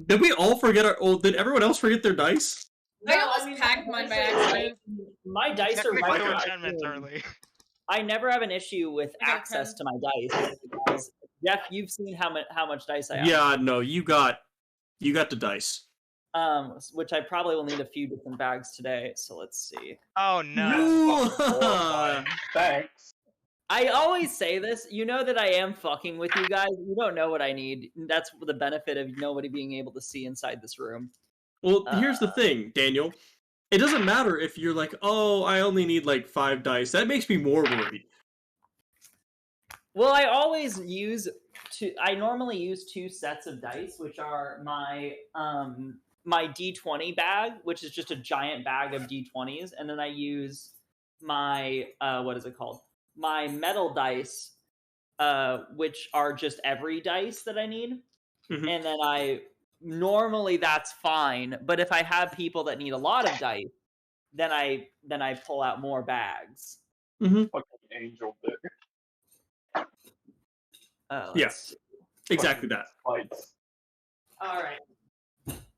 Did we all forget our? Oh, did everyone else forget their dice? I almost packed mine by accident. My dice are Technically, right. 10 minutes early. I never have an issue with I got access 10. to my dice. Because, Jeff, you've seen how much dice I have. Yeah, no, you got the dice. Which I probably will need a few different bags today. So let's see. Oh no! Thanks. I always say this. You know that I am fucking with you guys. You don't know what I need. That's the benefit of nobody being able to see inside this room. Well, here's the thing, Daniel. It doesn't matter if you're like, oh, I only need like 5 dice. That makes me more worried. Well, I always use I normally use 2 sets of dice, which are my my D20 bag, which is just a giant bag of D20s, and then I use my what is it called? My metal dice, which are just every dice that I need, Mhm. and then normally that's fine. But if I have people that need a lot of dice, then I pull out more bags. Mhm. Fucking angel dick. Yes, exactly that. Fights. All right.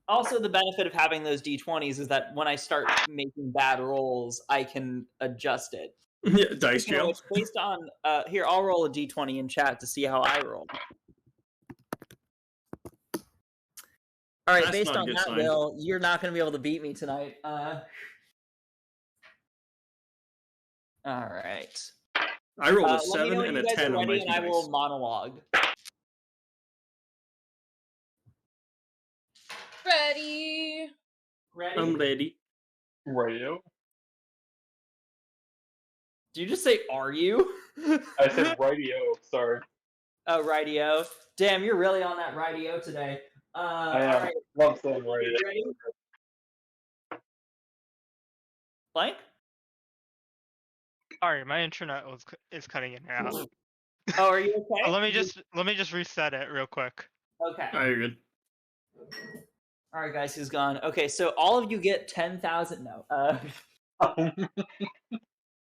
Also, the benefit of having those D20s is that when I start making bad rolls, I can adjust it. Yeah, dice You know, jail. it's based on here. I'll roll a D20 in chat to see how I roll. All right, That's based not a on good that, sign. Will, you're not going to be able to beat me tonight. All right. I rolled a Let me 7 know when and a you guys 10 are on my ready, 2 and I dice. will monologue. Ready. Ready? I'm ready. Radio. Did you just say, "Are you"? I said radio. Sorry. Oh, radio. Damn, you're really on that radio today. I am. All right. Love saying radio. You ready? Blank? Sorry, my internet is cutting in and out. Oh, are you okay? Let me just reset it real quick. Okay. Oh, you're good. All right, guys, who's gone? Okay, so all of you get 10,000. No.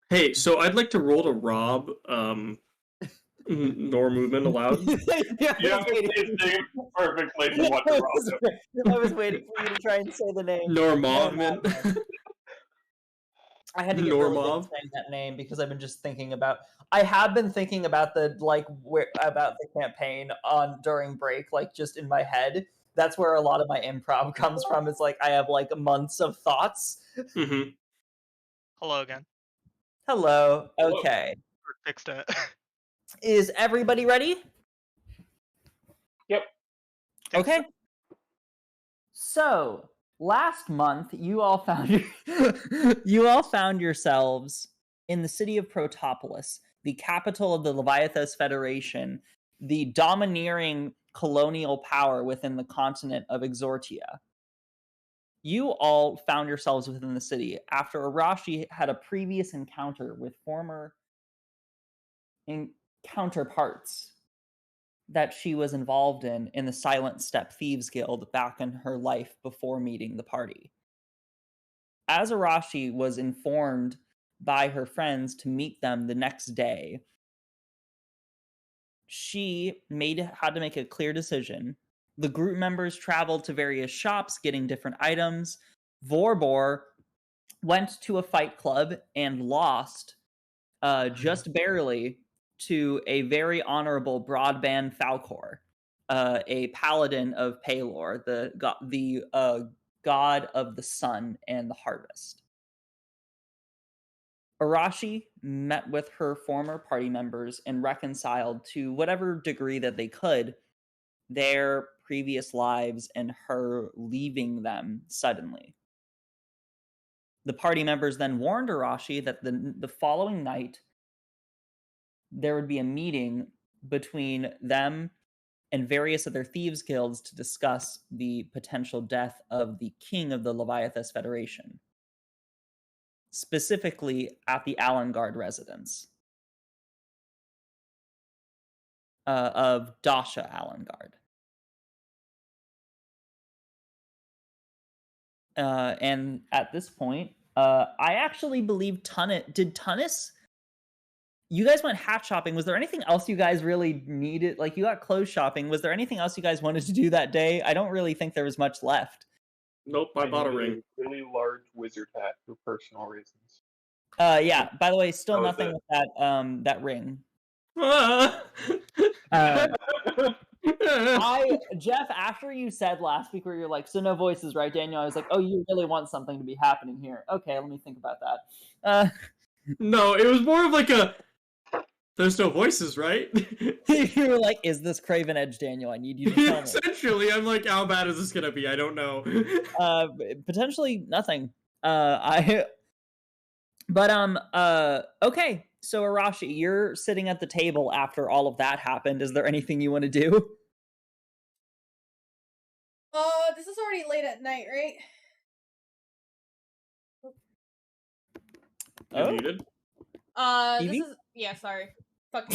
Hey, so I'd like to roll to Rob. Nor movement allowed. Yeah, You have to say his name perfectly to what the wrong. I was waiting for you to try and say the name. Nor movement. I had to get really good at saying that name because I've been just thinking about. I have been thinking about about the campaign during break, like just in my head. That's where a lot of my improv comes from. It's like I have like months of thoughts. Mm-hmm. Hello again. Hello. Okay. Fixed it. Is everybody ready? Yep. Okay. So last month, you all found yourselves in the city of Protopolis, the capital of the Leviathas Federation, the domineering colonial power within the continent of Exortia. You all found yourselves within the city after Arashi had a previous encounter with former counterparts that she was involved in the Silent Step Thieves Guild back in her life before meeting the party. As Arashi was informed by her friends to meet them the next day, she had to make a clear decision. The group members traveled to various shops getting different items. Vorbor went to a fight club and lost just barely to a very honorable Broadband Falcor, a paladin of Palor, the god of the sun and the harvest. Arashi met with her former party members and reconciled to whatever degree that they could their previous lives and her leaving them suddenly. The party members then warned Arashi that the following night there would be a meeting between them and various other thieves guilds to discuss the potential death of the king of the Leviathas Federation, specifically at the Allengard residence of Dasha Allengard. And at this point, I actually believe Did Tunnis you guys went hat shopping. Was there anything else you guys really needed? Like, you got clothes shopping. Was there anything else you guys wanted to do that day? I don't really think there was much left. Nope, I bought a need ring. really large wizard hat for personal reasons. Yeah. By the way, still That was nothing it. with that ring. Ah. Jeff, after you said last week where you're like, so no voices, right, Daniel? I was like, oh, you really want something to be happening here. Okay, let me think about that. No, it was more of like a, there's no voices, right? You were like, is this Craven Edge, Daniel? I need you to tell me. Essentially, I'm like, how bad is this gonna be? I don't know. Potentially nothing. Okay. So Arashi, you're sitting at the table after all of that happened. Is there anything you want to do? This is already late at night, right? You're Oh. muted. This Evie? is yeah. Sorry, fuck.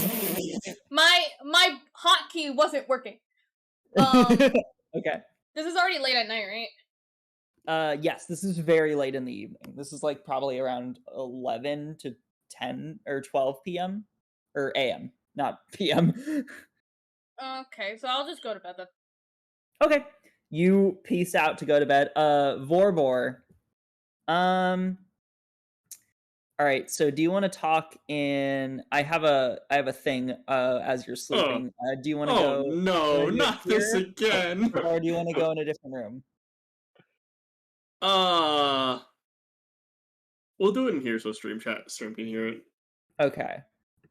my hotkey wasn't working. Okay. This is already late at night, right? Yes, this is very late in the evening. This is like probably around 11 to 10 or 12 p.m. or a.m., not p.m. Okay, so I'll just go to bed then. Okay. You peace out to go to bed. Vorbor. All right, so do you want to talk in I have a thing as you're sleeping. Do you want to Oh go no, do it not this here? again. Or do you want to go in a different room? We'll do it in here so stream can hear it. Okay.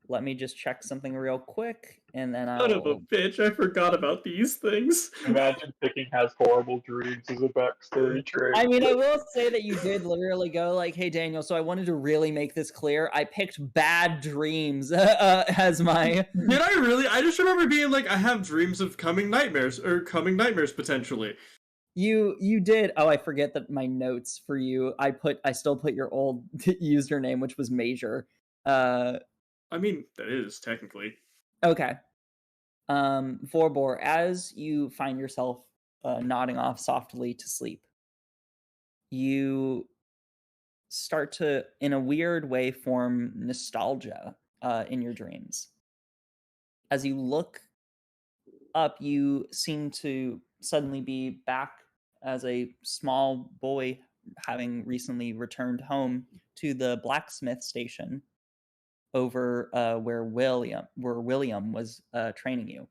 Let me just check something real quick, and then Son of a I'll... bitch, I forgot about these things. Imagine Picking has horrible dreams as a backstory trait. I mean, I will say that you did literally go like, hey, Daniel, so I wanted to really make this clear. I picked bad dreams as my... Did I really? I just remember being like, I have dreams of coming nightmares potentially. You did. Oh, I forget that my notes for you. I still put your old username, which was Major. I mean, that is technically. Okay. Vorbor, as you find yourself nodding off softly to sleep, you start to, in a weird way, form nostalgia in your dreams. As you look up, you seem to suddenly be back as a small boy, having recently returned home to the blacksmith station over where William was training you.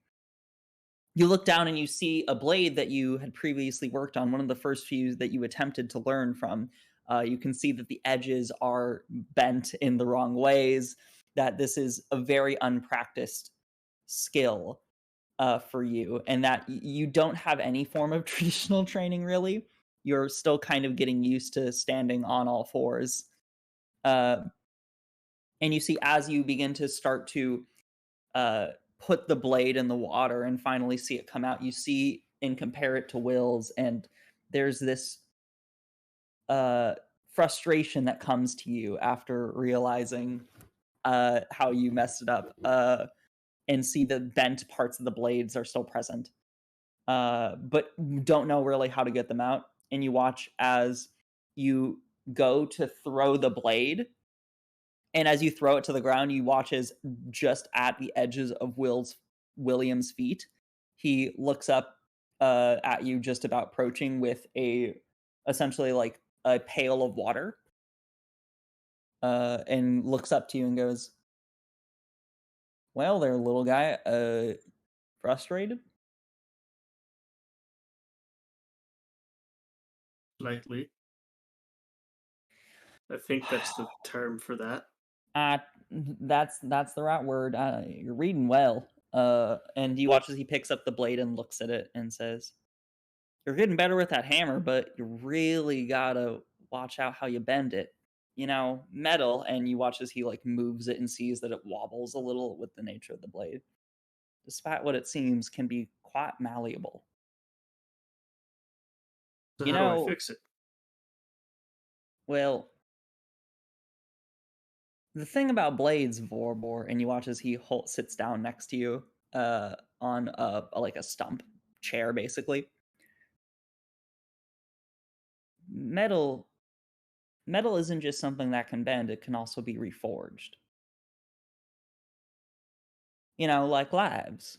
You look down and you see a blade that you had previously worked on, one of the first few that you attempted to learn from. You can see that the edges are bent in the wrong ways, that this is a very unpracticed skill for you, and that you don't have any form of traditional training, really. You're still kind of getting used to standing on all fours. And you see, as you begin to start to put the blade in the water and finally see it come out, you see and compare it to Will's, and there's this frustration that comes to you after realizing how you messed it up, and see the bent parts of the blades are still present, but don't know really how to get them out. And you watch as you go to throw the blade, and as you throw it to the ground, you watch as just at the edges of William's feet, he looks up at you, just about approaching, with essentially like a pail of water, and looks up to you and goes, "Well, there, little guy. Frustrated?" Slightly. I think that's the term for that. That's the right word. You're reading well. And you watch as he picks up the blade and looks at it and says, "You're getting better with that hammer, but you really gotta watch out how you bend it. You know, metal." And you watch as he like moves it and sees that it wobbles a little with the nature of the blade. Despite what it seems, can be quite malleable. So You how do know- I fix it? Well, the thing about blades, Vorbor, and you watch as he sits down next to you on like a stump chair, basically. Metal isn't just something that can bend, it can also be reforged. like lives.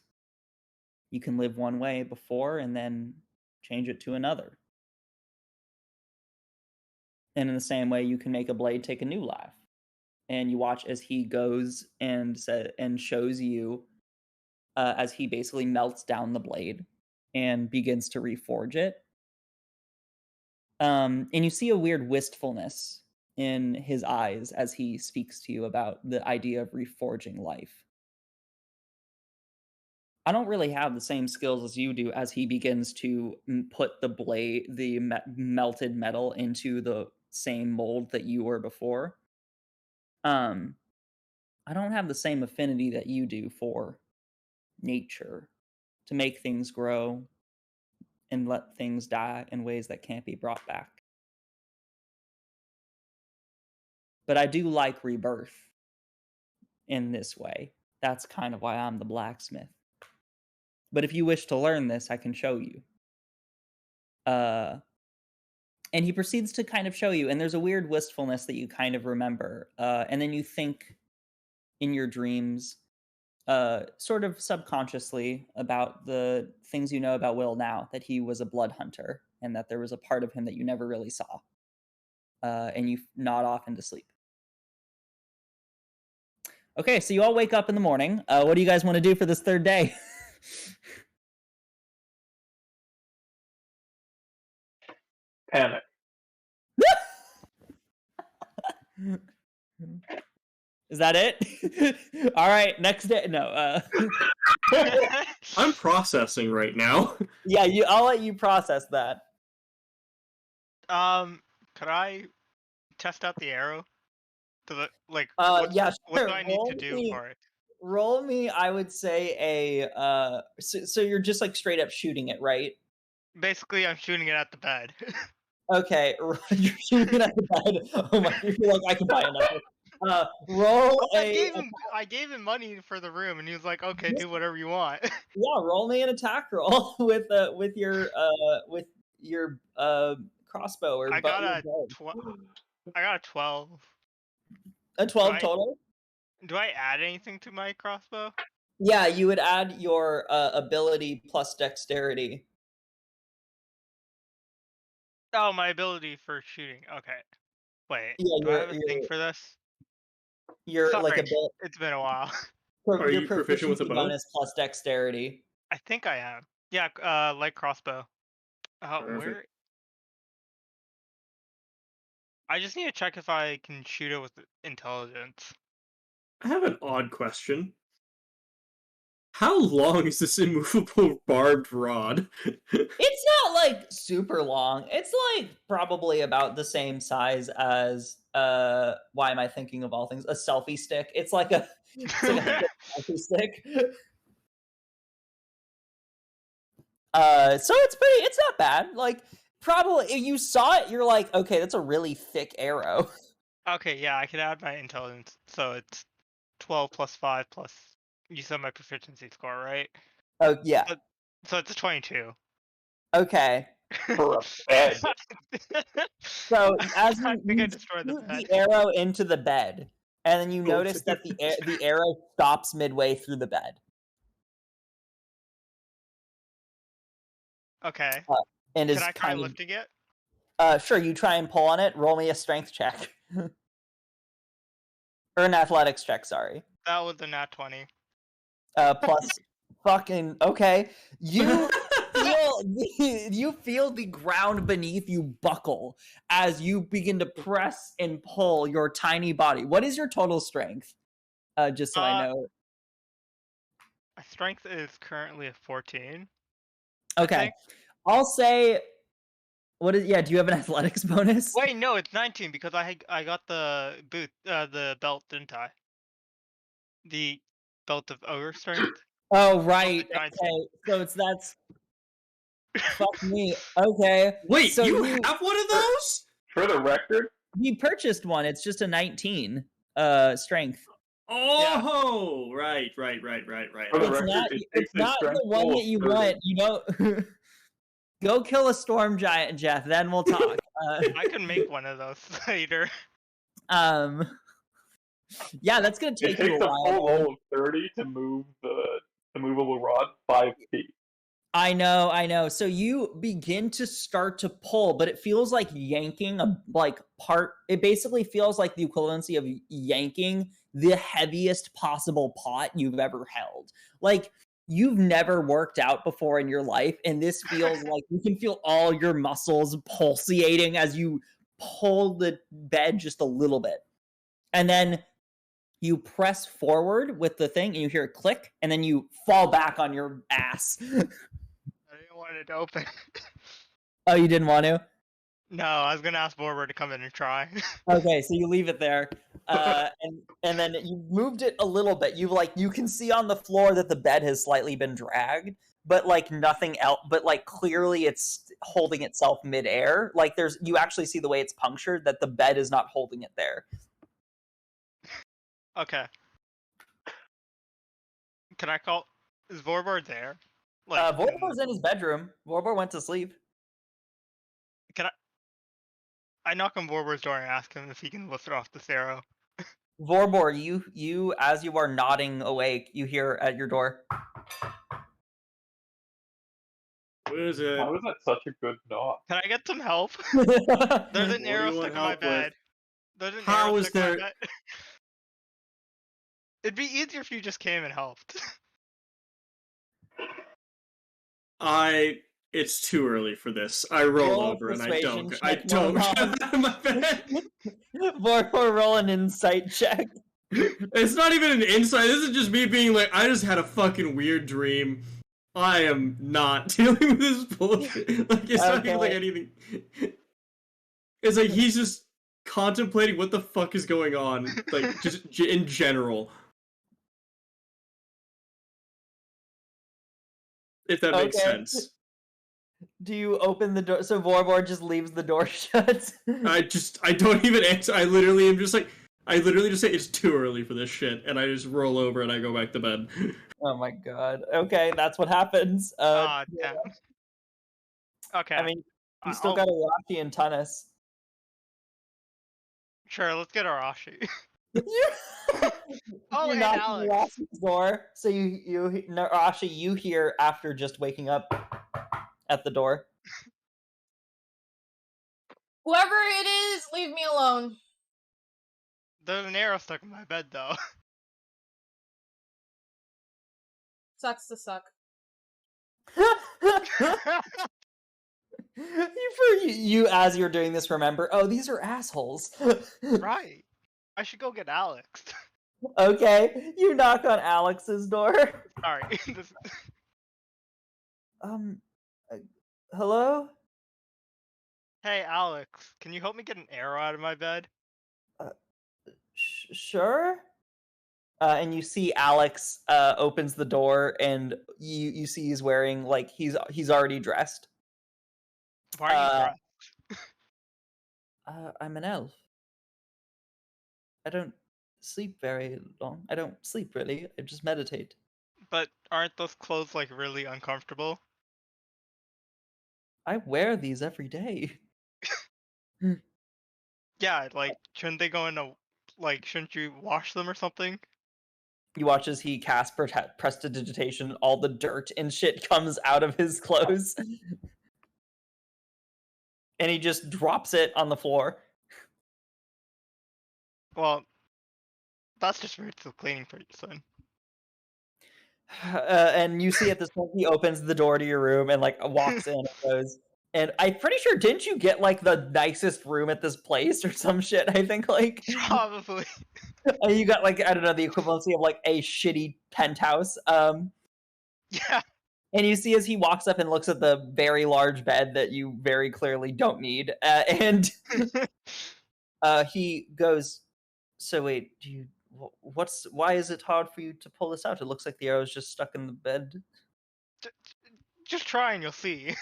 You can live one way before and then change it to another. And in the same way, you can make a blade take a new life. And you watch as he goes and shows you as he basically melts down the blade and begins to reforge it. And you see a weird wistfulness in his eyes as he speaks to you about the idea of reforging life. I don't really have the same skills as you do as he begins to put the melted metal into the same mold that you were before. I don't have the same affinity that you do for nature, to make things grow and let things die in ways that can't be brought back. But I do like rebirth in this way. That's kind of why I'm the blacksmith. But if you wish to learn this, I can show you. And he proceeds to kind of show you, and there's a weird wistfulness that you kind of remember. And then you think in your dreams, sort of subconsciously, about the things you know about Will now, that he was a blood hunter, and that there was a part of him that you never really saw. And you nod off into sleep. Okay, so you all wake up in the morning. What do you guys want to do for this third day? Panic. Is that it? All right, next day. No. I'm processing right now. Yeah, I'll let you process that. Could I test out the arrow? What Yeah, do sure. I need to do for it? Roll me, I would say so you're just like straight up shooting it, right? Basically, I'm shooting it at the bed. Okay, you're shooting it at the bed. Oh my, you feel like I can buy another. Roll I gave him money for the room, and he was like, "Okay, do whatever you want." Yeah, roll me an attack roll with your crossbow or I got a bow. I got a 12. A 12 total? Do I add anything to my crossbow? Yeah, you would add your ability plus dexterity. Oh, my ability for shooting. Okay. Wait, Yeah, do I have a thing for this? You're Sorry, like it's been a while. Are you proficient with a bow? Bonus plus dexterity. I think I am. Yeah, light crossbow. Where? I just need to check if I can shoot it with intelligence. I have an odd question. How long is this immovable barbed rod? It's not like super long. It's like probably about the same size as why am I thinking of all things? A selfie stick. It's like a selfie stick. So it's not bad. Like probably if you saw it, you're like, okay, that's a really thick arrow. Okay, yeah, I can add my intelligence. So it's 12 plus 5 plus you said my proficiency score, right? Oh yeah. So it's a 22. Okay. For a bed. So as you destroyed the arrow into the bed, and then you notice that the arrow stops midway through the bed. Okay. And Can I try lifting it? Sure, you try and pull on it. Roll me a strength check. Or an athletics check, sorry. That was a nat 20. Plus fucking okay. You feel the ground beneath you buckle as you begin to press and pull your tiny body. What is your total strength? Just so I know. My strength is currently a 14. Okay. I'll say do you have an athletics bonus? Wait, no, it's 19 because I got the belt, didn't I? The belt of ogre strength. Oh right. Okay. So that's fuck me. Okay. Wait, so you have one of those? For the record, he purchased one. It's just a 19 strength. Oh, yeah. Right. It's not the one that you want. You don't. Go kill a storm giant, Jeff. Then we'll talk. I can make one of those later. Yeah, that's gonna It take you takes a a while. full roll of 30 to move the movable rod 5 feet. I know. So you begin to start to pull, but it feels like yanking a part. It basically feels like the equivalency of yanking the heaviest possible pot you've ever held. Like you've never worked out before in your life, and this feels like you can feel all your muscles pulsating as you pull the bed just a little bit. And then you press forward with the thing and you hear a click, and then you fall back on your ass. I didn't want it to open. Oh, you didn't want to? No, I was gonna ask Borber to come in and try. Okay, so you leave it there, and then you moved it a little bit. You can see on the floor that the bed has slightly been dragged, but like nothing else. But like clearly, it's holding itself midair. Like you actually see the way it's punctured that the bed is not holding it there. Okay. Can I call? Is Vorbor there? Vorbor's in his bedroom. Vorbor went to sleep. Can I knock on Vorbor's door and ask him if he can lift it off this arrow? Vorbor, you as you are nodding awake, you hear at your door. What is it? How is that such a good knock? Can I get some help? There's an arrow stuck in my bed. There's an How arrow is stuck in my there- bed. It'd be easier if you just came and helped. It's too early for this. I roll Roll a over and I persuasion don't. check, I don't no, get out of my bed. Vorbor, roll an insight check. It's not even an insight. This is just me being like, I just had a fucking weird dream. I am not dealing with this bullshit. Like, it's not even like Okay. anything. It's like he's just contemplating what the fuck is going on, like, just in general. If that makes Okay. sense. Do you open the door? So Vorbor just leaves the door shut. I don't even answer. I literally just say it's too early for this shit, and I just roll over and I go back to bed. Oh my god. Okay, that's what happens. Damn. Okay. I mean, you still got Arashi and Tunis. Sure, let's get Arashi. Oh, and knocking Alex. Arashi's door. So Arashi, you hear after just waking up at the door. Whoever it is, leave me alone. There's an arrow stuck in my bed, though. Sucks to suck. You, as you're doing this, remember, oh, these are assholes. Right. I should go get Alex. Okay, you knock on Alex's door. Sorry. Hello? Hey, Alex, can you help me get an arrow out of my bed? Sure. And you see Alex opens the door, and you see he's wearing, like, he's already dressed. Why are you dressed? I'm an elf. I don't sleep very long. I don't sleep really. I just meditate. But aren't those clothes, like, really uncomfortable? I wear these every day. Yeah, like, shouldn't they go into, like, shouldn't you wash them or something? You watch as he casts prestidigitation, all the dirt and shit comes out of his clothes. And he just drops it on the floor. Well, that's just rude to the cleaning person. And you see at this point he opens the door to your room and like walks in and goes. And I'm pretty sure, didn't you get like the nicest room at this place or some shit? I think like Probably. You got like, I don't know, the equivalency of like a shitty penthouse. Yeah. And you see as he walks up and looks at the very large bed that you very clearly don't need, and he goes, "So wait, why is it hard for you to pull this out? It looks like the arrow's just stuck in the bed." Just try and you'll see.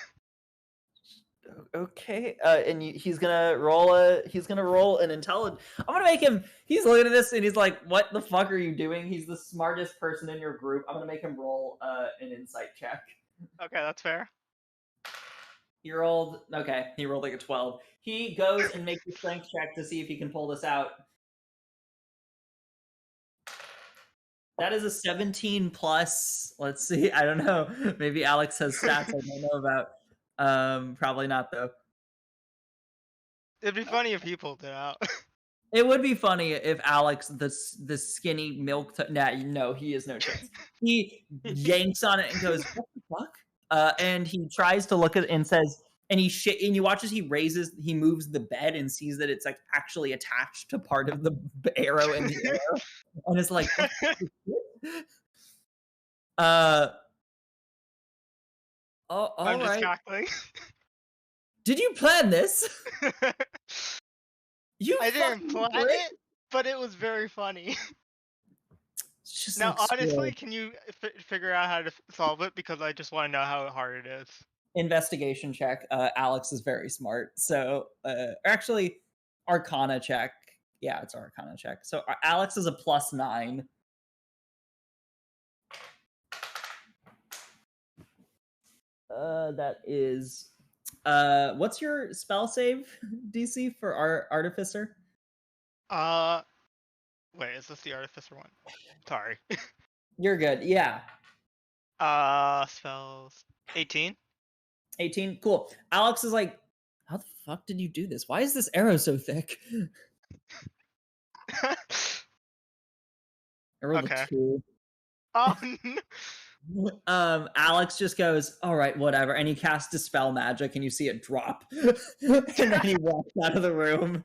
Okay, and he's gonna roll an intelligence. I'm gonna make him. He's looking at this and he's like, "What the fuck are you doing?" He's the smartest person in your group. I'm gonna make him roll an insight check. Okay, that's fair. He rolled like a 12. He goes and makes a strength check to see if he can pull this out. That is a 17 plus. Let's see. I don't know. Maybe Alex has stats I don't know about. Probably not though. It'd be funny if he pulled it out. It would be funny if Alex, the skinny milk. No, he has no chance. He yanks on it and goes, "What the fuck?" And he tries to look at it and says, and and you watch as he moves the bed and sees that it's like actually attached to part of the arrow in the air, and it's like, all I'm just right. cackling. Did you plan this? You I didn't fucking plan prick. it, but it was very funny. It's just Now, like honestly, squirrel. can you figure out how to solve it? Because I just want to know how hard it is. Investigation check. Alex is very smart. So, actually, Arcana check. Yeah, it's Arcana check. So Alex is a +9. That is. What's your spell save DC for Artificer? Wait, is this the Artificer one? Sorry. You're good. Yeah. Spells 18. 18. Cool. Alex is like, how the fuck did you do this? Why is this arrow so thick? I rolled Okay. a 2. Oh, Alex just goes, all right, whatever, and he casts Dispel Magic, and you see it drop, and then he walks out of the room.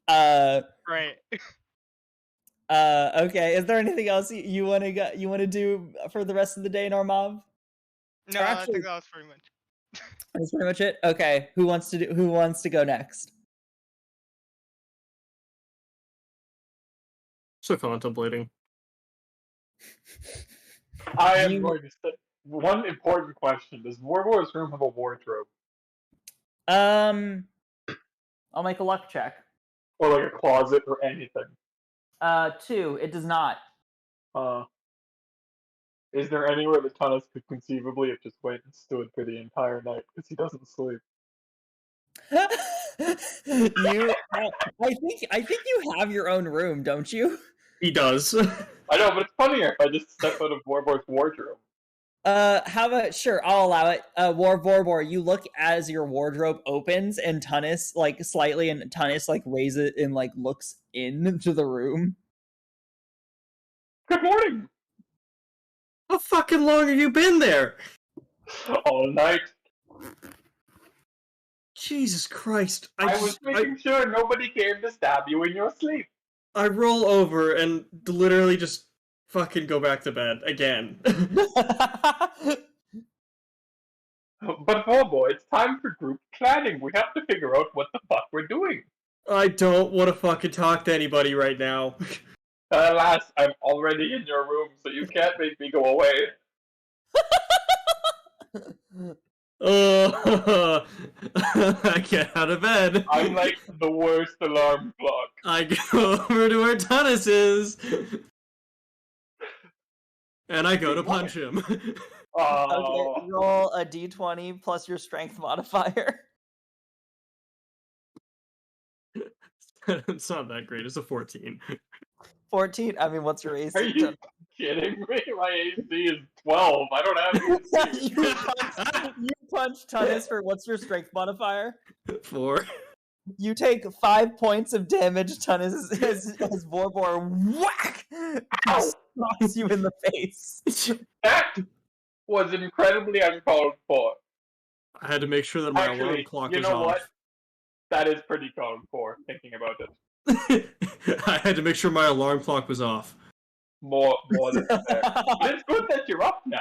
right. Okay. Is there anything else you want to do for the rest of the day, Normav? No, Or I actually- think that was pretty much. That's pretty much it. Okay. Who wants to go next? So contemplating. I am going to say one important question: does Warbor's room have a wardrobe I'll make a luck check. or like a closet or anything? 2. It does not. Is there anywhere that Tunnus could conceivably have just went and stood for the entire night because he doesn't sleep? I think you have your own room, don't you? He does. I know, but it's funnier if I just step out of Warbor's wardrobe. How about, sure, I'll allow it. Warbor, you look as your wardrobe opens and Tunnus, like, slightly, and Tunnus, like, raises it and, like, looks into the room. Good morning! How fucking long have you been there? All night. Jesus Christ. I was making sure nobody came to stab you in your sleep. I roll over and literally just fucking go back to bed again. But Warbor, it's time for group planning. We have to figure out what the fuck we're doing. I don't want to fucking talk to anybody right now. Alas, I'm already in your room, so you can't make me go away. I get out of bed. I'm like the worst alarm clock. I go over to where Tunnus is. And I go to punch him. Oh, Okay, roll a d20 plus your strength modifier. It's not that great. It's a 14. 14? I mean, what's your AC? are you kidding me? My AC is 12. I don't have AC. you punch Tunnus for what's your strength modifier? 4. You take 5 points of damage, Tunnus, as Vorbor whack knocks you in the face. That was incredibly uncalled for. I had to make sure that my alarm Actually, clock you was know off. what? That is pretty called for, thinking about it. I had to make sure my alarm clock was off. More than fair. But it's good that you're up now.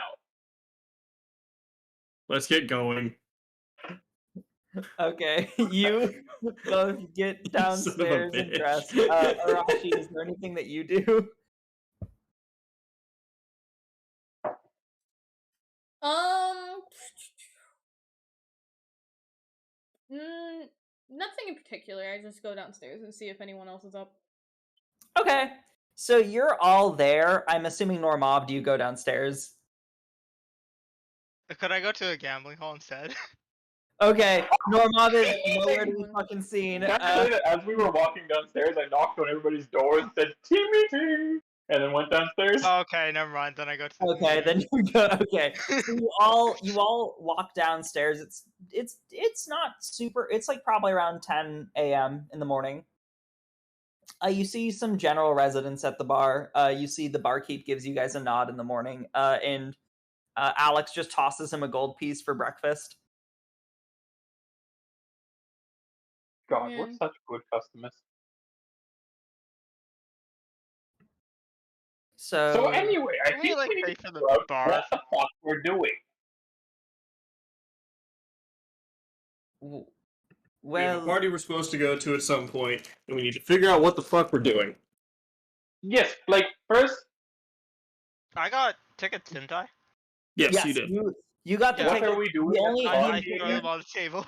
Let's get going. Okay, you both get downstairs and bitch. dress. Arashi, is there anything that you do? Nothing in particular. I just go downstairs and see if anyone else is up. Okay, so you're all there. I'm assuming Normav, do you go downstairs? Could I go to a gambling hall instead? Okay, Normov is nowhere to be fucking seen. Naturally, as we were walking downstairs, I knocked on everybody's door and said, "Team meeting!" and then went downstairs. Okay, never mind. Then I go to the Okay, then you go. Okay, so you all walk downstairs. It's not super. It's like probably around 10 a.m. in the morning. You see some general residents at the bar. You see the barkeep gives you guys a nod in the morning, and Alex just tosses him a gold piece for breakfast. God, Yeah. we're such good customers. So anyway, I Can think we, like, we need pay to for the figure out bar? what the fuck we're doing. We have a Well, party we're supposed to go to at some point, and we need to figure out what the fuck we're doing. Yes, like, first, I got tickets, didn't I? Yes, you did. you got the Yeah. what ticket. are we doing? The at only- the I party throw again? them on the table.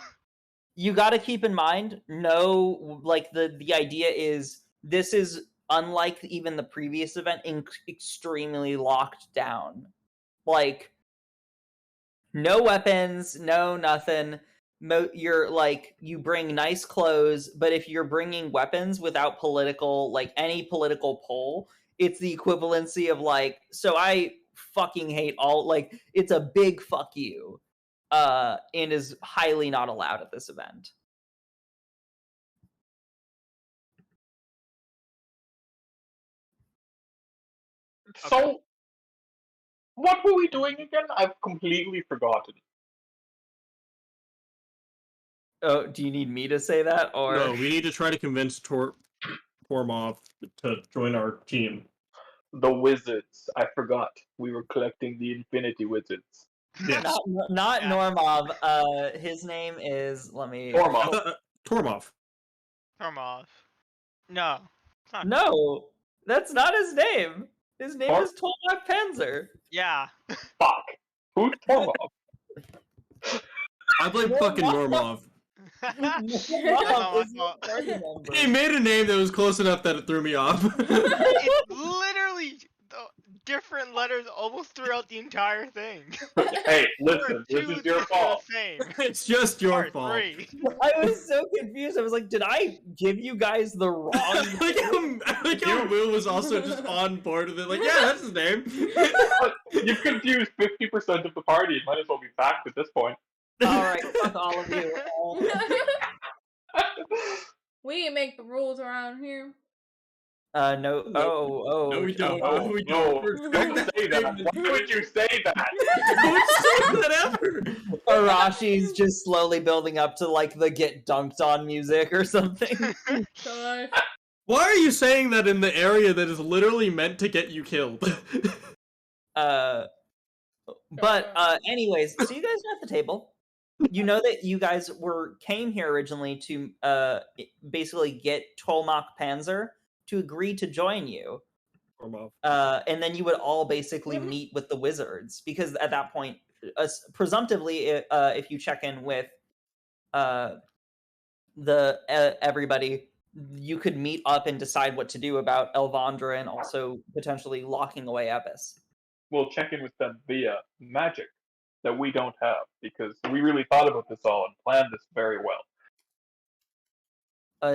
You got to keep in mind, no, like the idea is this is unlike even the previous event, extremely locked down. Like, no weapons, no nothing. You're like, you bring nice clothes, but if you're bringing weapons without political, like any political pull, it's the equivalency of like, so I fucking hate all, like, it's a big fuck you, and is highly not allowed at this event. So, what were we doing again? I've completely forgotten. Oh, do you need me to say that, or No, we need to try to convince Tormov to join our team. The wizards. I forgot. We were collecting the Infinity Wizards. Yes. not Yeah. Normov? His name is. Let me. Tormov. Tormov. Come off. No. It's not. No, that's not his name. His name Tor- is Tolmach Panzer. Yeah. Fuck. Who's Tormov? I blame fucking Normov. Normov is no. a party member. He made a name that was close enough that it threw me off. It's literally different letters almost throughout the entire thing. Hey, listen, this Two is your are fault. The same. It's just your Or fault. three. I was so confused. I was like, did I give you guys the wrong? I like how Will was also just on board with it. Like, yeah, that's his name. You've confused 50% of the party. Might as well be fact at this point. All right, fuck all of you. We make the rules around here. No. No. Oh. No, we don't. okay. No, we No, don't. don't say that. Why would you say that? Who would say that ever? Arashi's just slowly building up to like the get dunked on music or something. God. Why are you saying that in the area that is literally meant to get you killed? Anyways, so you guys are at the table. You know that you guys came here originally to basically get Tolmach Panzer to agree to join you. And then you would all basically meet with the wizards, because at that point, presumptively, if you check in with everybody, you could meet up and decide what to do about Elvandra and also potentially locking away Epis. We'll check in with them via magic that we don't have, because we really thought about this all and planned this very well.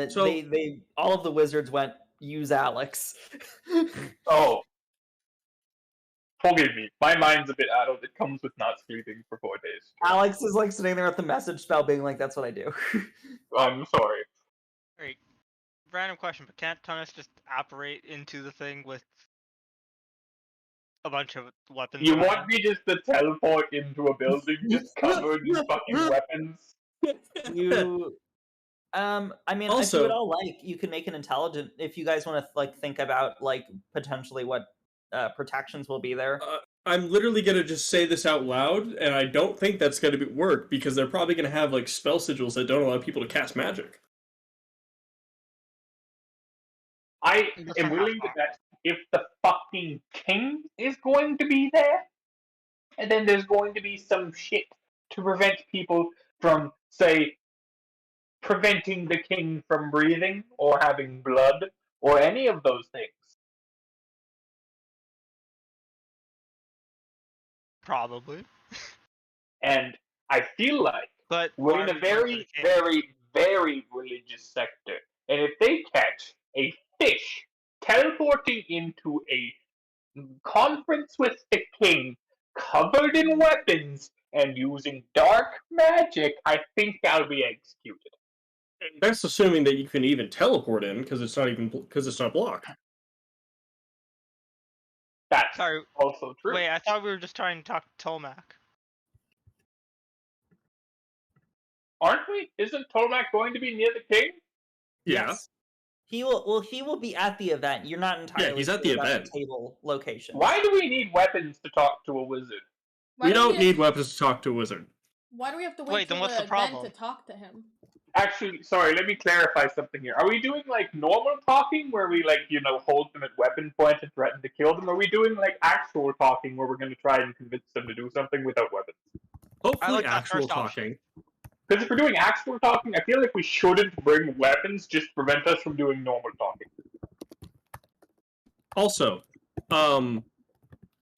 So- They all of the wizards went, use Alex. Oh. Forgive me. My mind's a bit addled. It comes with not sleeping for 4 days. Alex is like sitting there with the message spell being like, that's what I do. I'm sorry. Alright. Random question, but can't Tunis just operate into the thing with a bunch of weapons? You around? want me just to teleport into a building just covered in fucking weapons? You I mean, if Also- you would all like, you can make an intelligent, if you guys want to like think about like potentially what protections will be there. I'm literally gonna just say this out loud, and I don't think that's gonna work, because they're probably gonna have like spell sigils that don't allow people to cast magic. I That's am not willing to hot. bet if the fucking king is going to be there, and then there's going to be some shit to prevent people from, say, preventing the king from breathing or having blood or any of those things. Probably. And I feel like But we're why in are a we going for very, the king? very, very religious sector. And if they catch a fish teleporting into a conference with the king, covered in weapons, and using dark magic, I think I'll be executed. That's assuming that you can even teleport in, because it's not blocked. That's Sorry, also true. wait, I thought we were just trying to talk to Tolmac. Aren't we? Isn't Tomac going to be near the king? Yeah. Yes. He will be at the event. You're not entirely he's at sure the about event. the table location. Why do we need weapons to talk to a wizard? Why We do don't need weapons to talk to a wizard. Why do we have to wait Wait, till then what's the the event problem? to talk to him? Actually, sorry, let me clarify something here. Are we doing like normal talking where we like, hold them at weapon point and threaten to kill them? Or are we doing like actual talking where we're going to try and convince them to do something without weapons? Hopefully like that actual first option. talking. Because if we're doing actual talking, I feel like we shouldn't bring weapons just to prevent us from doing normal talking. Also,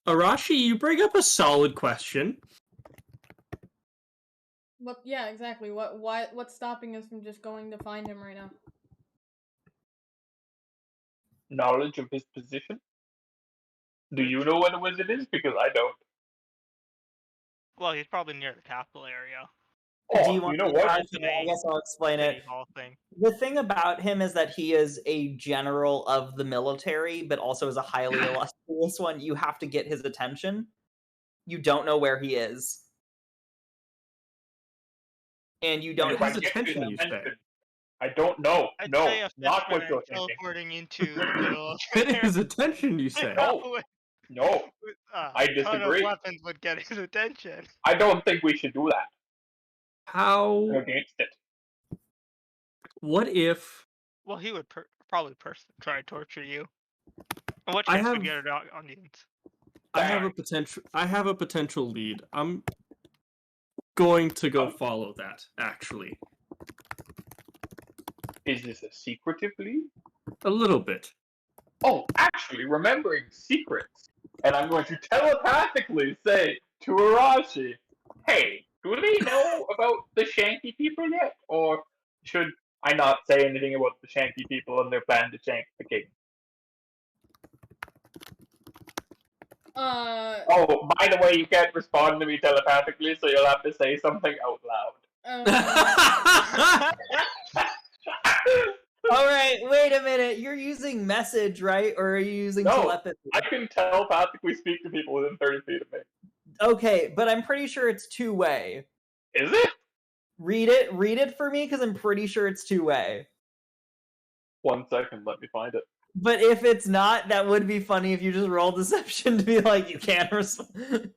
Arashi, you bring up a solid question. What? Yeah, exactly. What's stopping us from just going to find him right now? Knowledge of his position? Do you know what a wizard is? Because I don't. Well, he's probably near the capital area. Oh, Do you want know me what? I guess I'll explain it. City hall thing. The thing about him is that he is a general of the military, but also is a highly illustrious one. You have to get his attention. You don't know where he is. And you don't If I his get attention, his you say. attention, I don't know. I'd No, say a not what fishman you're thinking. teleporting into the middle of Get his attention, you say. No. No, With I a ton of disagree. weapons would get his attention. I don't think we should do that. I'm How? against it. What if? Well, he would probably try to torture you. In which I case, have- we'd get an audience. I have a potential lead. I'm going to go follow that. Actually, Is this a secretive lead? a little bit. Oh, actually, remembering secrets. And I'm going to telepathically say to Arashi, hey, do they know about the Shanky people yet? Or should I not say anything about the Shanky people and their plan to shank the king? Oh, by the way, you can't respond to me telepathically, so you'll have to say something out loud. Alright, wait a minute. You're using message, right? Or are you using No. telepathy? I can telepathically speak to people within 30 feet of me. Okay, but I'm pretty sure it's two-way. Is it? Read it for me, because I'm pretty sure it's two-way. 1 second, let me find it. But if it's not, that would be funny if you just roll deception to be like, you can't respond.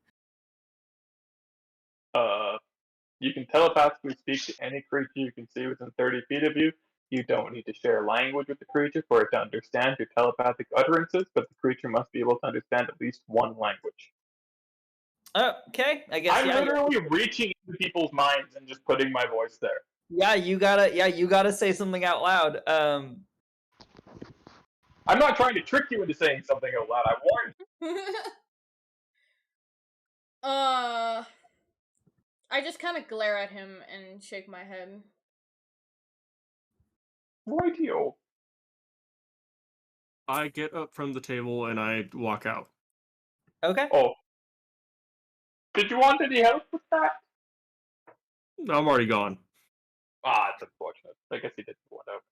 You can telepathically speak to any creature you can see within 30 feet of you. You don't need to share language with the creature for it to understand your telepathic utterances, but the creature must be able to understand at least one language. Okay, I guess I'm literally reaching into people's minds and just putting my voice there. Yeah, you gotta say something out loud. I'm not trying to trick you into saying something out loud. I warned you. I just kind of glare at him and shake my head. Rightio. I get up from the table and I walk out. Okay. Oh. Did you want any help with that? I'm already gone. Ah, it's unfortunate. I guess he didn't want out.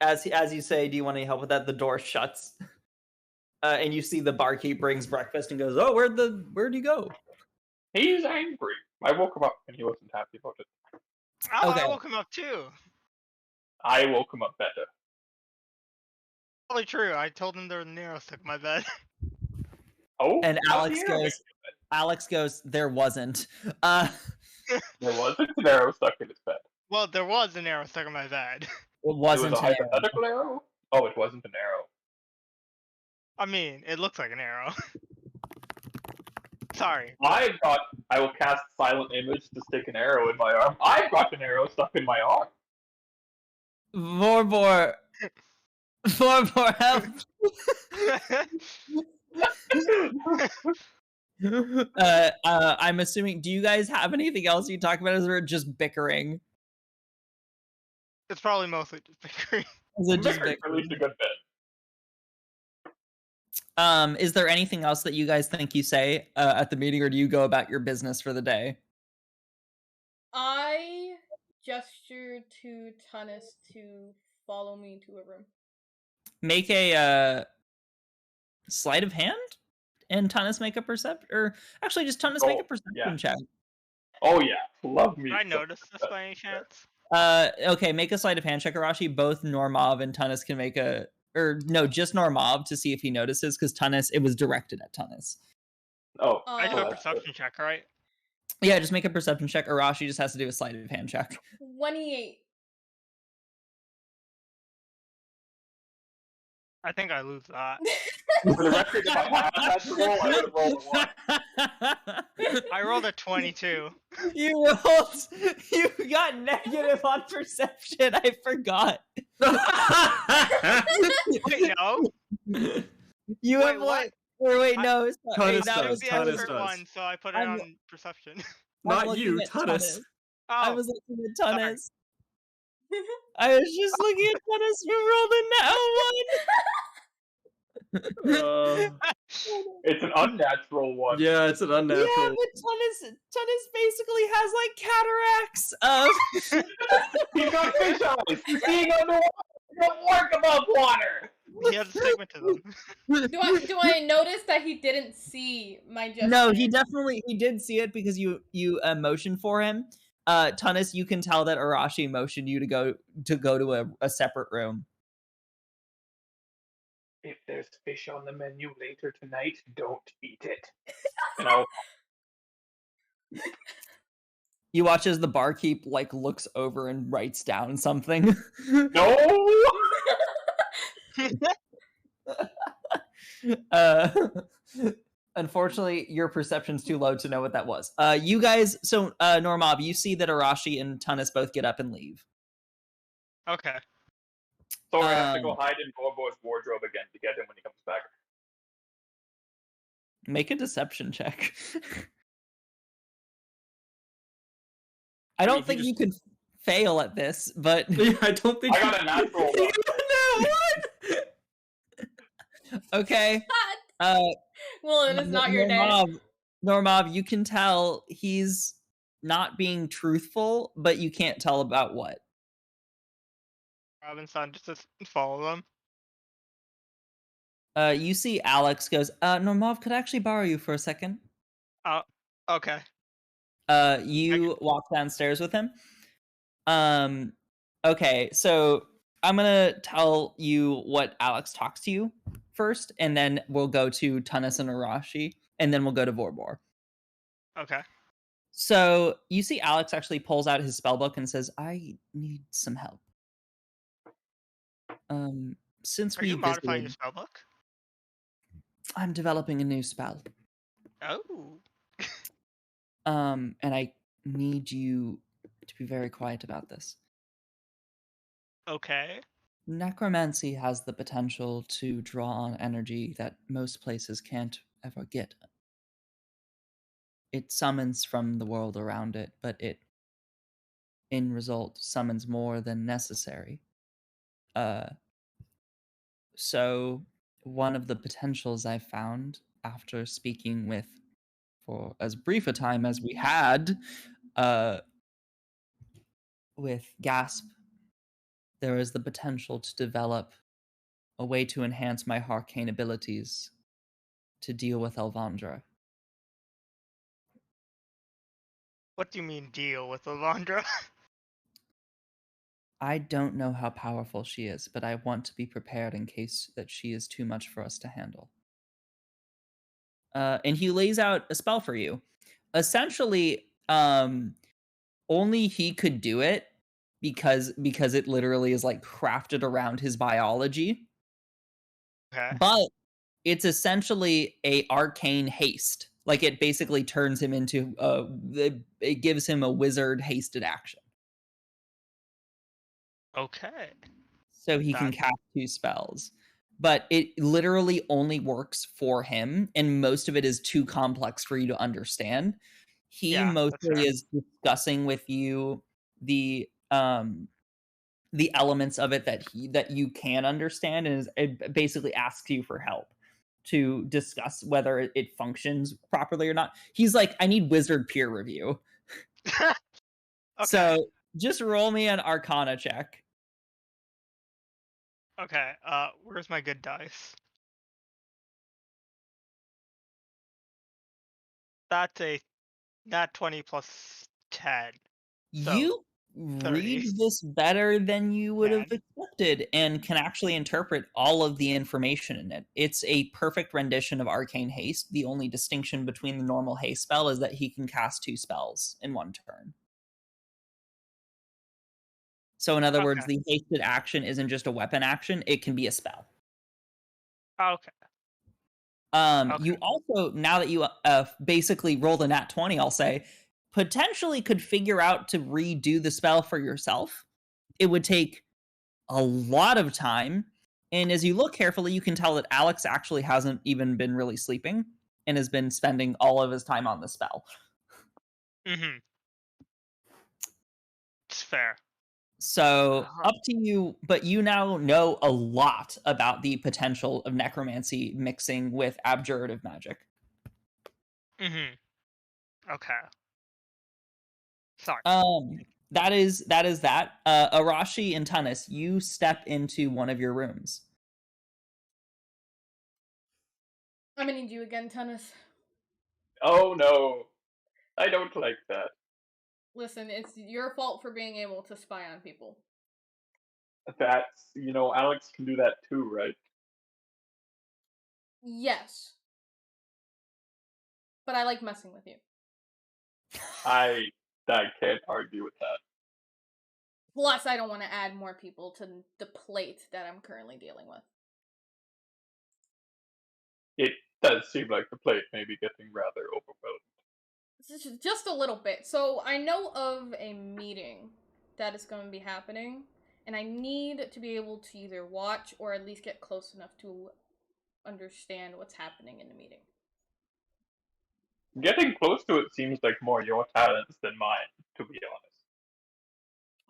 As you say, do you want any help with that? The door shuts. And you see the barkeep brings breakfast and goes, oh, where'd you go? He's angry. I woke him up and he wasn't happy about it. Oh, Okay. I woke him up too. I woke him up better. Probably true. I told him there was an arrow stuck in my bed. Oh, And how's the arrow? Alex goes, there wasn't. There wasn't an arrow stuck in his bed. Well, there was an arrow stuck in my bed. It It wasn't was a an arrow. hypothetical arrow? Oh, it wasn't an arrow. I mean, it looks like an arrow. Sorry. I will cast Silent Image to stick an arrow in my arm. I've got an arrow stuck in my arm. Vorbor, help. I'm assuming. Do you guys have anything else you talk about? Is it just bickering? It's probably mostly just bickering. Is it just At least a bickering? good bit. Is there anything else that you guys think you say at the meeting, or do you go about your business for the day? I gesture to Tunis to follow me to a room. Make a sleight of hand, and Tunis make a perception, or actually just Tunis make a perception check. Oh yeah, love me. Did I notice this by any chance? Okay, make a sleight of hand check, Arashi. Both Normov and Tunis can make a, or no, just Normov to see if he notices, because Tunis, it was directed at Tunis. Oh, I do a that's perception check, right? Yeah, just make a perception check. Arashi just has to do a sleight of hand check. 28. I think I lose that. For the record, if I had that roll, I would have rolled a 1. I rolled a 22. You got negative on perception. I forgot. Wait, no. You Wait, have what? Or wait, no. It's not, Tunis wait, that does, was The Tunis expert does. one, so I put it I'm- on perception. I'm Not looking you, at Tunis. I Oh, was looking at sorry. Tunis. I was just looking at Tunis who rolled a net one. It's an unnatural one. Yeah, it's an Yeah, unnatural. but Tunis basically has like cataracts. He's got fish eyes. He's seeing underwater. He don't work above water. He has astigmatism. Do I notice that he didn't see my gesture? No, he did see it because you motioned for him. Tunis, you can tell that Arashi motioned you to go to a separate room. If there's fish on the menu later tonight, don't eat it. And I'll You watch as the barkeep like looks over and writes down something. no. Unfortunately, your perception's too low to know what that was. You guys, so Normab, you see that Arashi and Tunis both get up and leave. Okay. So I have to go hide in Bobo's wardrobe again to get him when he comes back. Make a deception check. I don't think you can fail at this, but Yeah, I don't think I got a natural one. okay. Well, it is not your day. Normab, you can tell he's not being truthful, but you can't tell about what. Robinson just to follow them. You see Alex goes, Normov, could I actually borrow you for a second? Okay. You walk downstairs with him. Okay, so I'm gonna tell you what Alex talks to you first, and then we'll go to Tunis and Arashi, and then we'll go to Vorbor. Okay. So you see Alex actually pulls out his spellbook and says, I need some help. Since Are we you modifying visited, your spellbook? I'm developing a new spell. Oh. And I need you to be very quiet about this. Okay. Necromancy has the potential to draw on energy that most places can't ever get. It summons from the world around it, but it, in result, summons more than necessary. So one of the potentials I found after speaking with, for as brief a time as we had, with Gasp, there is the potential to develop a way to enhance my arcane abilities to deal with Elvandra. What do you mean deal with Alondra? I don't know how powerful she is, but I want to be prepared in case that she is too much for us to handle. And he lays out a spell for you. Essentially, only he could do it because it literally is like crafted around his biology. Okay. But it's essentially a arcane haste. Like it basically turns him into it gives him a wizard hasted action. Okay. So he can That's- cast 2 spells. but it literally only works for him, and most of it is too complex for you to understand. He Yeah, that's mostly fair. is discussing with you the elements of it that you can understand, and it basically asks you for help to discuss whether it functions properly or not. He's like, I need wizard peer review. Okay. So just roll me an Arcana check. Okay. Where's my good dice? That's a nat 20 plus 10. So, You 30. read this better than you would have Man. expected and can actually interpret all of the information in it. It's a perfect rendition of Arcane Haste. The only distinction between the normal haste spell is that he can cast 2 spells in one turn. So in other words, Okay. the hasted action isn't just a weapon action, it can be a spell. Okay. You also, now that you basically rolled a nat 20, I'll say, potentially could figure out to redo the spell for yourself. It would take a lot of time, and as you look carefully, you can tell that Alex actually hasn't even been really sleeping and has been spending all of his time on the spell. Mm-hmm. It's fair. So up to you, but you now know a lot about the potential of necromancy mixing with abjurative magic. Mm-hmm. Okay. Sorry. That is that. Arashi and Tunis, you step into one of your rooms. I'm gonna need you again, Tunis. Oh no, I don't like that. Listen, it's your fault for being able to spy on people. That's, Alex can do that too, right? Yes. But I like messing with you. I can't argue with that. Plus, I don't want to add more people to the plate that I'm currently dealing with. It does seem like the plate may be getting rather overwhelmed. Just a little bit. So, I know of a meeting that is going to be happening, and I need to be able to either watch or at least get close enough to understand what's happening in the meeting. Getting close to it seems like more your talents than mine, to be honest.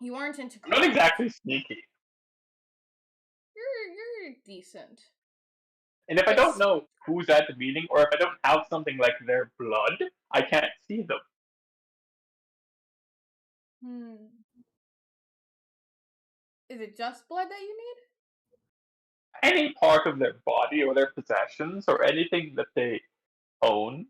You aren't into I'm not exactly sneaky. You're decent. And if I don't know who's at the meeting, or if I don't have something like their blood, I can't see them. Is it just blood that you need? Any part of their body or their possessions or anything that they own.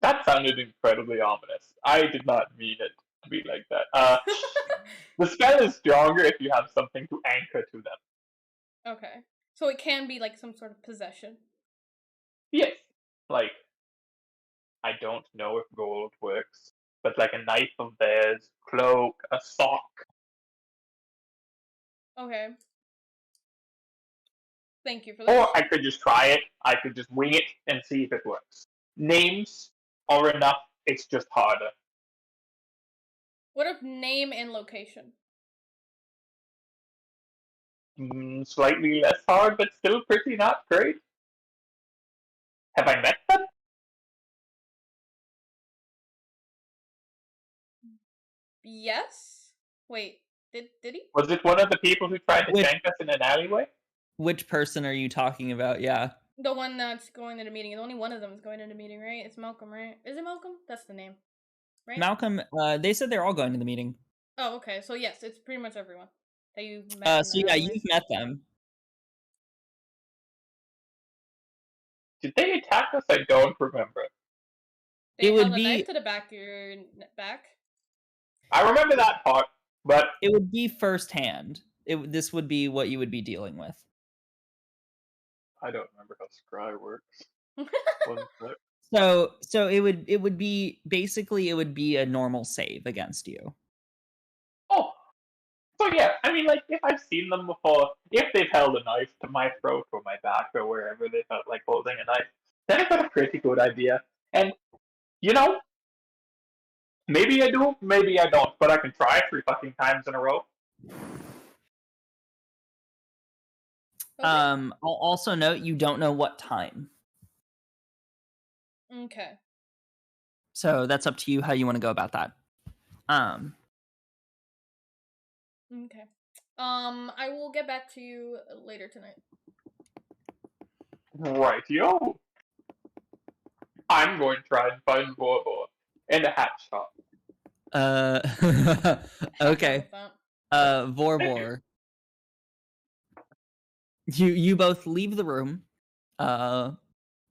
That sounded incredibly ominous. I did not mean it to be like that. The spell is stronger if you have something to anchor to them. Okay. So it can be like some sort of possession. Yes. Like, I don't know if gold works, but like a knife of theirs, cloak, a sock. Okay. Thank you for that. Or I could just try it. I could just wing it and see if it works. Names are enough. It's just harder. What if name and location? Slightly less hard, but still pretty not great. Have I met them? Yes? Wait, did he? Was it one of the people who tried to shank us in an alleyway? Which person are you talking about? Yeah. The one that's going to the meeting. Only one of them is going to the meeting, right? It's Malcolm, right? Is it Malcolm? That's the name. Right? Malcolm, they said they're all going to the meeting. Oh, okay. So yes, it's pretty much everyone that you met. So yeah, you've met them. Did they attack us? I don't remember. They It held would a knife be- to the back of your back. I remember that part, but It would be firsthand. This would be what you would be dealing with. I don't remember how Scry works. One sec. So it would be basically it would be a normal save against you. Oh, so yeah. I mean, like if I've seen them before, if they've held a knife to my throat or my back or wherever they felt like holding a knife, then I've got a pretty good idea. And maybe I do, maybe I don't, but I can try 3 fucking times in a row. I'll also note you don't know what time. Okay. So that's up to you how you want to go about that. Okay. I will get back to you later tonight. Right, yo. I'm going to try and find Bobo in a hat shop. Okay. With that. Vorbor. You both leave the room. And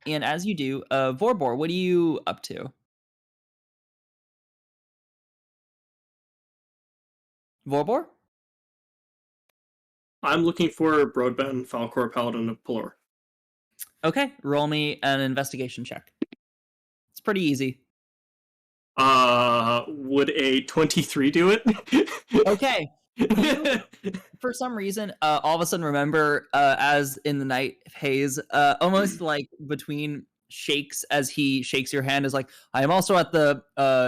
as you do, Vorbor, what are you up to? Vorbor? I'm looking for Broadband, Falcor, Paladin of Pelor. Okay, roll me an investigation check. It's pretty easy. Would a 23 do it? Okay. You, for some reason, all of a sudden remember, as in the night haze, almost like between shakes as he shakes your hand, is like, I am also at the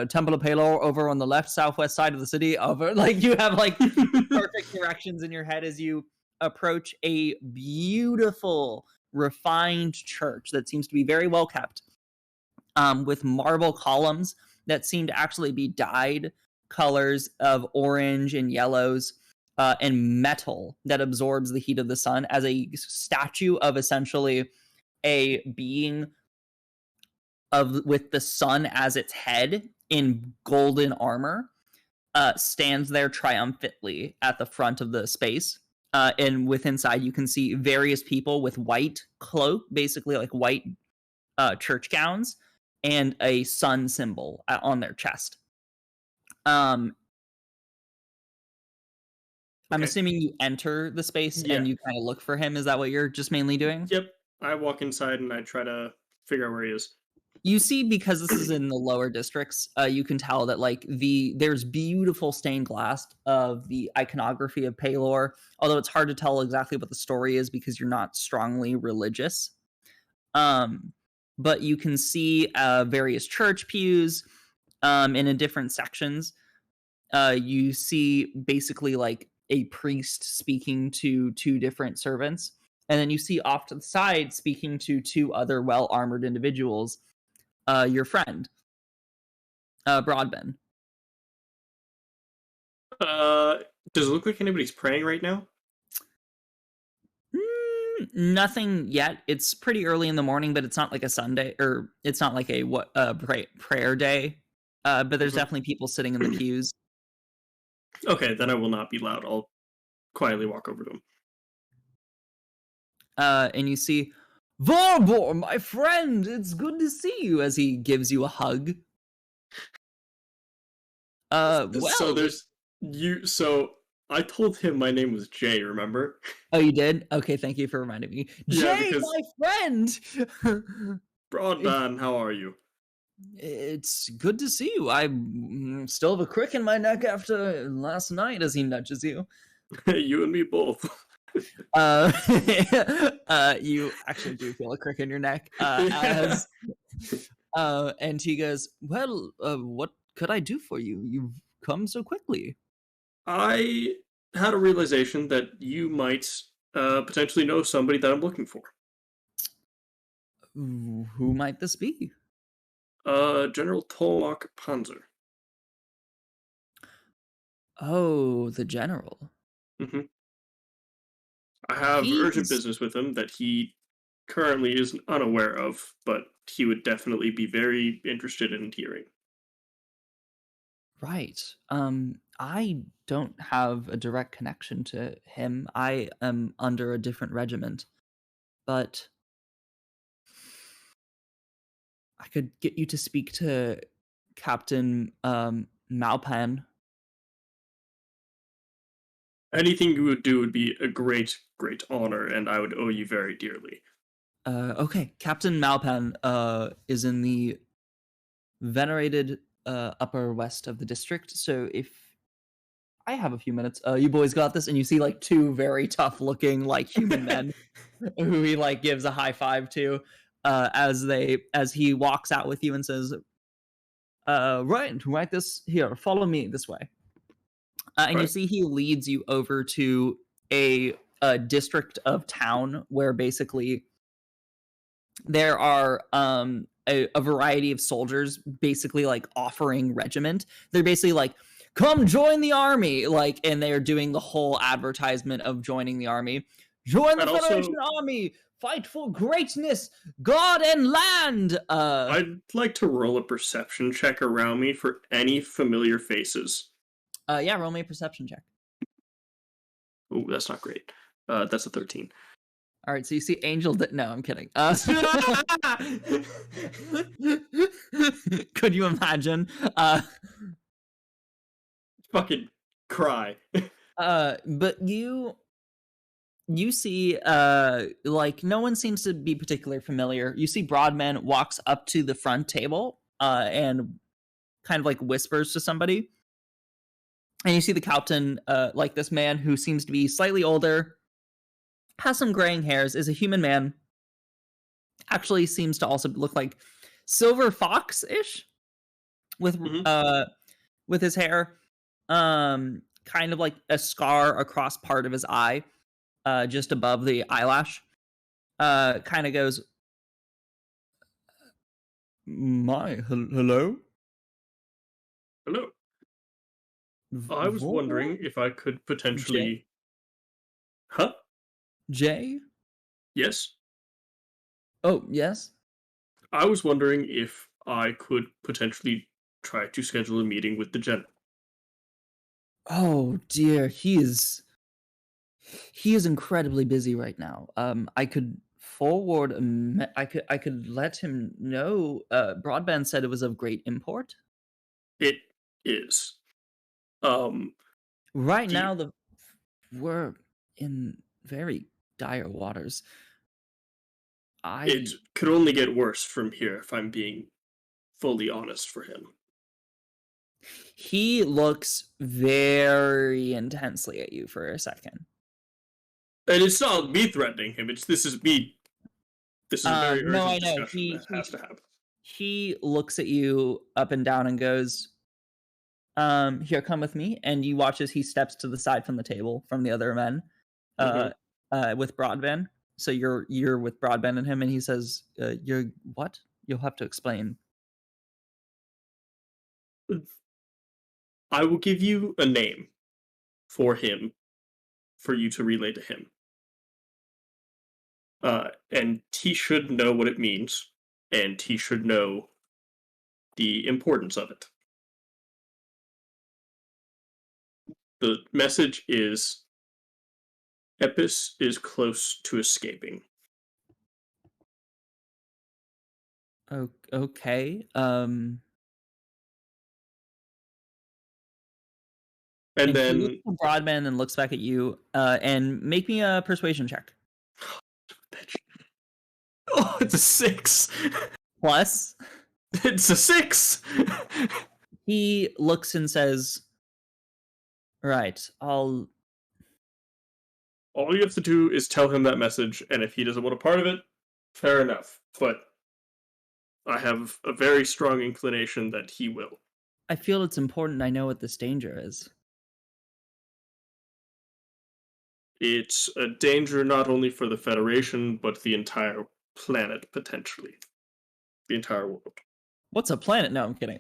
Temple of Pelor over on the left southwest side of the city. Over, like, you have like perfect directions in your head as you approach a beautiful, refined church that seems to be very well kept, with marble columns that seem to actually be dyed colors of orange and yellows, and metal that absorbs the heat of the sun, as a statue of essentially a being with the sun as its head in golden armor, stands there triumphantly at the front of the space. And with inside, you can see various people with white cloak, basically like white church gowns, and a sun symbol on their chest. I'm assuming you enter the space and you kind of look for him. Is that what you're just mainly doing? Yep. I walk inside and I try to figure out where he is. You see, because this is in the lower districts, you can tell that like there's beautiful stained glass of the iconography of Pelor, although it's hard to tell exactly what the story is because you're not strongly religious. But you can see various church pews in different sections. You see basically like a priest speaking to two different servants. And then you see off to the side speaking to two other well-armored individuals, your friend, Broadbent. Does it look like anybody's praying right now? Nothing yet. It's pretty early in the morning, but it's not like a Sunday, or it's not like a prayer day. But there's definitely people sitting in the pews. Okay, then I will not be loud. I'll quietly walk over to him. And you see, Vorbor, my friend, it's good to see you, as he gives you a hug. So I told him my name was Jay, remember? Oh, you did? Okay, thank you for reminding me. Jay, my friend! Broadband, how are you? It's good to see you. I still have a crick in my neck after last night, as he nudges you. You and me both. You actually do feel a crick in your neck. And he goes, well, what could I do for you? You've come so quickly. I had a realization that you might potentially know somebody that I'm looking for. Who might this be? General Tolmach Panzer. Oh, the general. Mm-hmm. I have urgent business with him that he currently is unaware of, but he would definitely be very interested in hearing. Right. I don't have a direct connection to him. I am under a different regiment. But I could get you to speak to Captain Malpan. Anything you would do would be a great, great honor, and I would owe you very dearly. Okay, Captain Malpan is in the venerated upper west of the district, so if I have a few minutes, you boys got this, and you see like two very tough looking like human men who he like gives a high five to as he walks out with you and says, right this here, follow me this way. And you see he leads you over to a a district of town where basically there are a variety of soldiers basically like offering regiment. They're basically like, come join the army, like, and they're doing the whole advertisement of joining the army. Join the And also- Federation Army, fight for greatness, God and land. I'd like to roll a perception check around me for any familiar faces. Yeah, roll me a perception check. Ooh, that's not great. That's a 13. All right, so you see Angel. No, I'm kidding. Could you imagine? Fucking cry. But you see, like, no one seems to be particularly familiar. You see Broadman walks up to the front table, and kind of like whispers to somebody. And you see the captain, like this man who seems to be slightly older, has some graying hairs, is a human man. Actually seems to also look like Silver Fox-ish with with his hair. Kind of like a scar across part of his eye, just above the eyelash. Kind of goes, hello? Hello. I was wondering if I could potentially... Huh? Jay? Yes? Oh, yes? I was wondering if I could potentially try to schedule a meeting with the general. Oh dear, he is incredibly busy right now. I could forward I could let him know. Broadband said it was of great import. It is. Right now, we're in very dire waters. It could only get worse from here, if I'm being fully honest for him. He looks very intensely at you for a second. And it's not me threatening him, this is me. This is a very urgent discussion that has to happen. He looks at you up and down and goes, here, come with me. And you watch as he steps to the side from the table from the other men, with Broadband. So you're with Broadband and him, and he says, you're what? You'll have to explain. I will give you a name for him, for you to relay to him. And he should know what it means, and he should know the importance of it. The message is, Epis is close to escaping. Okay. And he then looks at Broadband and looks back at you, and make me a persuasion check. Oh, it's a 6. Plus, It's a 6. he looks and says, right, all you have to do is tell him that message, and if he doesn't want a part of it, fair enough. But I have a very strong inclination that he will. I feel it's important I know what this danger is. It's a danger not only for the Federation, but the entire planet, potentially. The entire world. What's a planet? No, I'm kidding.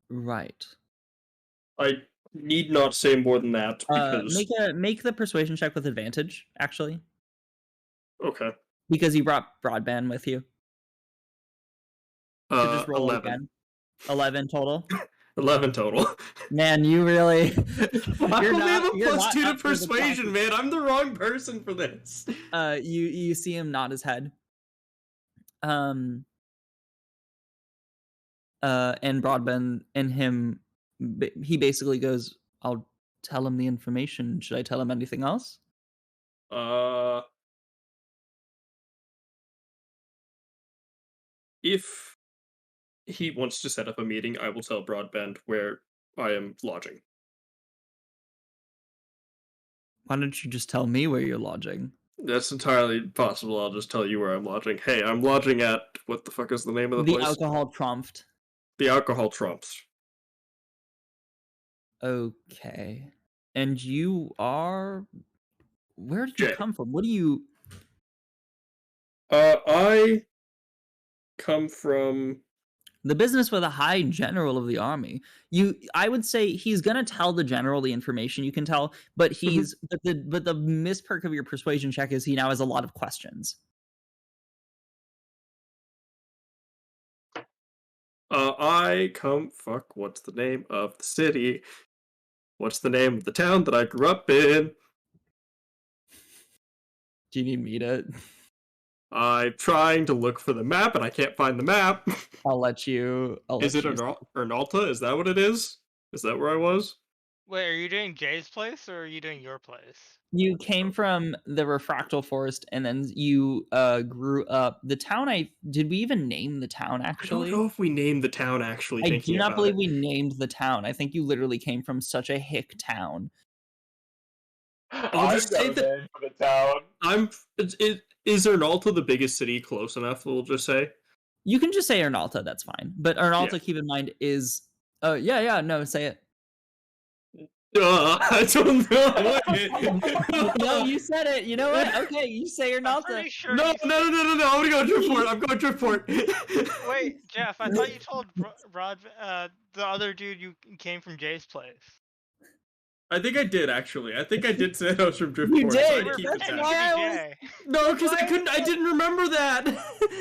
Right. I need not say more than that, because... Make the persuasion check with advantage, actually. Okay. Because you brought Broadband with you. So just roll 11. again. 11 total. 11 total. Man, you really... I only have a plus 2 to persuasion, man. I'm the wrong person for this. You see him nod his head. And Broadband and him, he basically goes, I'll tell him the information. Should I tell him anything else? If he wants to set up a meeting, I will tell Broadband where I am lodging. Why don't you just tell me where you're lodging? That's entirely possible. I'll just tell you where I'm lodging. Hey, I'm lodging at... What the fuck is the name of the place? The Alcohol Trumped. The Alcohol Trumps. Okay. And you are... Where did you Jay. come from? What do you... I come from... The business with a high general of the army. I would say he's gonna tell the general the information you can tell, but he's but the misperk of your persuasion check is he now has a lot of questions. I come... Fuck, what's the name of the city? What's the name of the town that I grew up in? Do you need me to... I'm trying to look for the map, and I can't find the map. I'll let you... Is it Ernalta? Is that what it is? Is that where I was? Wait, are you doing Jay's place or are you doing your place? You came from the Refractal Forest, and then you grew up... The town Did we even name the town, actually? I don't know if we named the town, actually, I do not believe we named the town. I think you literally came from such a hick town. I'll just say name that for the town. Is Ernalta the biggest city close enough, we'll just say? You can just say Ernalta, that's fine. But Ernalta, Yeah. keep in mind, is... no, say it. I don't know. No, you said it. You know what? Okay, you say I'm Ernalta. pretty sure No, you no, no, no, no, no, I'm gonna go Driftport. I'm going Driftport. Wait, Jeff, I thought you told Rod, the other dude you came from Jay's place. I think I did, actually. I think I did say I was from Driftport. You so I did. had to keep it That's down. why I was- Jay. No, because why- I didn't remember that.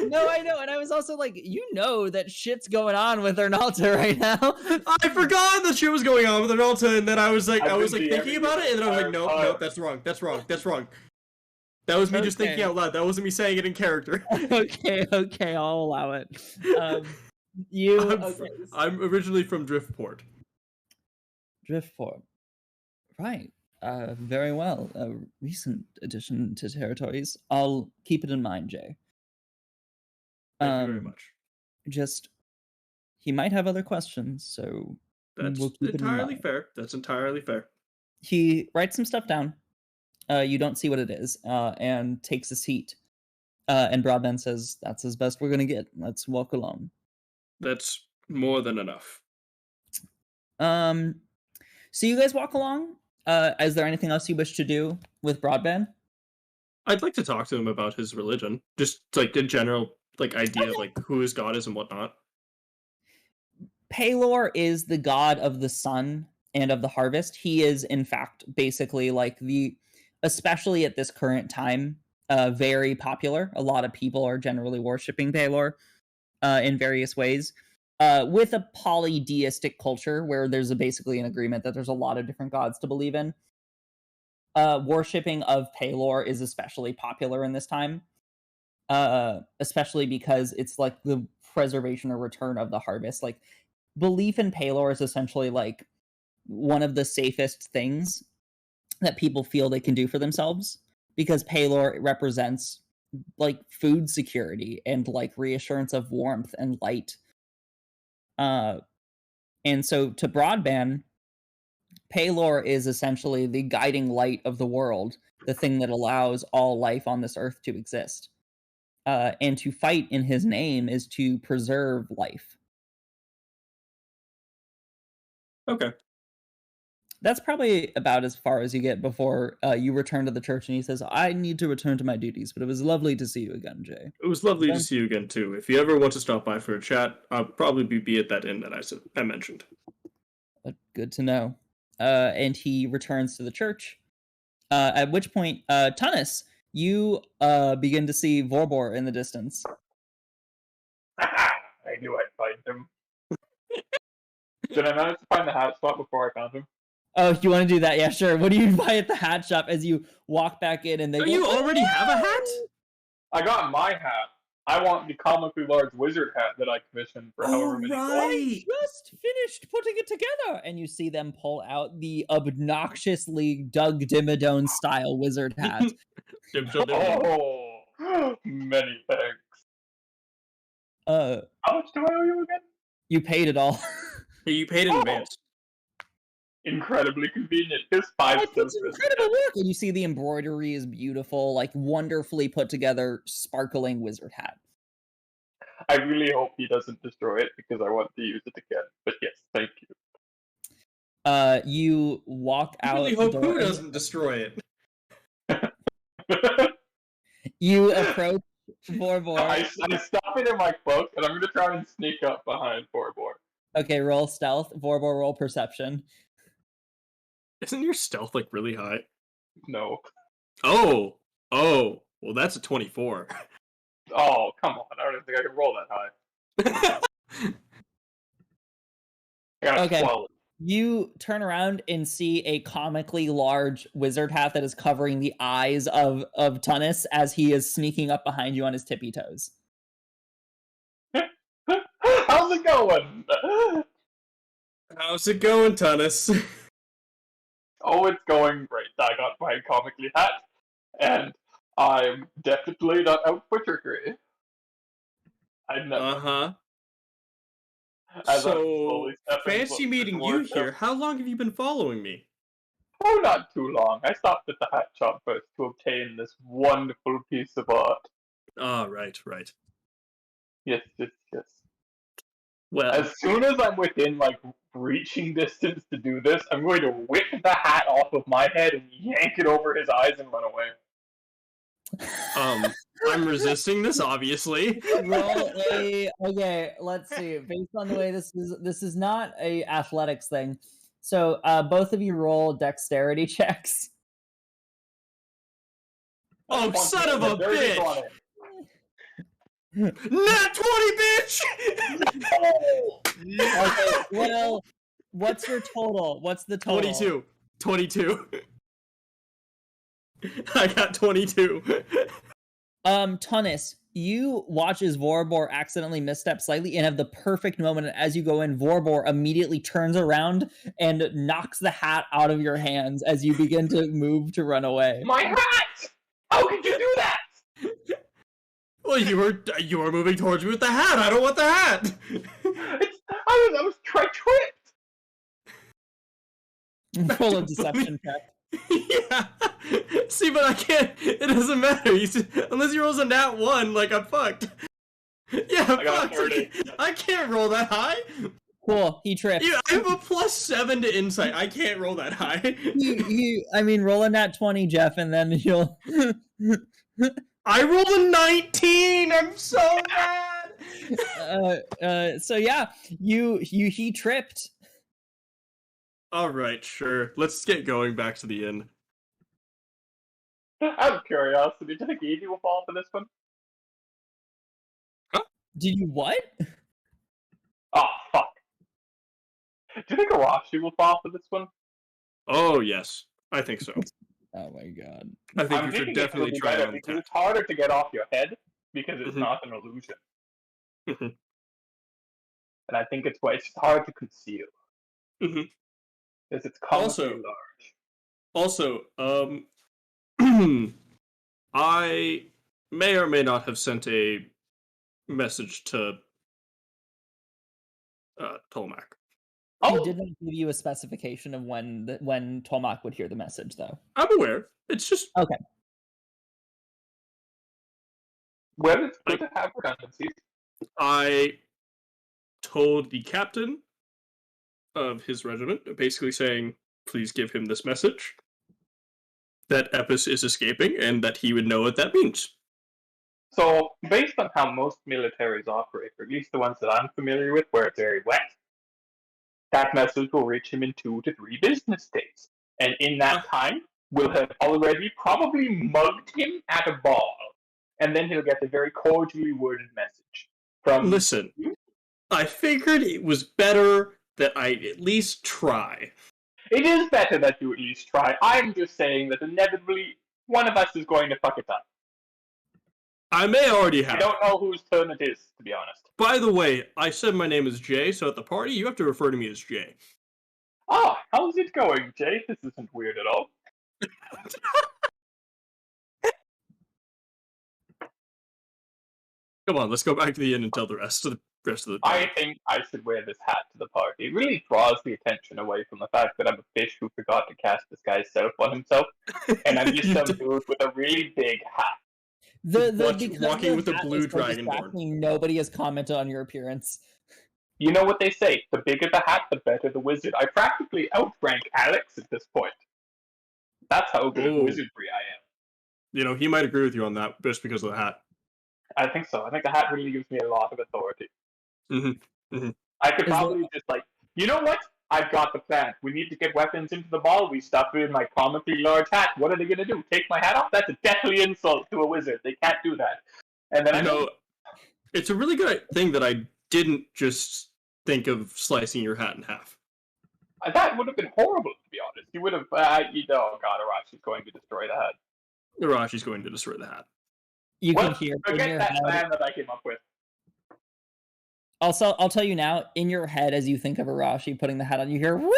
No, I know, and I was also like, you know that shit's going on with Ernalta right now. I forgot that shit was going on with Ernalta, and then I was I've been thinking about it, and then I was like, nope, entire nope, that's wrong, that's wrong, that's wrong. That was me just thinking Okay. out loud. That wasn't me saying it in character. Okay, I'll allow it. I'm originally from Driftport. Driftport. Right. Very well. A recent addition to territories. I'll keep it in mind, Jay. Thank you very much. Just, he might have other questions, so That's we'll keep it in entirely mind. fair. That's entirely fair. He writes some stuff down. You don't see what it is, and takes a seat. And Broadband says, "That's as best we're gonna get. Let's walk along." That's more than enough. So you guys walk along. Is there anything else you wish to do with Broadband? I'd like to talk to him about his religion, just like in general, like idea of like who his god is and whatnot. Pelor is the god of the sun and of the harvest. He is, in fact, basically like especially at this current time, very popular. A lot of people are generally worshiping Pelor in various ways. With a polytheistic culture where there's basically an agreement that there's a lot of different gods to believe in. Worshipping of Pelor is especially popular in this time, especially because it's like the preservation or return of the harvest. Like, belief in Pelor is essentially like one of the safest things that people feel they can do for themselves, because Pelor represents like food security and like reassurance of warmth and light. And so to Broadband, Pelor is essentially the guiding light of the world, the thing that allows all life on this earth to exist. And to fight in his name is to preserve life. Okay. That's probably about as far as you get before you return to the church, and he says, "I need to return to my duties, but it was lovely to see you again, Jay." It was lovely Okay. to see you again too. If you ever want to stop by for a chat, I'll probably be at that inn that I mentioned. Good to know. And he returns to the church. At which point, Tunis, you begin to see Vorbor in the distance. I knew I'd find him. Did I manage to find the hat spot before I found him? Oh, you want to do that? Yeah, sure. What do you buy at the hat shop as you walk back in and they Oh, go, you already have a hat? I got my hat. I want the comically large wizard hat that I commissioned for however many. I just finished putting it together. And you see them pull out the obnoxiously Doug Dimmadome style wizard hat. Oh, many thanks. How How much do I owe you again? You paid it all. You paid in advance. Incredibly convenient. Here's 5 It's cents. incredible work. And you see the embroidery is beautiful, like wonderfully put together, sparkling wizard hat. I really hope he doesn't destroy it because I want to use it again. But yes, thank you. You walk I out really the hope door. who and doesn't destroy it. You approach I Vorbor. stuff it in my cloak, and I'm gonna try and sneak up behind Borbor. Okay, roll stealth. Vorbor, roll perception. Isn't your stealth like really high? No. Oh, well that's a 24. Oh, come on. I don't even think I can roll that high. I got a Okay. 12. You turn around and see a comically large wizard hat that is covering the eyes of Tunis as he is sneaking up behind you on his tippy toes. How's it going? How's it going, Tunis? Oh, it's going great. I got my comically hat, and I'm definitely not out for trickery. I know. As I'm So, slowly stepping fancy meeting you towards here. them. How long have you been following me? Oh, not too long. I stopped at the hat shop first to obtain this wonderful piece of art. Ah, right. Yes. Well, As soon as I'm within, like, reaching distance to do this, I'm going to whip the hat off of my head and yank it over his eyes and run away. I'm resisting this, obviously. Roll a okay. Let's see. Based on the way this is not a athletics thing. So both of you roll dexterity checks. Oh, son of a Dirty bitch! on it. Nat 20, bitch! Okay. Well, what's your total? What's the total? 22. I got 22. Tunis, you watch as Vorbor accidentally misstep slightly and have the perfect moment. And as you go in, Vorbor immediately turns around and knocks the hat out of your hands as you begin to move to run away. My hat! How could you do that? Well, you were moving towards me with the hat. I don't want the hat. I was tripped. Roll a deception check. Yeah. See, but I can't. It doesn't matter. Unless he rolls a nat 1, like I'm fucked. Yeah, I'm I got fucked. 30. I can't roll that high. Cool. He trips. Yeah, I have a +7 to insight. I can't roll that high. I mean, roll a nat 20, Jeff, and then you'll. I rolled a 19. I'm so mad. So yeah, he tripped. All right, sure. Let's get going back to the inn. Out of curiosity, do you think Evie will fall for this one? Did you what? Oh, fuck. Do you think Arashi will fall for this one? Oh, yes. I think so. Oh my god. I think I'm you should thinking definitely it try better it on because tech. it's harder to get off your head because it's Mhm. not an illusion. Mhm. And I think it's just hard to conceal. Mhm. Because it's comically Also- large. Also, I may or may not have sent a message to Tolmac. He Oh, did not give you a specification of when Tolmac would hear the message, though. I'm aware. It's just well, it's good to have redundancies. I told the captain of his regiment, basically saying, please give him this message, that Epis is escaping, and that he would know what that means. So, based on how most militaries operate, or at least the ones that I'm familiar with, where it's very wet, that message will reach him in 2 to 3 business days. And in that time, we'll have already probably mugged him at a ball. And then he'll get a very cordially worded message from... Listen, I figured it was better that I at least try. It is better that you at least try. I'm just saying that inevitably, one of us is going to fuck it up. I may already I have. don't know whose turn it is, to be honest. By the way, I said my name is Jay, so at the party, you have to refer to me as Jay. Ah, how's it going, Jay? This isn't weird at all. Come on, let's go back to the inn and tell the rest of the I think I should wear this hat to the party. It really draws the attention away from the fact that I'm a fish who forgot to cast disguise self on himself, and I'm just some dude with a really big hat. Because walking your with a hat blue is so dragonborn. distracting, nobody has commented on your appearance. You know what they say, the bigger the hat, the better the wizard. I practically outrank Alex at this point. That's how good at Oh. wizardry I am. You know, he might agree with you on that just because of the hat. I think so. I think the hat really gives me a lot of authority. Mm-hmm. I could probably just like, you know what? I've got the plan. We need to get weapons into the ball. We stuff it in my comically large hat. What are they going to do? Take my hat off? That's a deathly insult to a wizard. They can't do that. And then it's a really good thing that I didn't just think of slicing your hat in half. That would have been horrible, to be honest. You would have, oh god, Arashi's going to destroy the hat. Arashi's going to destroy the hat. You can hear in Forget your that head. plan that I came up with. Also, I'll tell you now, in your head, as you think of Arashi putting the hat on, you hear. What?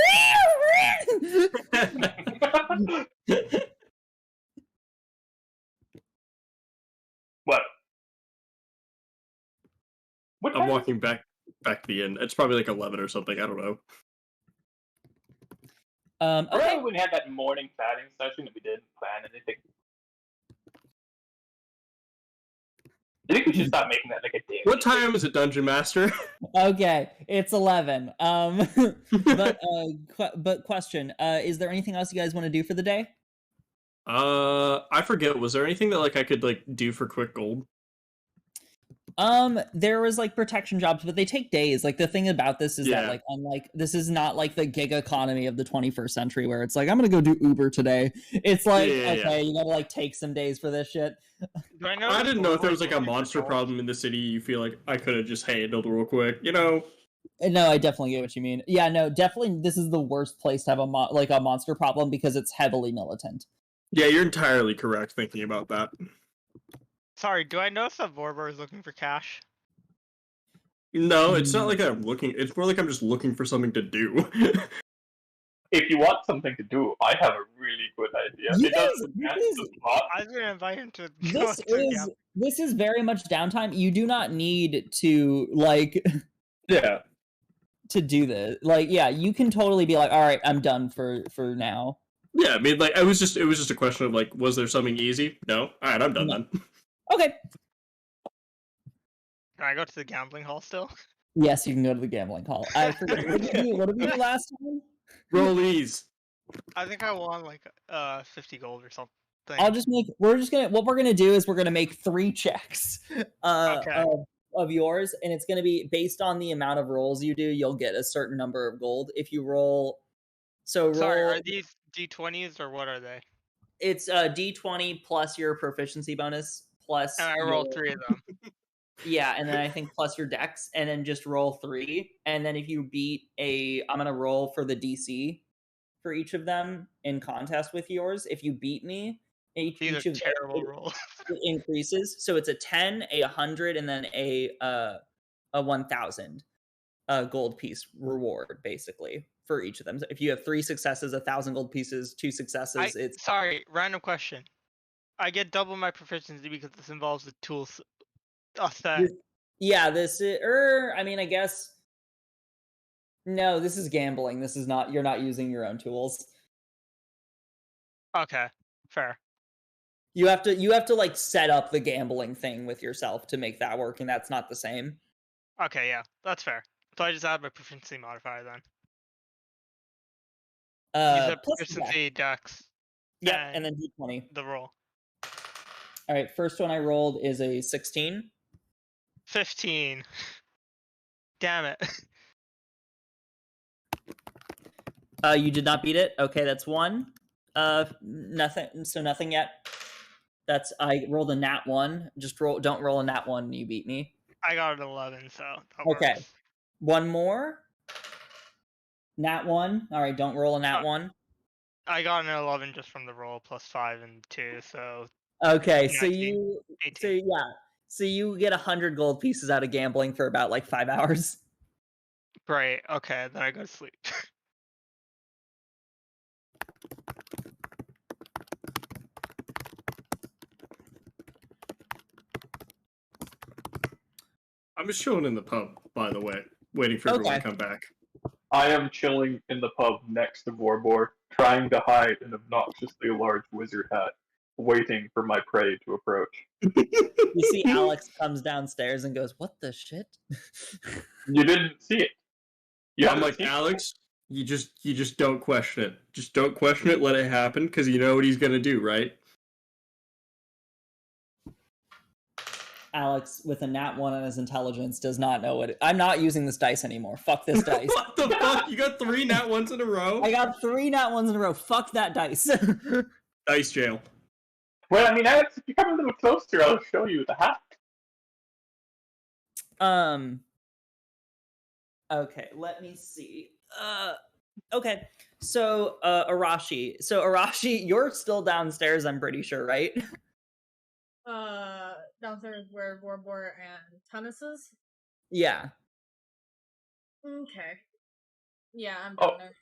I'm walking back to the inn. It's probably like 11 or something. I don't know. Okay. Remember when we had that morning chatting session and we didn't plan anything? I think we should stop making that like a day. What time is it, Dungeon Master? Okay, it's 11. But question: is there anything else you guys want to do for the day? I forget. Was there anything that like I could like do for quick gold? There was like protection jobs, but they take days. Like the thing about this is that like unlike this is not like the gig economy of the 21st century where it's like I'm gonna go do Uber today. It's like okay, you gotta like take some days for this shit. I didn't know if there was like a monster problem in the city. You feel like I could have just handled real quick, you know? No, I definitely get what you mean. Yeah, no, definitely. This is the worst place to have a monster problem because it's heavily militant. Yeah, you're entirely correct thinking about that. Sorry, do I notice that Vorbar is looking for cash? No, it's not like I'm looking. It's more like I'm just looking for something to do. If you want something to do, I have a really good idea. I was gonna invite him to. This is very much downtime. You do not need to like. Yeah. To do this, like, yeah, you can totally be like, all right, I'm done for now. Yeah, I mean, like, it was just a question of like, was there something easy? No. All right, I'm done then. Okay. Can I go to the gambling hall still? Yes, you can go to the gambling hall. I forget. What did we do last time? Rollies. I think I won like 50 gold or something. What we're gonna do is we're gonna make 3 checks Okay. of yours, and it's gonna be based on the amount of rolls you do. You'll get a certain number of gold if you roll. Sorry, are these D20s or what are they? It's a D20 plus your proficiency bonus plus. And I rolled 3 of them. Yeah, and then I think plus your dex, and then just roll 3. And then if you beat I'm gonna roll for the DC for each of them in contest with yours. If you beat me, each of terrible rolls. It increases. So it's a 10, a 100, and then a 1,000 gold piece reward, basically, for each of them. So if you have 3 successes, 1,000 gold pieces, 2 successes, it's... Sorry, random question. I get double my proficiency because this involves the tools. Yeah, this is... I mean, I guess... No, this is gambling. This is not... You're not using your own tools. Okay, fair. You have to like set up the gambling thing with yourself to make that work, and that's not the same. Okay, yeah, that's fair. So I just add my proficiency modifier then. You said proficiency, dex. Yeah, and then D20. The roll. All right, first one I rolled is a 16. 15. Damn it. You did not beat it. Okay, that's 1. Nothing. So nothing yet. I rolled a nat 1. Don't roll a nat 1 and you beat me. I got an 11, so that okay. Works. One more. Nat 1. All right, don't roll a nat 1. I got an 11 just from the roll plus 5 and 2, so. Okay, 19, so you get 100 gold pieces out of gambling for about like 5 hours. Great. Okay, then I go to sleep. I'm just chilling in the pub, by the way, waiting for everyone to come back. I am chilling in the pub next to Vorbor, trying to hide an obnoxiously large wizard hat. waiting for my prey to approach. You see Alex comes downstairs and goes, "What the shit?" You didn't see it. You I'm haven't like, seen it. Alex, you just don't question it. Just don't question it, let it happen, because you know what he's gonna do, right? Alex, with a nat 1 on his intelligence, does not know what I'm not using this dice anymore. Fuck this dice. What the fuck? You got 3 nat 1s in a row? I got 3 nat 1s in a row. Fuck that dice. Dice jail. Well, I mean, Alex, if you come a little closer, I'll show you the hat. Okay, let me see. Okay. So, Arashi. So, Arashi, you're still downstairs, I'm pretty sure, right? Downstairs where Borbor and Tunis is? Yeah. Okay. Yeah, I'm Oh. down there.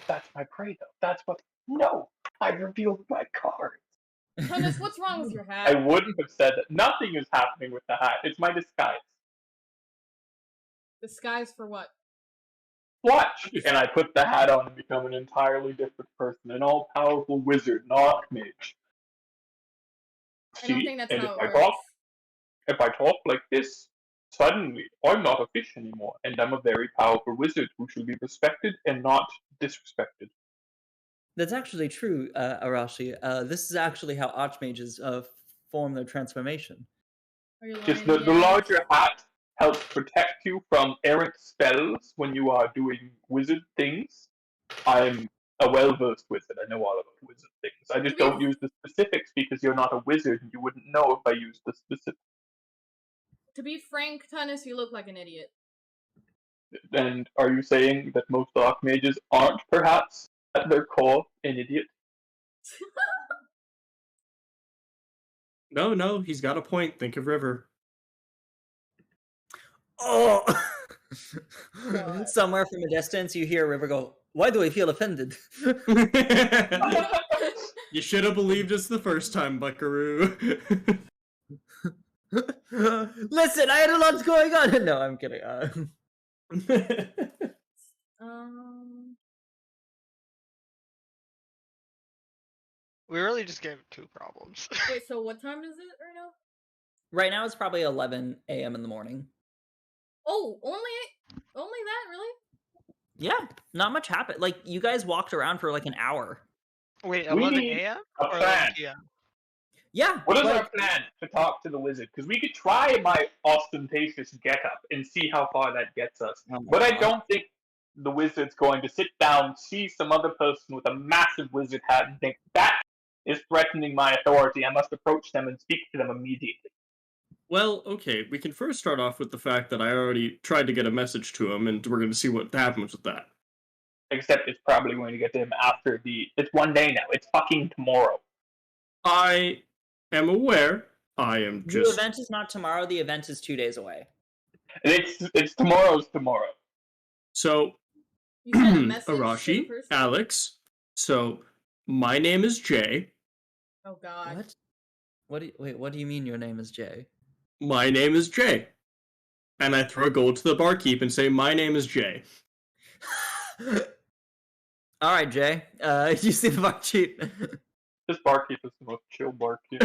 That's my prey, though. That's what... No! I revealed my card. Tunis, what's wrong with your hat? I wouldn't have said that. Nothing is happening with the hat. It's my disguise. Disguise for what? Watch! And I put the hat on and become an entirely different person. An all-powerful wizard, an archmage. I don't See? think that's And how if it works. if I talk like this, suddenly I'm not a fish anymore, and I'm a very powerful wizard who should be respected and not disrespected. That's actually true, Arashi. This is actually how archmages form their transformation. Are you lying Just to the me, Alex? larger hat helps protect you from errant spells when you are doing wizard things. I'm a well-versed wizard. I know all about wizard things. I just don't use the specifics because you're not a wizard and you wouldn't know if I used the specifics. To be frank, Tunis, you look like an idiot. And are you saying that most archmages aren't perhaps at their core an idiot? No, he's got a point. Think of River. Oh! God. Somewhere from a distance, you hear River go, "Why do I feel offended?" You should have believed us the first time, Buckaroo. Listen, I had a lot going on. No, I'm kidding. We really just gave 2 problems. Wait, so what time is it right now? Right now, it's probably 11 a.m. in the morning. Oh, only that, really? Yeah, not much happened. Like, you guys walked around for like an hour. Wait, We 11 need a.m. a or 11 plan. p.m.? Yeah. What is like, our plan to talk to the wizard? Because we could try my ostentatious getup and see how far that gets us. Oh my But I God. don't think the wizard's going to sit down, see some other person with a massive wizard hat, and think, that is threatening my authority. I must approach them and speak to them immediately. Well, okay, we can first start off with the fact that I already tried to get a message to him, and we're going to see what happens with that. Except it's probably going to get to him after it's one day now. It's fucking tomorrow. I am aware. I am The just... event is not tomorrow. The event is 2 days away. It's tomorrow's tomorrow. So, You sent a message to the Arashi, person? Alex, so, my name is Jay. Oh god. What? What do you mean your name is Jay? My name is Jay. And I throw gold to the barkeep and say, my name is Jay. All right, Jay. You see the barkeep. This barkeep is the most chill barkeep.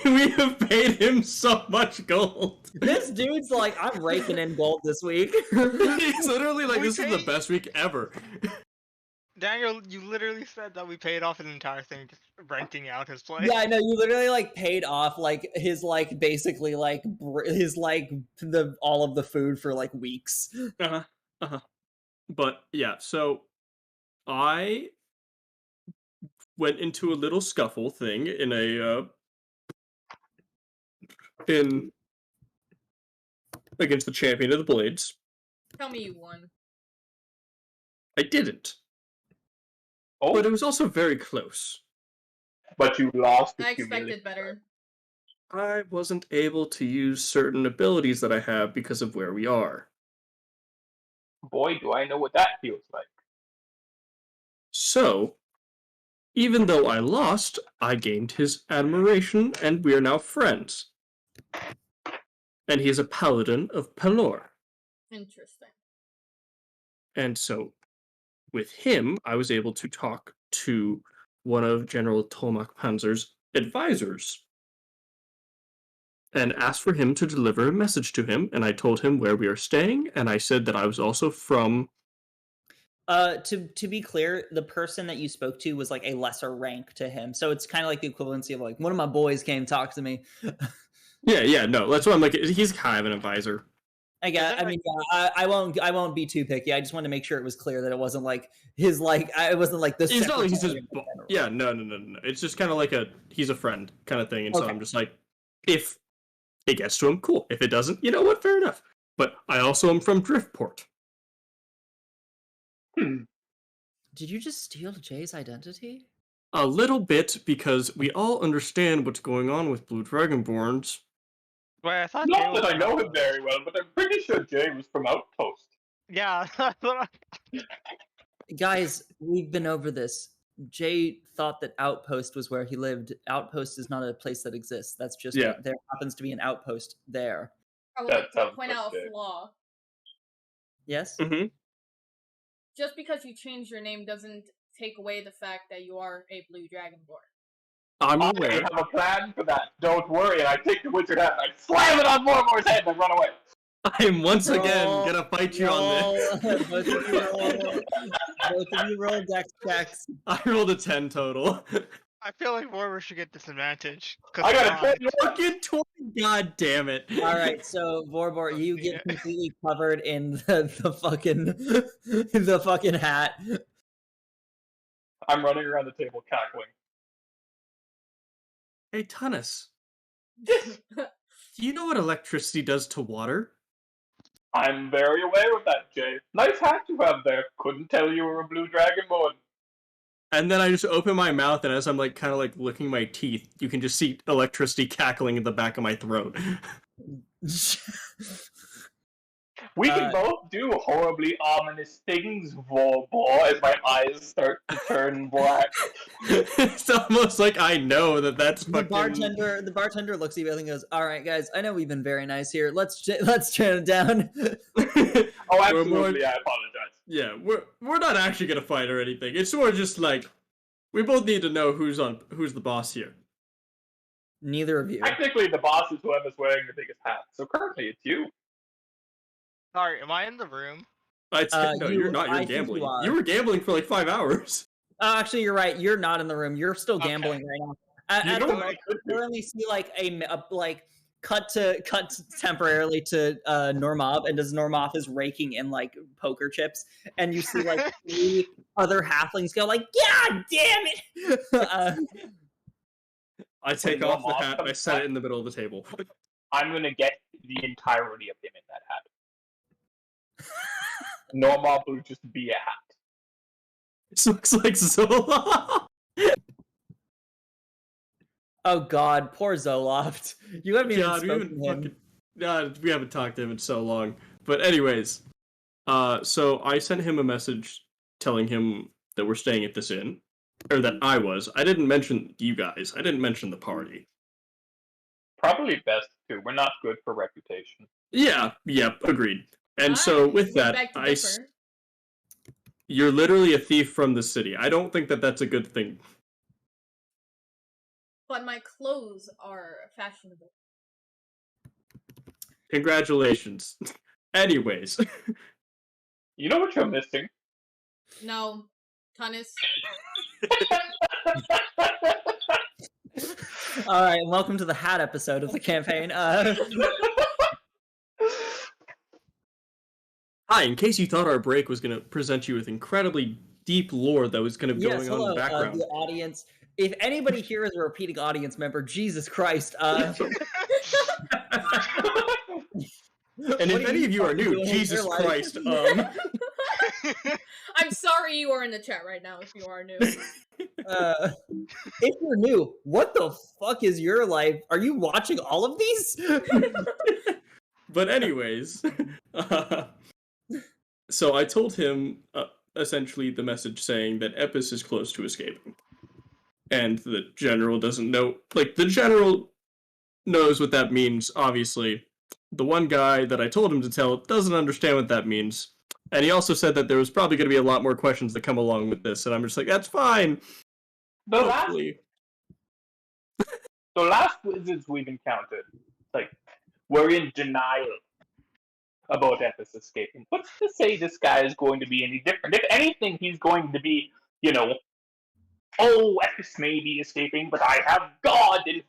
We have paid him so much gold. This dude's like, I'm raking in gold this week. He's literally like, We this is the paid- best week ever. Daniel, you literally said that we paid off an entire thing just renting out his place. Yeah, I know. You literally like paid off like his like basically like his like the all of the food for like weeks. But yeah, so I went into a little scuffle thing in against the champion of the blades. Tell me you won. I didn't, Oh, but it was also very close. but you lost. I with humility. expected better. I wasn't able to use certain abilities that I have because of where we are. Boy, do I know what that feels like. So, even though I lost, I gained his admiration, and we are now friends. And he is a paladin of Pelor. Interesting. And so, with him, I was able to talk to one of General Tomak Panzer's advisors and asked for him to deliver a message to him, and I told him where we are staying, and I said that I was also from... To be clear, the person that you spoke to was like a lesser rank to him, so it's kind of like the equivalency of like, one of my boys came talk to me. Yeah, no, that's what I'm like, he's kind of an advisor. I won't be too picky. I just wanted to make sure it was clear that it wasn't like his like it wasn't like this. It's not like he's just yeah, no. It's just kind of like he's a friend kind of thing, and so I'm just like, if it gets to him, cool. If it doesn't, you know what? Fair enough. But I also am from Driftport. Did you just steal Jay's identity? A little bit, because we all understand what's going on with Blue Dragonborns. Wait, I thought Not that I know him very well, but I'm pretty sure Jay was from Outpost. Yeah. Guys, we've been over this. Jay thought that Outpost was where he lived. Outpost is not a place that exists. That's just there happens to be an outpost there. I would like to point out a flaw. Yes? Mm-hmm. Just because you change your name doesn't take away the fact that you are a Blue Dragonborn. I'm I aware. have a plan for that. Don't worry. And I take the wizard hat and I slam it on Mormore's head and I run away. I am once again gonna fight you on this. Both of you roll dex checks. I rolled a 10 total. I feel like Mormor should get disadvantage. I got a 10. Fucking 20. God damn it. Alright, so Vorbor, you get completely covered in the fucking hat. I'm running around the table cackling. Hey, Tunis. Do you know what electricity does to water? I'm very aware of that, Jay. Nice hat you have there. Couldn't tell you were a Blue Dragonborn. And then I just open my mouth, and as I'm like kind of like licking my teeth, you can just see electricity cackling in the back of my throat. We can both do horribly ominous things, Vorbor, as my eyes start to turn black. It's almost like I know that that's the fucking... The bartender looks at you and goes, "Alright, guys, I know we've been very nice here. Let's turn it down." Oh, absolutely, I apologize. Yeah, we're not actually gonna fight or anything. It's more just like, we both need to know who's the boss here. Neither of you. Technically, the boss is whoever's wearing the biggest hat, so currently it's you. Sorry, am I in the room? No, you're not. You're gambling. You were gambling for like 5 hours. Actually, you're right. You're not in the room. You're still gambling right now. At the moment, you currently see like a cut temporarily to Normoth, and as Normoth is raking in like poker chips, and you see like 3 other halflings go like, "God damn it!" I take off the hat and I set it in the middle of the table. I'm gonna get the entirety of him in that hat. Normoth will just be a hat. This looks like Zola. Oh God, poor Zoloft. You haven't even spoken to him. We haven't talked to him in so long. But anyways, so I sent him a message telling him that we're staying at this inn, or that I was. I didn't mention you guys. I didn't mention the party. Probably best to. We're not good for reputation. Yeah, agreed. And so with that, you're literally a thief from the city. I don't think that that's a good thing. But my clothes are fashionable. Congratulations. Anyways. You know what you're missing? No. Tunis. Alright, welcome to the hat episode of the campaign. Hi, in case you thought our break was going to present you with incredibly deep lore that was going to be going on in the background. The audience. If anybody here is a repeating audience member, Jesus Christ. And if any of you are new, Jesus Christ. I'm sorry you are in the chat right now if you are new. If you're new, what the fuck is your life? Are you watching all of these? But anyways, so I told him essentially the message saying that Epis is close to escaping. And the general doesn't know, like, the general knows what that means, obviously. The one guy that I told him to tell doesn't understand what that means. And he also said that there was probably going to be a lot more questions that come along with this, and I'm just like, that's fine. The Hopefully. last wizards we've encountered, like, were in denial about Epis escaping. What's to say this guy is going to be any different? If anything, he's going to be, oh, Epis may be escaping, but I have God and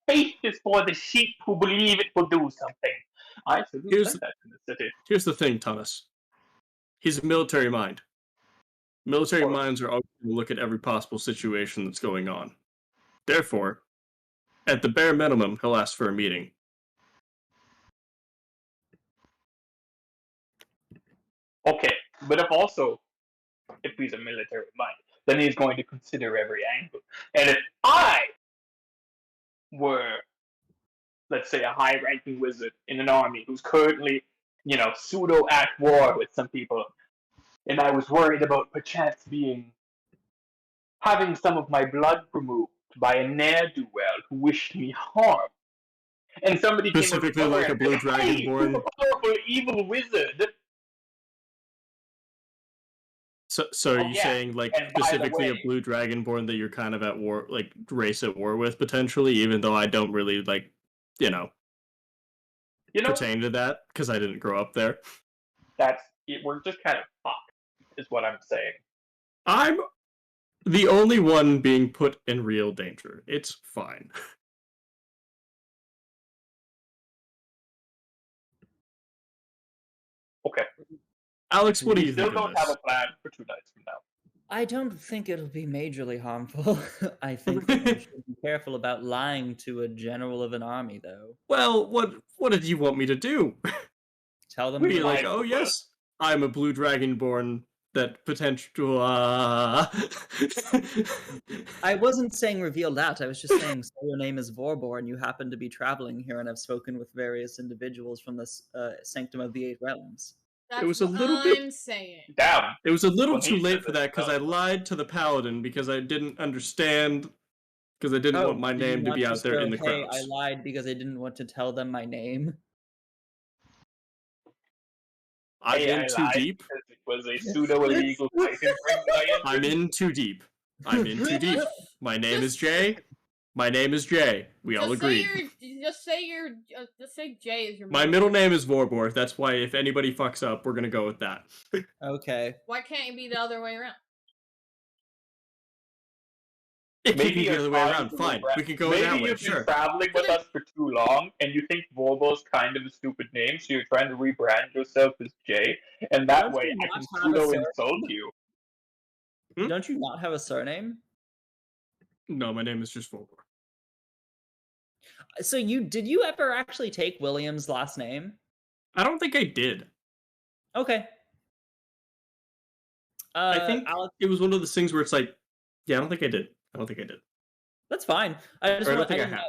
faith is for the sheep who believe it will do something. I salute that in the city. Here's the thing, Thomas. He's a military mind. Military minds are always going to look at every possible situation that's going on. Therefore, at the bare minimum, he'll ask for a meeting. Okay, but if he's a military mind, then he's going to consider every angle. And if I were, let's say, a high-ranking wizard in an army who's currently, pseudo at war with some people, and I was worried about perchance having some of my blood removed by a ne'er-do-well who wished me harm, and somebody specifically came like a blue dragonborn, a powerful evil wizard. So are you saying, like, and specifically a blue dragonborn that you're kind of at war, like, race at war with, potentially, even though I don't really, like, pertain to that, because I didn't grow up there? We're just kind of fucked, is what I'm saying. I'm the only one being put in real danger. It's fine. Okay. Alex, what do you think still of don't this? have a plan for 2 nights from now. I don't think it'll be majorly harmful. I think that you should be careful about lying to a general of an army, though. Well, what did you want me to do? Tell them. Were you like, oh yes, I'm a blue dragonborn that potential. I wasn't saying reveal that. I was just saying, say your name is Vorbor, and you happen to be traveling here, and I've spoken with various individuals from the Sanctum of the Eight Realms. That's it was a little what bit. I'm saying. Damn. It was a little too late for that because I lied to the paladin because I didn't understand. Because I didn't want my name to be out there in the crowds. I lied because I didn't want to tell them my name. I'm in too deep. It was a pseudo-illegal fighting ring. I'm in too deep. I'm in too deep. My name is Jay. My name is Jay. We all agreed. Just say Jay is your. My middle name is Vorbor. That's why if anybody fucks up, we're gonna go with that. Okay. Why can't it be the other way around? It could be the other way around. Fine, we can go that way. Maybe you've Sure. been traveling with us for too long, and you think Vorbo's kind of a stupid name, so you're trying to rebrand yourself as Jay, and that way I can pseudo insult you. Don't you not have a surname? No, my name is just Vorbor. So did you ever actually take William's last name? I don't think I did. Okay. I think Alex, it was one of those things where it's like, yeah, I don't think I did. That's fine. I don't think I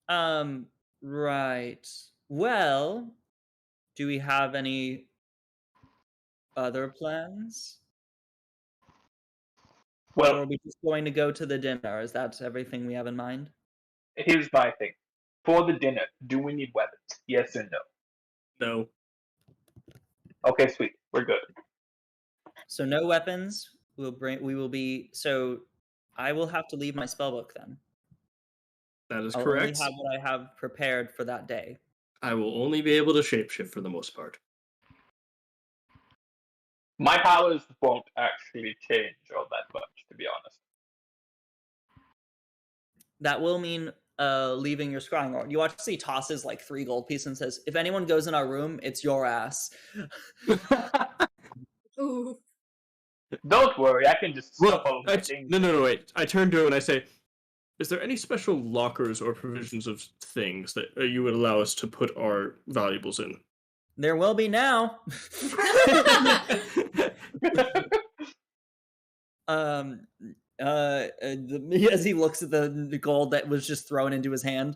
have. Right. Well, do we have any other plans? Well, or are we just going to go to the dinner? Is that everything we have in mind? Here's my thing. For the dinner, do we need weapons? Yes or no? No. Okay, sweet. We're good. So no weapons. So I will have to leave my spellbook then. That is I'll correct. only have what I have prepared for that day. I will only be able to shapeshift for the most part. My powers won't actually change all that much, to be honest. That will mean leaving your scrying orb. You watch as he tosses like 3 gold pieces and says, if anyone goes in our room, it's your ass. Ooh. Don't worry, I can just stuff all my things. No, wait. I turn to him and I say, is there any special lockers or provisions of things that you would allow us to put our valuables in? There will be now. As he looks at the gold that was just thrown into his hand.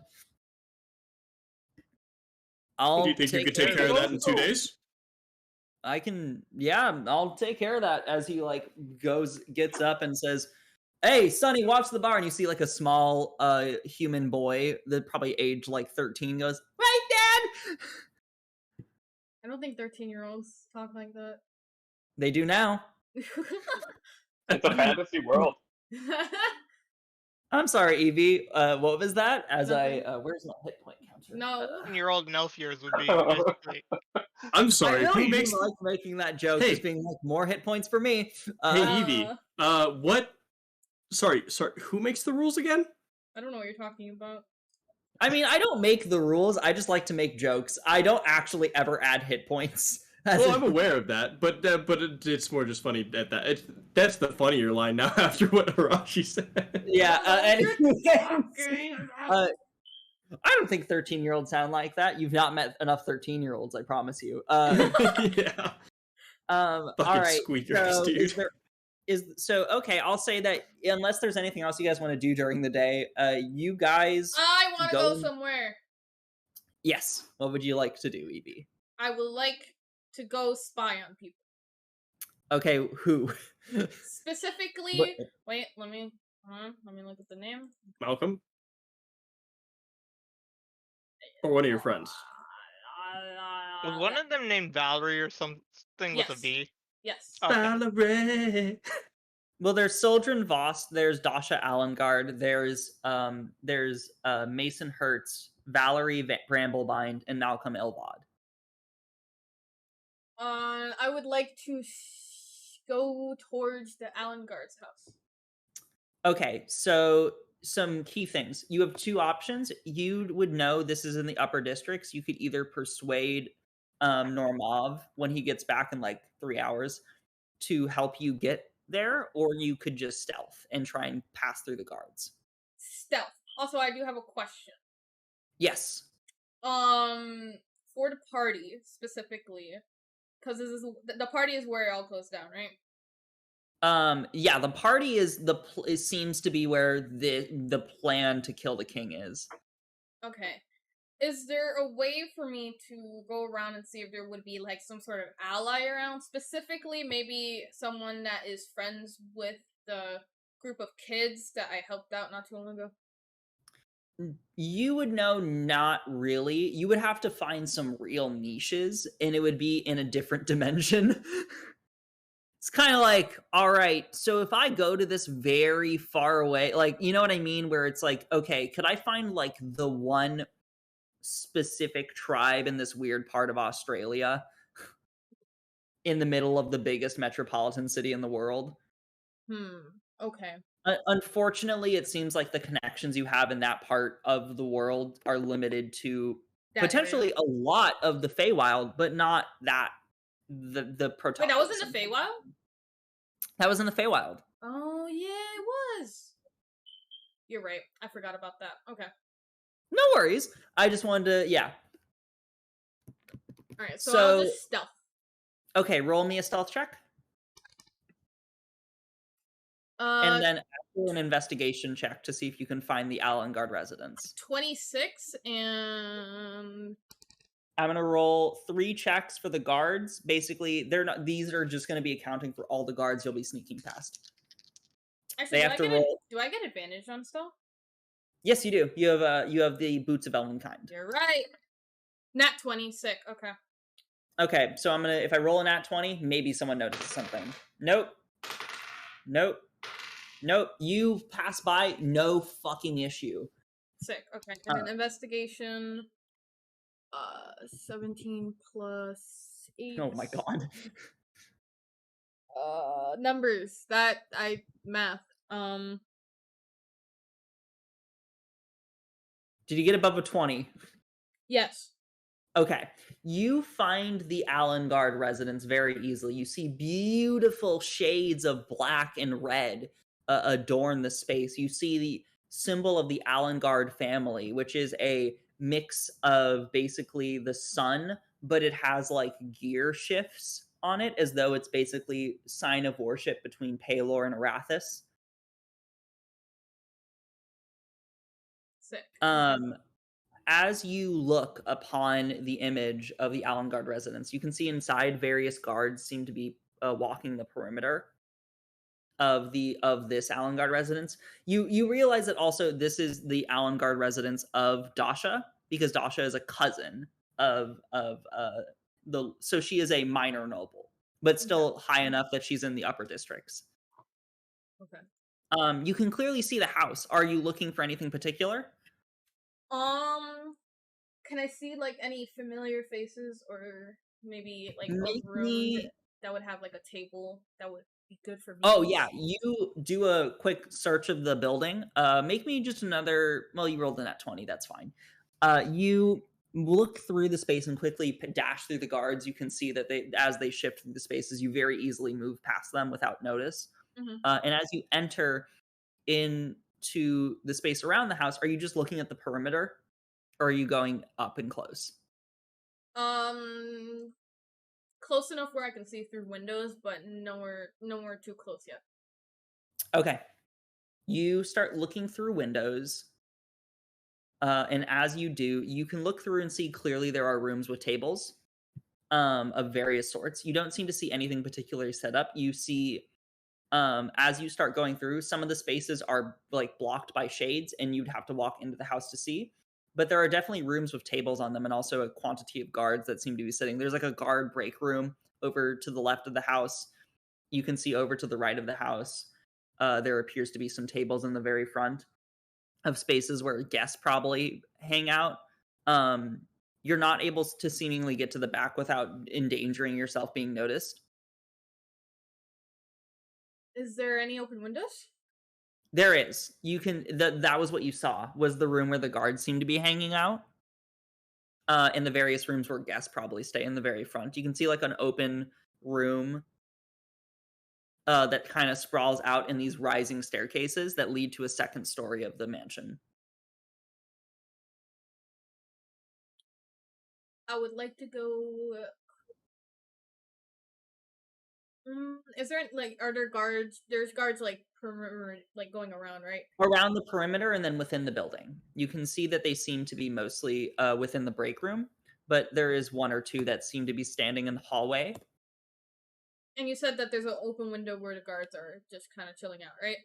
Do you think you could take care of that in 2 days? I can, yeah, I'll take care of that. As he like gets up and says, hey, Sonny, watch the bar. And you see like a small human boy that probably aged like 13 goes, right, Dad? I don't think 13-year-olds talk like that. They do now. It's a fantasy world. I'm sorry, Evie. What was that? As Nothing. where's my hit point counter? No. 10-year-old elf years would be basically. I'm sorry. I Who really makes? didn't like making that joke, Hey. just being like more hit points for me. Hey, Evie. What? Sorry. Who makes the rules again? I don't know what you're talking about. I mean, I don't make the rules. I just like to make jokes. I don't actually ever add hit points. Well, I'm aware of that, but it's more just funny at that. That's the funnier line now after what Arashi said. Yeah. Okay. I don't think 13-year-olds sound like that. You've not met enough 13-year-olds, I promise you. Yeah. All Fucking right. squeakers, So dude. okay, I'll say that unless there's anything else you guys want to do during the day, you guys I want to go somewhere. Yes. What would you like to do, Evie? I would like to go spy on people. Okay, who? Specifically, wait, let me look at the name. Malcolm? Or one of your friends? Was one of them named Valerie or something with a V? Yes. Okay. Valerie. Well, there's Soldrin Voss, there's Dasha Allengard, there's Mason Hertz, Valerie Bramblebind, and Malcolm Ilvod. I would like to go towards the Allengard's house. Okay, so some key things. You have two options. You would know this is in the upper districts. You could either persuade Normov when he gets back in like 3 hours to help you get there, or you could just stealth and try and pass through the guards. Stealth. Also, I do have a question. Yes. For the party specifically, because this is the party is where it all goes down, right? Yeah, the party is it seems to be where the plan to kill the king is. Okay. Is there a way for me to go around and see if there would be like some sort of ally around? Specifically, maybe someone that is friends with the group of kids that I helped out not too long ago? You would know not really. You would have to find some real niches, and it would be in a different dimension. It's kind of like, all right, so if I go to this very far away, like, you know what I mean? Where it's like, okay, could I find like the one specific tribe in this weird part of Australia in the middle of the biggest metropolitan city in the world? Okay. Unfortunately, it seems like the connections you have in that part of the world are limited to That potentially area. a lot of the Feywild, but not that the protagonist. Wait, that was in the Feywild? That was in the Feywild. Oh yeah, it was. You're right. I forgot about that. Okay. No worries. I just wanted to, yeah. All right. So I'll just stealth. Okay, roll me a stealth check, and then do an investigation check to see if you can find the Allengard residence. 26 and I'm gonna roll 3 checks for the guards. Basically, they're not. These are just gonna be accounting for all the guards you'll be sneaking past. actually, They have to roll. do I get advantage on stealth? Yes, you do. You have the boots of Elvenkind. You're right. Nat 20, sick. Okay. Okay, so I'm gonna. If I roll a nat 20, maybe someone notices something. Nope. You pass by, no fucking issue. Sick. Okay. And then investigation. 17 plus 8. Oh my god. Numbers that I math. Did you get above a 20? Yes. Okay. You find the Allengard residence very easily. You see beautiful shades of black and red adorn the space. You see the symbol of the Allengard family, which is a mix of basically the sun, but it has like gear shifts on it, as though it's basically sign of worship between Palor and Arathis. Sick. As you look upon the image of the Allengard residence, you can see inside various guards seem to be walking the perimeter of this Allengard residence. You realize that also this is the Allengard residence of Dasha, because Dasha is a cousin of so she is a minor noble, but still high enough that she's in the upper districts. Okay. You can clearly see the house. Are you looking for anything particular? Can I see like any familiar faces, or maybe like a Make room me. that would have like a table that would be good for Oh meetings? yeah, you do a quick search of the building. Make me just another. Well, you rolled a nat 20. That's fine. You look through the space and quickly dash through the guards. You can see that as they shift through the spaces, you very easily move past them without notice. Mhm. And as you enter into the space around the house, are you just looking at the perimeter, or are you going up and close? Close enough where I can see through windows, but nowhere too close yet. Okay. You start looking through windows. And as you do, you can look through and see clearly there are rooms with tables of various sorts. You don't seem to see anything particularly set up. You see, as you start going through, some of the spaces are like blocked by shades, and you'd have to walk into the house to see. But there are definitely rooms with tables on them, and also a quantity of guards that seem to be sitting. There's like a guard break room over to the left of the house. You can see over to the right of the house. There appears to be some tables in the very front of spaces where guests probably hang out. You're not able to seemingly get to the back without endangering yourself being noticed. Is there any open windows? There is. You can. That was what you saw. Was the room where the guards seem to be hanging out. In the various rooms where guests probably stay in the very front. You can see like an open room that kind of sprawls out in these rising staircases that lead to a second story of the mansion. I would like to go. Is there like, are there guards? There's guards like like going around, right? Around the perimeter and then within the building. You can see that they seem to be mostly within the break room, but there is one or two that seem to be standing in the hallway. And you said that there's an open window where the guards are just kind of chilling out, right?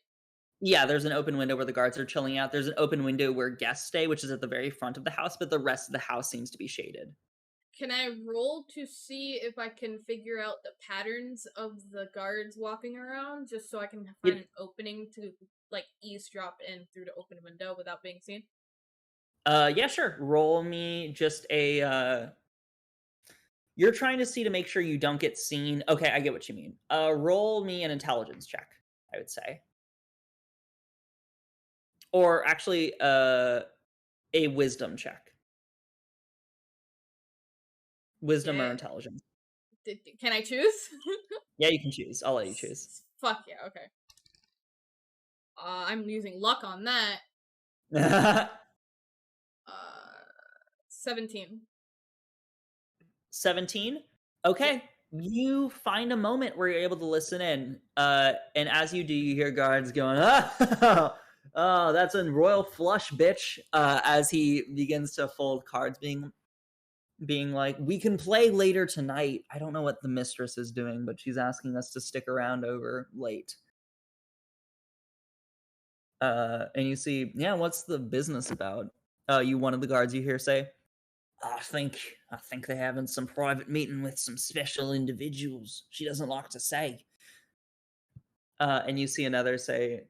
Yeah, there's an open window where the guards are chilling out. There's an open window where guests stay, which is at the very front of the house, but the rest of the house seems to be shaded. Can I roll to see if I can figure out the patterns of the guards walking around, just so I can find an opening to like eavesdrop in through the open window without being seen? Yeah, sure. Roll me just a you're trying to see to make sure you don't get seen. Okay, I get what you mean. Roll me an intelligence check, I would say. Or actually a wisdom check. Wisdom or Yeah. intelligence. Can I choose? Yeah, you can choose. I'll let you choose. Fuck yeah, okay. I'm using luck on that. 17. 17? Okay. You find a moment where you're able to listen in. And as you do, you hear guards going, oh, that's a royal flush, bitch. As he begins to fold cards, being like, we can play later tonight. I don't know what the mistress is doing, but she's asking us to stick around over late. And you see, yeah, what's the business about? You one of the guards you hear say, I think they're having some private meeting with some special individuals. She doesn't like to say. And you see another say,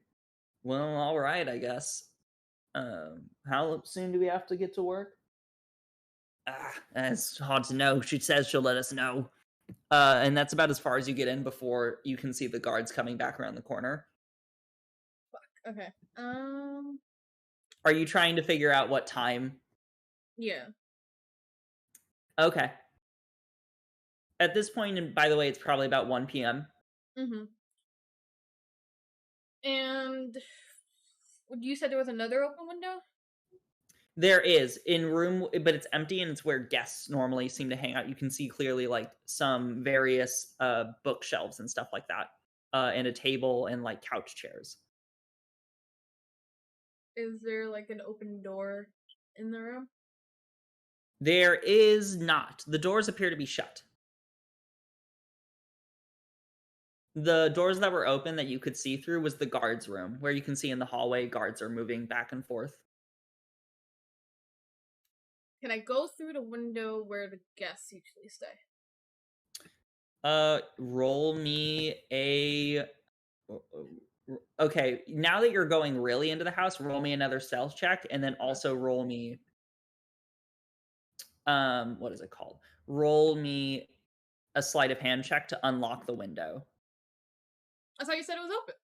well, all right, I guess. How soon do we have to get to work? It's hard to know. She says she'll let us know. And that's about as far as you get in before you can see the guards coming back around the corner. Fuck. Okay. Are you trying to figure out what time? Yeah. Okay. At this point, and by the way, it's probably about 1 p.m. Mm-hmm. And you said there was another open window? There is in room, but it's empty and it's where guests normally seem to hang out. You can see clearly like some various bookshelves and stuff like that, and a table and like couch chairs. Is there like an open door in the room? There is not. The doors appear to be shut. The doors that were open that you could see through was the guards' room, where you can see in the hallway guards are moving back and forth. Can I go through the window where the guests usually stay? Roll me a Okay, now that you're going really into the house, roll me another stealth check, and then also roll me. What is it called? Roll me a sleight of hand check to unlock the window. I thought you said it was open.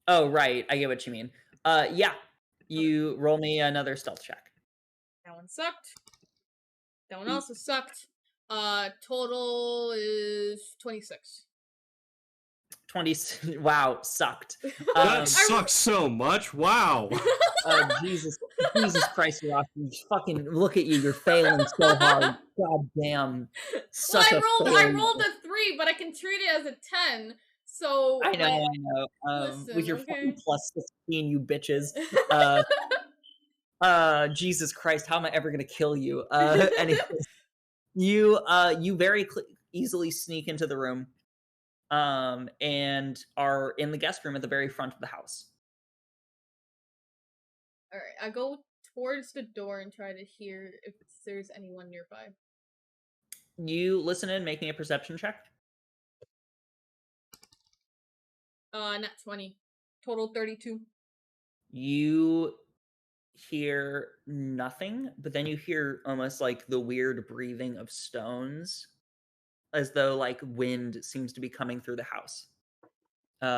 Oh, right. I get what you mean. Yeah. You roll me another stealth check. That one sucked. That one also sucked. Total is 26. 20. Wow, sucked. That sucks so much. Wow. Jesus Christ, Ross, you fucking look at you. You're failing so hard. God damn. Well, Such I a rolled a 3, but I can treat it as a 10. So I know. Listen, with your okay. fucking plus 16, you bitches. Jesus Christ, how am I ever gonna kill you? Anyways, you very easily sneak into the room, and are in the guest room at the very front of the house. All right, I go towards the door and try to hear if there's anyone nearby. You listen in, make me a perception check. Not 20. Total 32. You hear nothing, but then you hear almost like the weird breathing of stones, as though like wind seems to be coming through the house,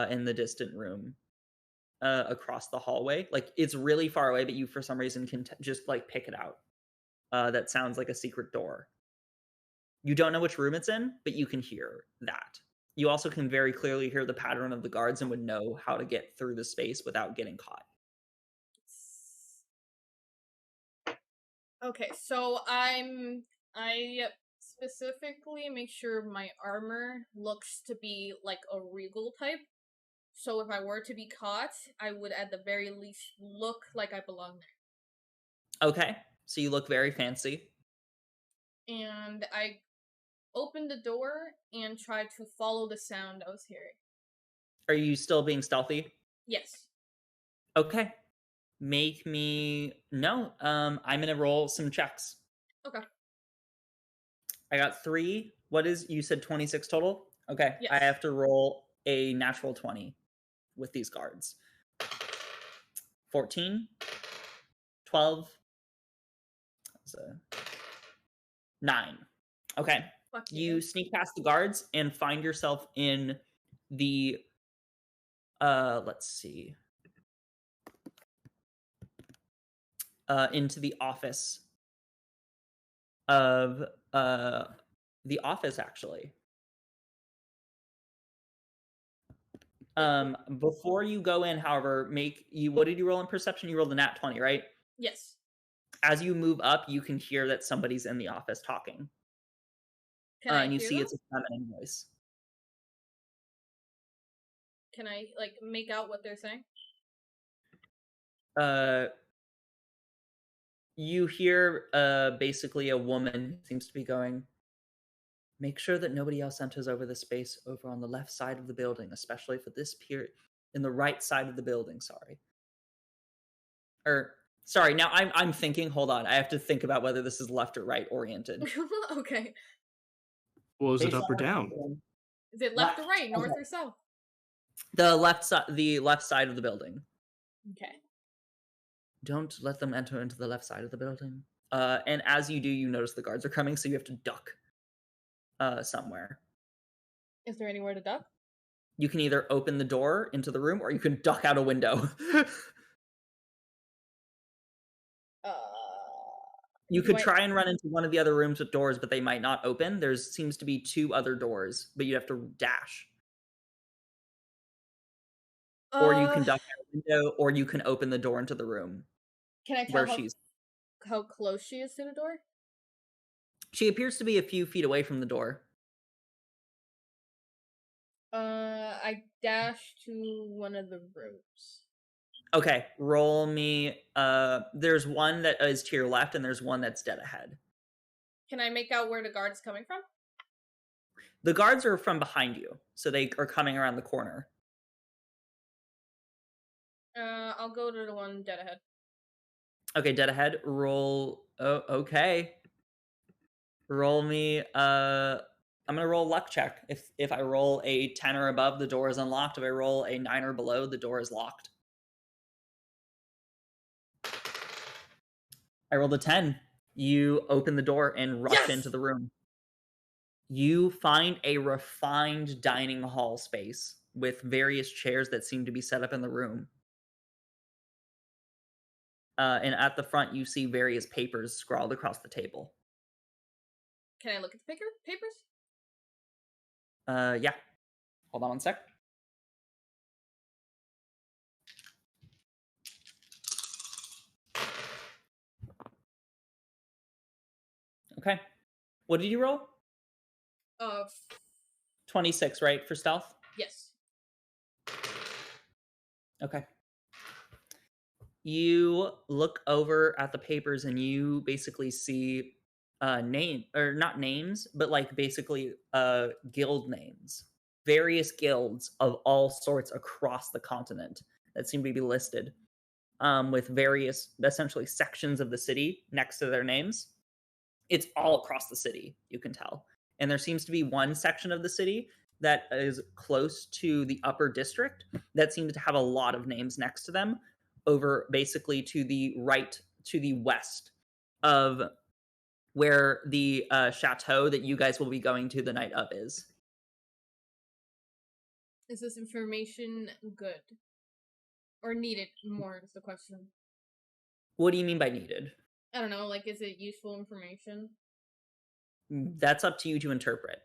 in the distant room, across the hallway. Like it's really far away, but you for some reason can just like pick it out. That sounds like a secret door. You don't know which room it's in, but you can hear that. You also can very clearly hear the pattern of the guards and would know how to get through the space without getting caught. Okay, so I specifically make sure my armor looks to be like a regal type. So if I were to be caught, I would at the very least look like I belong there. Okay, so you look very fancy. And I open the door and try to follow the sound I was hearing. Are you still being stealthy? Yes. Okay. Make me I'm gonna roll some checks. Okay. I got 3. What is you said 26 total? Okay. Yes. I have to roll a natural 20 with these guards. 14, 12, 9. Okay. Fuck You sneak past the guards and find yourself in the let's see. Into the office of the office actually. Before you go in, however, what did you roll in perception? You rolled a nat 20, right? Yes. As you move up, you can hear that somebody's in the office talking. And you see it's a feminine voice. Can I like make out what they're saying? You hear basically a woman seems to be going, make sure that nobody else enters over the space over on the left side of the building, especially for this period, in the right side of the building, sorry. Sorry, now I'm thinking, hold on, I have to think about whether this is left or right oriented. Okay. Well, is it up or down? Is it left or right, north or south? The left side of the building. Okay. Don't let them enter into the left side of the building. And as you do, you notice the guards are coming, so you have to duck somewhere. Is there anywhere to duck? You can either open the door into the room or you can duck out a window. You could try and run into one of the other rooms with doors, but they might not open. There seems to be 2 other doors, but you have to dash. Or you can duck out a window, or you can open the door into the room. Can I tell how close she is to the door? She appears to be a few feet away from the door. I dash to one of the rooms. Okay, roll me. There's one that is to your left, and there's one that's dead ahead. Can I make out where the guard's coming from? The guards are from behind you, so they are coming around the corner. I'll go to the one dead ahead. Okay, dead ahead. Roll. Oh, okay. Roll me I'm gonna roll a luck check. If I roll a 10 or above, the door is unlocked. If I roll a 9 or below, the door is locked. I rolled a 10. You open the door and rush Yes! into the room. You find a refined dining hall space with various chairs that seem to be set up in the room. And at the front, you see various papers scrawled across the table. Can I look at the papers? Yeah. Hold on one sec. Okay. What did you roll? 26, right, for stealth? Yes. Okay. You look over at the papers and you basically see not names, but like basically guild names. Various guilds of all sorts across the continent that seem to be listed, with various essentially sections of the city next to their names. It's all across the city, you can tell. And there seems to be one section of the city that is close to the upper district that seems to have a lot of names next to them, over basically to the right, to the west of where the chateau that you guys will be going to the night of is. Is this information good? Or needed more is the question. What do you mean by needed? I don't know, like, is it useful information? That's up to you to interpret.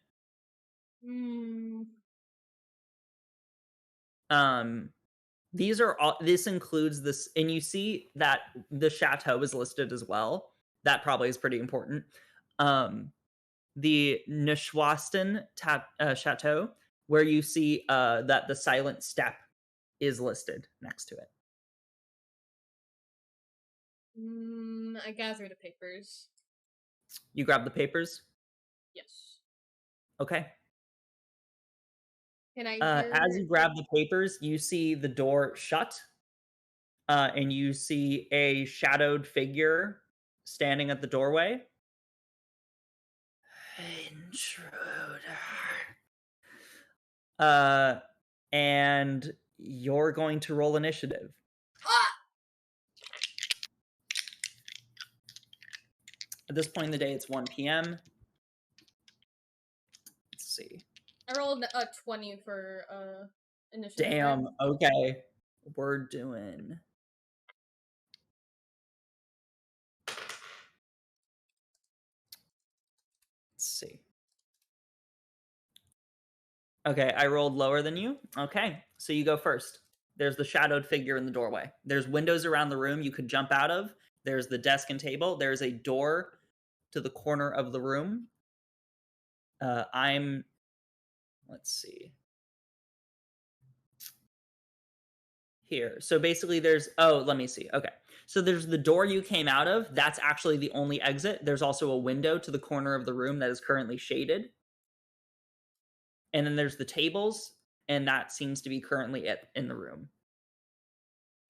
These are all, this includes this, and you see that the chateau is listed as well. That probably is pretty important. The Neuschwanstein chateau, where you see that the silent step is listed next to it. I gather the papers. You grab the papers? Yes. Okay. Can I as you grab the papers, you see the door shut, and you see a shadowed figure standing at the doorway. Intruder. And you're going to roll initiative. At this point in the day, it's 1 p.m. Let's see. I rolled a 20 for initiative. Damn, okay. We're doing... Let's see. Okay, I rolled lower than you. Okay, so you go first. There's the shadowed figure in the doorway. There's windows around the room you could jump out of. There's the desk and table. There's a door to the corner of the room. Let's see. Here. So basically there's, let me see. Okay. So there's the door you came out of. That's actually the only exit. There's also a window to the corner of the room that is currently shaded. And then there's the tables, and that seems to be currently it in the room.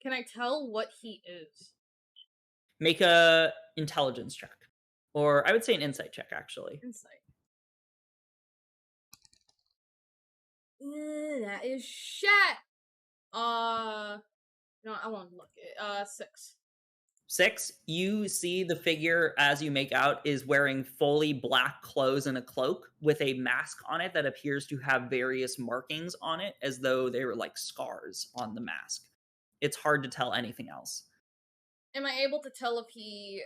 Can I tell what he is? Make a intelligence check. Or I would say an insight check, actually. Insight. That is shit. No, I won't look. 6. 6. You see the figure, as you make out, is wearing fully black clothes and a cloak with a mask on it that appears to have various markings on it, as though they were like scars on the mask. It's hard to tell anything else. Am I able to tell if he,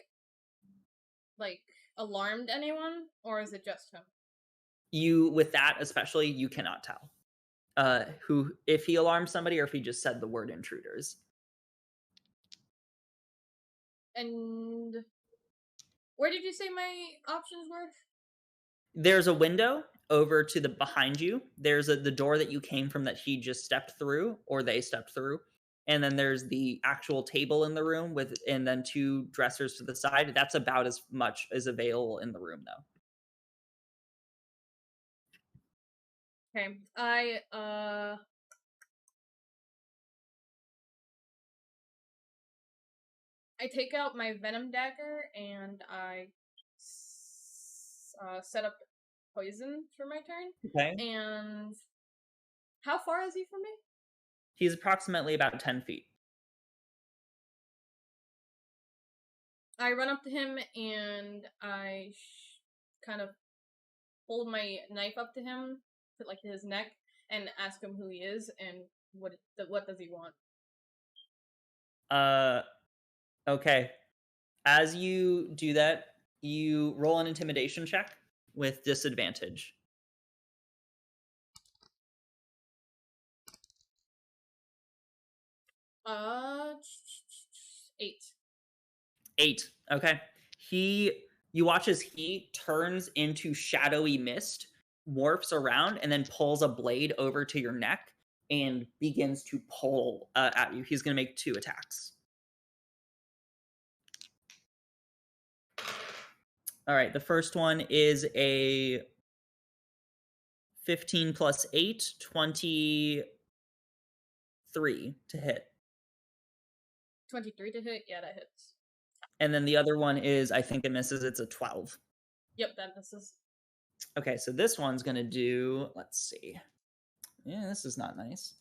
like, alarmed anyone, or is it just him? You, with that especially, you cannot tell. If he alarmed somebody or if he just said the word intruders. And where did you say my options were? There's a window over to the behind you. There's the door that you came from that he just stepped through, or they stepped through. And then there's the actual table in the room and then 2 dressers to the side. That's about as much as available in the room, though. Okay, I take out my Venom Dagger and I set up poison for my turn. Okay. And how far is he from me? He's approximately about 10 feet. I run up to him and I kind of hold my knife up to him, like his neck, and ask him who he is and what does he want. Okay. As you do that, you roll an intimidation check with disadvantage. Uh, 8. 8. Okay. You watch as he turns into shadowy mist, morphs around, and then pulls a blade over to your neck and begins to pull at you. He's going to make 2 attacks. All right. The first one is a 15 plus 8, 23 to hit. 23 to hit? Yeah, that hits. And then the other one is, I think it misses, it's a 12. Yep, that misses. Okay, so this one's going to do, let's see. Yeah, this is not nice.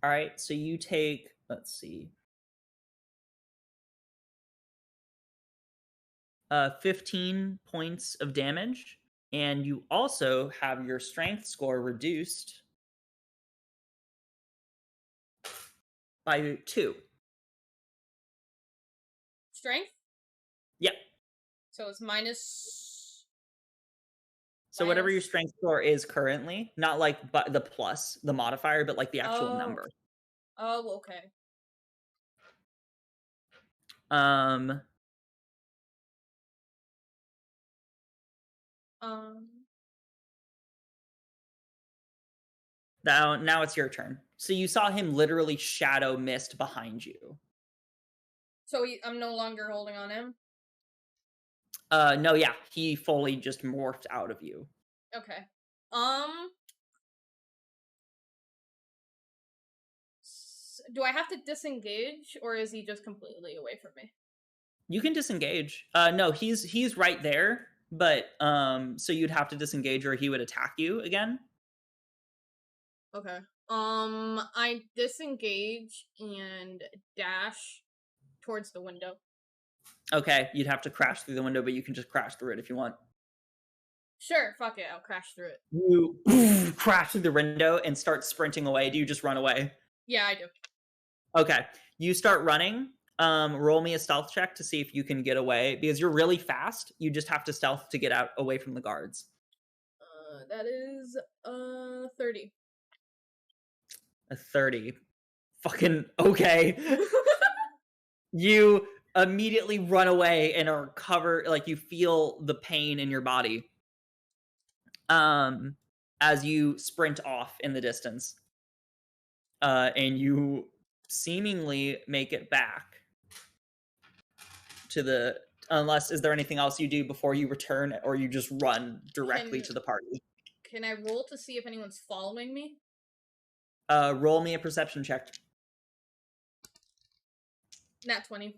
All right, so you take, let's see, 15 points of damage, and you also have your strength score reduced by 2. Strength? Yep. So it's minus... So whatever your strength score is currently, not like the plus, the modifier, but like the actual number. Oh, okay. Now it's your turn. So you saw him literally shadow mist behind you. So I'm no longer holding on him? No, yeah, he fully just morphed out of you. Okay. Do I have to disengage, or is he just completely away from me? You can disengage. No, he's right there, but so you'd have to disengage or he would attack you again. Okay. I disengage and dash towards the window. Okay, you'd have to crash through the window, but you can just crash through it if you want. Sure, fuck it, I'll crash through it. You crash through the window and start sprinting away. Do you just run away? Yeah, I do. Okay, you start running. Roll me a stealth check to see if you can get away, because you're really fast. You just have to stealth to get out away from the guards. That is 30. A 30. Fucking okay. You immediately run away and are covered, like you feel the pain in your body as you sprint off in the distance. And you seemingly make it back to the, is there anything else you do before you return, or you just run directly to the party? Can I roll to see if anyone's following me? Roll me a perception check. Nat 20.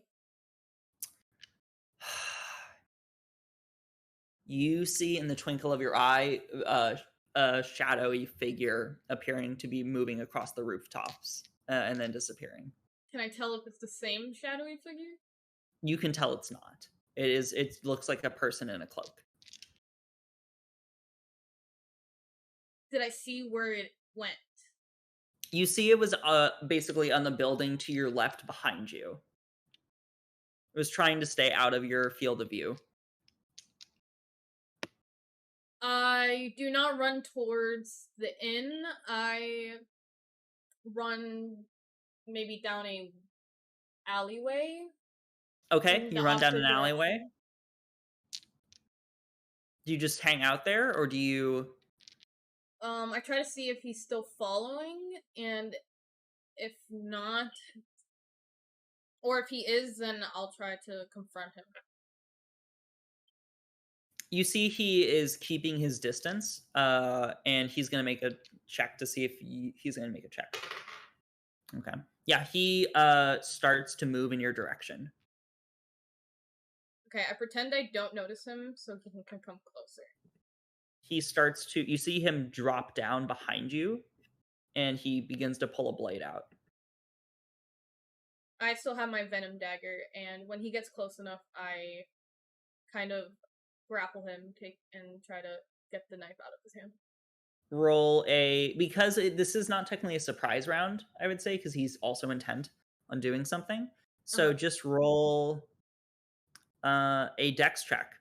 You see in the twinkle of your eye a shadowy figure appearing to be moving across the rooftops and then disappearing. Can I tell if it's the same shadowy figure? You can tell it's not. It looks like a person in a cloak. Did I see where it went? You see it was basically on the building to your left behind you. It was trying to stay out of your field of view. I do not run towards the inn. I run maybe down a alleyway. Okay, you run down an alleyway. Do you just hang out there, or do you... I try to see if he's still following, and if not, or if he is, then I'll try to confront him. You see he is keeping his distance, and he's going to make a check to see if he's going to make a check. Okay. Yeah, he starts to move in your direction. Okay, I pretend I don't notice him so he can come closer. He starts to, you see him drop down behind you, and he begins to pull a blade out. I still have my venom dagger, and when he gets close enough, I kind of grapple him, and try to get the knife out of his hand. Roll a, because this is not technically a surprise round, I would say, because he's also intent on doing something. So just roll a dex check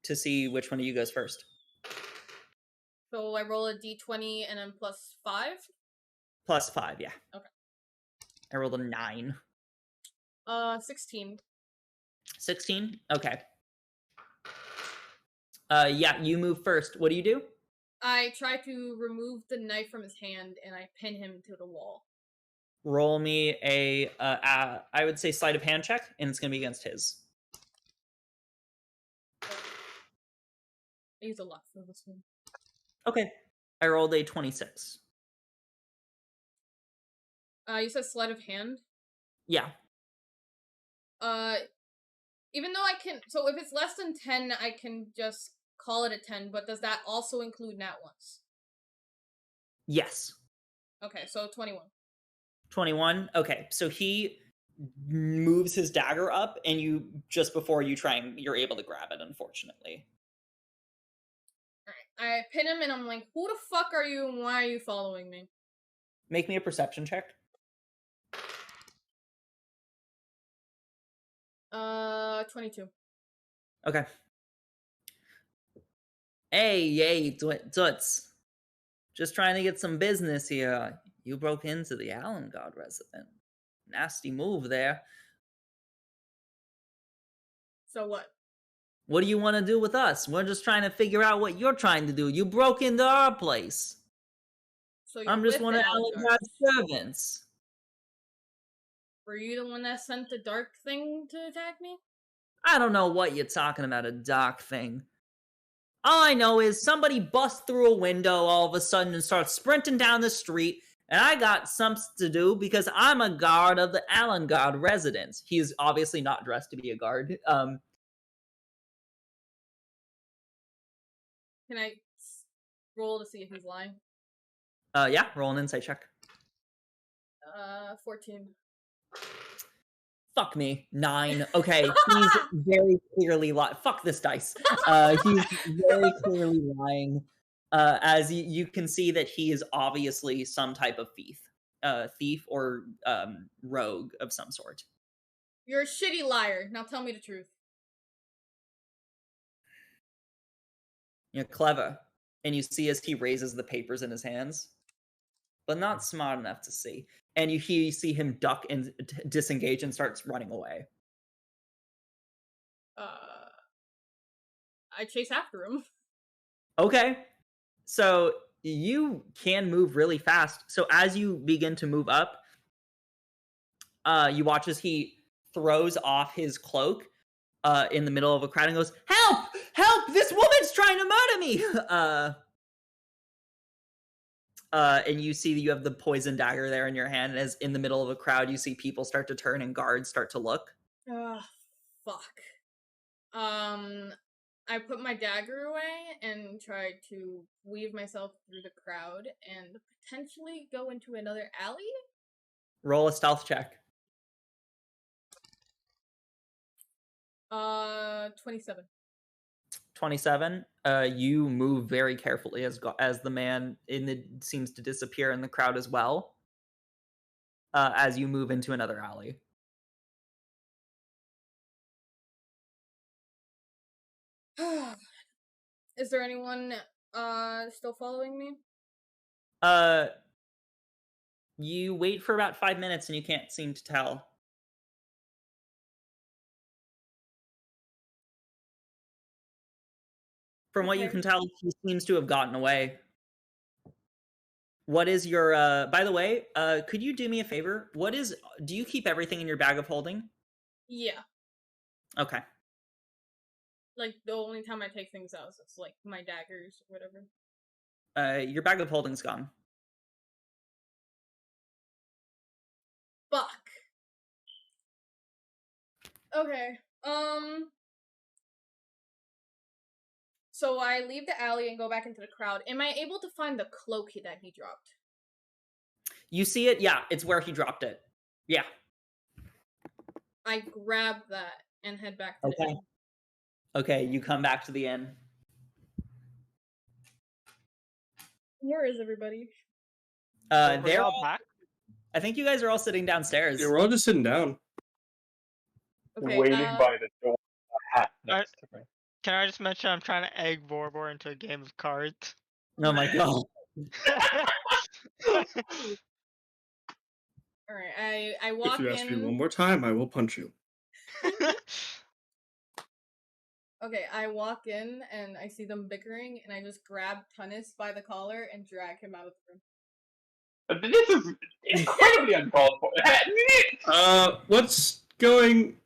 to see which one of you goes first. So I roll a d20 and then plus 5? Plus 5, yeah. Okay. I rolled a 9. 16. 16? Okay. Yeah, you move first. What do you do? I try to remove the knife from his hand, and I pin him to the wall. Roll me a, I would say sleight of hand check, and it's going to be against his. I use a lot for this one. Okay. I rolled a 26. You said sleight of hand? Yeah. Even though I can... So if it's less than 10, I can just call it a 10, but does that also include nat ones? Yes. Okay, so 21. 21? Okay, so he moves his dagger up, and you, just before you try and, you're able to grab it, unfortunately. Alright, I pin him, and I'm like, who the fuck are you, and why are you following me? Make me a perception check. 22. Okay. Hey, Toots. Just trying to get some business here. You broke into the Allengard residence. Nasty move there. So what? What do you want to do with us? We're just trying to figure out what you're trying to do. You broke into our place. So you're I'm just with one the of Allengard. Allengard's servants. Were you the one that sent the dark thing to attack me? I don't know what you're talking about, a dark thing. All I know is somebody busts through a window all of a sudden and starts sprinting down the street, and I got something to do because I'm a guard of the Allengard residence. He's obviously not dressed to be a guard. Can I roll to see if he's lying? Yeah, roll an insight check. 14. Fuck me. 9. Okay, he's very clearly lying. Fuck this dice. He's very clearly lying. As you can see that he is obviously some type of thief or rogue of some sort. You're a shitty liar. Now tell me the truth. You're clever. And you see as he raises the papers in his hands, but not smart enough to see. And you see him duck and disengage and starts running away. I chase after him. Okay. So you can move really fast. So as you begin to move up, you watch as he throws off his cloak in the middle of a crowd and goes, "Help! Help! This woman's trying to murder me!" And you see that you have the poison dagger there in your hand, and as in the middle of a crowd, you see people start to turn and guards start to look. Fuck. I put my dagger away and tried to weave myself through the crowd and potentially go into another alley? Roll a stealth check. 27. 27. You move very carefully as the man seems to disappear in the crowd as well. As you move into another alley. Is there anyone still following me? You wait for about 5 minutes and you can't seem to tell. From what you can tell, he seems to have gotten away. What is your, by the way, could you do me a favor? Do you keep everything in your bag of holding? Yeah. Okay. Like, the only time I take things out is like my daggers or whatever. Your bag of holding's gone. Okay. So I leave the alley and go back into the crowd. Am I able to find the cloak that he dropped? You see it? Yeah, it's where he dropped it. Yeah. I grab that and head back to the Okay. inn. Okay, you come back to the inn. Where is everybody? We're They're all all, back. I think you guys are all sitting downstairs. Yeah, we're all just sitting down. Okay, Waiting by the door, a hat next to me. Can I just mention I'm trying to egg Borbor into a game of cards? Oh my god. Alright, I walk If you ask me one in. more time, I will punch you. Okay, I walk in and I see them bickering, and I just grab Tunis by the collar and drag him out of the room. This is incredibly uncalled for. What's going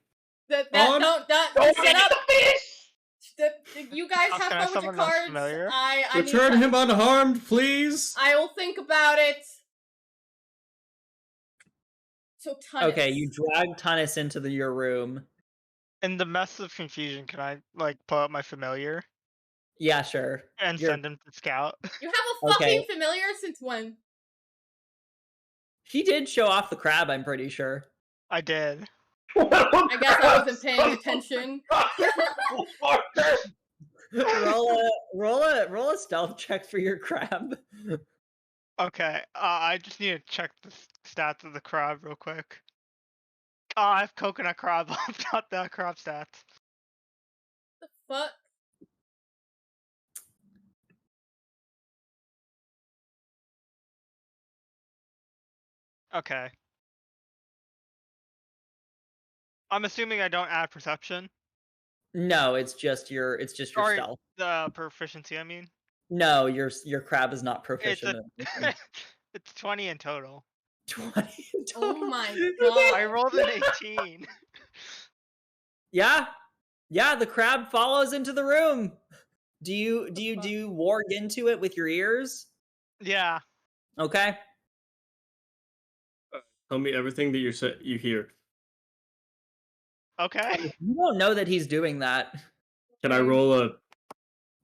That On? don't Don't set get up. the fish! You guys have Can I fun with your summon those cards. familiar? I need return time. him unharmed, please? I will think about it. So Tunis. Okay, you drag Tunis into your room. In the mess of confusion, can I like pull out my familiar Yeah, sure. and You're- send him to scout? You have a fucking Okay. familiar since when? He did show off the crab, I'm pretty sure. I did. I guess I wasn't paying attention. roll a stealth check for your crab. Okay, I just need to check the stats of the crab real quick. Oh, I have coconut crab. I've got the crab stats. The fuck? Okay. I'm assuming I don't add perception. No, it's just your Or stealth. the proficiency, I mean. No, your crab is not It's proficient. a, it's 20 in total. 20 Oh total. my I god. rolled an 18. Yeah, the crab follows into the room. Do you warg into it with your ears? Yeah. Okay. Tell me everything that you hear. Okay. You don't know that he's doing that. Can I roll a... I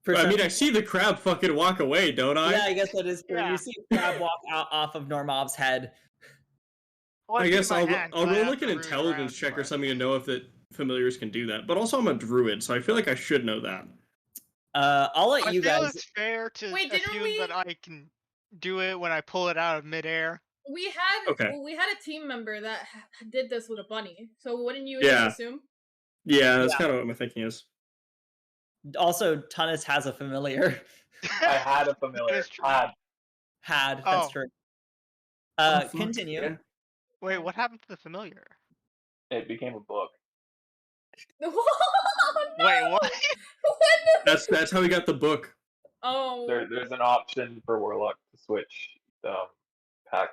Perception. mean, I see the crab fucking walk away, don't I? Yeah, I guess that is true. Yeah. You see a crab walk out off of Normav's head. Well, I it's in guess my I'll hand, roll so I have like an to root intelligence around check for or it. something to know if the familiars can do that. But also I'm a druid, so I feel like I should know that. I'll let I you feel guys. it's fair to Wait, didn't assume we- that I can do it when I pull it out of midair. We had Okay. well, we had a team member that did this with a bunny. So wouldn't you Yeah. just assume? Yeah, that's kind of what my thinking is. Also, Tunis has a familiar. I had a familiar. It's true. That's Oh. true. Oh, fuck, Continue. yeah. Wait, what happened to the familiar? It became a book. Oh, no! Wait, what? That's how we got the book. Oh. There's an option for Warlock to switch pack.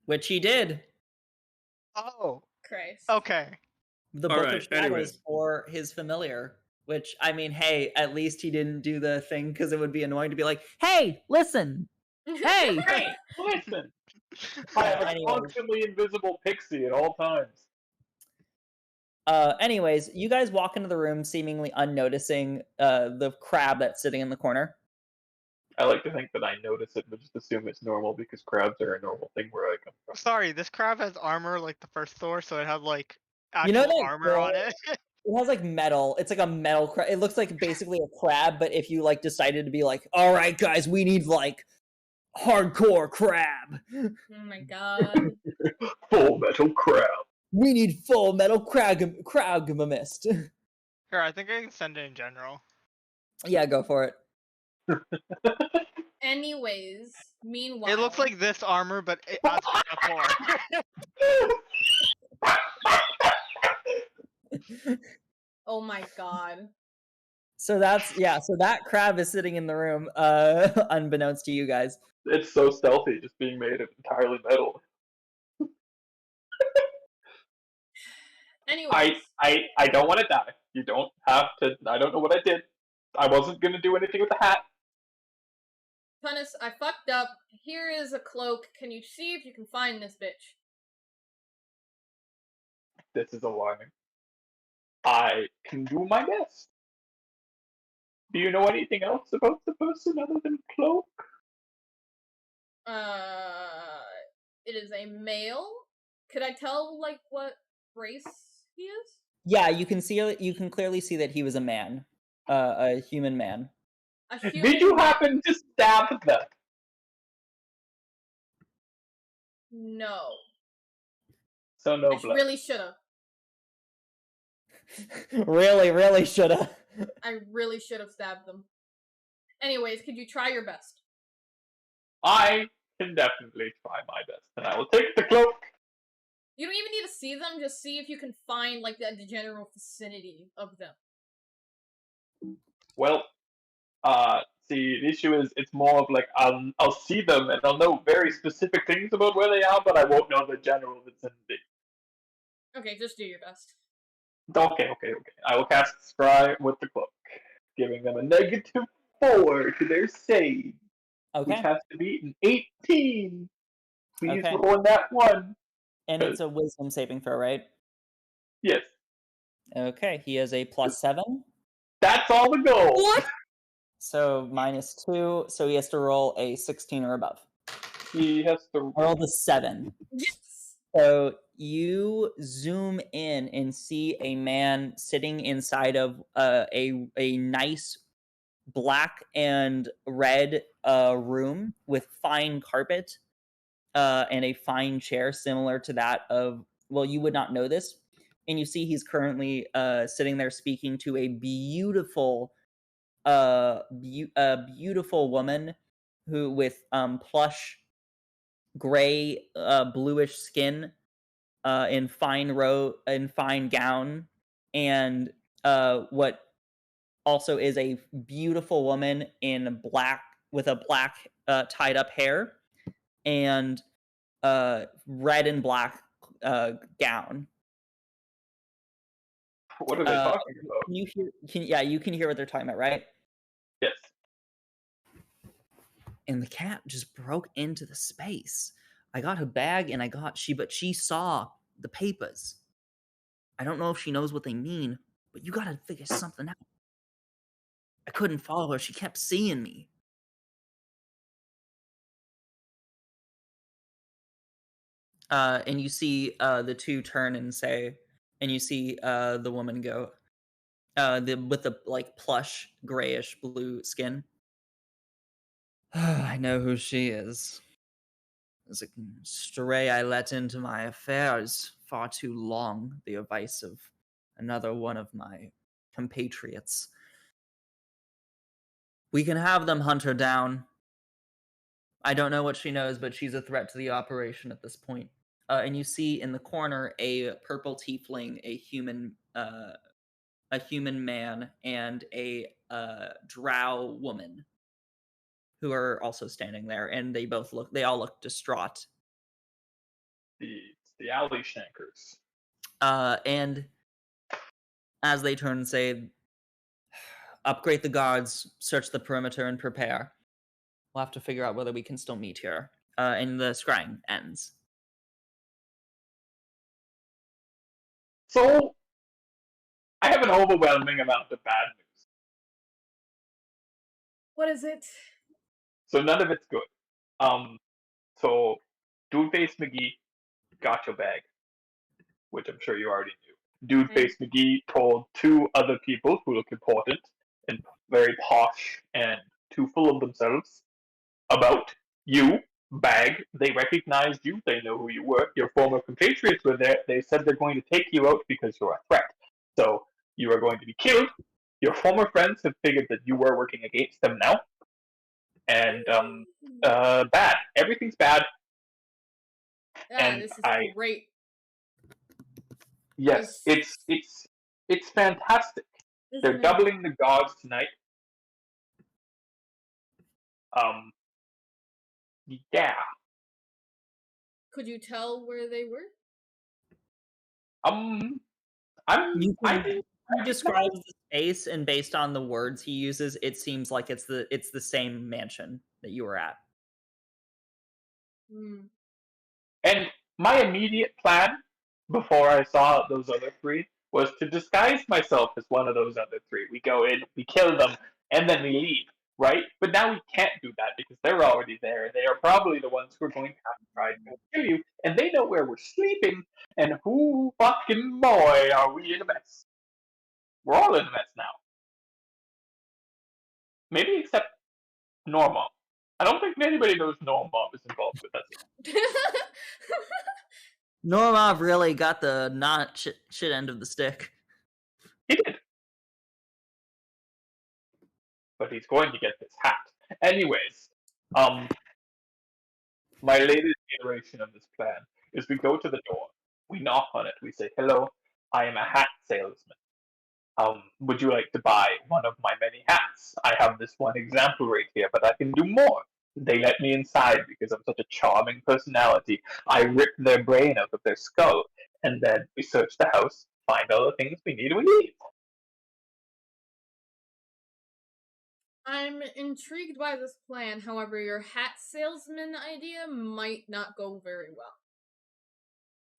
Which he did. Oh, Christ. okay. The All Book right, of Shadows anyway. for his familiar. Which, I mean, hey, at least he didn't do the thing because it would be annoying to be like, hey, listen. Hey. Hey, listen! I have a Anyways. constantly invisible pixie at all times. Anyways, you guys walk into the room seemingly unnoticing the crab that's sitting in the corner. I like to think that I notice it, but just assume it's normal because crabs are a normal thing where I come from. Sorry, this crab has armor like the first Thor, so it had like actual You know that armor on girl- it. It has like metal. It's like a metal crab. It looks like basically a crab, but if you like decided to be like, all right, guys, we need like hardcore crab. Oh my god. Full metal crab. We need full metal cragmamist. Here, I think I can send it in general. Yeah, go for it. Anyways, meanwhile. It looks like this armor, but it adds a 4. Oh my god. So that crab is sitting in the room, unbeknownst to you guys. It's so stealthy, just being made of entirely metal. Anyways. I don't want to die. You don't have to. I don't know what I did. I wasn't gonna do anything with the hat. Tunis, I fucked up. Here is a cloak. Can you see if you can find this bitch? This is alarming. I can do my best. Do you know anything else about the person other than cloak? It is a male. Could I tell like what race he is? Yeah, you can clearly see that he was a man, a human man. A human Did you man. happen to stab them? No. So no I blood. really shoulda. really shoulda. I really should have stabbed them. Anyways, could you try your best? I can definitely try my best, and I will take the cloak. You don't even need to see them, just see if you can find like the general vicinity of them. Well, see, the issue is it's more of like I'll see them and I'll know very specific things about where they are, but I won't know the general vicinity. Okay, just do your best. Okay. I will cast Scry with the cloak, giving them a -4 to their save, which Okay. has to be an 18. Please Okay. roll on that one. And it's a wisdom saving throw, right? Yes. Okay, he has a +7. That's all the goal. What? So -2, so he has to roll a 16 or above. He has to Roll the 7. Yes. So you zoom in and see a man sitting inside of a nice black and red room with fine carpet and a fine chair similar to that of, well, you would not know this. And you see he's currently sitting there speaking to a beautiful beautiful woman who with plush gray bluish skin in fine gown, and what also is a beautiful woman in black with a black tied up hair and red and black gown. What are they talking about? Can you hear? You can hear what they're talking about, right? Yes. And the cat just broke into the space. I got her bag and but she saw the papers. I don't know if she knows what they mean, but you gotta figure something out. I couldn't follow her. She kept seeing me. And you see the two turn and say, and you see the woman go, with the like plush grayish blue skin. I know who she is. As a stray I let into my affairs far too long, the advice of another one of my compatriots. We can have them hunt her down. I don't know what she knows, but she's a threat to the operation at this point. And you see in the corner a purple tiefling, a human man, and a drow woman who are also standing there, and they all look distraught. The alley shankers. And as they turn and say, upgrade the guards, search the perimeter, and prepare. We'll have to figure out whether we can still meet here. And the scrying ends. So, I have an overwhelming amount of bad news. What is it? So none of it's good. So Dudeface McGee got your bag, which I'm sure you already knew. Dudeface McGee told two other people who look important and very posh and too full of themselves about you, bag. They recognized you. They know who you were. Your former compatriots were there. They said they're going to take you out because you're a threat. So you are going to be killed. Your former friends have figured that you were working against them now. And bad. Everything's bad. Yeah, this is great. Yes, it's fantastic. They're doubling the gods tonight. Yeah. Could you tell where they were? He describes the space, and based on the words he uses, it seems like it's the same mansion that you were at. And my immediate plan before I saw those other three was to disguise myself as one of those other three. We go in, we kill them, and then we leave, right? But now we can't do that because they're already there. They are probably the ones who are going to have to try to kill you, and they know where we're sleeping, and who fucking boy are we in a mess. We're all in a mess now. Maybe except Norma. I don't think anybody knows Norma is involved with that. Normov really got the not shit end of the stick. He did. But he's going to get this hat. Anyways, my latest iteration of this plan is we go to the door, we knock on it, we say, "Hello, I am a hat salesman. Would you like to buy one of my many hats? I have this one example right here, but I can do more." They let me inside because I'm such a charming personality. I rip their brain out of their skull, and then we search the house, find all the things we need, and we leave. I'm intrigued by this plan, however, your hat salesman idea might not go very well.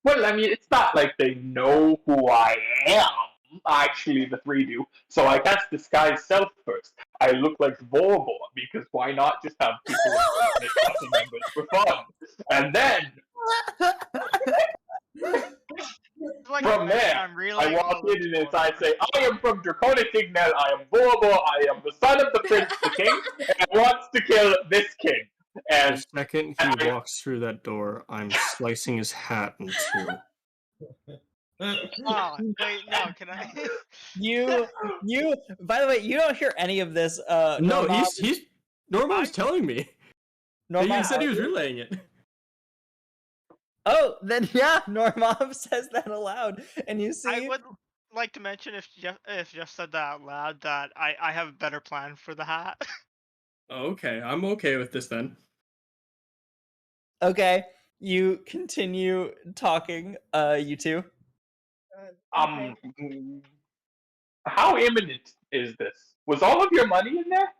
Well, I mean, it's not like they know who I am. Actually, the three do. So I cast disguise self first. I look like Vorbor, because why not just have people make party members for fun? And then, Like from there, I walk in and I say, "I am from Draconic Ignel, I am Vorbor, I am the son of the prince, the king, and I want to kill this king." And The second he walks through that door, I'm slicing his hat in two. Oh, wait, no, can I? You, by the way, you don't hear any of this. No, Normov, he's Norma was telling me. He Normov, said he was relaying it. Oh, then yeah, Normov says that aloud, and you see. I would like to mention if Jeff said that out loud that I have a better plan for the hat. Okay, I'm okay with this then. Okay, you continue talking. You two. Okay. How imminent is this? Was all of your money in there?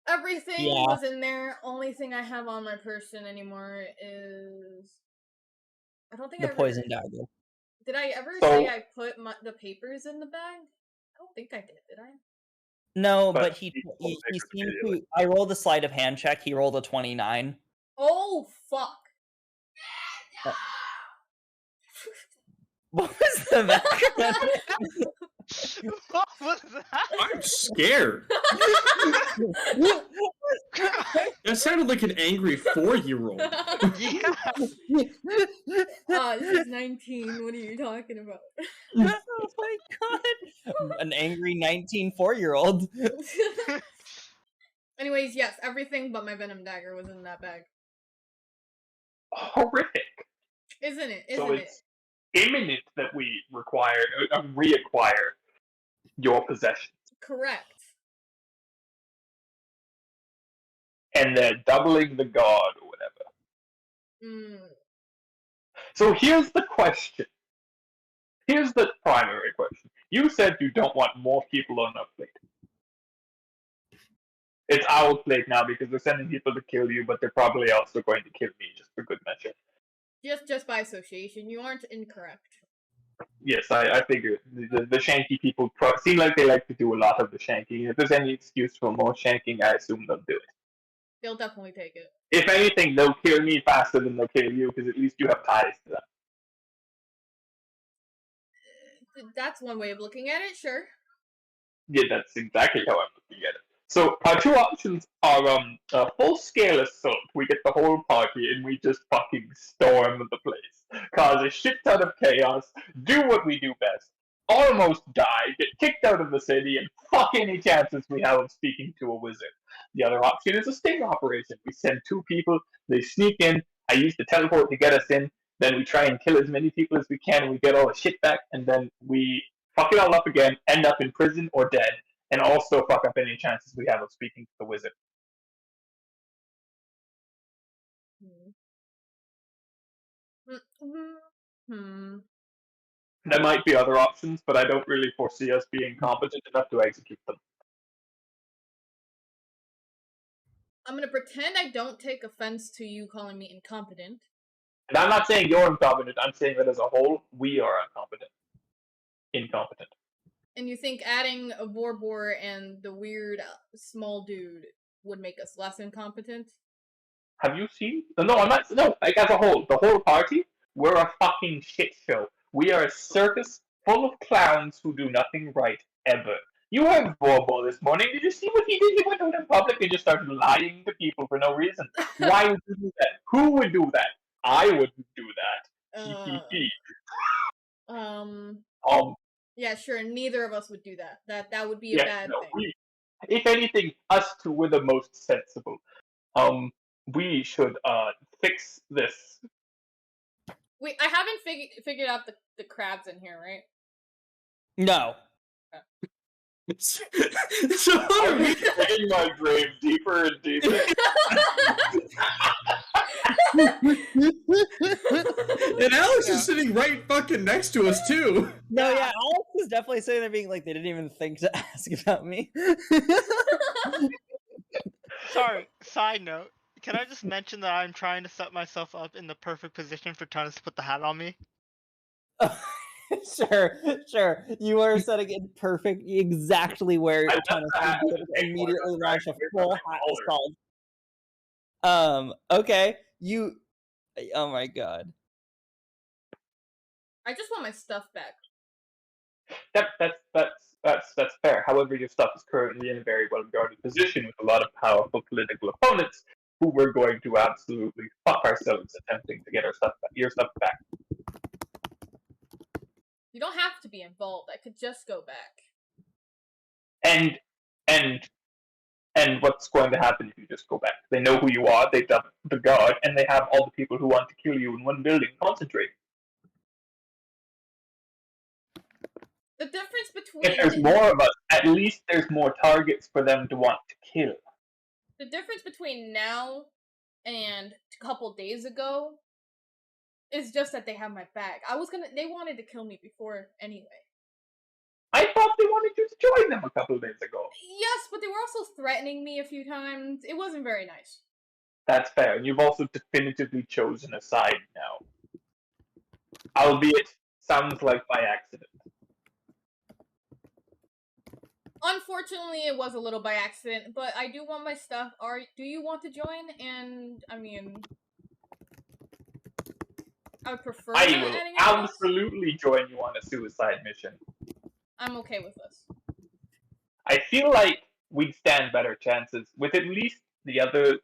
Everything Yeah. was in there. Only thing I have on my person anymore is I don't think The I ever... poison dagger. Did I ever So- say I put the papers in the bag? I don't think I did I? No, But but he he seemed immediately. to. I rolled a sleight of hand check. He rolled a 29. Oh fuck! What was the matter? What was that? I'm scared. That sounded like an angry 4-year-old. Yeah. This is 19. What are you talking about? Oh my god! An angry 19 4-year-old. Anyways, yes, everything but my venom dagger was in that bag. Horrific. Isn't it? So Isn't it? it's imminent that we reacquire your possessions. Correct. And they're doubling the guard or whatever. So here's the question. Here's the primary question. You said you don't want more people on our plate. It's our plate now because we're sending people to kill you, but they're probably also going to kill me just for good measure. Just by association, you aren't incorrect. Yes, I figured. The shanky people seem like they like to do a lot of the shanking. If there's any excuse for more shanking, I assume they'll do it. They'll definitely take it. If anything, they'll kill me faster than they'll kill you, because at least you have ties to them. That's one way of looking at it, sure. Yeah, that's exactly how I'm looking at it. So our two options are a full-scale assault. We get the whole party and we just fucking storm the place, cause a shit ton of chaos, do what we do best, almost die, get kicked out of the city, and fuck any chances we have of speaking to a wizard. The other option is a sting operation. We send 2 people, they sneak in, I use the teleport to get us in, then we try and kill as many people as we can, and we get all the shit back, and then we fuck it all up again, end up in prison or dead, and also fuck up any chances we have of speaking to the wizard. There might be other options, but I don't really foresee us being competent enough to execute them. I'm gonna pretend I don't take offense to you calling me incompetent. And I'm not saying you're incompetent. I'm saying that as a whole, we are incompetent. And you think adding a Borbor and the weird small dude would make us less incompetent? Have you seen? No, I'm not. No, like as a whole, the whole party, we're a fucking shit show. We are a circus full of clowns who do nothing right ever. You heard Bobo this morning. Did you see what he did? He went out in public and just started lying to people for no reason. Why would you do that? Who would do that? I wouldn't do that. Yeah, sure. Neither of us would do that. That would be a bad thing. If anything, us two were the most sensible. We should fix this. Wait, I haven't figured out the crabs in here, right? No. So I'm digging my grave deeper and deeper. And Alex is sitting right fucking next to us too. No, yeah, Alex was definitely sitting there being like, they didn't even think to ask about me. Sorry, side note. Can I just mention that I'm trying to set myself up in the perfect position for Tunis to put the hat on me? Sure. You are setting it perfect, exactly where Tunis would be able to immediately launch a full hat assault. Okay. Oh my god. I just want my stuff back. That's fair. However, your stuff is currently in a very well-guarded position with a lot of powerful political opponents who we're going to absolutely fuck ourselves attempting to get your stuff back. You don't have to be involved. I could just go back. And what's going to happen if you just go back? They know who you are, they've done the guard, and they have all the people who want to kill you in one building concentrate. The difference between... If there's more of us, at least there's more targets for them to want to kill. The difference between now and a couple days ago is just that they have my back. They wanted to kill me before anyway. I thought they wanted you to join them a couple of days ago. Yes, but they were also threatening me a few times. It wasn't very nice. That's fair, and you've also definitively chosen a side now. Albeit, sounds like by accident. Unfortunately, it was a little by accident, but I do want my stuff. Do you want to join? And, I mean... I would prefer I will absolutely join you on a suicide mission. I'm okay with this. I feel like we'd stand better chances with at least the others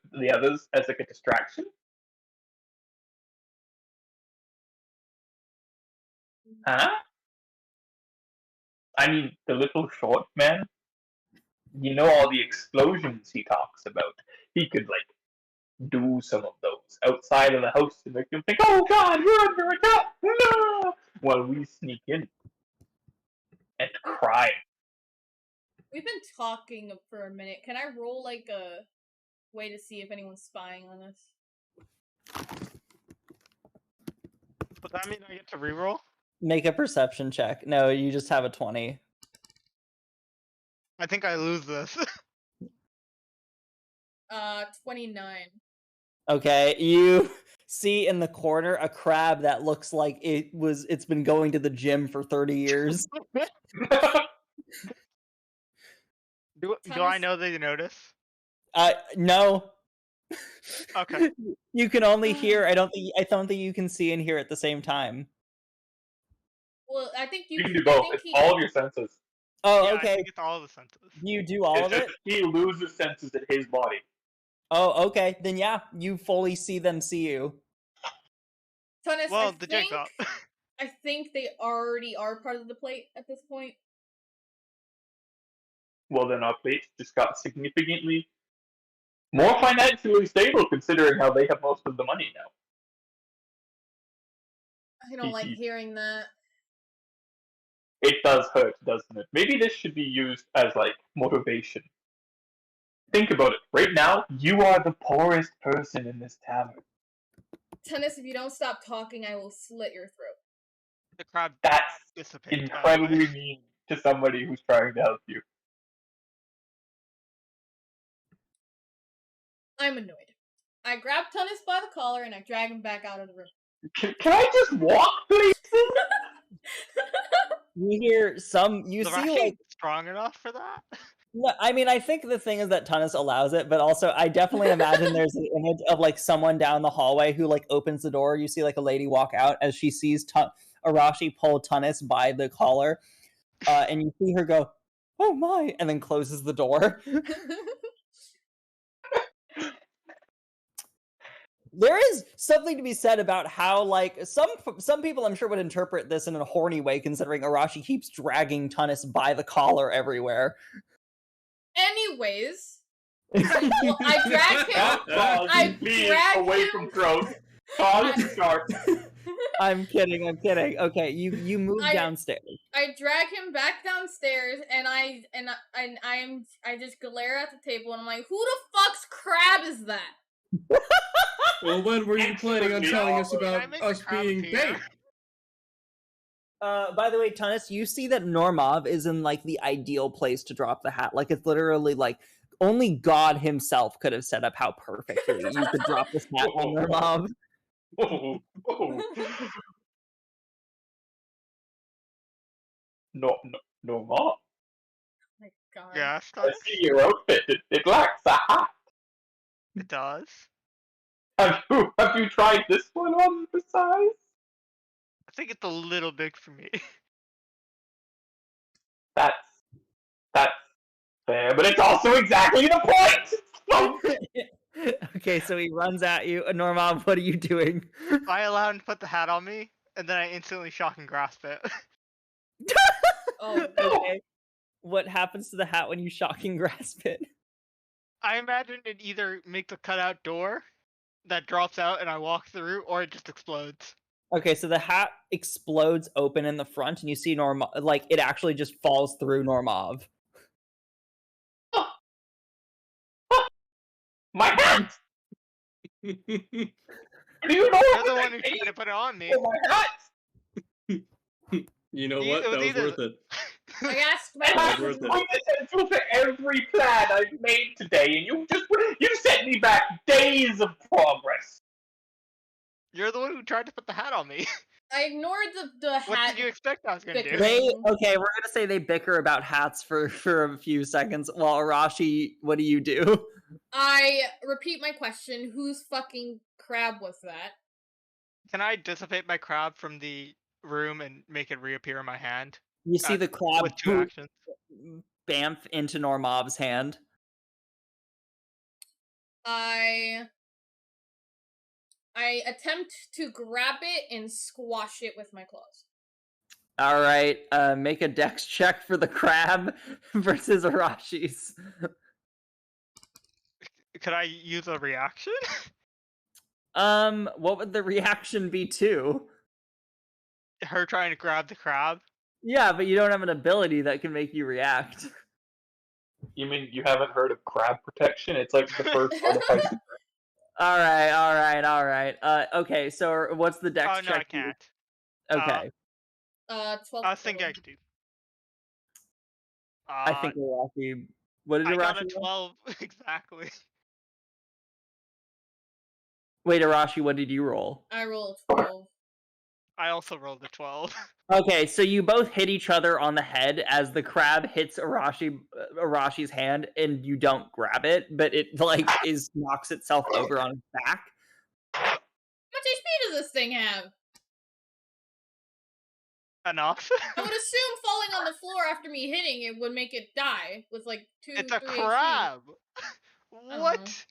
as like a distraction. Huh? I mean, the little short man, you know all the explosions he talks about. He could, like, do some of those outside of the house to make them think, oh god, we're under attack! No! While we sneak in and cry. We've been talking for a minute. Can I roll, like, a way to see if anyone's spying on us? Does that mean I get to reroll? Make a perception check. No, you just have a 20. I think I lose this. 29. Okay, you see in the corner a crab that looks like it's been going to the gym for 30 years. Do I know they notice? No. Okay. You can only hear. I don't think you can see and hear at the same time. Well, I think You can do both. It's all of your senses. Oh, Yeah, okay. I think it's all the senses. You do all of it? He loses senses in his body. Oh, okay. Then yeah, you fully see them see you. Tunis, Well, the jig's up. I think they already are part of the plate at this point. Well, then our plate just got significantly more financially stable, considering how they have most of the money now. I don't like hearing that. It does hurt, doesn't it? Maybe this should be used as, like, motivation. Think about it. Right now, you are the poorest person in this tavern. Tunis, if you don't stop talking, I will slit your throat. The crowd That's dissipates. incredibly mean to somebody who's trying to help you. I'm annoyed. I grab Tunis by the collar and I drag him back out of the room. Can I just walk, please? You hear some. You Is see Rashi like. strong enough for that? No, I mean, I think the thing is that Tunis allows it, but also I definitely imagine there's an image of like someone down the hallway who like opens the door. You see like a lady walk out as she sees Arashi pull Tunis by the collar, and you see her go, "Oh my!" and then closes the door. There is something to be said about how like some people I'm sure would interpret this in a horny way, considering Arashi keeps dragging Tunis by the collar everywhere. Anyways, I drag him. I Please, drag away him. from throat. Pause, sharp. I'm kidding. Okay, you move I- downstairs. I drag him back downstairs, and I just glare at the table, and I'm like, "Who the fuck's crab is that?" Well, when were you planning on telling us Can I about make the us crab being appear? bait? By the way, Tunis, you see that Normov is in like the ideal place to drop the hat. Like it's literally like only God himself could have set up how perfectly you could drop this hat on Normov. Oh, oh. No, more. Oh my god. Yeah, I see your outfit. It lacks a hat. it does. Have you tried this one on the size? I think it's a little big for me. That's fair, but it's also exactly the point. Okay, so he runs at you. Normov, what are you doing? I allow him to put the hat on me, and then I instantly shock and grasp it. Oh, Okay. What happens to the hat when you shocking grasp it? I imagine it either makes a cutout door that drops out and I walk through, or it just explodes. Okay, so the hat explodes open in the front, and you see Normov, like it actually just falls through Normov. My hat! Do you know You're what the I one who paid tried to put it on me. for my hat? You know It what? was That was either- worth it. I asked And my I worth was it. essential to every plan I've made today, and you set me back days of progress. You're the one who tried to put the hat on me. I ignored the What hat. did you expect I was gonna do? bickering. Okay, we're gonna say they bicker about hats for a few seconds. While Arashi, what do you do? I repeat my question: whose fucking crab was that? Can I dissipate my crab from the room and make it reappear in my hand You see the crab with two actions? bamf into Normov's hand. I attempt to grab it and squash it with my claws. All right, make a dex check for the crab versus Arashi's. Could I use a reaction? What would the reaction be to? Her trying to grab the crab? Yeah, but you don't have an ability that can make you react. You mean you haven't heard of crab protection? It's like the first artifice. All right. Okay, so what's the dex Oh no, I check? can't. Okay, 12. I was thinking I could do. I think Arashi. What did I got a Arashi? 12 exactly. Wait, Arashi, what did you roll? I rolled 12. I also rolled a 12. Okay, so you both hit each other on the head as the crab hits Arashi's hand, and you don't grab it, but it like knocks itself over on its back. How much HP does this thing have? Enough. I would assume falling on the floor after me hitting it would make it die with like 2, It's a 3 HP. crab. know. What?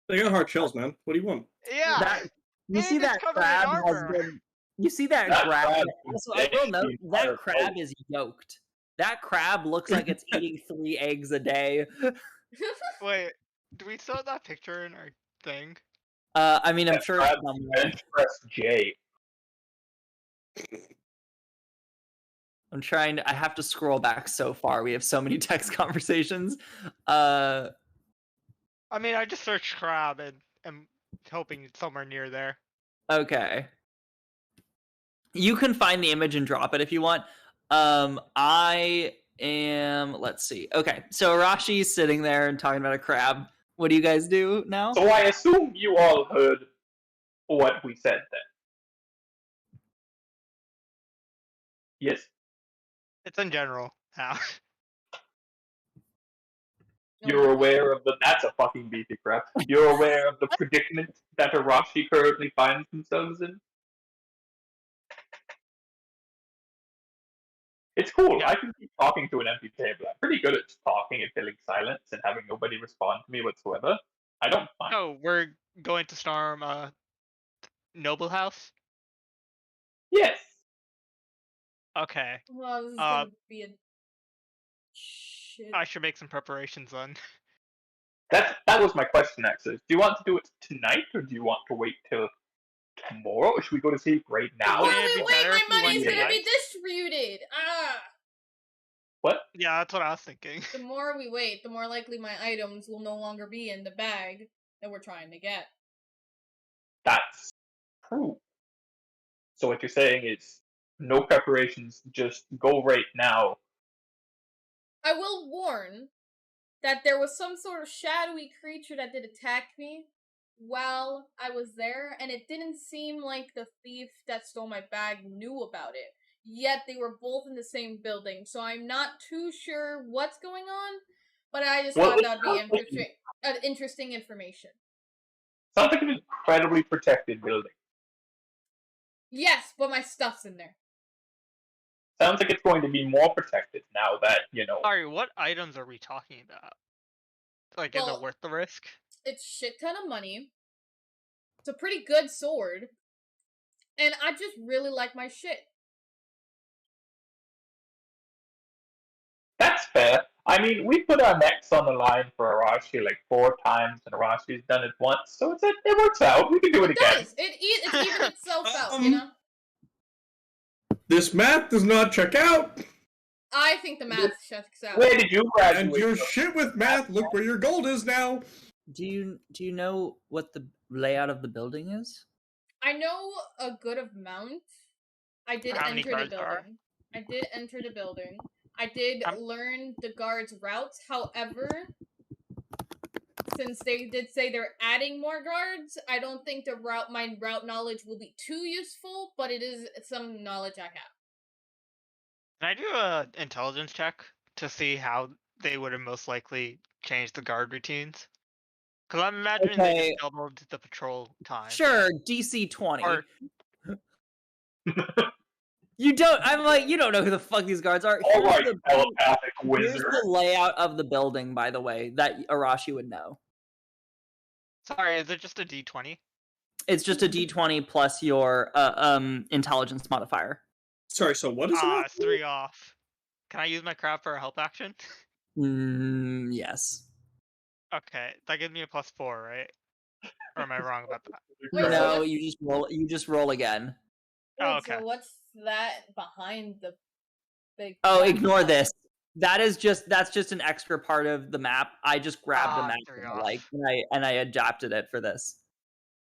They got hard shells, man. What do you want? Yeah. That, you And see it's that covered in crab has armor. been. You see that That crab. crab Also, is I will dead note the entire that crab boat. is yoked. That crab looks like it's eating 3 eggs a day. Wait, do we still have that picture in our thing? I mean, I'm That sure crab it's somewhere. Bench press J. I'm trying to. I have to scroll back so far. We have so many text conversations. I mean, I just searched crab and am hoping it's somewhere near there. Okay. You can find the image and drop it if you want. I am. Let's see. Okay, so Arashi's sitting there and talking about a crab. What do you guys do now? So I assume you all heard what we said then. Yes. It's in general. How? You're aware of that's a fucking beefy crap. You're aware of the predicament that Arashi currently finds themselves in? It's cool. Yeah. I can keep talking to an empty table. I'm pretty good at just talking and filling silence and having nobody respond to me whatsoever. I don't mind. Oh, we're going to storm Noble House? Yes. Okay. Well, this is Uh, gonna be a shit. I should make some preparations then. That was my question, actually. Do you want to do it tonight, or do you want to wait till tomorrow, or should we go to sleep right now? Wouldn't Wait, it be wait, better my if we went money's gonna tonight? be distributed! Ah! What? Yeah, that's what I was thinking. The more we wait, the more likely my items will no longer be in the bag that we're trying to get. That's true. So what you're saying is no preparations, just go right now. I will warn that there was some sort of shadowy creature that did attack me while I was there, and it didn't seem like the thief that stole my bag knew about it. Yet they were both in the same building, so I'm not too sure what's going on, but I just Well, thought it that'd be interesting information. Sounds like an incredibly protected building. Yes, but my stuff's in there. Sounds like it's going to be more protected now that, Sorry, what items are we talking about? Like, is Well- it worth the risk? It's shit ton of money. It's a pretty good sword. And I just really like my shit. That's fair. I mean, we put our necks on the line for Arashi like 4 times, and Arashi's done it once, so it works out. We can do it It again. does. It evens itself out, you Um, know? This math does not check out. I think the math checks out. Where did you graduate? And your from? shit with math, look where your gold is now. Do you know what the layout of the building is? I know a good amount. I did How many enter the guards are? building. I did enter the building. I did learn the guards' routes. However, since they did say they're adding more guards, I don't think my route knowledge will be too useful, but it is some knowledge I have. Can I do a intelligence check to see how they would have most likely changed the guard routines? Because I'm imagining they Okay. just doubled the patrol time. Sure, DC 20. Or You don't. I'm like, you don't know who the fuck these guards are. All right, telepathic Here's wizard. the layout of the building, by the way, that Arashi would know. sorry, is it just a D20? It's just a D20 plus your intelligence modifier. Sorry, so what is Ah, it? it's 3 off. Can I use my crab for a help action? Yes. Okay, that gives me a +4, right? Or am I wrong about that? Wait, so No, what- you just roll again. Oh, Wait, okay. so what's that behind the big... Oh, black ignore dot? this. That's just an extra part of the map. I just grabbed the Ah, map there that you I go. like, and I adapted it for this.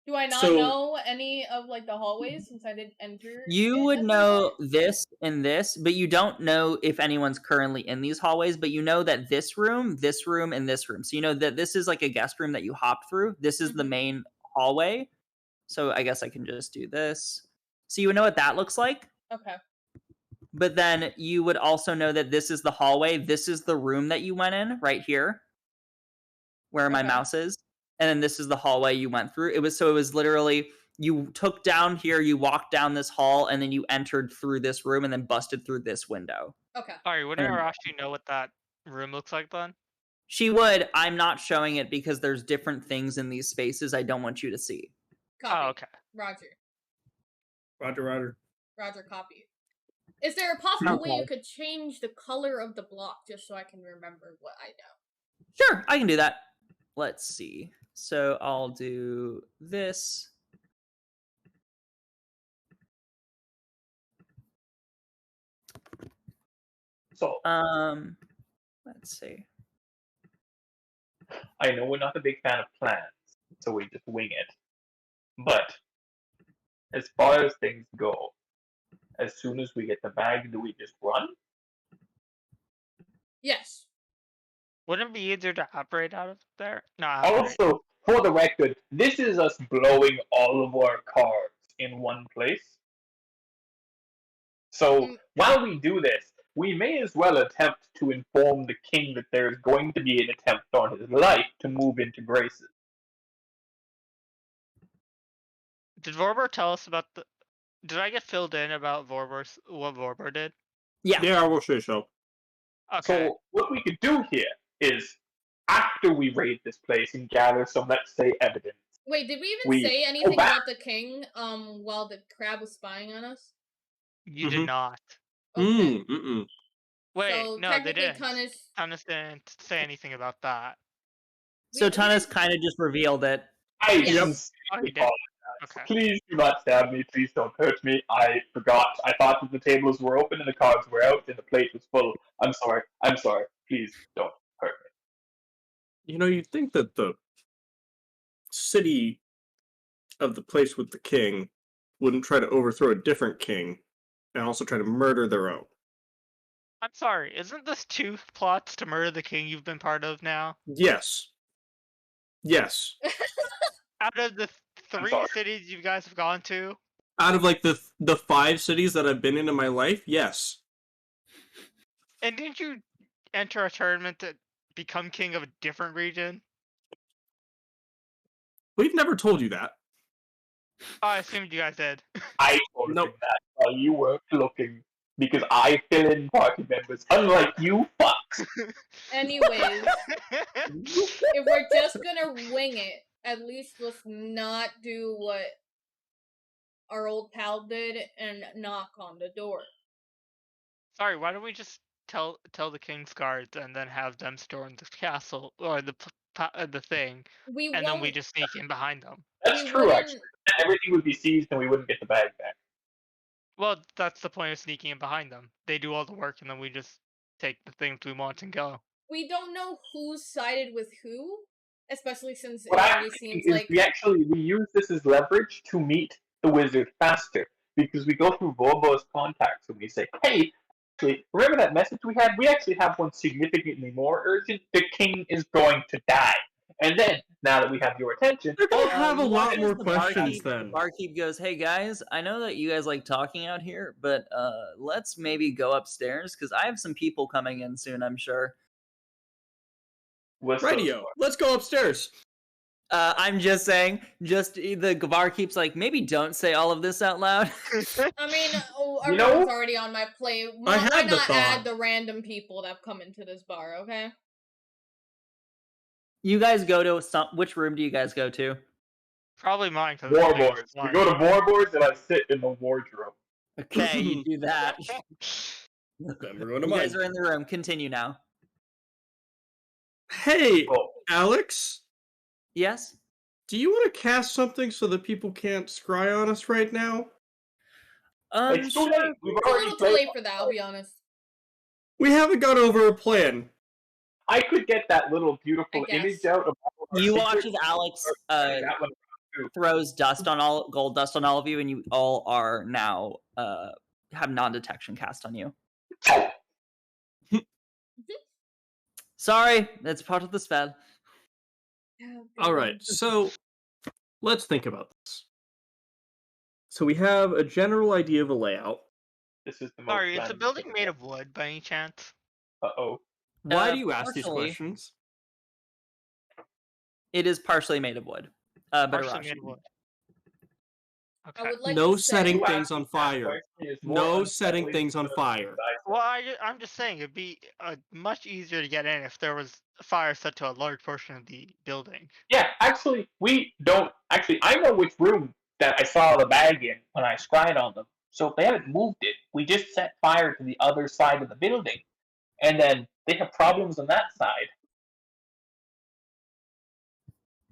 Do I not So- know any of, like, the hallways since I did enter? You it would at some know point? this and this, but you don't know if anyone's currently in these hallways, but you know that this room, and this room. So you know that this is like a guest room that you hop through. This is the Mhm. main hallway. So I guess I can just do this. So you would know what that looks like. Okay. But then you would also know that this is the hallway. This is the room that you went in right here, where my Okay. mouse is. And then this is the hallway you went through. It was literally, you took down here, you walked down this hall, and then you entered through this room and then busted through this window. Okay. Sorry, wouldn't And- Arashi know what that room looks like then? She would. I'm not showing it because there's different things in these spaces I don't want you to see. Copy. Oh, okay. Roger. Roger. Copy. Is there a possible way you Okay. could change the color of the block just so I can remember what I know? Sure, I can do that. Let's see. So I'll do this. So, Let's see. I know we're not a big fan of plans, so we just wing it. But, as far as things go, as soon as we get the bag, do we just run? Yes. Wouldn't it be easier to operate out of there? No, operate. Also, for the record, this is us blowing all of our cards in one place. So Mm. while we do this, we may as well attempt to inform the king that there is going to be an attempt on his life to move into graces. Did Vorbor tell us about the? Did I get filled in about Vorbor's what Vorbor did? Yeah. Yeah, I will say so. Okay. So what we could do here is, after we raid this place and gather some, let's say, evidence. Wait, did we even We say go anything back. about the king while the crab was spying on us? You did Mhm. not. Okay. Mm-mm. Wait, So no, they technically didn't. Tunnis Tunnis didn't say anything about that. So we Tunnis didn't- kind of just revealed it. I Yes. sincerely Oh, he did. apologize. Okay. Please do not stab me. Please don't hurt me. I forgot. I thought that the tables were open and the cards were out and the plate was full. I'm sorry. I'm sorry. Please don't hurt me. You know, you'd think that the city of the place with the king wouldn't try to overthrow a different king and also try to murder their own. I'm sorry. Isn't this 2 plots to murder the king you've been part of now? Yes. Yes. Out of the 3 sorry. cities you guys have gone to? Out of like the 5 cities that I've been in my life, yes. And didn't you enter a tournament to become king of a different region? We've never told you that. Oh, I assumed you guys did. I told Nope. him that while you weren't looking because I fill in party members, unlike you fucks. Anyways, if we're just gonna wing it, at least let's not do what our old pal did and knock on the door. Sorry, why don't we just tell the king's guards and then have them storm the castle or the thing, We and won't. then we just sneak in behind them? That's we true, wouldn't- actually. Everything would be seized and we wouldn't get the bag back. Well, that's the point of sneaking in behind them. They do all the work, and then we just take the things we want and go. We don't know who's sided with who, especially since it What I already think seems is like we use this as leverage to meet the wizard faster because we go through Volvo's contacts and we say, hey, actually, remember that message we had? We actually have one significantly more urgent. The king is going to die. And then, now that we have your attention, They're gonna have a you lot watch more as the questions barkeep- then. The barkeep goes, "Hey guys, I know that you guys like talking out here, but let's maybe go upstairs because I have some people coming in soon. I'm sure." what's those Radio. for? Let's go upstairs. I'm just saying. Just the barkeep's like, maybe don't say all of this out loud. I mean, You know- everyone's already on my plate. Why had the not thought. add the random people that come into this bar, okay? You guys go to which room do you guys go to? Probably mine, because Warboards. We go to Warboards and I sit in the wardrobe. Okay, you do that. Then we're going to You guys mine. are in the room. Continue now. Hey, Oh, Alex, Yes. do you want to cast something so that people can't scry on us right now? it's too late. We've It's a already little too played. late for that, I'll be honest. We haven't gone over a plan. I could get that little beautiful I guess. image out of all of our You watch secrets. as Alex That one. throws gold dust on all of you, and you all are now have non-detection cast on you. Sorry, that's part of the spell. All right, so let's think about this. So we have a general idea of a layout. This is the most. Sorry, is the random building thing. made of wood by any chance? Uh-oh. Why do you ask these partially. questions? It is partially made of wood. But Partially made of wood. I Okay. would like No to say, setting Who things asked on me that fire. question is more No unsettling setting things on than fire. I said. Well, I'm just saying it'd be much easier to get in if there was a fire set to a large portion of the building. Yeah, actually, we don't. Actually, I know which room that I saw the bag in when I scryed on them. So if they haven't moved it, we just set fire to the other side of the building. And then they have problems on that side.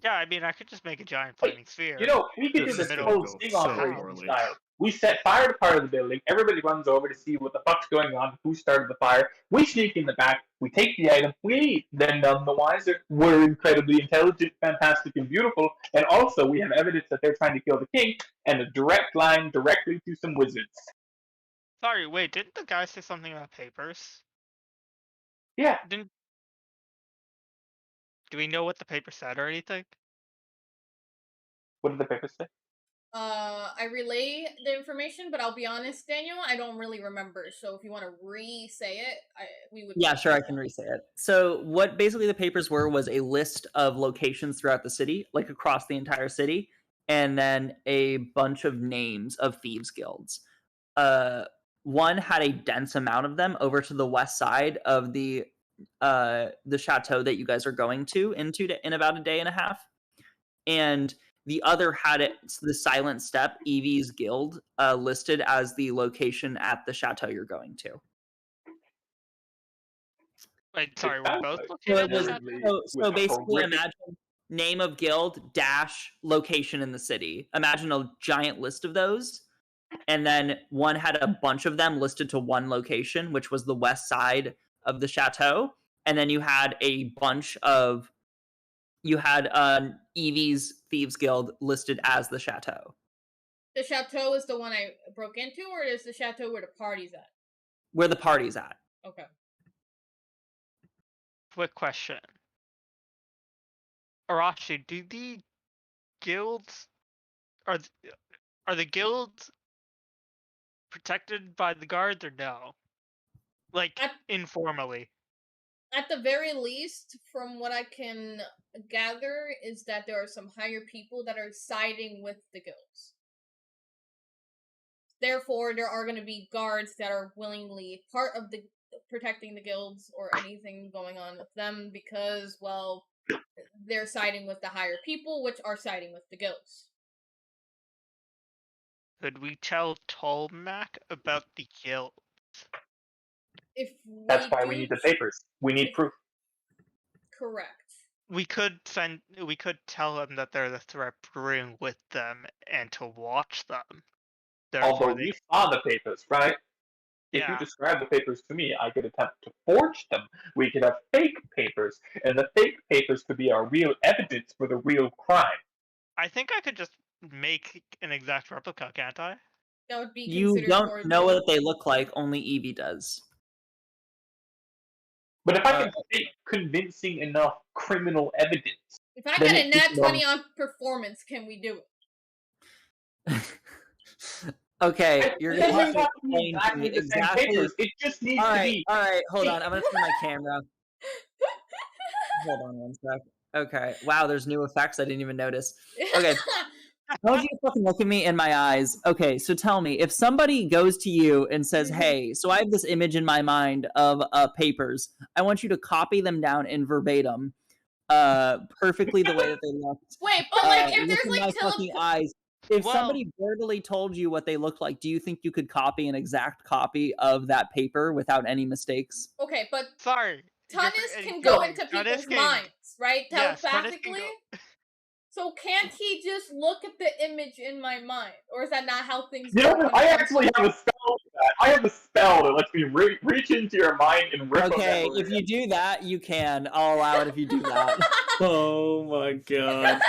Yeah, I mean, I could just make a giant flaming sphere. You know, we could This do is this gonna whole go sting so operation poorly. style. We set fire to part of the building. Everybody runs over to see what the fuck's going on, who started the fire. We sneak in the back. We take the item. We leave. Then none the wiser. We're incredibly intelligent, fantastic, and beautiful. And also, we have evidence that they're trying to kill the king, and a direct line directly to some wizards. Sorry, wait, didn't the guy say something about papers? Yeah. Do we know what the paper said or anything? What did the paper say? I relay the information, but I'll be honest, Daniel, I don't really remember. So if you want to re-say it, we would. Yeah, sure, I can re-say it. So what basically the papers were was a list of locations throughout the city, like across the entire city, and then a bunch of names of thieves guilds. One had a dense amount of them over to the west side of the chateau that you guys are going to in about a day and a half, and the other had it the Silent Step Evie's Guild listed as the location at the chateau you're going to. Wait, sorry, we're both So located So, at it that? was, so basically, horrific- imagine name of guild dash location in the city. Imagine a giant list of those, and then one had a bunch of them listed to one location, which was the west side of the chateau, and then you had a bunch of Evie's Thieves Guild listed as the chateau. The chateau is the one I broke into, or is the chateau where the party's at? Where the party's at. Okay. Quick question. Arashi, do the guilds are the guilds protected by the guards or no? Like informally. At the very least, from what I can gather, is that there are some higher people that are siding with the guilds. Therefore, there are going to be guards that are willingly part of the protecting the guilds or anything going on with them because, well, they're siding with the higher people, which are siding with the guilds. Could we tell Tolmac about the guild? That's why we need the papers. We need proof. Correct. We could tell them that they're the threat brewing with them and to watch them. Although we saw the papers, right? If you Yeah. describe the papers to me, I could attempt to forge them. We could have fake papers, and the fake papers could be our real evidence for the real crime. I think I could just make an exact replica, can't I? That would be You considered don't forgery. know what they look like, only Evie does. But if I can fake convincing enough criminal evidence... If I then get a it nat could, 20 on performance, can we do it? Okay, you're It gonna doesn't have to have to be explain to me exactly the same exactly. papers. It just needs to be... Alright, hold on. I'm gonna turn my camera. Hold on one sec. Okay. Wow, there's new effects I didn't even notice. Okay. Don't you fucking look at me in my eyes. Okay, so tell me, if somebody goes to you and says, hey, so I have this image in my mind of papers. I want you to copy them down in verbatim, perfectly the way that they looked. Wait, but like, if Look there's in like my fucking eyes. If Well- somebody verbally told you what they look like, do you think you could copy an exact copy of that paper without any mistakes? Okay, but Sorry. Tunnis can go into Tunnis people's can- minds, right? Yes, Tunnis can Telepathically. go- So can't he just look at the image in my mind, or is that not how things You work? know, I actually have a spell for that. I have a spell that lets me reach into your mind and rip Okay, a memory. if you do that, you can. I'll allow it if you do that. Oh my god.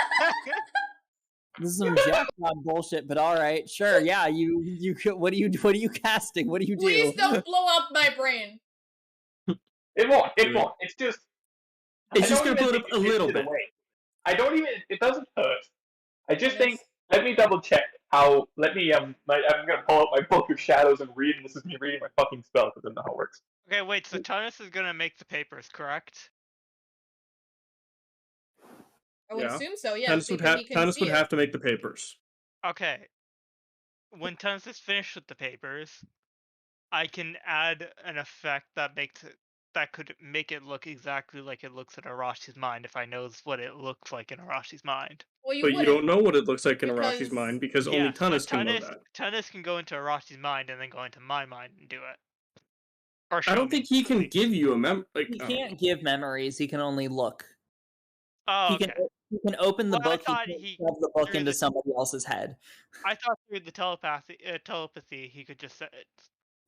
This is some jackpot bullshit, but all right, sure, yeah. You could. What are you casting? What do you do? Please don't blow up my brain. It won't. It won't. It's just... It's I just don't gonna even blow it think up a it gives little it bit. away. I don't even... It doesn't hurt. I just Yes. think... Let me double check how... Let me... I'm gonna pull out my book of shadows and read, and this is me reading my fucking spell, because I don't know how it works. Okay, wait, so Tunnis is gonna make the papers, correct? I would Yeah. assume so. Yes. Tannis would because have he can Tannis see would it. have to make the papers. Okay. When Tunnis is finished with the papers, I can add an effect that could make it look exactly like it looks in Arashi's mind if I knows what it looks like in Arashi's mind. Well, you But you wouldn't. don't know what it looks like in Arashi's Because- mind because only Yes, but Tannis can know that. Tunnis can go into Arashi's mind and then go into my mind and do it. Or I show don't me. think he can give you a He can't give memories. He can only look. Oh, okay. He can open the Well, I book. thought He he- can shove the book through into the- somebody else's head. I thought through the telepathy he could just say it.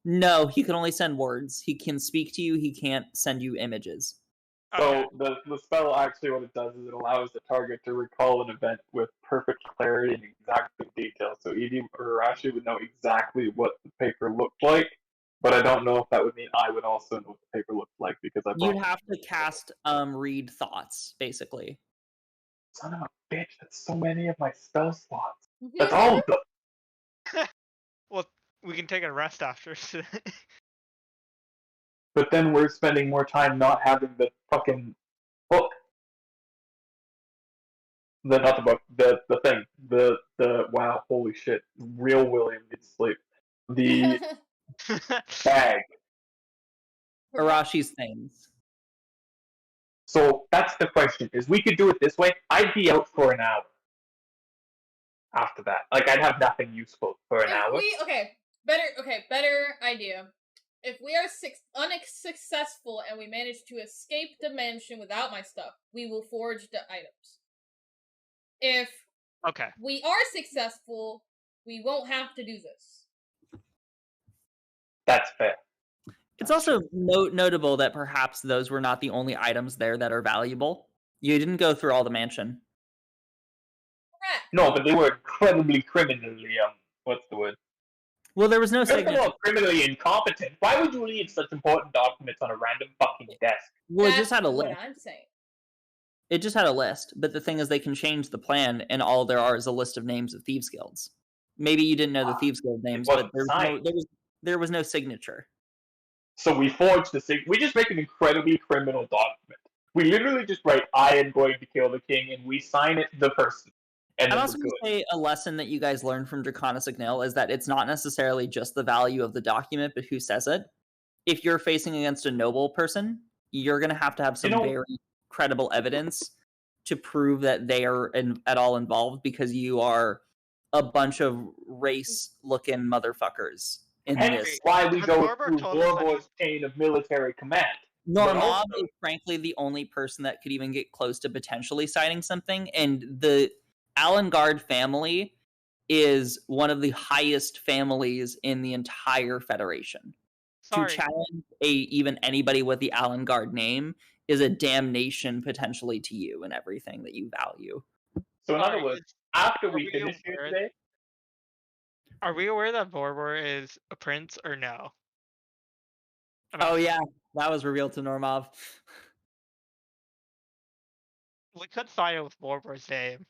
No, he can only send words. He can speak to you. He can't send you images. Okay. So the spell actually what it does is it allows the target to recall an event with perfect clarity and exact detail. So Edie or Arashi would know exactly what the paper looked like, but I don't know if that would mean I would also know what the paper looked like because I You'd brought have to cast read thoughts, basically. Son of a bitch, that's so many of my spell slots. That's all of them. Well, we can take a rest after. But then we're spending more time not having the fucking book. Not the book, the thing. The wow, holy shit. Real William needs sleep. The bag. Arashi's things. So that's the question, is we could do it this way, I'd be out for an hour. After that. Like, I'd have nothing useful for an hour. Better idea. If we are unsuccessful and we manage to escape the mansion without my stuff, we will forge the items. If we are successful, we won't have to do this. That's fair. It's also notable that perhaps those were not the only items there that are valuable. You didn't go through all the mansion. Correct. No, but they were incredibly criminally, what's the word? Well, there was no signature. Criminally incompetent. Why would you leave such important documents on a random fucking desk? Well, it just had a That's list. what I'm saying. It just had a list, but the thing is they can change the plan, and all there are is a list of names of Thieves Guilds. Maybe you didn't know the Thieves Guild names, but there was no signature. So we forged we just make an incredibly criminal document. We literally just write, I am going to kill the king, and we sign it to the person. And I'd also say a lesson that you guys learned from Draconis Ignil is that it's not necessarily just the value of the document, but who says it. If you're facing against a noble person, you're going to have some very credible evidence to prove that they are at all involved, because you are a bunch of race-looking motherfuckers. Hence why we go through Borbor's chain of military command. Normov is frankly the only person that could even get close to potentially citing something, and the Allengard family is one of the highest families in the entire Federation. To challenge even anybody with the Allengard name is a damnation potentially to you and everything that you value. So in other words, after we finish here today... Are we aware that Borbor is a prince or no? Oh yeah, that was revealed to Normov. We could sign it with Borbor's name.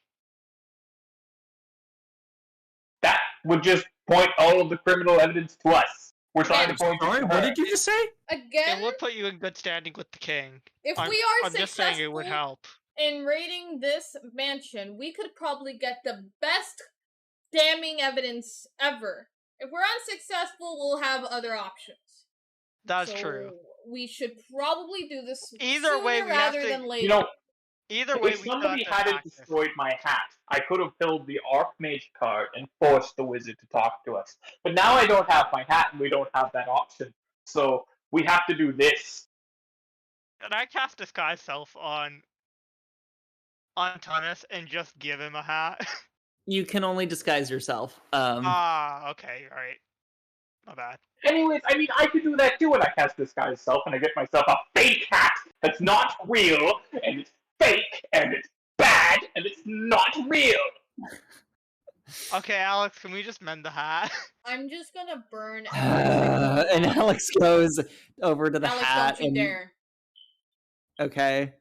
That would just point all of the criminal evidence to us. We're trying to point. Sorry, what did you just say? Again, it would put you in good standing with the king. If we are I'm just saying it would help. In raiding this mansion, we could probably get the best damning evidence ever. If we're unsuccessful, we'll have other options. That's true. We should probably do this either way rather than later. Either way, if somebody hadn't destroyed my hat, I could have pulled the Archmage card and forced the wizard to talk to us. But now I don't have my hat, and we don't have that option. So we have to do this. Can I cast Disguise Self on Tunis and just give him a hat? You can only disguise yourself. Okay, alright. My bad. Anyways, I mean, I could do that too when I cast Disguise Self, and I get myself a fake hat that's not real, and it's fake, and it's bad, and it's not real. Okay, Alex, can we just mend the hat? I'm just gonna burn Alex. And Alex goes over to the Alex, hat. Don't you dare. Okay.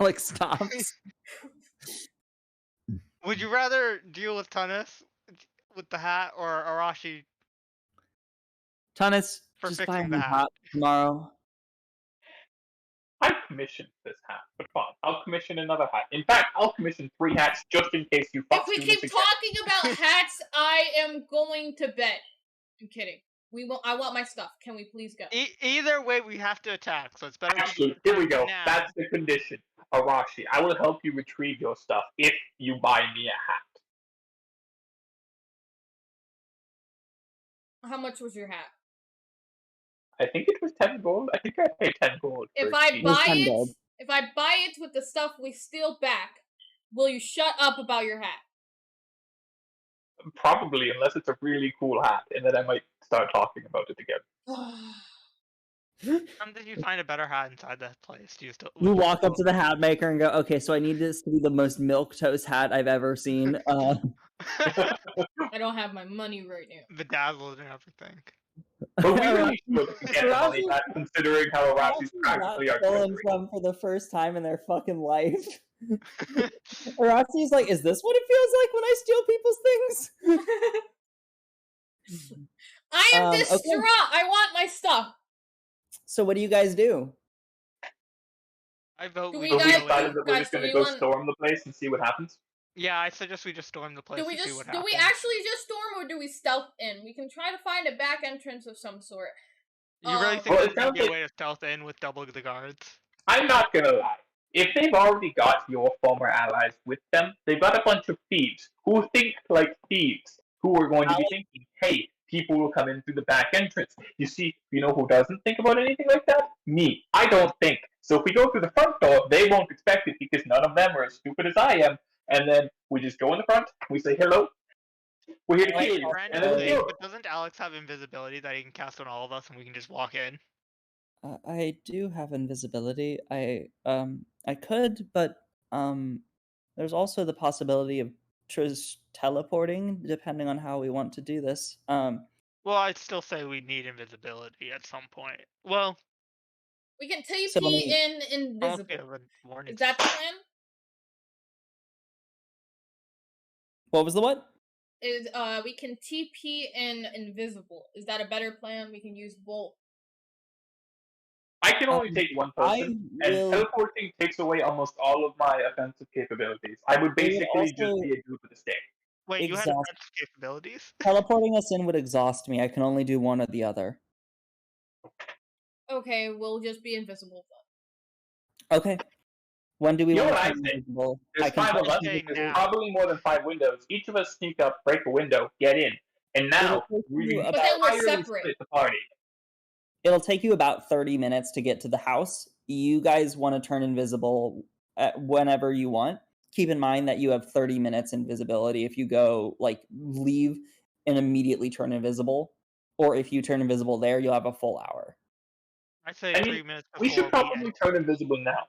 Alex stops. Would you rather deal with Tunis with the hat or Arashi? Tunis, for just fixing buy the a hat tomorrow. I commissioned this hat, but fine. I'll commission another hat. In fact, I'll commission 3 hats just in case you fuck If we keep talking about hats, I am going to bed. I'm kidding. I want my stuff. Can we please go? Either way, we have to attack, so it's better. Actually, here we go. Now. That's the condition. Arashi, I will help you retrieve your stuff if you buy me a hat. How much was your hat? I think it was 10 gold. I think I paid 10 gold. If I buy it with the stuff we steal back, will you shut up about your hat? Probably, unless it's a really cool hat, and then I might start talking about it again. Did you find a better hat inside that place? Do you still? You walk up to the hat maker and go, "Okay, so I need this to be the most milquetoast hat I've ever seen." I don't have my money right now. Bedazzled and everything. But we really should get the money back, considering how Arashi's practically our stolen from for the first time in their fucking life. Arachi's like, is this what it feels like when I steal people's things? I am Okay. distraught. I want my stuff. So what do you guys do? I vote Do we we So we guys- decided that we're guys, just do going to we go want- storm the place and see what happens. Yeah, I suggest we just storm the place Do we and see what do happens. we actually just storm or do we stealth in? We can try to find a back entrance of some sort. You really think Well, there's it gonna sounds be a like- way to stealth in with double the guards? I'm not gonna lie. If they've already got your former allies with them, they've got a bunch of thieves who think like thieves, who are going to be thinking, hey, people will come in through the back entrance. You see, you know who doesn't think about anything like that? Me. I don't think. So if we go through the front door, they won't expect it because none of them are as stupid as I am. And then we just go in the front, we say hello, we're here to kill you, and then we Randomly, kill but doesn't Alex have invisibility that he can cast on all of us and we can just walk in? I do have invisibility. I could, but there's also the possibility of just teleporting, depending on how we want to do this. Well, I'd still say we need invisibility at some point. Well, We can TP So let me- in I don't invisible. think of a warning Is that the system. plan? What was the what? Is we can TP in invisible. Is that a better plan? We can use both. I can only take one person, and will- teleporting takes away almost all of my offensive capabilities. I would I would basically just also- be a dude with a stick. Wait, you had Exhaust- offensive capabilities? Teleporting us in would exhaust me. I can only do one or the other. Okay, we'll just be invisible. Okay. When do we You know want to what I turn think? invisible? There's 5 of us, say there's now. probably more than 5 windows. Each of us sneak up, break a window, get in. And now, It'll take we you But then we're entirely separate. split the party. It'll take you about 30 minutes to get to the house. You guys want to turn invisible whenever you want. Keep in mind that you have 30 minutes invisibility if you go, like, leave and immediately turn invisible. Or if you turn invisible there, you'll have a full hour. I say I 3 mean, minutes before We should probably end. turn invisible now.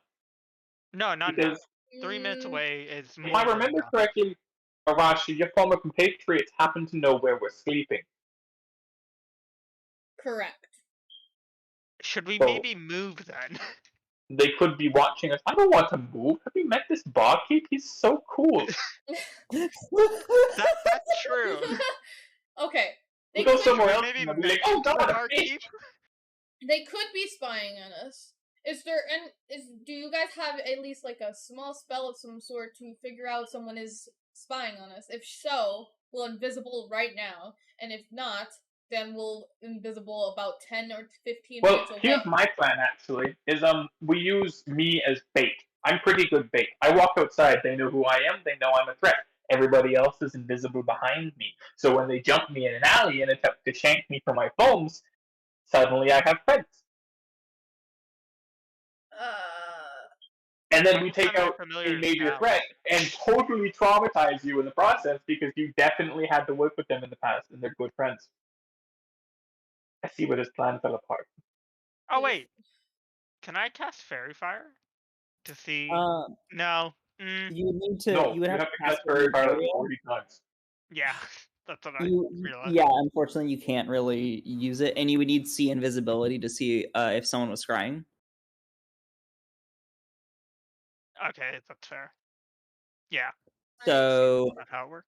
No, not now. Because 3 minutes Mm, away is if more I than remember enough. correctly, Arashi, your former compatriots happen to know where we're sleeping. Correct. Should we So- maybe move then? They could be watching us. I don't want to move. Have you met this barkeep? He's so cool. That's true. Okay. We They go could, somewhere we else maybe and they'll be like, mention oh god, the a barkeep? fish! they could be spying on us. Is there do you guys have at least like a small spell of some sort to figure out someone is spying on us? If so, we'll invisible right now, and if not, then we'll invisible about 10 or 15 Well, minutes away. here's my plan actually, is we use me as bait. I'm pretty good bait. I walk outside, they know who I am, they know I'm a threat. Everybody else is invisible behind me. So when they jump me in an alley and attempt to shank me for my foams, suddenly I have friends. And then we take Sounded out familiar a to major Alex. threat and totally traumatize you in the process because you definitely had to work with them in the past and they're good friends. I see where this plan fell apart. Oh wait, can I cast Fairy Fire to see? Um, No. you would need to. No, you would have, to cast cast Fairy Fire area. 40 times. Yeah, that's what I You, realized. yeah, unfortunately, you can't really use it, and you would need see invisibility to see if someone was scrying. Okay, that's fair. Yeah, So that's how it works.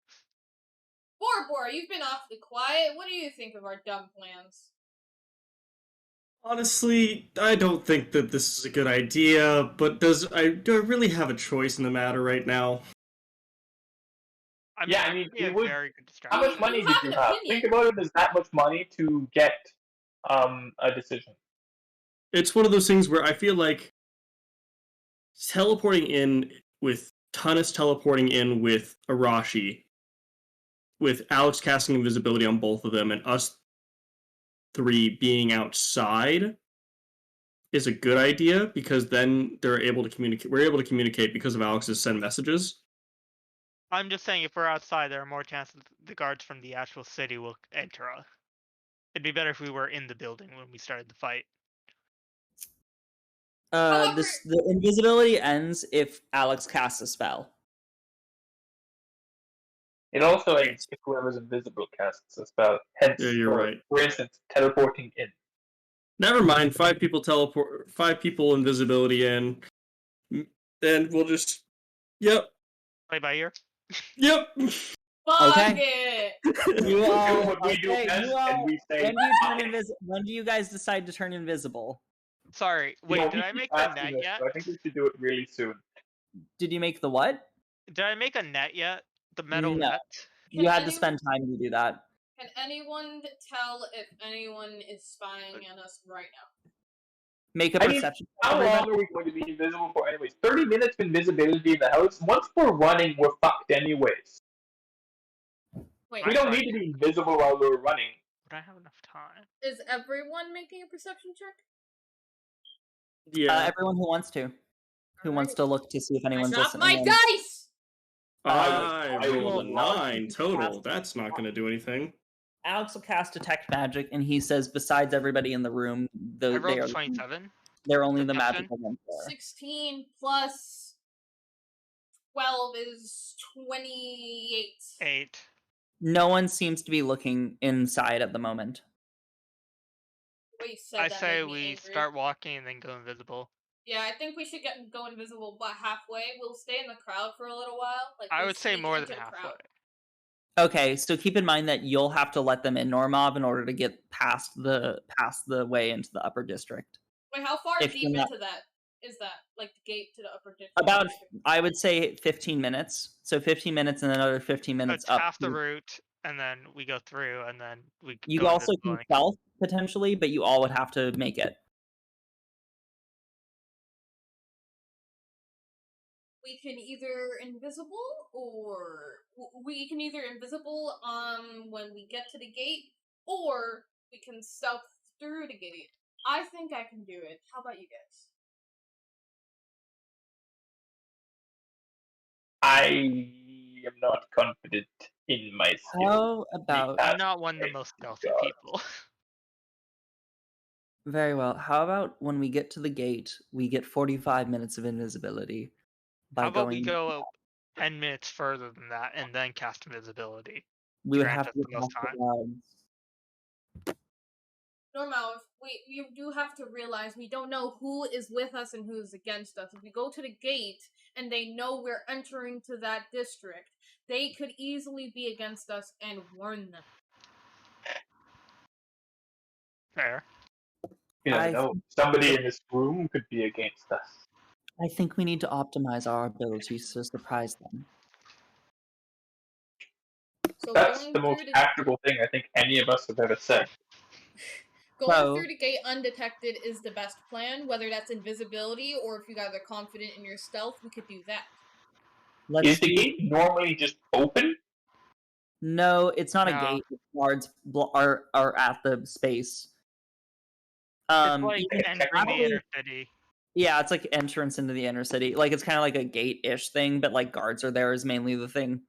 Bor, you've been awfully quiet. What do you think of our dumb plans? Honestly, I don't think that this is a good idea, but do I really have a choice in the matter right now? I mean, Yeah, I that mean, could be it a would- very good How strategy. much money You did have you an have? opinion. Think about it as that much money to get a decision. It's one of those things where I feel like teleporting in with Tunis teleporting in with Arashi, with Alex casting invisibility on both of them, and us three being outside is a good idea because then they're able to communicate. We're able to communicate because of Alex's send messages. I'm just saying, if we're outside, there are more chances the guards from the actual city will enter us. It'd be better if we were in the building when we started the fight. However- the invisibility ends if Alex casts a spell. It also ends if whoever's invisible casts a spell. Hence, Yeah, you're right. For instance, teleporting in. Never mind. 5 people teleport. 5 people invisibility in. Then we'll just Yep. Play by ear. Yep. Fuck Okay. it! You all, What we do okay, best, you all, and we say, when do you turn "Fuck it." invisible? When do you guys decide to turn invisible? Sorry, You wait, know, did we I keep make the asking net this, yet? so I think we should do it really soon. Did you make the what? Did I make a net yet? The metal No. net? You had to anyone- spend time to do that. Can anyone tell if anyone is spying on us right now? Make a I mean, perception check, How everybody. long are we going to be invisible for anyways? 30 minutes of invisibility in the house? Once we're running, we're fucked anyways. Wait, We don't need to be invisible while we're running. Would I have enough time? is everyone making a perception check? Yeah. Everyone who wants to. Who wants to look to see if I anyone's dropped listening. my in. dice! I I rolled a will- 9 total. That's not going to do anything. Alex will cast Detect Magic, and he says, besides everybody in the room, I they rolled are 27. they're only the Perception? magical ones there. 16 plus 12 is 28. 8. No one seems to be looking inside at the moment. Wait, said I that say made me we angry. start walking and then go invisible. Yeah, I think we should go invisible, but halfway. We'll stay in the crowd for a little while. Like I we'll would say sneak more into than the halfway. crowd. Okay, so keep in mind that you'll have to let them in Normov in order to get past the way into the upper district. Wait, how far If deep you're not- into that is that? Like the gate to the upper district? About, I would say 15 minutes. So 15 minutes and another 15 So minutes it's up. half the route, and then we go through, and then we You go also invisible can and- stealth potentially, but you all would have to make it. We can either invisible or we can either invisible when we get to the gate, or we can stealth through the gate. I think I can do it. How about you guys? I am not confident in my skills. How about, I'm not one of the most stealthy God. people. very well, how about when we get to the gate, we get 45 minutes of invisibility by How about going, we go 10 minutes further than that and then cast invisibility? we would grant have us to the most pass the time? rounds. Normal, you do have to realize we don't know who is with us and who is against us. If we go to the gate and they know we're entering to that district, they could easily be against us and warn them. Fair. You never I know. Somebody in this room could be against us. I think we need to optimize our abilities to surprise them. So That's going the most through tactical thing I think any of us have ever said. going So- through the gate undetected is the best plan. Whether that's invisibility or if you guys are confident in your stealth, we could do that. Let's Is the do- gate normally just open? No, it's not a No. gate. Guards are at the space. It's like even- entering the actually- inner city. yeah, it's like entrance into the inner city. Like it's kind of like a gate-ish thing, but like guards are there is mainly the thing.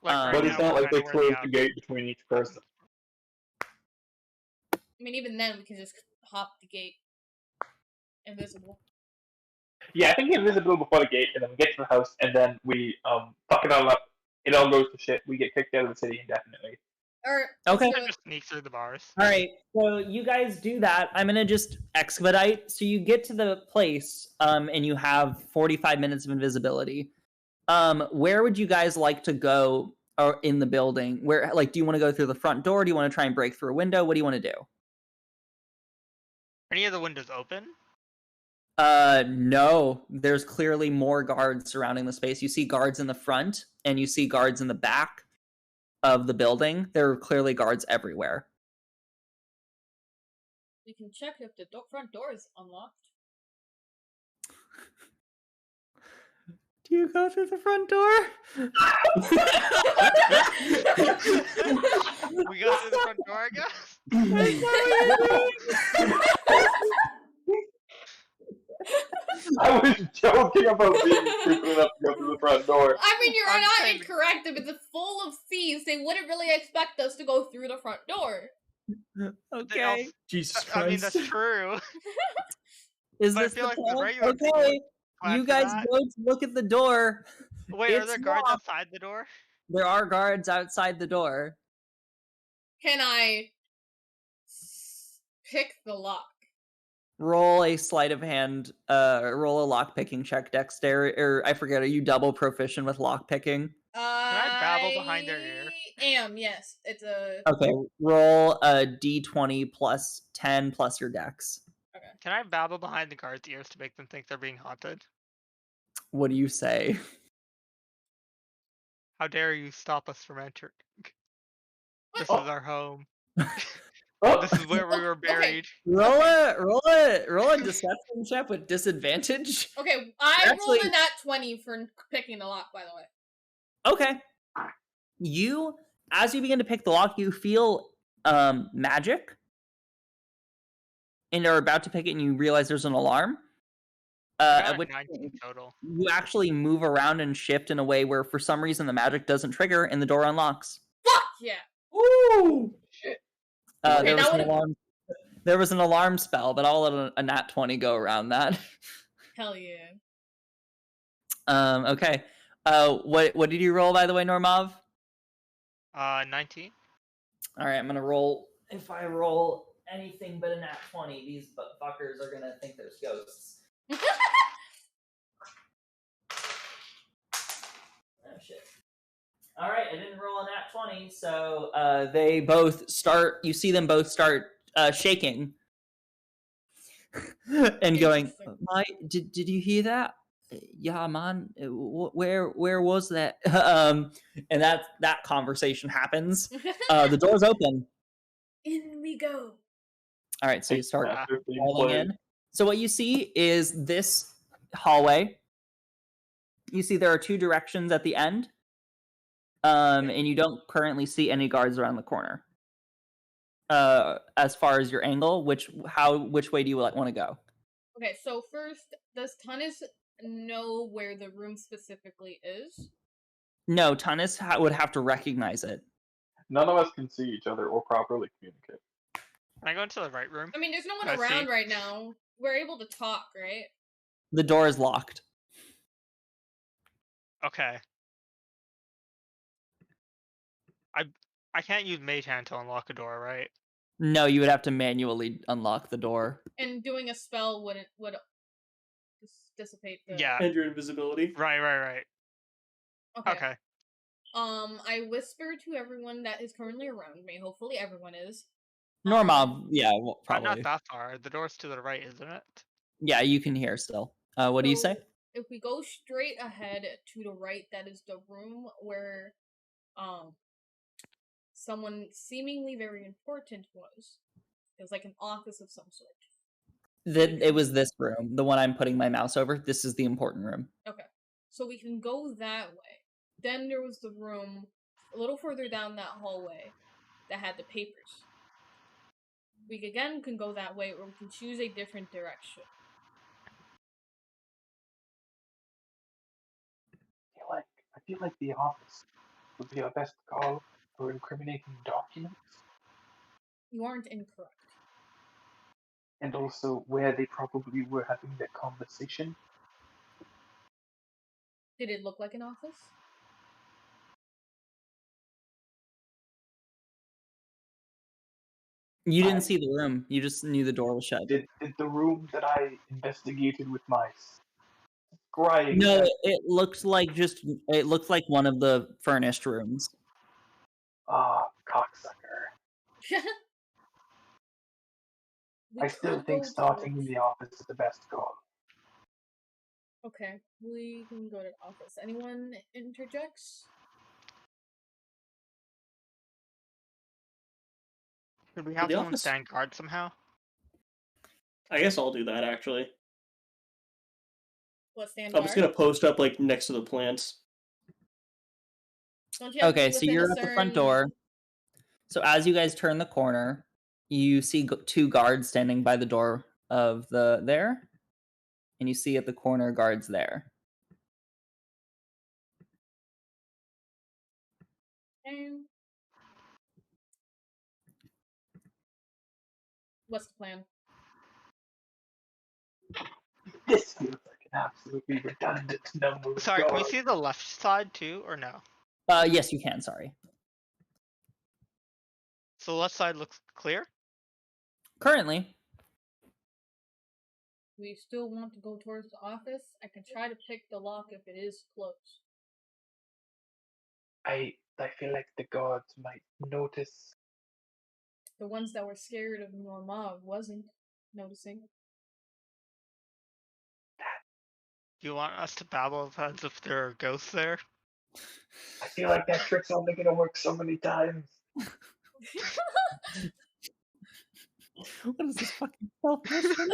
Like But right But now, it's not we're like they kinda where close the outside- gate between each person. I mean, even then, we can just hop the gate. Invisible. Yeah, I think invisible before the gate, and then we get to the house, and then we fuck it all up. It all goes to shit. We get kicked out of the city indefinitely. Or Okay. let's do it. Just sneak through the bars. All right, so you guys do that. I'm gonna just expedite. So you get to the place, and you have 45 minutes of invisibility. Where would you guys like to go, or in the building? Where, like, do you want to go through the front door? Do you want to try and break through a window? What do you want to do? Any of the windows open? No. There's clearly more guards surrounding the space. You see guards in the front, and you see guards in the back of the building. There are clearly guards everywhere. We can check if the front door is unlocked. Do you go through the front door? We go through the front door, I guess? I was joking about being stupid enough to go through the front door. I mean, you're I'm not saying- incorrect. If it's full of thieves, they wouldn't really expect us to go through the front door. They also- Jesus I mean, Christ. that's true. Is But I this feel the like the plan? regular people Okay, plan you for guys that. go to look at the door. Wait, are It's there guards locked. outside the door? There are guards outside the door. Can I pick the lock? Roll a sleight of hand. Roll a lock picking check, Dexter. Or I forget. Are you double proficient with lock picking? I babble behind their ear? Am, yes. It's a... Okay. Roll a d20 plus 10 plus your dex. Okay. Can I babble behind the guards' ears to make them think they're being haunted? What do you say? How dare you stop us from entering? This Oh. is our home. Oh, This is where we were buried. Roll a deception check with disadvantage. Okay, I Actually- rolled a nat 20 for picking the lock, by the way. Okay. You, as you begin to pick the lock, you feel magic, and are about to pick it, and you realize there's an alarm. I At got which 19 total. you actually move around and shift in a way where, for some reason, the magic doesn't trigger, and the door unlocks. Fuck yeah! Ooh, shit. Okay, There was that an would've- alarm. There was an alarm spell, but I'll let a nat 20 go around that. Hell yeah. Okay. What did you roll, by the way, Normov? 19. All right, I'm gonna roll. If I roll anything but a nat 20, these fuckers are gonna think there's ghosts. Oh shit. All right, I didn't roll a nat 20, so they both start. You see them both start shaking and going. Interesting. Did you hear that? Yeah, man. Where was that? And that conversation happens. The door's open. In we go. All right, so you start After being falling played. in. So what you see is this hallway. You see there are two directions at the end, and you don't currently see any guards around the corner. As far as your angle, which way do you want to go? Okay, so first, does Tunis know where the room specifically is? No, Tunis would have to recognize it. None of us can see each other or properly communicate. Can I go into the right room? I mean, there's no one I see. around right now. We're able to talk, right? The door is locked. Okay. I can't use Mage Hand to unlock a door, right? No, you would have to manually unlock the door. And doing a spell would dissipate the... Yeah. And your invisibility. Right. Okay. Okay. I whisper to everyone that is currently around me. Hopefully everyone is. Normov, yeah, well, I'm probably. not that far. The door's to the right, isn't it? Yeah, you can hear still. What do you say? So, if we go straight ahead to the right, that is the room where someone seemingly very important was. It was like an office of some sort. It was this room, the one I'm putting my mouse over. This is the important room. Okay. So we can go that way. Then there was the room a little further down that hallway that had the papers. We again can go that way, or we can choose a different direction. I feel like the office would be our best call for incriminating documents, You aren't incorrect. and also where they probably were having their conversation. Did it look like an office? You didn't see the room. You just knew the door was shut. Did the room that I investigated with my scrying? No, it looked like one of the furnished rooms. Ah, cocksucker. We I still could think go starting in towards- the office is the best call. Okay, we can go to the office. Anyone interjects? Should we have The someone office- stand guard somehow? I guess I'll do that actually. What, stand I'm just guard? gonna post up like next to the plants. Don't you have to Okay, be so within a you're at the front certain- door. So as you guys turn the corner, you see two guards standing by the door of there, and you see at the corner guards there. And what's the plan? This feels like an absolutely redundant number of Sorry, can we guards. see the left side too, or no? Yes, you can. Sorry. So the left side looks clear? Currently, We still want to go towards the office. I can try to pick the lock if it is closed. I feel like the guards might notice. The ones that were scared of Norma wasn't noticing. Do you want us to babble as if there are ghosts there? I feel like that trick's only gonna work so many times. What is this fucking self-mission?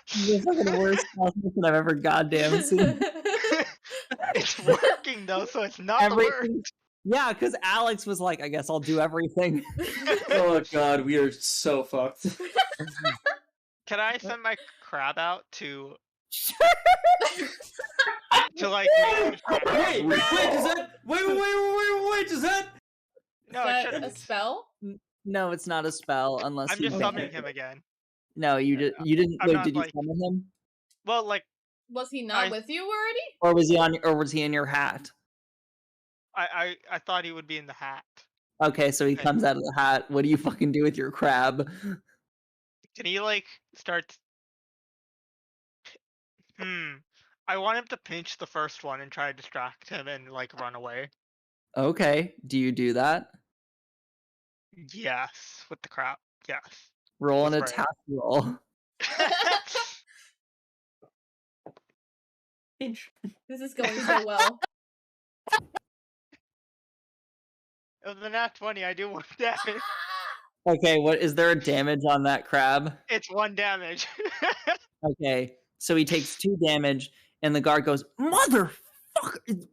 This is fucking the worst self-mission I've ever goddamn seen. It's working though, so it's not the Everything. worst. Yeah, because Alex was like, I guess I'll do everything. Oh god, we are so fucked. Can I send my crab out to like make Wait, does that wait, does that No, Is it that a shouldn't. spell? No, it's not a spell unless I'm you just pick summoning it. him again. No, you didn't. I'm Wait, not, did you like- summon him, Well, like Was he not I- with you already? or was he on? Or was he in your hat? I thought he would be in the hat. Okay, so he Okay. comes out of the hat. What do you fucking do with your crab? Can he like start? I want him to pinch the first one and try to distract him and like run away. Okay, do you do that? Yes, with the crab. Yes. Roll an That's right. attack roll. inch? This is going so well. Of the nat 20, I do 1 damage. Okay, what is there a damage on that crab? It's 1 damage. Okay, so he takes 2 damage, and the guard goes, "Motherfucker,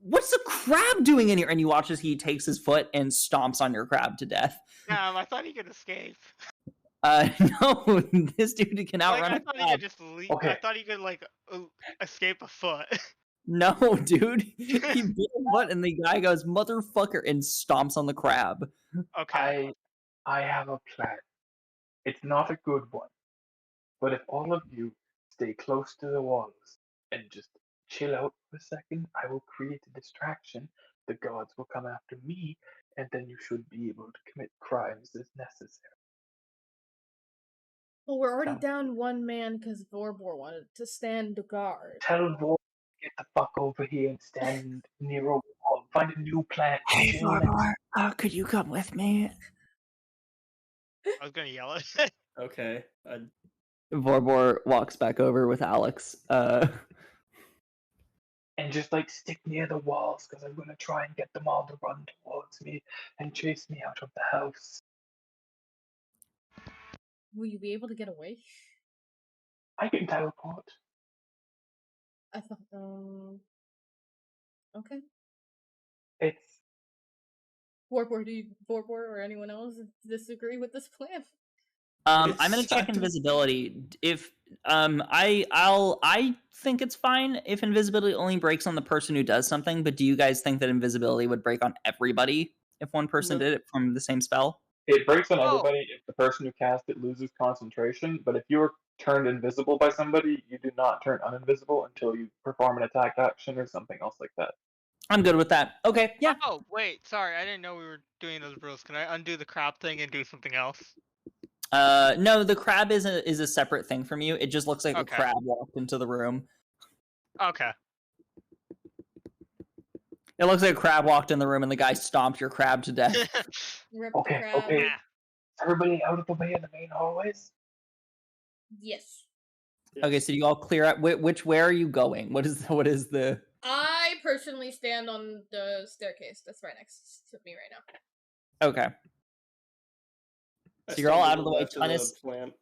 what's the crab doing in here?" And you watch as he takes his foot and stomps on your crab to death. I thought he could escape. No, this dude can Like, outrun I a thought he crab. could just leave. I Okay. thought he could like escape a foot. No, dude, he beat a foot, and the guy goes, "Motherfucker," and stomps on the crab. Okay. I have a plan. It's not a good one. But if all of you stay close to the walls and just chill out for a second, I will create a distraction. The gods will come after me, and then you should be able to commit crimes as necessary. Well, we're already Sounds down one man because Vorbor wanted to stand guard. Tell Vor to get the fuck over here and stand near a wall. Find a new plant. Hey, chill and- Vorbor, could you come with me? I was gonna yell at it. Okay. Vorbor walks back over with Alex. and just like stick near the walls because I'm gonna try and get them all to run towards me and chase me out of the house. Will you be able to get away? I can teleport. I thought, okay. It's Vorbor or anyone else disagree with this plan? I'm gonna It's check not- invisibility. If I think it's fine if invisibility only breaks on the person who does something. But do you guys think that invisibility would break on everybody if one person No. did it from the same spell? It breaks on Oh. everybody if the person who cast it loses concentration, but if you are turned invisible by somebody, you do not turn uninvisible until you perform an attack action or something else like that. I'm good with that. Okay, yeah. Oh, wait, sorry, I didn't know we were doing those rules. Can I undo the crab thing and do something else? No, the crab is a separate thing from you. It just looks like Okay. a crab walked into the room. Okay. It looks like a crab walked in the room and the guy stomped your crab to death. Rip Okay, the crab. okay. Yeah. Everybody out of the way in the main hallways? Yes. Okay, so you all clear out. Where are you going? What is the? I personally stand on the staircase that's right next to me right now. Okay. I So you're all stand out to of the way. left Tunis, plant.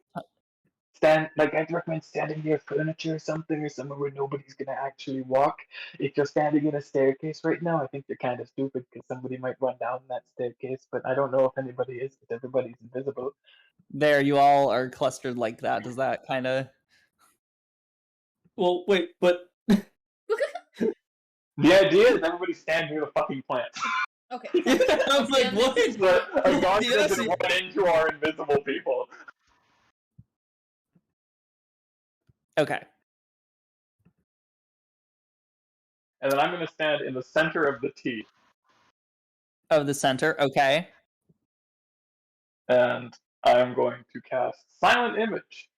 I'd recommend standing near furniture or something, or somewhere where nobody's gonna actually walk. If you're standing in a staircase right now, I think you're kind of stupid because somebody might run down that staircase, but I don't know if anybody is because everybody's invisible. there, you all are clustered like that. Does that kind of? Well, wait, but The idea is everybody stand near the fucking plant. Okay. I was like, Stand what? next to But a guard Yes, doesn't run into our invisible people. Okay. And then I'm gonna stand in the center of the T, Of the center. Okay. and I'm going to cast Silent Image.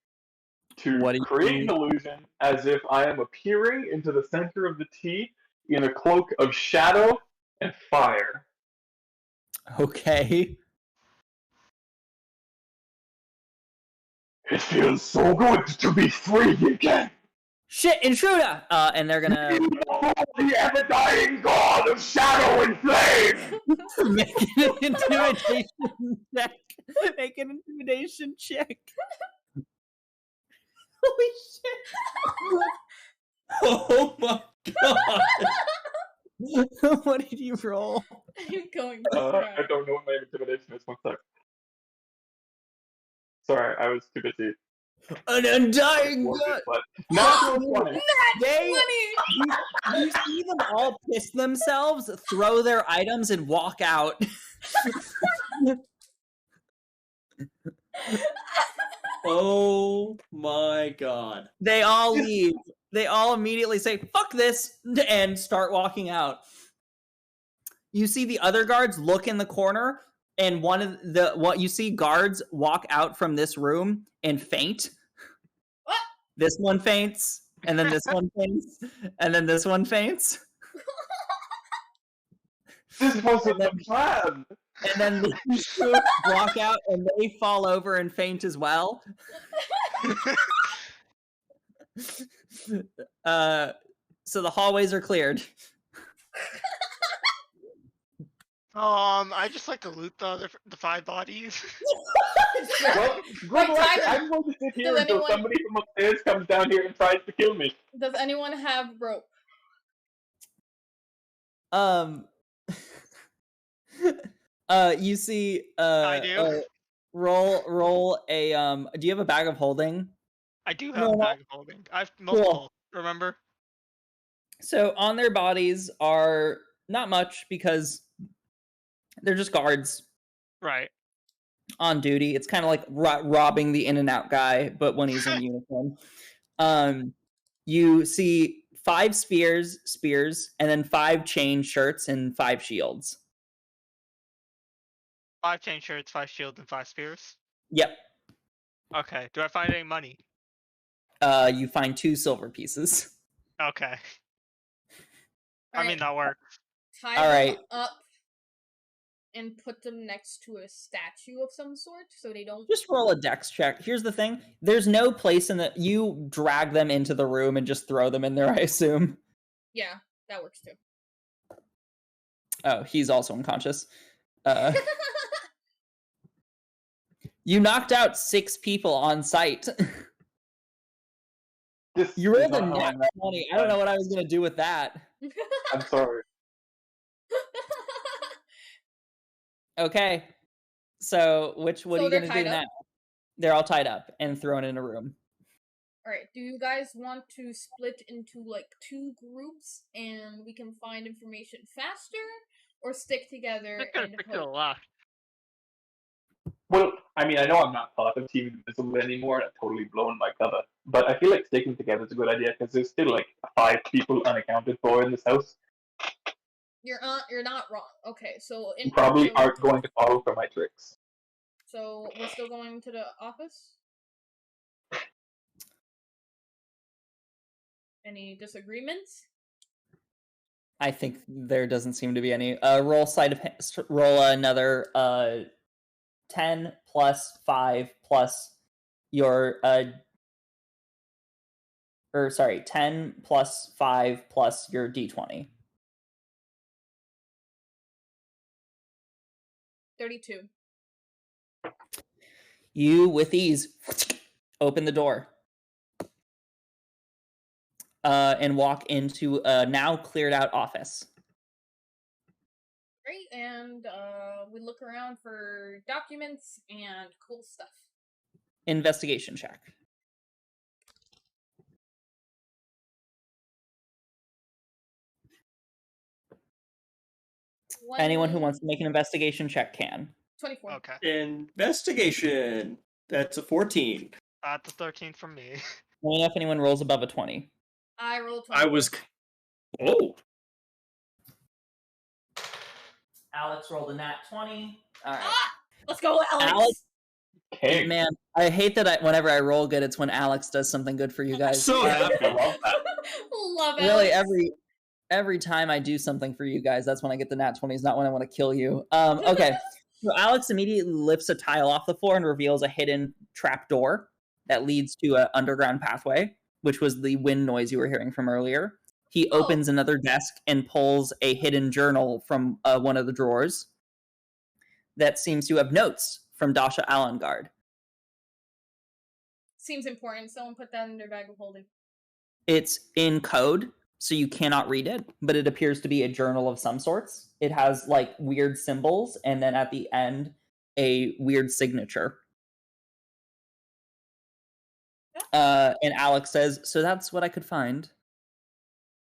to What do you create mean? an illusion as if I am appearing into the center of the tea in a cloak of shadow and fire. Okay. It feels so good to be free again. Shit, intruder! And they're gonna The ever-dying god of shadow and flame! make an intimidation check. Make an intimidation check. Holy Oh my god! shit! What did you roll? I'm going to I cry. don't know what my intimidation is. One sec. Sorry, I was too busy. An undying Warning, god! but natural 20. They, 20! you see them all piss themselves, throw their items, and walk out. Oh my god. They all leave. They all immediately say, fuck this, and start walking out. You see the other guards look in the corner, and you see guards walk out from this room and faint. What? This one faints, and then this one faints, and then this one faints. This wasn't the plan! And then these two walk out, and they fall over and faint as well. So the hallways are cleared. I just like to loot the 5 bodies. Well, good Wait, luck. Tyler, I'm going to sit here does until anyone- somebody from upstairs comes down here and tries to kill me. Does anyone have rope? You see I do. roll a do you have a bag of holding? I do No, have a no. bag of holding. I have multiple. Remember? So on their bodies are not much because they're just guards Right. on duty. It's kind of like robbing the in and out guy, but when he's in uniform. You see 5 spears, and then 5 chain shirts and 5 shields. 5 chain shirts, 5 shields, and 5 spears. Yep. Okay. Do I find any money? You find 2 silver pieces. Okay. I mean, Alright, that works. tie alright. them up and put them next to a statue of some sort so they don't. Just roll a dex check. Here's the thing. There's no place in the... You drag them into the room and just throw them in there, I assume. Yeah, that works too. Oh, he's also unconscious. You knocked out 6 people on site. This You rolled is a not how nat I- 20. I don't know what I was going to do with that. I'm sorry. Okay. So, what So are you they're going to do tied up? now? They're all tied up and thrown in a room. Alright, do you guys want to split into like 2 groups and we can find information faster? Or stick together I'm gonna and stick to the hope? left. Well, I mean, I know I'm not part of Team Invisible anymore, and I've totally blown my cover. But I feel like sticking together is a good idea, because there's still like 5 people unaccounted for in this house. You're not wrong. Okay, so Who probably aren't going to fall for my tricks. So we're still going to the office? Any disagreements? I think there doesn't seem to be any. Roll roll another 10 plus 5 plus your 10 plus 5 plus your d20. 32. You, with ease, open the door and walk into a now cleared out office. Great, and we look around for documents and cool stuff. Investigation check. Anyone who wants to make an investigation check can. 24. Okay. Investigation. That's a 14. That's a 13 from me. Only if anyone rolls above a 20. I rolled 20. I was. Oh. Alex rolled a nat 20. All right. Ah! Let's go, Alex! King. Man, I hate that whenever I roll good, it's when Alex does something good for you guys. So happy. I love that. Love it. Really, every time I do something for you guys, that's when I get the nat 20s, not when I want to kill you. Okay. So Alex immediately lifts a tile off the floor and reveals a hidden trap door that leads to an underground pathway, which was the wind noise you were hearing from earlier. He opens another desk and pulls a hidden journal from one of the drawers that seems to have notes from Dasha Allengard. Seems important. Someone put that in their bag of holding. It's in code, so you cannot read it, but it appears to be a journal of some sorts. It has like weird symbols, and then at the end, a weird signature. And Alex says, so that's what I could find.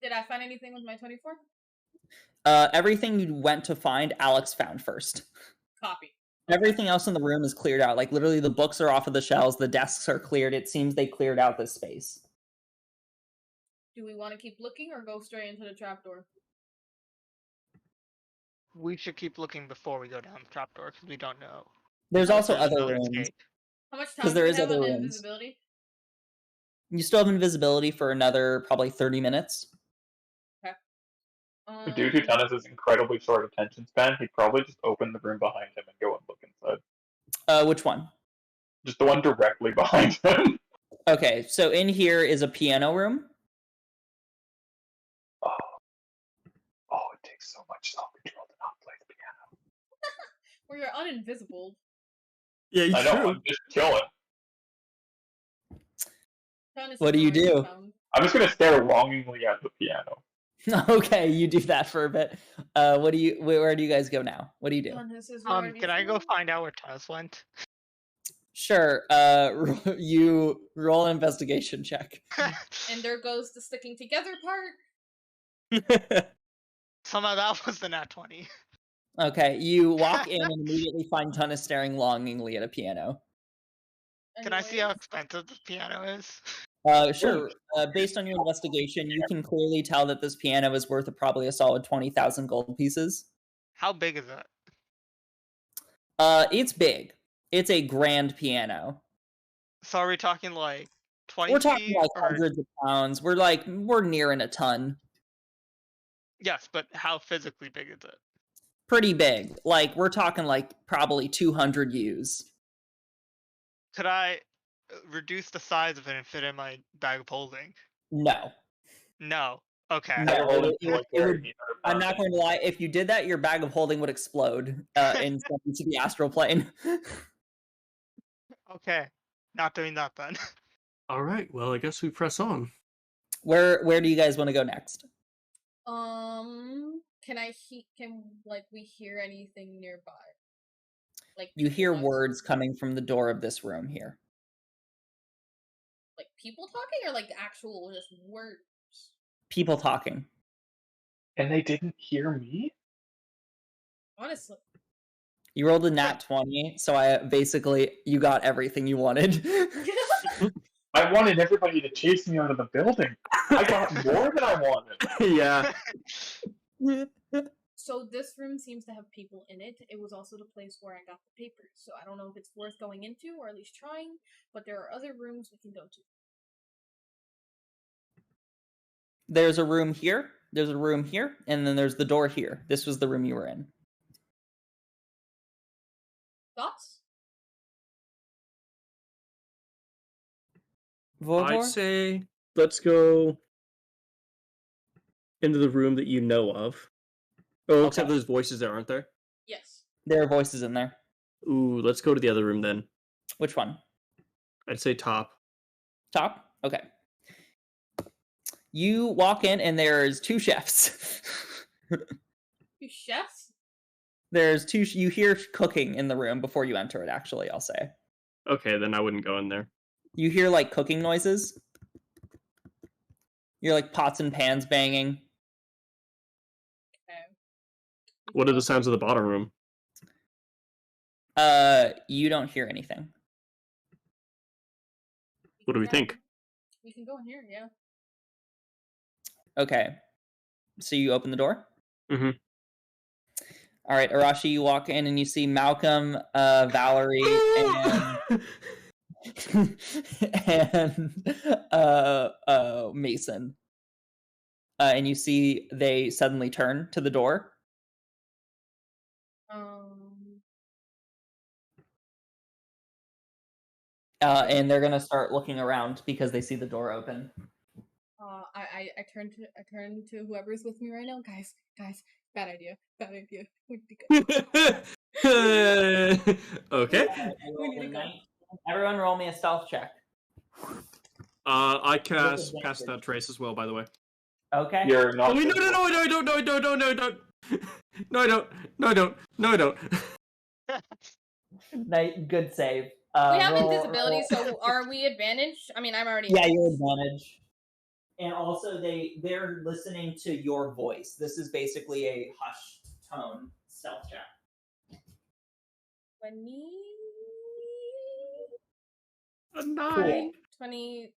Did I find anything with my 24? Everything you went to find, Alex found first. Copy. Everything else in the room is cleared out. Like, literally, the books are off of the shelves, the desks are cleared. It seems they cleared out this space. Do we want to keep looking or go straight into the trapdoor? We should keep looking before we go down the trapdoor because we don't know. There's also There's other no rooms. escape. How much time 'Cause do there we is have other on rooms. invisibility? You still have invisibility for another probably 30 minutes. Due to Tennis's incredibly short attention span, he'd probably just open the room behind him and go and look inside. Which one? Just the one directly behind him. Okay, so in here is a piano room. Oh, it takes so much self-control to not play the piano. Where you're uninvisible. Yeah, I know, true. I'm just chilling. What do you do? I'm just gonna stare longingly at the piano. Okay, you do that for a bit. Where do you guys go now? What do you do? Can I go find out where Tennis went? Sure. You roll an investigation check. And there goes the sticking together part. Somehow that was the nat 20. Okay, you walk in and immediately find Tunis staring longingly at a piano. Can I see how expensive this piano is? Sure. Based on your investigation, you can clearly tell that this piano is worth probably a solid 20,000 gold pieces. How big is it? It's big. It's a grand piano. So are we talking like 20 We're talking feet like or... hundreds of pounds. We're nearing a ton. Yes, but how physically big is it? Pretty big. Like, we're talking like probably 200 U's. Could I reduce the size of it and fit in my bag of holding? No. No. Okay. No, I'm not going to lie. If you did that, your bag of holding would explode and send you to the astral plane. Okay. Not doing that then. All right. Well, I guess we press on. Where do you guys want to go next? Can we hear anything nearby? Like You hear people words coming from the door of this room here. like people talking or like actual just words? People talking. And they didn't hear me? Honestly. You rolled a nat 20, so you got everything you wanted. I wanted everybody to chase me out of the building. I got more than I wanted. Yeah. So this room seems to have people in it. It was also the place where I got the papers. So I don't know if it's worth going into or at least trying, but there are other rooms we can go to. There's a room here, there's a room here, and then there's the door here. This was the room you were in. Thoughts? Volvor? I'd say let's go into the room that you know of. Oh, except Okay. there's voices there, aren't there? Yes. There are voices in there. Ooh, let's go to the other room then. Which one? I'd say top. Top? Okay. You walk in and there's two chefs. Two chefs? There's two. You hear cooking in the room before you enter it, actually, I'll say. Okay, then I wouldn't go in there. You hear like cooking noises. You're like pots and pans banging. Okay. What are the sounds of the bottom room? You don't hear anything. What do we think? We can go in here, yeah. Okay. So you open the door? Mhm. All right, Arashi, you walk in and you see Malcolm, Valerie, and Mason. And you see they suddenly turn to the door. And they're gonna start looking around because they see the door open. I turn to whoever's with me right now. Guys, bad idea. We need to go. Okay. We need to go. Everyone roll me a stealth check. I cast that trace as well, by the way. Okay. You're not. Oh, wait, no, I don't. No, I don't. Good save. We have invisibility, so are we advantaged? I mean, I'm already. Yeah, you're advantaged. And also, they're listening to your voice. This is basically a hushed tone stealth check. 9. 28.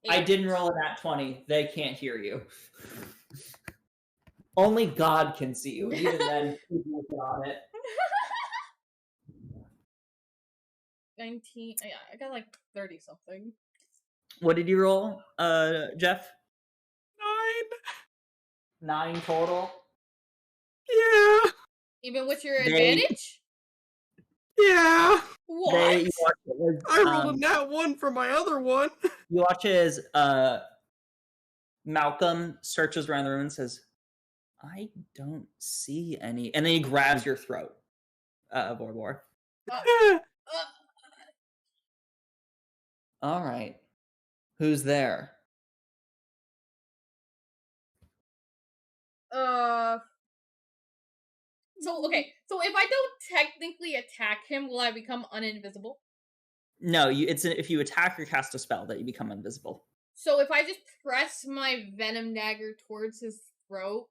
I didn't roll a nat 20. They can't hear you. Only God can see you. Even then, he's looking on it. 19. Yeah, I got like 30 something. What did you roll, Jeff? 9. 9 total? Yeah. Even with your advantage? Yeah. What? I rolled a nat 1 for my other one. You watch as Malcolm searches around the room and says, I don't see any. And then he grabs your throat, Vorbor. All right. Who's there? So if I don't technically attack him, will I become uninvisible? No, if you attack or cast a spell that you become invisible. So if I just press my venom dagger towards his throat,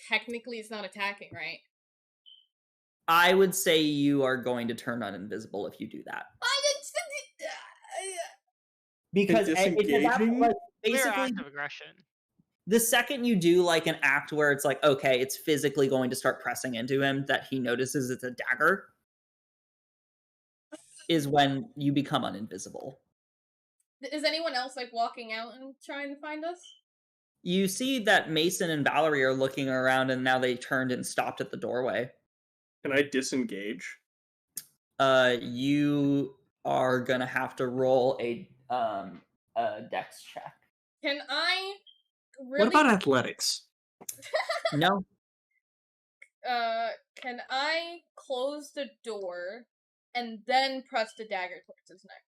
technically it's not attacking, right? I would say you are going to turn uninvisible if you do that. Because basically, active aggression. The second you do like an act where it's like, okay, it's physically going to start pressing into him, that he notices it's a dagger, is when you become uninvisible. Is anyone else like walking out and trying to find us? You see that Mason and Valerie are looking around, and now they turned and stopped at the doorway. Can I disengage? You are gonna have to roll a dex check. Can I really... What about athletics? No. Can I close the door and then press the dagger towards his neck?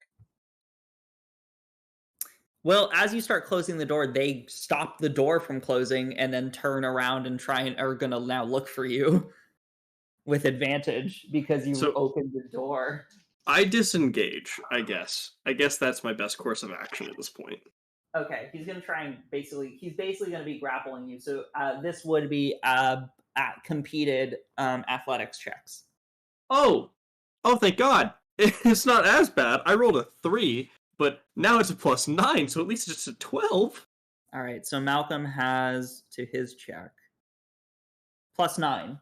Well, as you start closing the door, they stop the door from closing and then turn around and are gonna now look for you with advantage because you opened the door. I disengage, I guess. I guess that's my best course of action at this point. Okay, he's gonna try and he's basically gonna be grappling you. So this would be competed athletics checks. Oh, thank God. It's not as bad. I rolled a 3, but now it's a +9, so at least it's a 12. All right, so Malcolm has to his check +9.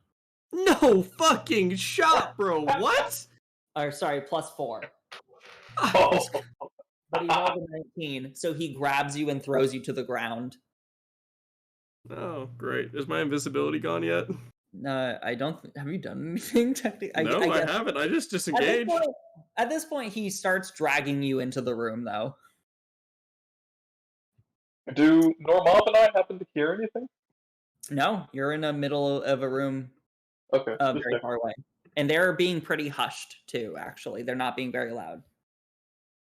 No fucking shot, bro. What? Or sorry, +4. Oh. But he rolled a 19, so he grabs you and throws you to the ground. Oh, great. Is my invisibility gone yet? I don't. Have you done anything technically? No, I haven't. I just disengaged. At this point, he starts dragging you into the room, though. Do Normob and I happen to hear anything? No, you're in the middle of a room. Okay. Very far away. And they're being pretty hushed, too, actually. They're not being very loud.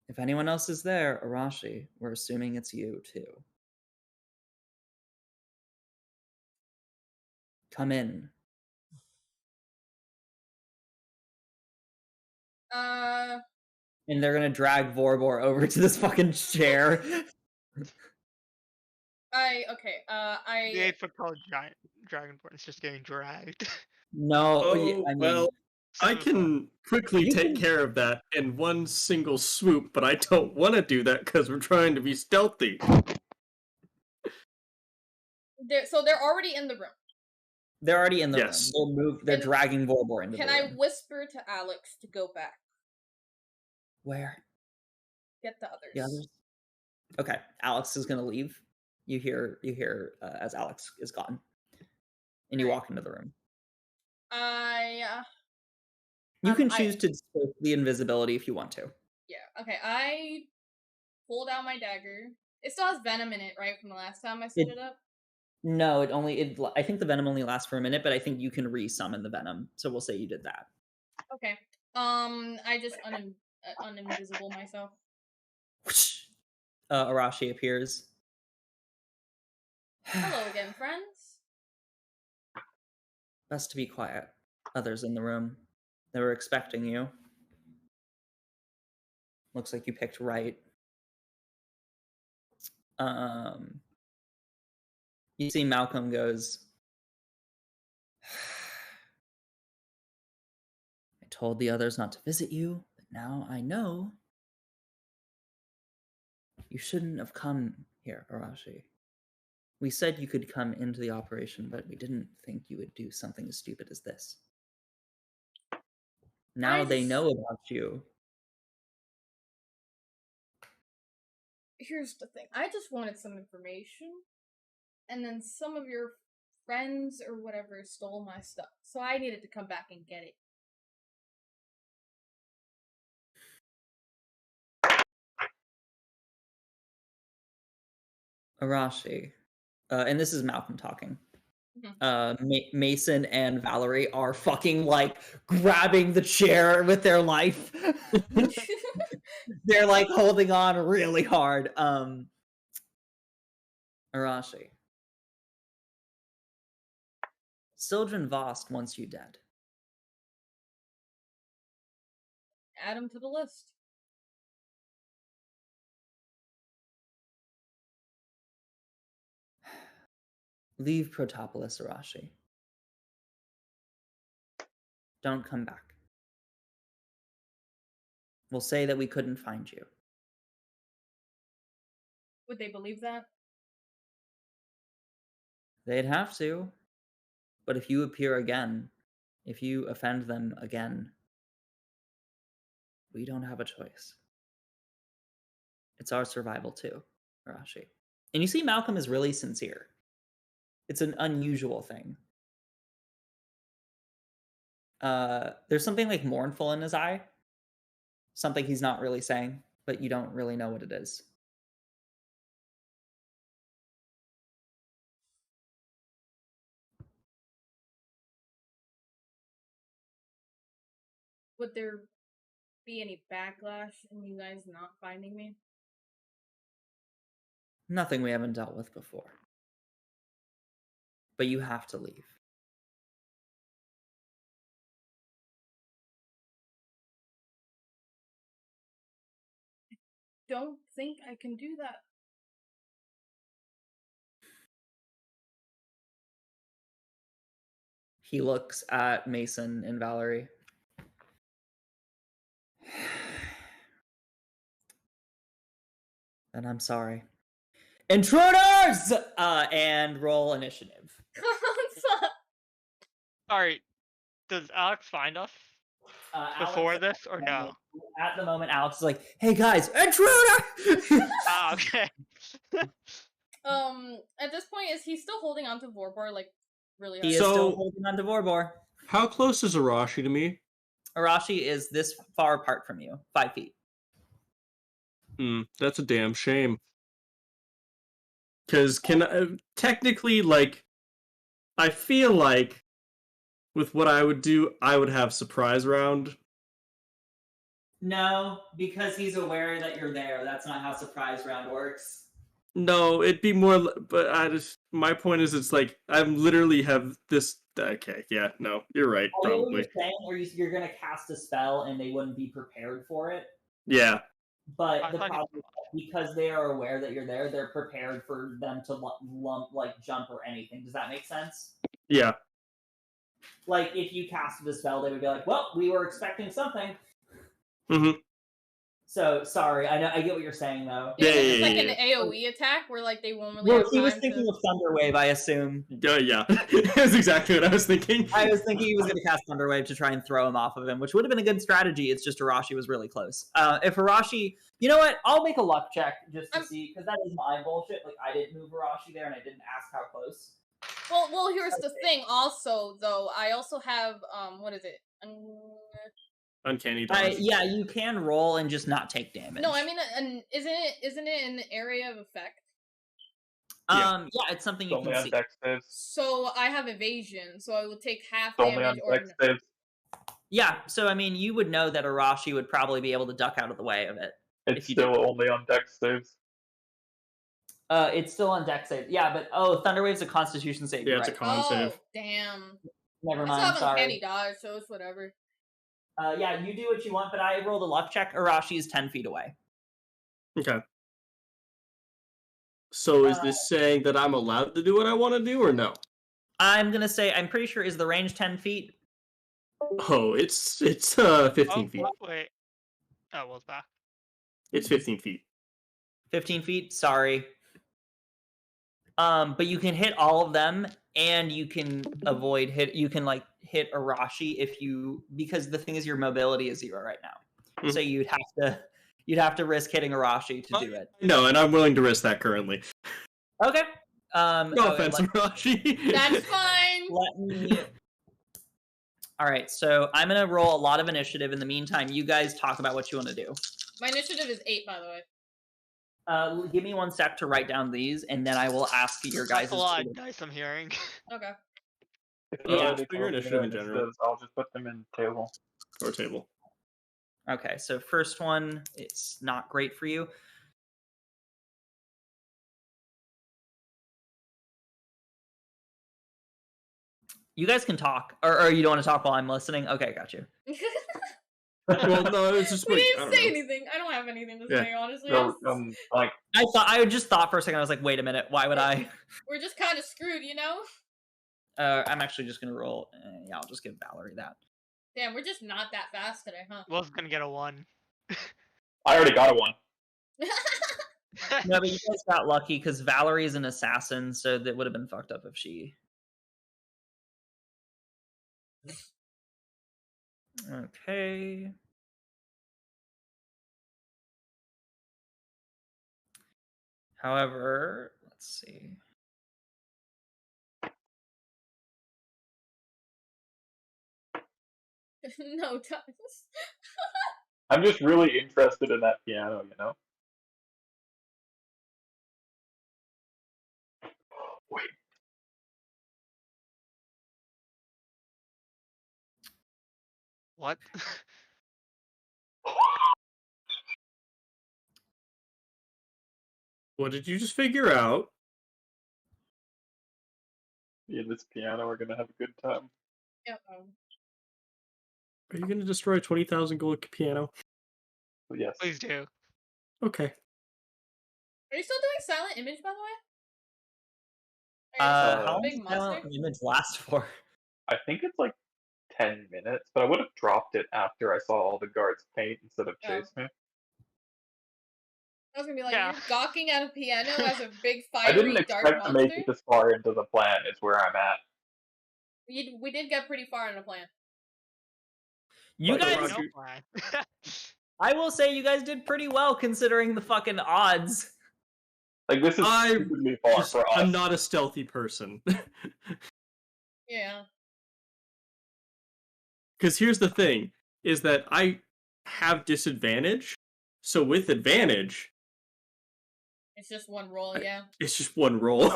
If anyone else is there, Arashi, we're assuming it's you, too. Come in. And they're gonna drag Vorbor over to this fucking chair. The 8-foot-tall giant dragonborn is just getting dragged. No, I can quickly take care of that in one single swoop, but I don't want to do that because we're trying to be stealthy. So they're already in the room. They're already in the Yes. room. They're dragging Vorbor into the room. Can I whisper to Alex to go back? Where? Get the others. The others? Okay, Alex is gonna leave. You hear as Alex is gone, and you walk into the room. You can choose to disperse the invisibility if you want to. Yeah. Okay. I pulled out my dagger. It still has venom in it, right? From the last time I set it up. No, I think the venom only lasts for a minute, but I think you can re-summon the venom. So we'll say you did that. Okay. I just uninvisible myself. Arashi appears. Hello again, friends. Best to be quiet. Others in the room. They were expecting you. Looks like you picked right. You see Malcolm goes, I told the others not to visit you, but now I know. You shouldn't have come here, Arashi. We said you could come into the operation, but we didn't think you would do something as stupid as this. Now they know about you. Here's the thing. I just wanted some information, and then some of your friends or whatever stole my stuff. So I needed to come back and get it. Arashi, and this is Malcolm talking. Mm-hmm. Mason and Valerie are fucking like grabbing the chair with their life. They're like holding on really hard. Arashi. Sildren Vost wants you dead. Add him to the list. Leave Protopolis, Arashi. Don't come back. We'll say that we couldn't find you. Would they believe that? They'd have to. But if you appear again, if you offend them again, we don't have a choice. It's our survival too, Arashi. And you see Malcolm is really sincere. It's an unusual thing. There's something like mournful in his eye. Something he's not really saying, but you don't really know what it is. Would there be any backlash in you guys not finding me? Nothing we haven't dealt with before. But you have to leave. Don't think I can do that. He looks at Mason and Valerie. And I'm sorry. Intruders! And roll initiative. Alright, does Alex find us before Alex, this, or no? At the moment, Alex is like, hey guys, intruder! Ah, okay. At this point, is he still holding on to Vorbor, like, really hard? He is still holding on to Vorbor. How close is Arashi to me? Arashi is this far apart from you, 5 feet. That's a damn shame. Because technically, like, I feel like with what I would do, I would have surprise round. No, because he's aware that you're there. That's not how surprise round works. No, it'd be more, but my point is, it's like, I literally have this, okay, yeah, no, you're right, probably. You're saying, or you're going to cast a spell and they wouldn't be prepared for it? Yeah. But the problem is that because they are aware that you're there, they're prepared for them to jump or anything. Does that make sense? Yeah. Like, if you casted a spell, they would be like, well, we were expecting something. Mm-hmm. So sorry, I know I get what you're saying though. Yeah, It's like yeah, an AoE attack where like they won't really Well, have he was time thinking to. of Thunderwave, I assume. Yeah. That's exactly what I was thinking. I was thinking he was going to cast Thunderwave to try and throw him off of him, which would have been a good strategy. It's just Arashi was really close. If Arashi, you know what? I'll make a luck check just to see, because that is my bullshit. Like, I didn't move Arashi there, and I didn't ask how close. Well, here's the thing. Also, though, I also have what is it? Uncanny dodge. Yeah, you can roll and just not take damage. No, I mean, isn't it an area of effect? Yeah, it's something you Only can on see. dex saves. So I have evasion, so I would take half It's only damage on or dex saves. Yeah, so I mean, you would know that Arashi would probably be able to duck out of the way of it. It's if you still did. only on dex saves. It's still on deck save. Yeah, but Thunderwave's a Constitution save. Yeah, You're it's a right. con save. Oh, damn. Never I mind. still have Sorry. uncanny dodge, so it's whatever. Yeah, you do what you want, but I rolled a luck check. Arashi is 10 feet away. Okay. So is this saying that I'm allowed to do what I want to do, or no? I'm gonna say I'm pretty sure is the range 10 feet. Oh, it's 15 feet. Wait. Oh, well, it's back. It's 15 feet. 15 feet. Sorry. But you can hit all of them, and you can avoid hit. You can like hit Arashi if you, because the thing is your mobility is 0 right now, so you'd have to risk hitting Arashi to do it. No, and I'm willing to risk that currently. Okay. No offense, Arashi. That's fine. Let me. All right, so I'm gonna roll a lot of initiative. In the meantime, you guys talk about what you want to do. My initiative is 8, by the way. Give me 1 sec to write down these, and then I will ask your guys. That's a lot of dice I'm hearing. Okay. Yeah, just put your initiative in general. I'll just put them in table. Or table. Okay, so first one, it's not great for you. You guys can talk, or you don't want to talk while I'm listening? Okay, got you. Well, no, it's just We like, I didn't don't say know. anything. I don't have anything to Yeah. say, honestly. So, I just thought for a second, I was like, wait a minute, why would I? We're just kind of screwed, you know? I'm actually just gonna roll. Yeah, I'll just give Valerie that. Damn, we're just not that fast today, huh? Will's gonna get a 1. I already got a 1. No, but you guys got lucky because Valerie is an assassin, so that would have been fucked up if she. Okay. However, let's see. No, Thomas. I'm just really interested in that piano, you know? Wait. What? What did you just figure out? Me and this piano are gonna have a good time. Yeah. Are you going to destroy a 20,000 gold piano? So yes. Please do. Okay. Are you still doing silent image, by the way? How long big does Silent monster? Image last for? I think it's like 10 minutes, but I would have dropped it after I saw all the guards paint instead of chase me. I was gonna be like, Yeah. you're gawking at a piano as a big I didn't fiery dark expect to make monster? it this far into the plan, is where I'm at. We did get pretty far in the plan. You Like, guys, Roger. No plan. I will say you guys did pretty well considering the fucking odds. Like, this is stupidly far for us. I'm not a stealthy person. Yeah. Because here's the thing, is that I have disadvantage, so with advantage, It's just one roll, yeah. it's just one roll.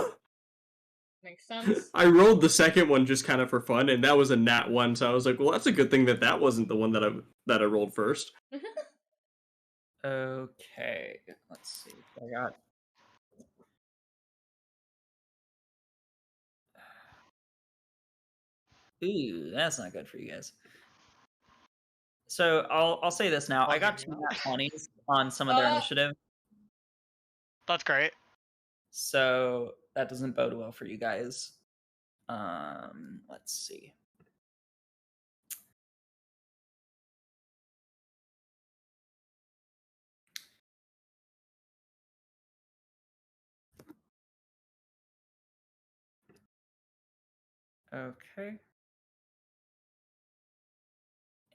Makes sense. I rolled the second one just kind of for fun, and that was a nat 1, so I was like, well, that's a good thing that that wasn't the one that I rolled first. Okay, let's see. I got. Ooh, that's not good for you guys. So I'll say this now. I got 2 nat 20s on some of their initiative, That's great. so that doesn't bode well for you guys. Let's see. Okay.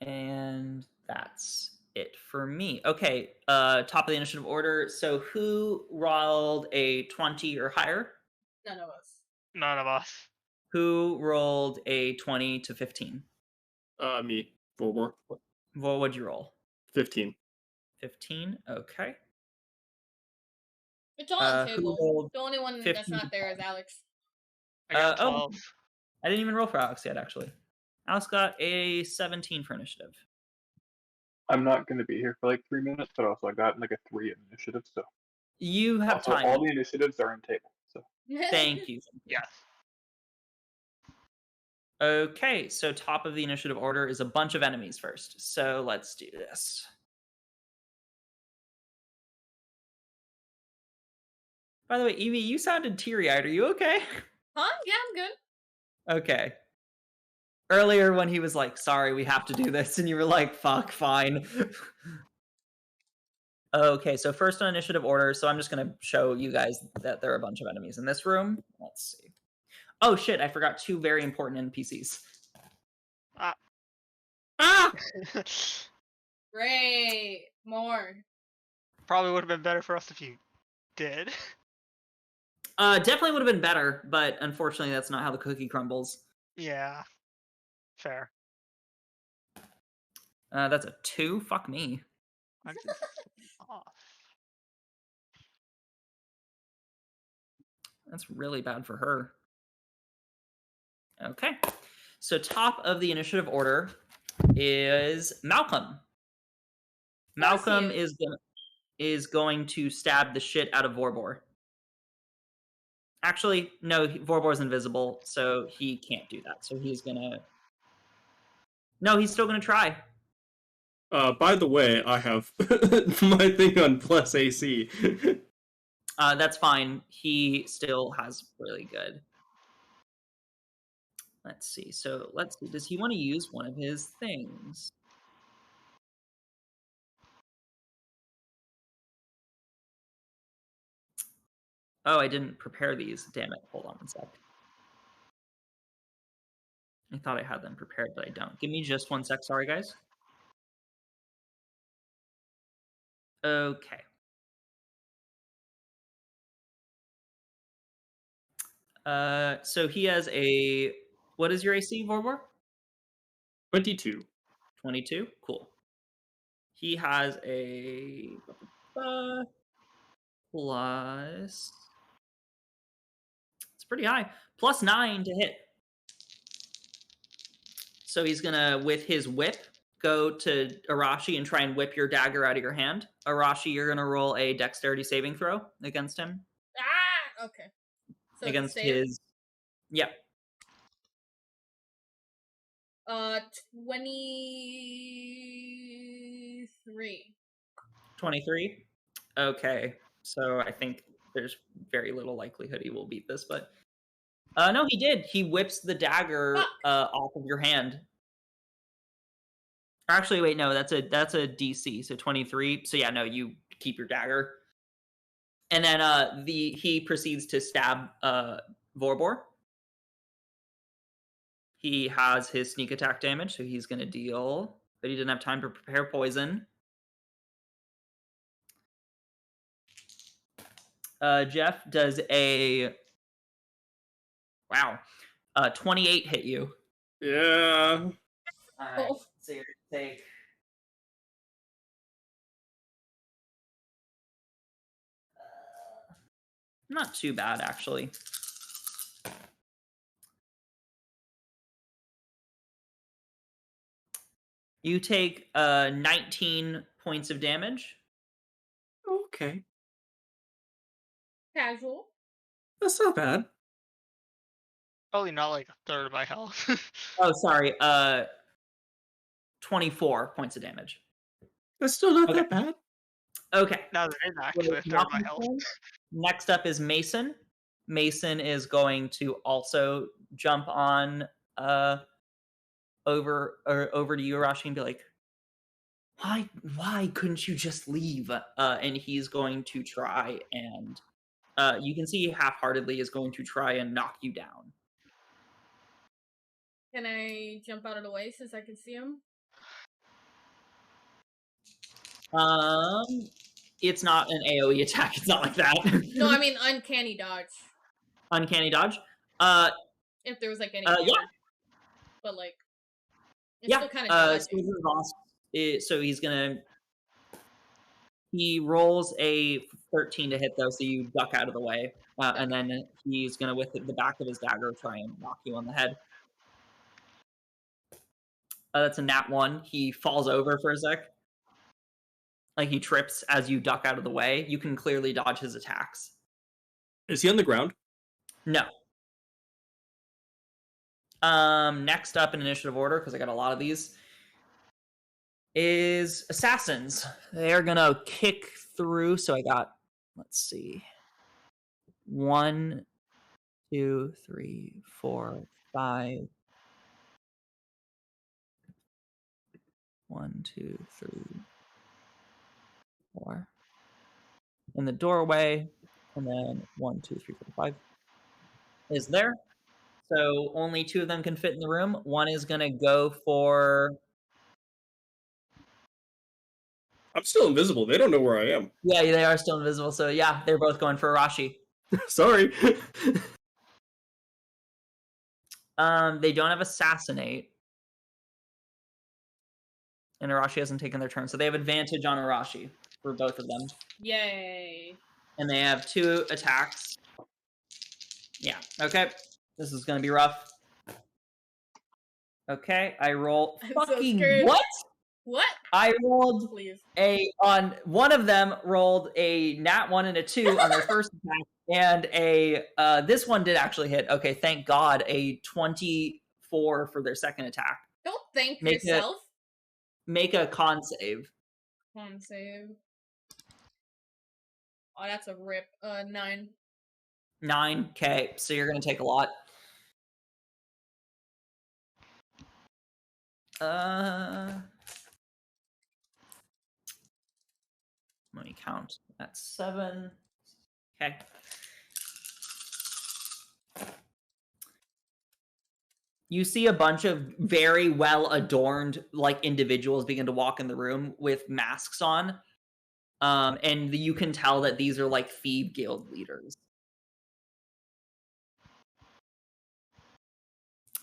And that's it for me. Okay, top of the initiative order. So who rolled a 20 or higher? None of us. None of us. Who rolled a 20 to 15? Me. 4 more. What would you roll? 15. 15? Okay. It's all on the who table. rolled The only one 15 that's not there is Alex. I got oh. 12. I didn't even roll for Alex yet, actually. Alex got a 17 for initiative. I'm not going to be here for like 3 minutes, but also I got like a 3 in initiative, so. You have Also, time. all the initiatives are on table, so. Thank you. Yes. Okay, so top of the initiative order is a bunch of enemies first. So let's do this. By the way, Evie, you sounded teary-eyed. Are you okay? Huh? Yeah, I'm good. Okay. Earlier when he was like, sorry, we have to do this, and you were like, fuck, fine. Okay, so first on initiative order, so I'm just going to show you guys that there are a bunch of enemies in this room. Let's see. Oh shit, I forgot 2 very important NPCs. Ah! Great. More. Probably would have been better for us if you did. Definitely would have been better, but unfortunately that's not how the cookie crumbles. Yeah. Fair. That's a 2? Fuck me. I'm just off. That's really bad for her. Okay. So top of the initiative order is Malcolm. Malcolm is going to stab the shit out of Vorbor. Actually, no, Vorbor's invisible, so he can't do that. So he's gonna... No, he's still gonna try. By the way, I have my thing on plus AC. That's fine. He still has really good. Let's see. So let's see. Does he want to use one of his things? Oh, I didn't prepare these. Damn it. Hold on one sec. I thought I had them prepared, but I don't. Give me just one sec. Sorry, guys. Okay. So he has a... What is your AC, Vorbor? 22. 22? Cool. He has a... plus... It's pretty high. Plus 9 to hit. So he's gonna, with his whip, go to Arashi and try and whip your dagger out of your hand. Arashi, you're gonna roll a dexterity saving throw against him. Ah! Okay. So Against save? his... Yep. 23. 23? Okay. So I think there's very little likelihood he will beat this, but... no, he did. He whips the dagger off of your hand. Actually, wait, no, that's a DC, so 23. So yeah, no, you keep your dagger. And then he proceeds to stab Vorbor. He has his sneak attack damage, so he's going to deal, but he didn't have time to prepare poison. Jeff does a... Wow. 28 hit you. Yeah. Alright, so you're going to take... Not too bad, actually. You take 19 points of damage. Okay. Casual. That's not bad. Probably not like a third of my health. Oh, sorry. 24 points of damage. That's still not that bad. Okay. No, it is actually a third of my health. Next up is Mason. Mason is going to also jump on over to you, Arashi, and be like, why couldn't you just leave? And he's going to try and you can see half-heartedly is going to try and knock you down. Can I jump out of the way since I can see him? It's not an AoE attack. It's not like that. No, I mean uncanny dodge. Uncanny dodge. If there was like any. Yeah. But like. It's Yeah. still kind of dodging. So he's gonna. He rolls a 13 to hit though, so you duck out of the way, and then he's gonna with the back of his dagger try and knock you on the head. That's a nat 1. He falls over for a sec. Like he trips as you duck out of the way. You can clearly dodge his attacks. Is he on the ground? No. Next up in initiative order, because I got a lot of these, is assassins. They're gonna kick through. So I got, let's see, 1, 2, 3, 4, 5. 1, 2, 3, 4. In the doorway, and then 1, 2, 3, 4, 5 is there. So only 2 of them can fit in the room. One is gonna go for. I'm still invisible. They don't know where I am. Yeah, they are still invisible. So yeah, they're both going for Arashi. Sorry. They don't have assassinate. And Arashi hasn't taken their turn, so they have advantage on Arashi for both of them. Yay. And they have 2 attacks. Yeah, okay. This is gonna be rough. Okay, I roll I'm so fucking scared. what? What? I rolled Please. on one of them rolled a nat 1 and a 2 on their first attack, and this one did actually hit. Okay, thank God, a 24 for their second attack. Don't thank Make yourself. Make a con save. Con save. Oh, that's a rip. 9. 9. Okay, so you're gonna take a lot. Let me count. That's 7. Okay. You see a bunch of very well adorned like individuals begin to walk in the room with masks on. And you can tell that these are like Thieves Guild leaders.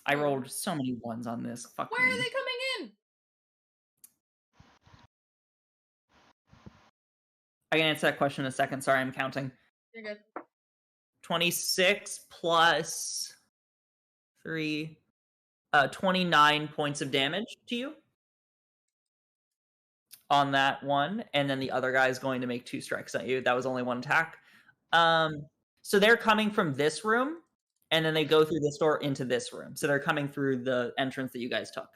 I rolled so many 1s on this. Fuck Where me. are they coming in? I can answer that question in a second. Sorry, I'm counting. You're good. 26 plus 3, 29 points of damage to you on that one, and then the other guy is going to make 2 strikes at you. That was only 1 attack. So they're coming from this room, and then they go through this door into this room. So they're coming through the entrance that you guys took.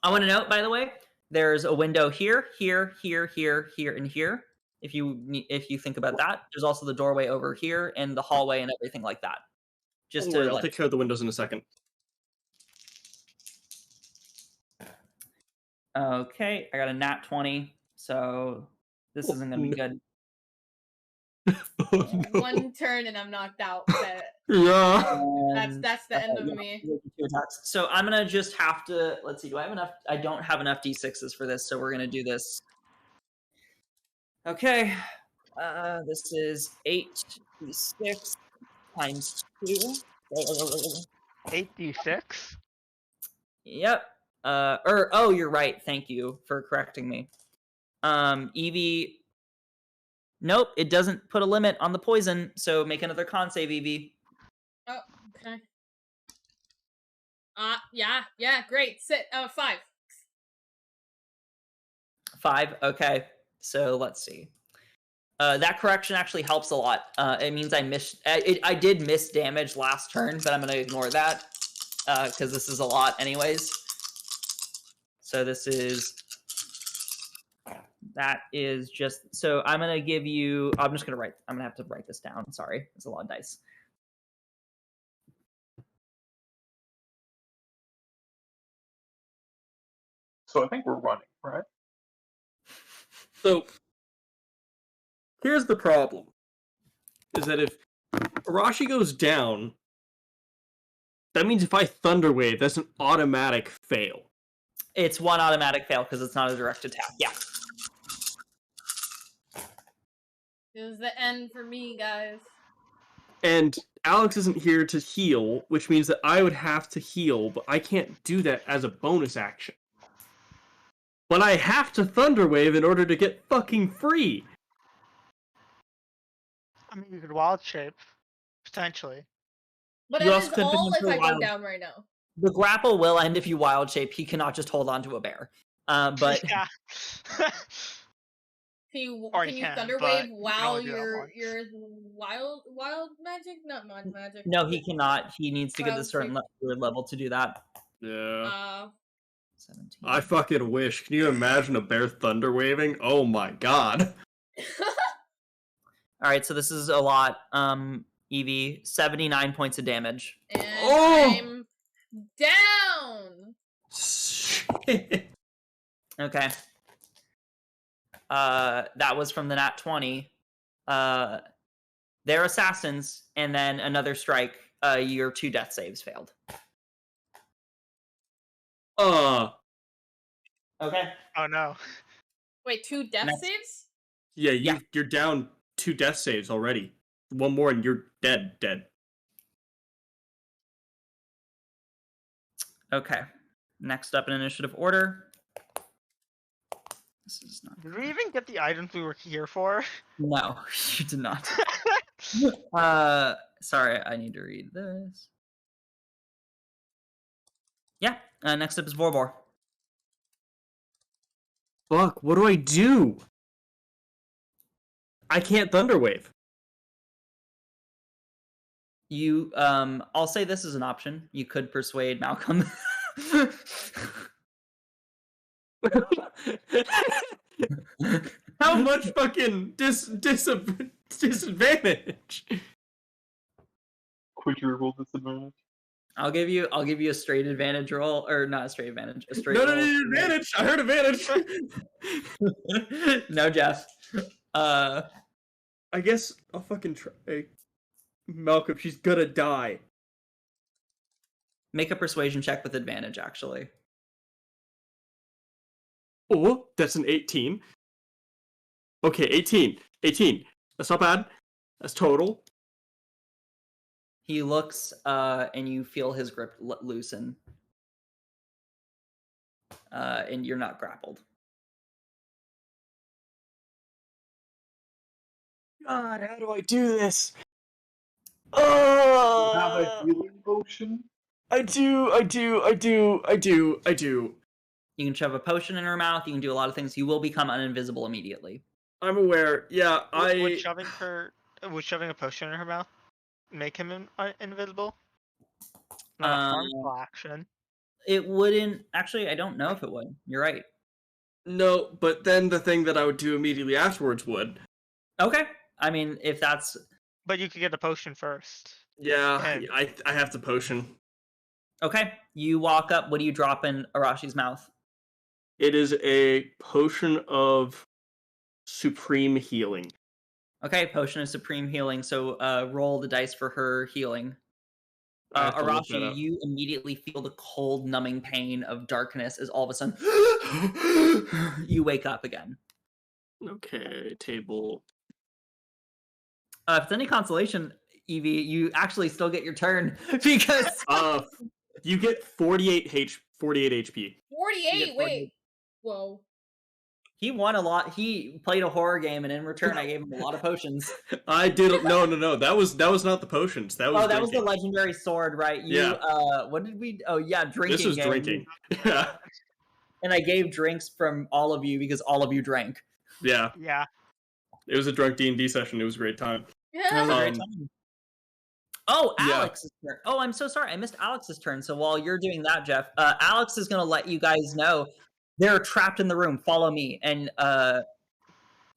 I want to note, by the way, there's a window here, here, here, here, here, and here. If you think about that, there's also the doorway over here and the hallway and everything like that. Just Don't worry, to I'll take care of the windows in a second. Okay, I got a nat 20, so this isn't gonna be good. Oh, no. 1 turn and I'm knocked out. Yeah. That's the end of me. 2 attacks. So I'm gonna just have to. Let's see. Do I have enough? I don't have enough d6s for this, so we're gonna do this. Okay. This is 8d6 times 2. 8d6? Yep. Oh, you're right. Thank you for correcting me. Evie. Nope, it doesn't put a limit on the poison, so make another con save, Evie. Oh, okay. Yeah, great. 5. 5. Okay. So let's see. That correction actually helps a lot. It means I did miss damage last turn, but I'm going to ignore that because this is a lot anyways. So that is just, so I'm going to give you, I'm just going to have to write this down. Sorry. It's a lot of dice. So I think we're running, right? So here's the problem: is that if Arashi goes down, That means if I Thunderwave, that's an automatic fail. It's one automatic fail because it's not a direct attack. Yeah. This is the end for me, guys. And Alex isn't here to heal, which means that I would have to heal, but I can't do that as a bonus action. But I have to Thunderwave in order to get fucking free. I mean, you could wild shape, potentially. But You it also is could all if potentially I go wild- down right now. The grapple will end if you wild shape. He cannot just hold on to a bear. But yeah. Can you Or can you you can, Thunder but Wave you can while only do that you're wild magic? Not mod magic. no, he cannot. He needs to get to a Wild certain level to do that. Yeah. 17. I fucking wish. Can you imagine a bear Thunderwaving? Oh my god. All right, so this is a lot. Evie, 79 points of damage. And Oh! I'm down. Shit. Okay. That was from the nat 20. They're assassins, and then another strike. Your 2 death saves failed. Okay. Oh no. Wait, 2 death Next. saves? Yeah, you're down 2 death saves already. One more and you're dead. Okay. Next up in initiative order. This is not. Did we even get the items we were here for? No, you did not. Sorry, I need to read this. Yeah. Next up is Vorbor. Fuck, what do I do? I can't Thunderwave. You, I'll say this is an option. You could persuade Malcolm. How much fucking disadvantage? Quick roll disadvantage. I'll give you a straight advantage roll, or not a straight advantage, a straight No, roll. advantage. I heard advantage. No, Jeff. I guess I'll fucking try. Malcolm, she's gonna die. Make a persuasion check with advantage, actually. Oh, that's an 18. Okay, 18. 18. That's not bad. That's total. He looks, and you feel his grip loosen. And you're not grappled. God, how do I do this? You have Oh, a healing potion? I do. You can shove a potion in her mouth. You can do a lot of things. You will become uninvisible immediately. I'm aware. Yeah, Would shoving a potion in her mouth make him invisible? Not a harmful action. It wouldn't. Actually, I don't know if it would. You're right. No, but then the thing that I would do immediately afterwards would. Okay. I mean, if that's... But you could get a potion first. Yeah, And- I have to potion. Okay. You walk up. What do you drop in Arashi's mouth? It is a potion of supreme healing. Okay, potion of supreme healing. So roll the dice for her healing. I have to look that Arashi, up. you immediately feel the cold, numbing pain of darkness as all of a sudden you wake up again. Okay, table. If it's any consolation, Evie, you actually still get your turn because You get 48 HP. 48? get 48. Wait. Whoa. he won a lot. He played a horror game, and in return, I gave him a lot of potions. I did no. That was not the potions. That was That was the drinking. legendary sword, right? Yeah. What did we? Oh yeah, drinking. This was game. drinking. Yeah. And I gave drinks from all of you because all of you drank. Yeah. Yeah. It was a drunk D&D session. It was a great time. That was a great Um, time. Oh, yeah. Alex's turn. Oh, I'm so sorry. I missed Alex's turn. So while you're doing that, Jeff, Alex is going to let you guys know they're trapped in the room. Follow me. And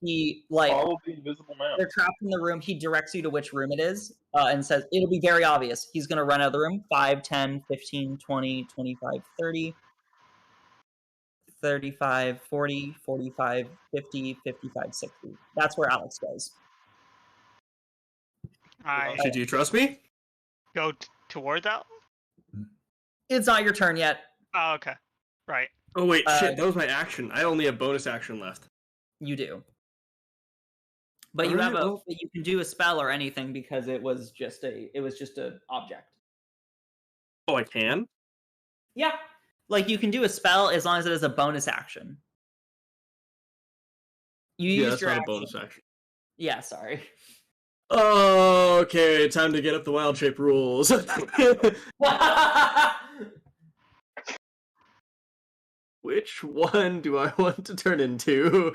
he, Follow the invisible man. they're trapped in the room. He directs you to which room it is and says, it'll be very obvious. He's going to run out of the room. 5, 10, 15, 20, 25, 30, 35, 40, 45, 50, 55, 60. That's where Alex goes. I Okay, do you trust me? go toward that. It's not your turn yet. Oh, okay. Right. Oh wait, shit, that was my action. I only have bonus action left. You do. But you Alright, have well- you can do a spell or anything because it was just a object. Oh, I can? Yeah. Like you can do a spell as long as it is a bonus action. You Yeah, used that's your not a action. bonus action. Yeah, sorry. Oh, okay, time to get up the wild shape rules. Which one do I want to turn into?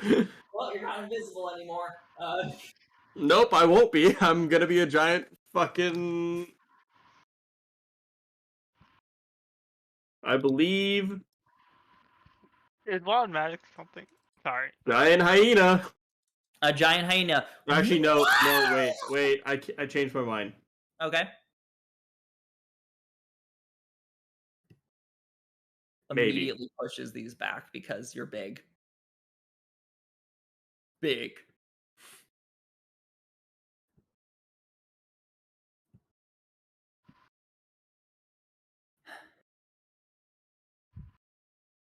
Well, you're not invisible anymore. Nope, I won't be. I'm gonna be a giant fucking... I believe... Is wild magic something? Sorry. Giant hyena. A giant hyena. Actually, no, wait. I changed my mind. Okay. Maybe. Immediately pushes these back because you're big. Big.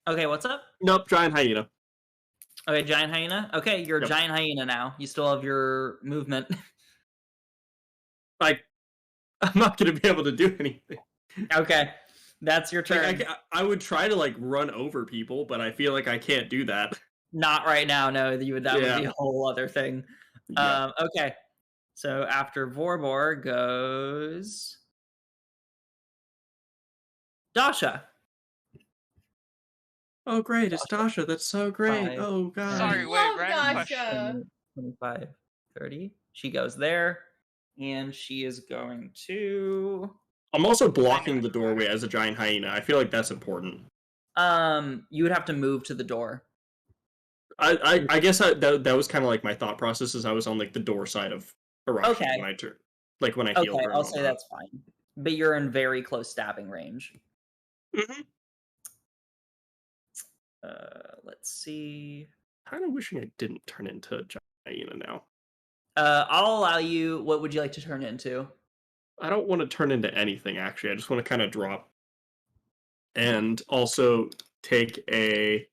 Okay, what's up? Nope, giant hyena. Okay, giant hyena. Okay, you're a Yep. giant hyena now. You still have your movement. I'm not gonna be able to do anything. Okay, that's your turn. Like, I would try to like run over people, but I feel like I can't do that. Not right now. No, that would be Yeah. a whole other thing. Yeah. Okay, so after Vorbor goes Dasha. Oh great, it's Dasha. That's so great. Five. Oh god. Sorry, wait, Love random Dasha. question. 25, 30. She goes there, and she is going to. I'm also blocking the doorway as a giant hyena. I feel like that's important. You would have to move to the door. I guess that was kind of like my thought process, as I was on like the door side of Arashi Okay. when I turn, like when I Okay, healed her. I'll say that's fine. But you're in very close stabbing range. Mm-hmm. Let's see. Kind of wishing I didn't turn into a giant hyena now. I'll allow you. What would you like to turn into? I don't want to turn into anything, actually. I just want to kind of drop. And also take a...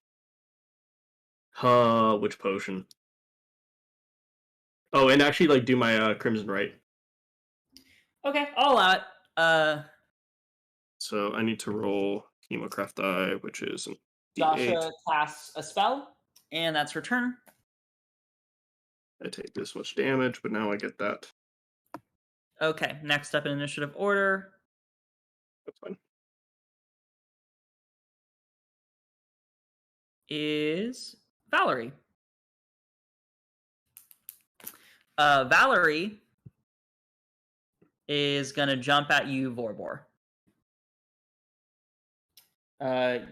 which potion? Oh, and actually, like, do my Crimson Right. Okay, I'll allow it. So I need to roll Hemocraft Die, which is an D8. Dasha casts a spell, and that's her turn. I take this much damage, but now I get that. Okay, next up in initiative order That's fine. is Valerie. Valerie is going to jump at you, Vorbor.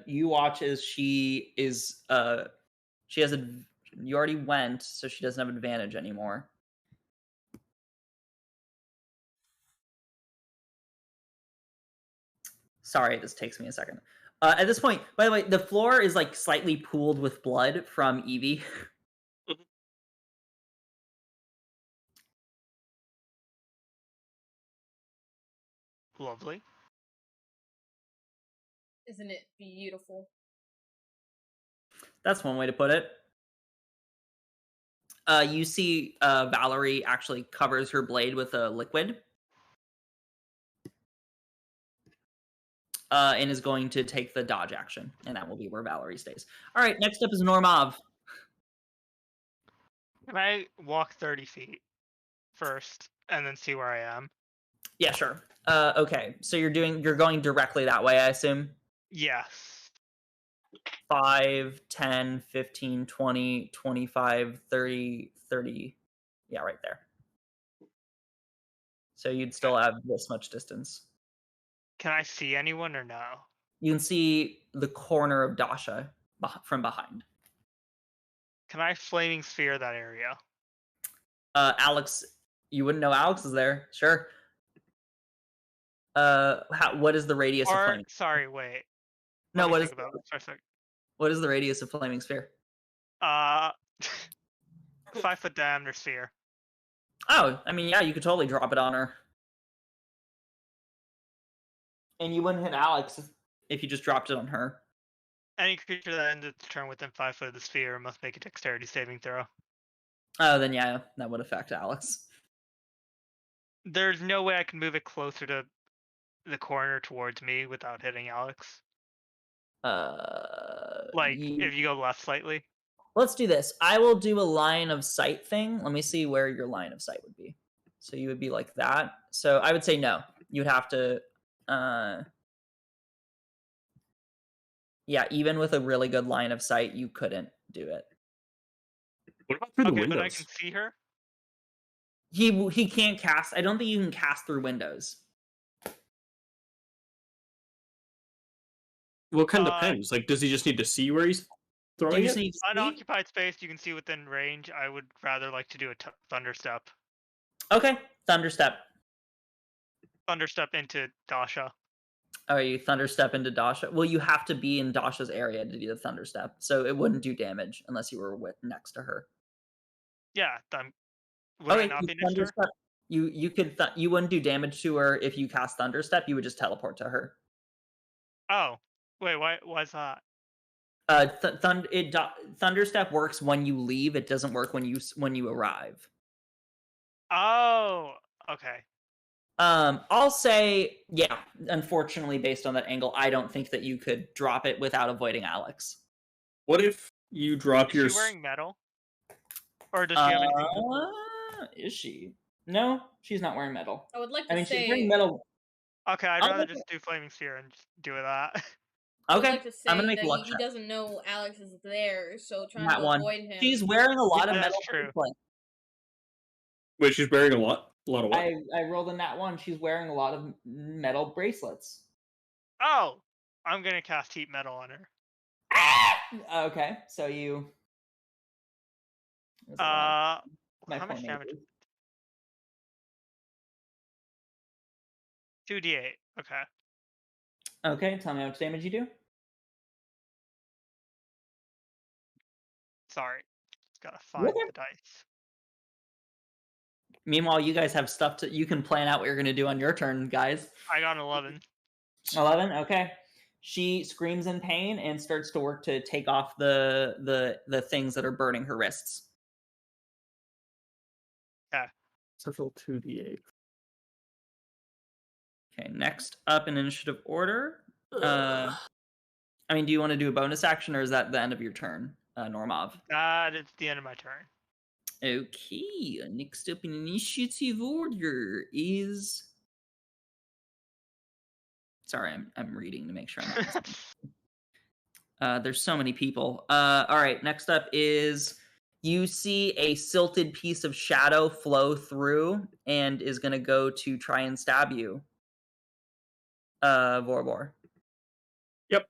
You watch as she is, she has a, you already went, so she doesn't have advantage anymore. Sorry, this takes me a second. At this point, by the way, the floor is like slightly pooled with blood from Evie. Lovely. Isn't it beautiful? That's one way to put it. You see Valerie actually covers her blade with a liquid. And is going to take the dodge action. And that will be where Valerie stays. All right, next up is Normov. Can I walk 30 feet first and then see where I am? Yeah, sure. Okay, so you're going directly that way, I assume? Yes. 5, 10, 15, 20, 25, 30, 30. Yeah, right there. So you'd still have this much distance. Can I see anyone or no? You can see the corner of Dasha from behind. Can I flaming sphere that area? Alex, you wouldn't know Alex is there. Sure. What is the radius of flaming? Sorry, wait. No, Let me think about this for a sec. what is the radius of flaming sphere? 5 foot diameter sphere. Oh, I mean, yeah, you could totally drop it on her. And you wouldn't hit Alex if you just dropped it on her. Any creature that ends its turn within 5 foot of the sphere must make a dexterity saving throw. Oh, then yeah, that would affect Alex. There's no way I can move it closer to the corner towards me without hitting Alex. Like, if you go left slightly. Let's do this. I will do a line of sight thing. Let me see where your line of sight would be. So you would be like that. So I would say no. You would have to... yeah, even with a really good line of sight, you couldn't do it. What about through the Okay, windows? but I can see her. He can't cast. I don't think you can cast through windows. Well, kind of depends. Like, does he just need to see where he's throwing just it? need to see? Unoccupied space, you can see within range. I would rather like to do a thunder step. Okay, thunder step. Thunder step into Dasha. Oh, you thunder step into Dasha. Well, you have to be in Dasha's area to do the thunder step, so it wouldn't do damage unless you were next to her. Yeah, would I not you be next to her? step. You could you wouldn't do damage to her if you cast thunder step. You would just teleport to her. Oh, wait, why's that? Thunder step works when you leave. It doesn't work when you arrive. Oh, okay. I'll say, yeah, unfortunately, based on that angle, I don't think that you could drop it without avoiding Alex. What if you drop your... Is she wearing metal? Or does she have anything? Is she? No, she's not wearing metal. I would like to I mean, say. she's wearing metal. Okay, I'd I'll rather make just do Flaming Sphere and just do that. I would Okay, like to say I'm gonna make a that luck he check. doesn't know Alex is there, so trying That to one. avoid him. She's wearing a lot of That's metal. true. bracelets. Wait, she's wearing a lot of what? I rolled in that one. She's wearing a lot of metal bracelets. Oh, I'm gonna cast Heat Metal on her. Okay, so you. How My much phone damage? maybe. 2d8. Okay. Okay, tell me how much damage you do. Sorry, just gotta find Okay. the dice. Meanwhile, you guys have stuff to. You can plan out what you're gonna do on your turn, guys. I got an 11. 11. Okay. She screams in pain and starts to work to take off the things that are burning her wrists. Yeah. Central 2d8. Okay. Next up in initiative order. I mean, do you want to do a bonus action or is that the end of your turn, Normov? That is the end of my turn. Okay. Next up in initiative order is. Sorry, I'm reading to make sure I'm not. There's so many people. All right, next up is you see a silted piece of shadow flow through and is going to go to try and stab you. Vorbor. Yep.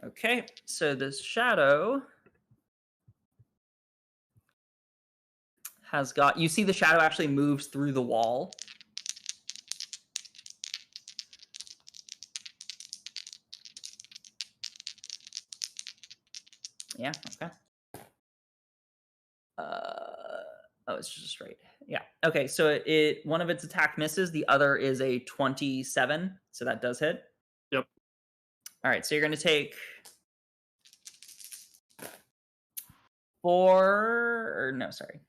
Okay, so this shadow has got. You see the shadow actually moves through the wall. Yeah, okay. Oh, it's just straight. Yeah. Okay, so it one of its attack misses, the other is a 27, so that does hit. Yep. All right, so you're going to take 4 or no, sorry.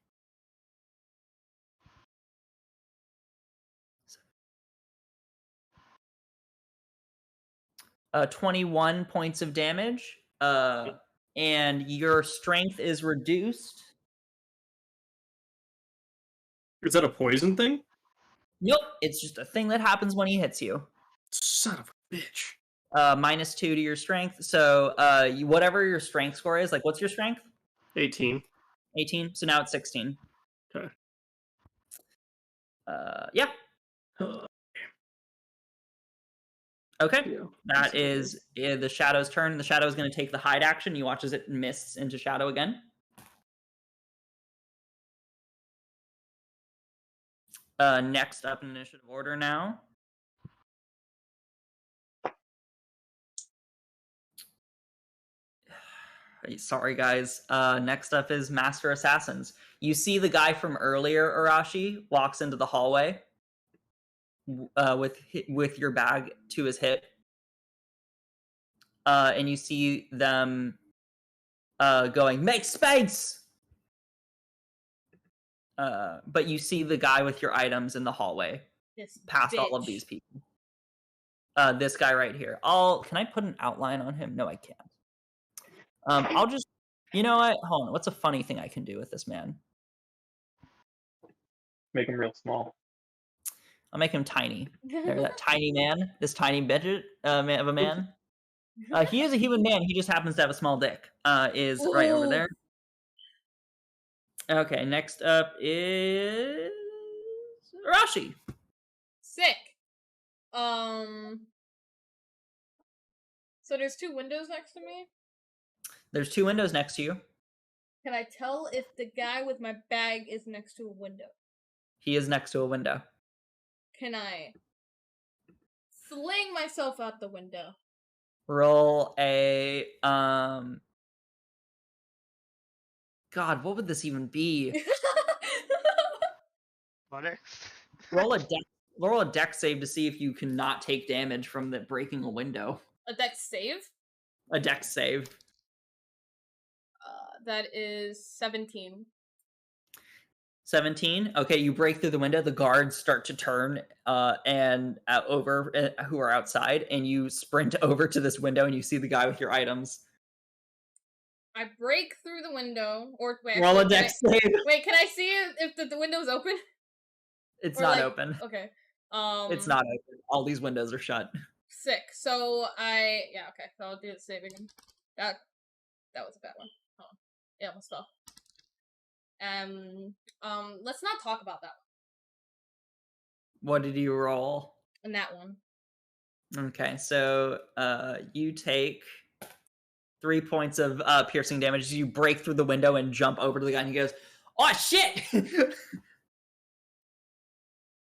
Uh, 21 points of damage. And your strength is reduced. Is that a poison thing? Nope, it's just a thing that happens when he hits you. Son of a bitch. -2 to your strength. So whatever your strength score is, like what's your strength? 18. 18. So now it's 16. Okay. Yeah. Okay. Yeah. That is the Shadow's turn. The Shadow is going to take the hide action. You watch as it mists into Shadow again. Next up in initiative order now. Sorry, guys. Next up is Master Assassins. You see the guy from earlier, Arashi, walks into the hallway with your bag to his hip. and you see them going, "Make space!" But you see the guy with your items in the hallway, This past all of bitch. these people. This guy right here. Can I put an outline on him? No, I can't. I'll just, you know what? Hold on. What's a funny thing I can do with this man? Make him real small. I'll make him tiny. There, that tiny man, this tiny midget man of a man. He is a human man. He just happens to have a small dick. Is right over Ooh. there. Okay, next up is Rashi. Sick. So there's 2 windows next to me. There's 2 windows next to you. Can I tell if the guy with my bag is next to a window? He is next to a window. Can I sling myself out the window? Roll a God, what would this even be? Roll a deck save to see if you cannot take damage from the breaking a window. A deck save? A deck save. That is 17. 17. Okay, you break through the window. The guards start to turn who are outside, and you sprint over to this window, and you see the guy with your items. I break through the window, or wait, Roll a actually, deck save. wait, can I see if the window's open? It's Or, not like, open. Okay. It's not open. All these windows are shut. Sick. So okay. So I'll do the save again. That was a bad one. Oh, it almost fell. Let's not talk about that What did you roll? one. And that one. Okay, so you take 3 points of piercing damage as you break through the window and jump over to the guy, and he goes, "Oh shit!"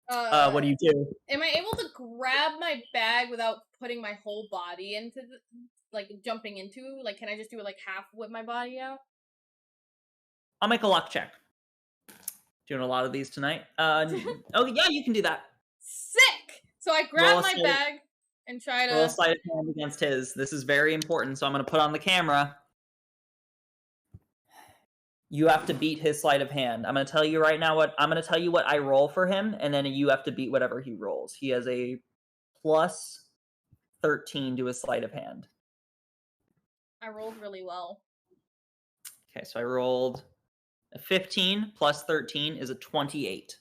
What do you do? Am I able to grab my bag without putting my whole body into jumping into? Like, can I just do it like half with my body out? I'll make a luck check. Doing a lot of these tonight. Oh yeah, you can do that. Sick! So I grab my bag and try to roll a sleight of hand against his. This is very important, so I'm going to put on the camera. You have to beat his sleight of hand. I'm going to tell you right now what I roll for him, and then you have to beat whatever he rolls. He has a plus 13 to his sleight of hand. I rolled really well. Okay, so I rolled a 15 plus 13 is a 28.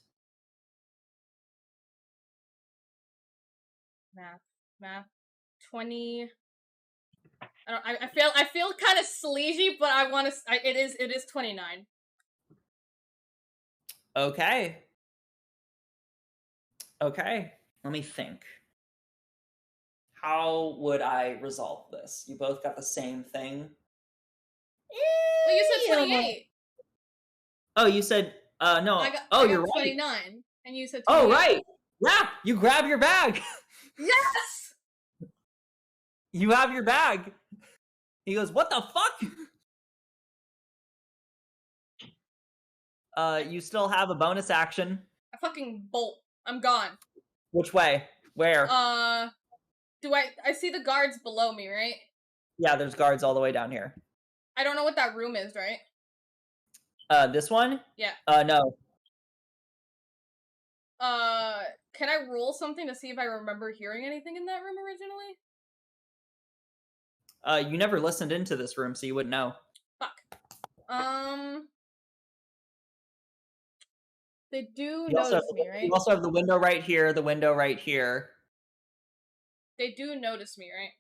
Math. 20. I feel kind of sleazy, but I want to. It is 29. Okay. Let me think. How would I resolve this? You both got the same thing. Well, you said 28. Oh, you said no. I got You're 29, right. and you said 28. Oh, right. Yeah, you grab your bag. Yes. You have your bag. He goes, "What the fuck?" You still have a bonus action. I fucking bolt. I'm gone. Which way? Where? Do I see the guards below me, right? Yeah, there's guards all the way down here. I don't know what that room is, right? This one? Yeah. No. Can I roll something to see if I remember hearing anything in that room originally? You never listened into this room, so you wouldn't know. Fuck. They do notice me, right? You also have the window right here, the window right here. They do notice me, right?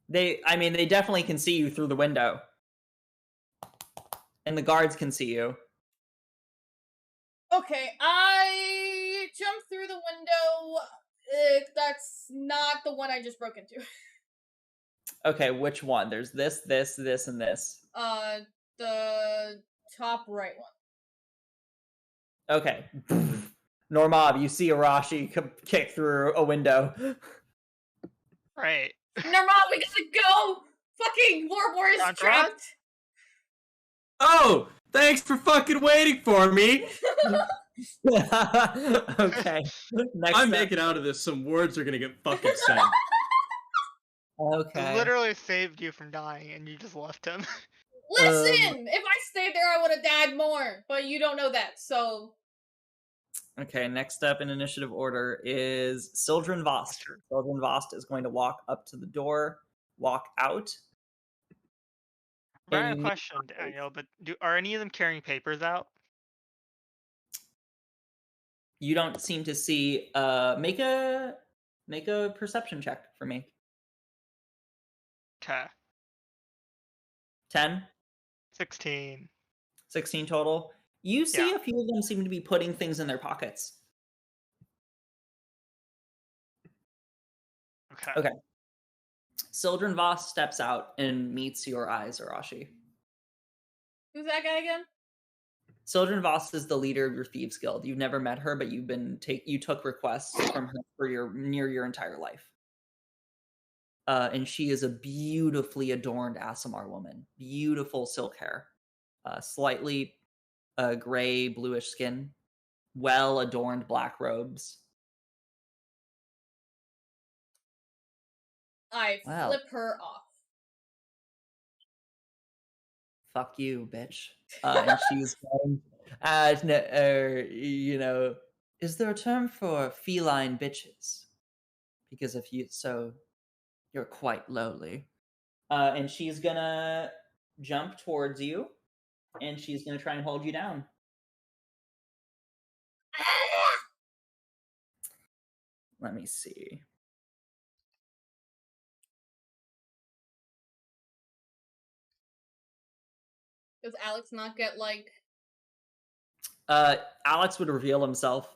They definitely can see you through the window. And the guards can see you. Okay, I jump through the window. That's not the one I just broke into. Okay, which one? There's this, and this. The top right one. Okay. Normab, you see Arashi kick through a window. Right. Normab, we gotta go! Fucking Warboard is trapped! Oh! Thanks for fucking waiting for me! Okay. Next I'm up. making out of this. Some words are gonna get fucking said. Okay. Literally saved you from dying, and you just left him. Listen! If I stayed there, I would have died more. But you don't know that, so... Okay, next up in initiative order is Sildren Vost. Sildren Vost is going to walk up to the door, walk out. Ryan, a And question, Daniel, but are any of them carrying papers out? you don't seem to see. Make a perception check for me. Okay. 10, 16. 16 total. You see Yeah. a few of them seem to be putting things in their pockets. Okay. Okay. Sildren Voss steps out and meets your eyes, Arashi. Who's that guy again? Sildren Voss is the leader of your Thieves Guild. You've never met her, but you took requests from her for your entire life. And she is a beautifully adorned Aasimar woman. Beautiful silk hair. Slightly gray, bluish skin. Well-adorned black robes. I Wow. flip her off. Fuck you, bitch. And she's going, is there a term for feline bitches? Because if you, so you're quite lowly. And she's gonna jump towards you, and she's gonna try and hold you down. Let me see. Does Alex not get, like... Alex would reveal himself.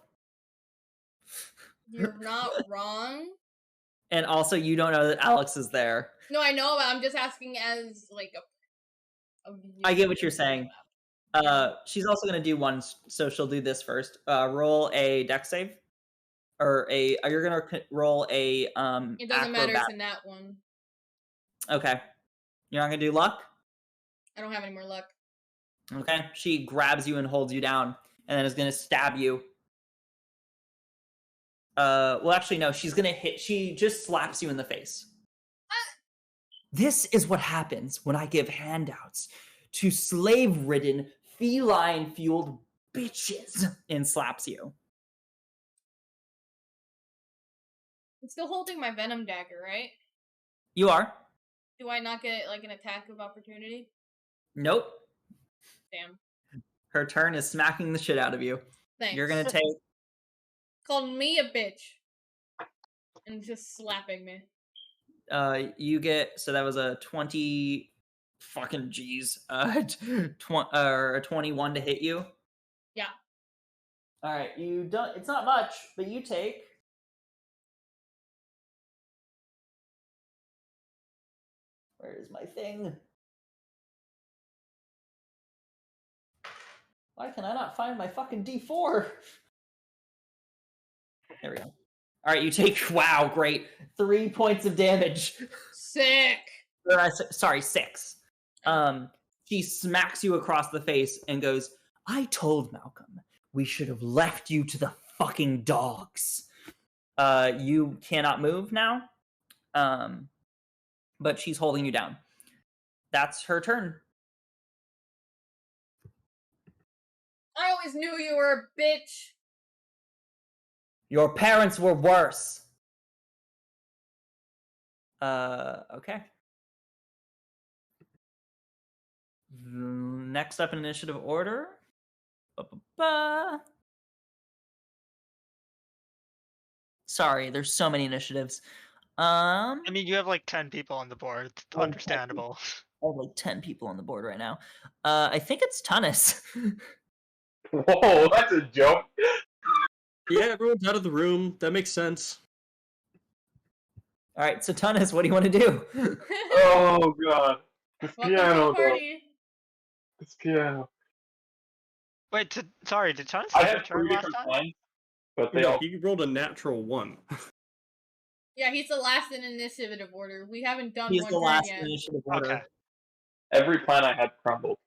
You're not wrong? And also, you don't know that Alex is there. No, I know, but I'm just asking as, like, a I get what you're saying. She's also going to do one, so she'll do this first. Roll a dex save. Or you're going to roll a, It doesn't matter, it's in that one. Okay. You're not going to do luck? I don't have any more luck. Okay. She grabs you and holds you down, and then is going to stab you. Well, actually, no. She's going to hit. She just slaps you in the face. This is what happens when I give handouts to slave-ridden, feline-fueled bitches, and slaps you. I'm still holding my Venom Dagger, right? You are? Do I not get, like, an attack of opportunity? Nope. Damn. Her turn is smacking the shit out of you. Thanks. You're going to take... Called me a bitch. And just slapping me. You get... So that was a 20... Fucking G's. Or a 21 to hit you? Yeah. Alright, you don't... It's not much, but you take... Where is my thing? Why can I not find my fucking D4? There we go. Alright, you take... Wow, great. 3 points of damage. Sick! Sorry, 6. She smacks you across the face and goes, I told Malcolm we should have left you to the fucking dogs. You cannot move now. But she's holding you down. That's her turn. I always knew you were a bitch! Your parents were worse. Okay. Next up in initiative order. Sorry, there's so many initiatives. I mean, you have like 10 people on the board. It's understandable. I have like 10 people on the board right now. I think it's Tunis. Whoa, that's a joke. Yeah, everyone's out of the room. That makes sense. All right, so Tunis, what do you want to do? Oh god, this Welcome piano, to the though. party! This piano. Wait, sorry, did Chance I take your have turn 3 last different time? plans, but they No, all. he rolled a natural 1. Yeah, he's the last in initiative order. We haven't done He's one the turn last yet. initiative order. Okay. Every plan I had crumbled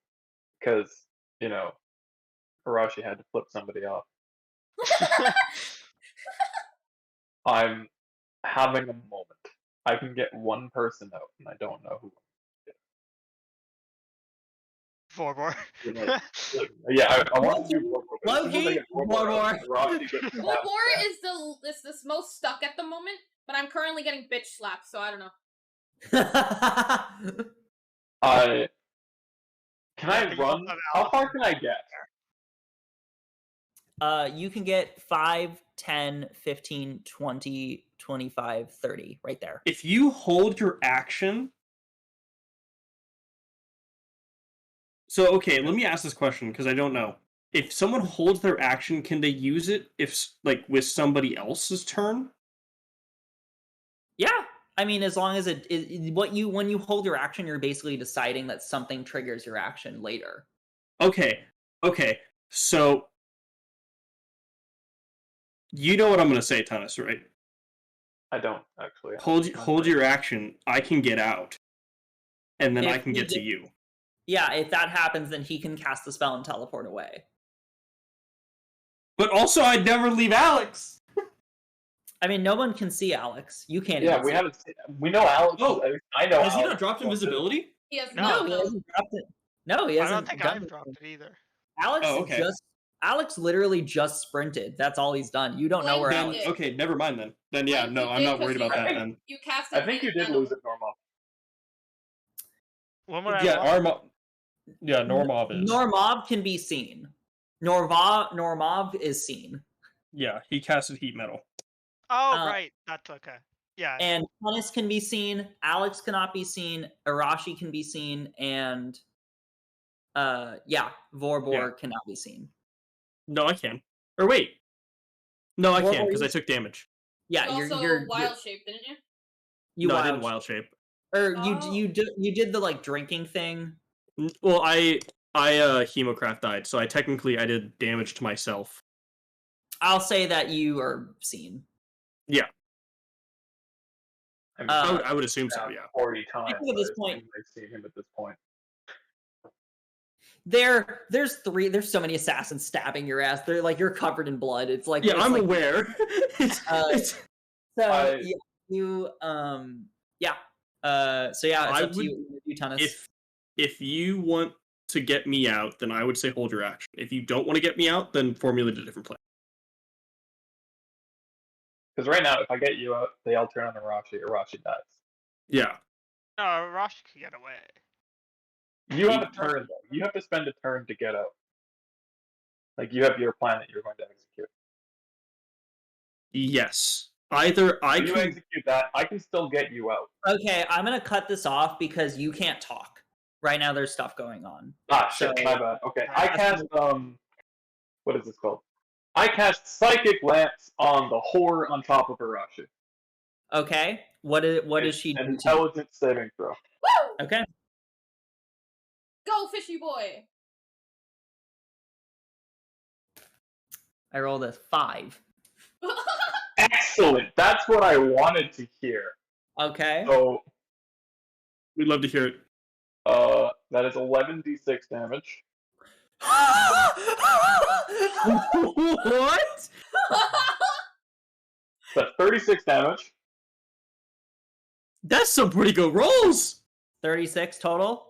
because Hiroshi had to flip somebody off. I'm having a moment. I can get one person out, and I don't know who. Four more. Yeah, I want to do Borbor. But as soon as I Loki, get Borbor, Borbor. Rocky gets to have War that. is the most stuck at the moment, but I'm currently getting bitch slapped, so I don't know. Can I run? How far can I get? You can get 5, 10, 15, 20, 25, 30 right there. If you hold your action. So, okay, let me ask this question because I don't know. If someone holds their action, can they use it if with somebody else's turn? Yeah. I mean, as long as when you hold your action, you're basically deciding that something triggers your action later. Okay. So you know what I'm going to say, Tunis, right? I don't actually. Hold your action. I can get out, and then I can get to you. Yeah, if that happens, then he can cast the spell and teleport away. But also, I'd never leave Alex. I mean, no one can see Alex. You can't. Yeah, even we see haven't. We know Alex. Oh, I know. Has Alex he not dropped invisibility? He has No. not. He hasn't dropped it. No, he I hasn't. don't think done I've it. dropped it either. Alex literally just sprinted. That's all he's done. You don't know where Then- Alex. Okay, never mind then. Then yeah, Like, no, you I'm did not 'cause worried about you- that then. You casted. I think you did Venom. lose it, normal. When would I Yeah, lost? Normov is. Normov can be seen. Normov is seen. Yeah, he casted heat metal. Oh, Uh, right. That's okay. Yeah. And Tunis can be seen. Alex cannot be seen. Arashi can be seen, and Vorbor cannot be seen. No, I can. Or wait. No, I What can't were because you- I took damage. Yeah, You also wild shape, didn't you? No, I didn't wild shape. Or Oh. you did the like drinking thing. Well, I Hemocraft died, so I did damage to myself. I'll say that you are seen. Yeah, I mean, I would assume so. Yeah. 40 times. think at this I point- assume I've seen him at this point. There's so many assassins stabbing your ass. They're like you're covered in blood. It's like Yeah, it's I'm like, aware. It's So I- you it's I up to you, Tunis. if you want to get me out, then I would say hold your action. If you don't want to get me out, then formulate a different plan. Because right now, if I get you out, they all turn on Arashi. Arashi dies. Yeah. No, Rosh could get away. You have a turn, though. You have to spend a turn to get out. Like, you have your plan that you're going to execute. Yes. Either I If you can. execute that, I can still get you out. Okay, I'm gonna cut this off because you can't talk. Right now there's stuff going on. Ah, shit, So- my bad. Okay, I That's- cast, what is this called? I cast Psychic Lance on the whore on top of Arashi. Okay. What does she An do? intelligence saving throw. Woo! Okay. Go, fishy boy. I rolled a 5. Excellent! That's what I wanted to hear. Okay. So, We'd love to hear it. that is 11d6 damage. What? That's 36 damage. That's some pretty good rolls. 36 total?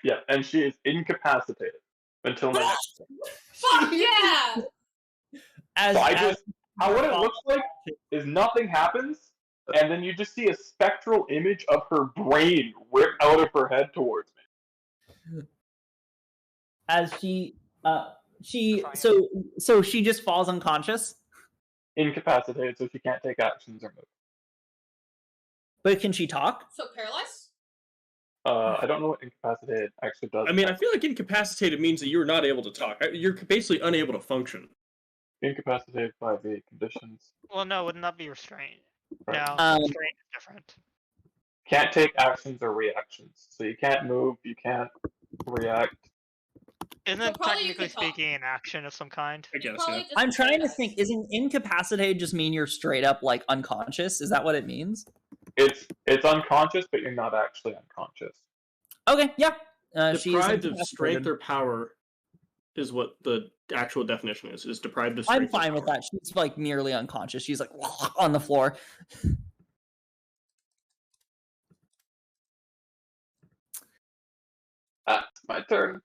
Yeah, and she is incapacitated until my next turn. Fuck yeah! As, So as what it looks like is nothing happens, and then you just see a spectral image of her brain rip out of her head towards me. as she so she just falls unconscious. Incapacitated, so she can't take actions or move. But can she talk? So paralyzed? I don't know what incapacitated actually does. I mean, I feel like incapacitated means that you're not able to talk. You're basically unable to function. Incapacitated by the conditions. Well, no, wouldn't that be restraint? Right. No, restraint is different. Can't take actions or reactions. So you can't move, you can't react. Isn't So it probably you technically could talk. speaking an action of some kind? I guess. Probably Yeah. just I'm trying to paralyzed. think, isn't incapacitated just mean you're straight up like unconscious? Is that what it means? It's unconscious, but you're not actually unconscious. Okay, yeah. She's Deprived of incapacitated. strength or power is what the actual definition is. Is deprived of strength. I'm fine with that. She's like nearly unconscious. She's like on the floor. my turn.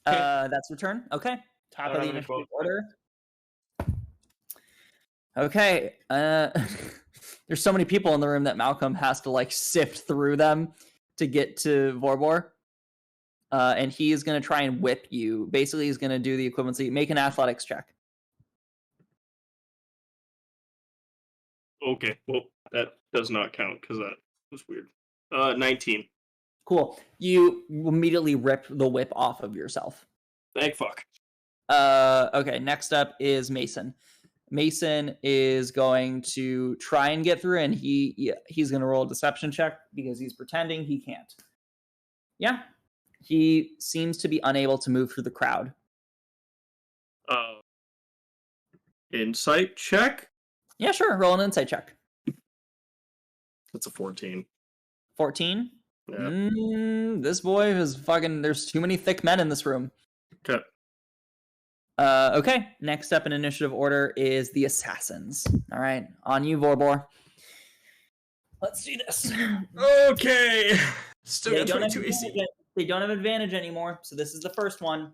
That's your turn. Okay. Top I of the don't have any initiative bonus order. Okay. There's so many people in the room that Malcolm has to like sift through them to get to Vorbor. And he is going to try and whip you. Basically, he's going to do the equivalency. Make an athletics check. Okay, well, that does not count because that was weird. 19. Cool. You immediately rip the whip off of yourself. Thank fuck. Okay, next up is Mason. Mason is going to try and get through, and he's going to roll a deception check because he's pretending he can't. Yeah. He seems to be unable to move through the crowd. Insight check? Yeah, sure. Roll an insight check. That's a 14. 14? Yeah. This boy is fucking... There's too many thick men in this room. Okay. Okay, next up in initiative order is the Assassins. All right, on you, Vorbor. Let's do this. Okay. Still got 22 AC. They don't have advantage anymore, so this is the first one.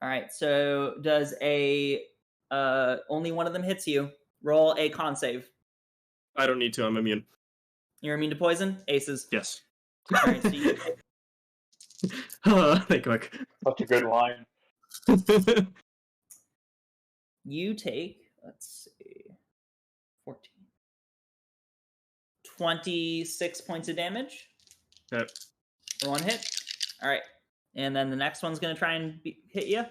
All right, so does a... only one of them hits you. Roll a con save. I don't need to, I'm immune. You're immune to poison? Aces. Yes. All right, so you Thank God. Such a good line. You take, let's see, 14. 26 points of damage. Okay. For one hit. All right. And then the next one's going to try and hit you.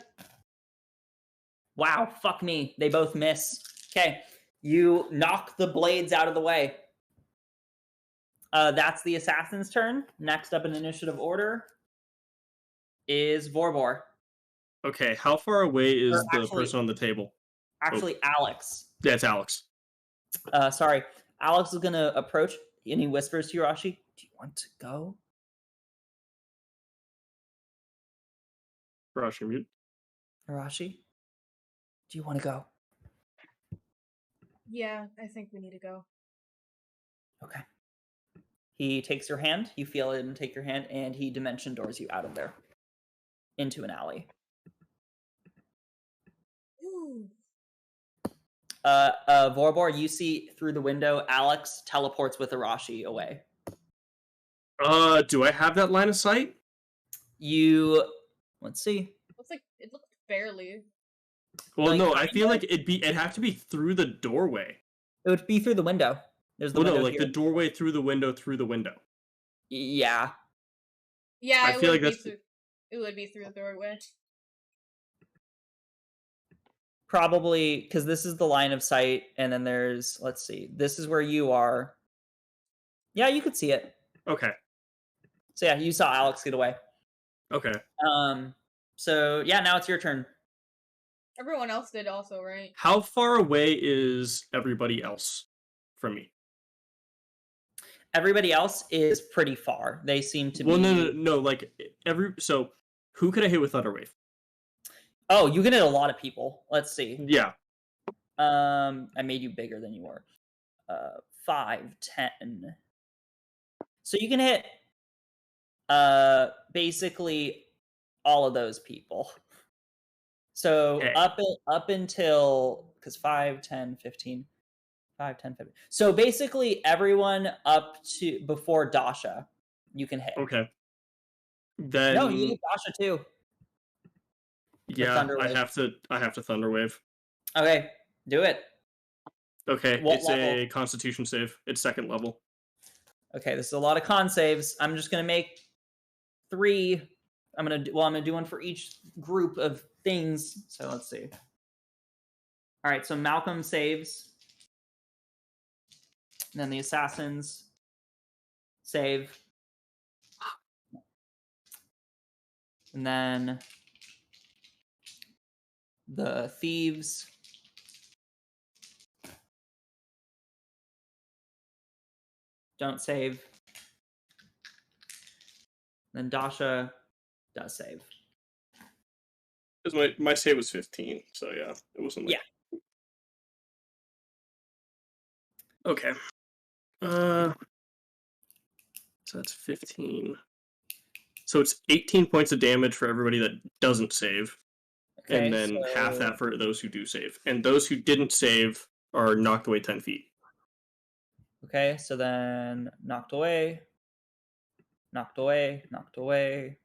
Wow, fuck me. They both miss. Okay. You knock the blades out of the way. That's the Assassin's turn. Next up in initiative order is Vorbor. Okay, how far away is the person on the table? Actually, Alex. Yeah, it's Alex. Sorry. Alex is going to approach, and he whispers to Hiroshi, do you want to go? Hiroshi, mute. Hiroshi, do you want to go? Yeah, I think we need to go. Okay. He takes your hand. You feel him take your hand, and he dimension doors you out of there into an alley. Ooh. Vorbor, you see through the window, Alex teleports with Hiroshi away. Do I have that line of sight? Let's see. It looks barely. Well, Like, no, I feel like it'd have to be through the doorway. It would be through the window. There's the Well, window no, like here. the doorway through the window through the window. Yeah. Yeah, I feel like it would be through the doorway. Probably, because this is the line of sight, and then there's, let's see, this is where you are. Yeah, you could see it. Okay. So yeah, you saw Alex get away. Okay. So yeah, now it's your turn. Everyone else did also, right? How far away is everybody else from me? Everybody else is pretty far. They seem to be... Well, no. Like, so, who could I hit with Thunderwave? Oh, you can hit a lot of people. Let's see. Yeah. I made you bigger than you were. 5, 10. So you can hit basically all of those people. So Okay. up until, because 5, 10, 15. 5, 10, 15. So basically everyone up to before Dasha, you can hit. Okay. Then No, you hit Dasha too. Yeah, I have to Thunderwave. Okay, do it. Okay, What it's level? a Constitution save. It's 2nd level. Okay, this is a lot of con saves. I'm just gonna make 3. I'm gonna do one for each group of things. So let's see. All right, so Malcolm saves. And then the Assassins save. And then the Thieves don't save. Then Dasha does save. Because my save was 15, so yeah, it wasn't like... Yeah. Okay. So that's 15. So it's 18 points of damage for everybody that doesn't save. Okay, and then half that for those who do save. And those who didn't save are knocked away 10 feet. Okay, so then knocked away, knocked away, knocked away,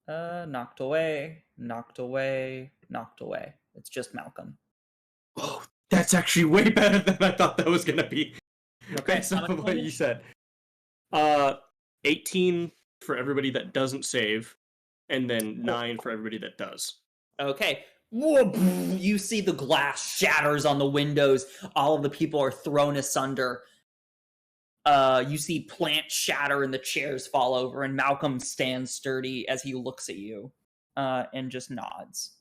knocked away, knocked away, knocked away. It's just Malcolm. Oh, that's actually way better than I thought that was going to be. Okay, Based how off much of what you damage? said. 18 for everybody that doesn't save, and then 9 for everybody that does. Okay. Whoa, you see the glass shatters on the windows. All of the people are thrown asunder. You see plants shatter and the chairs fall over, and Malcolm stands sturdy as he looks at you and just nods.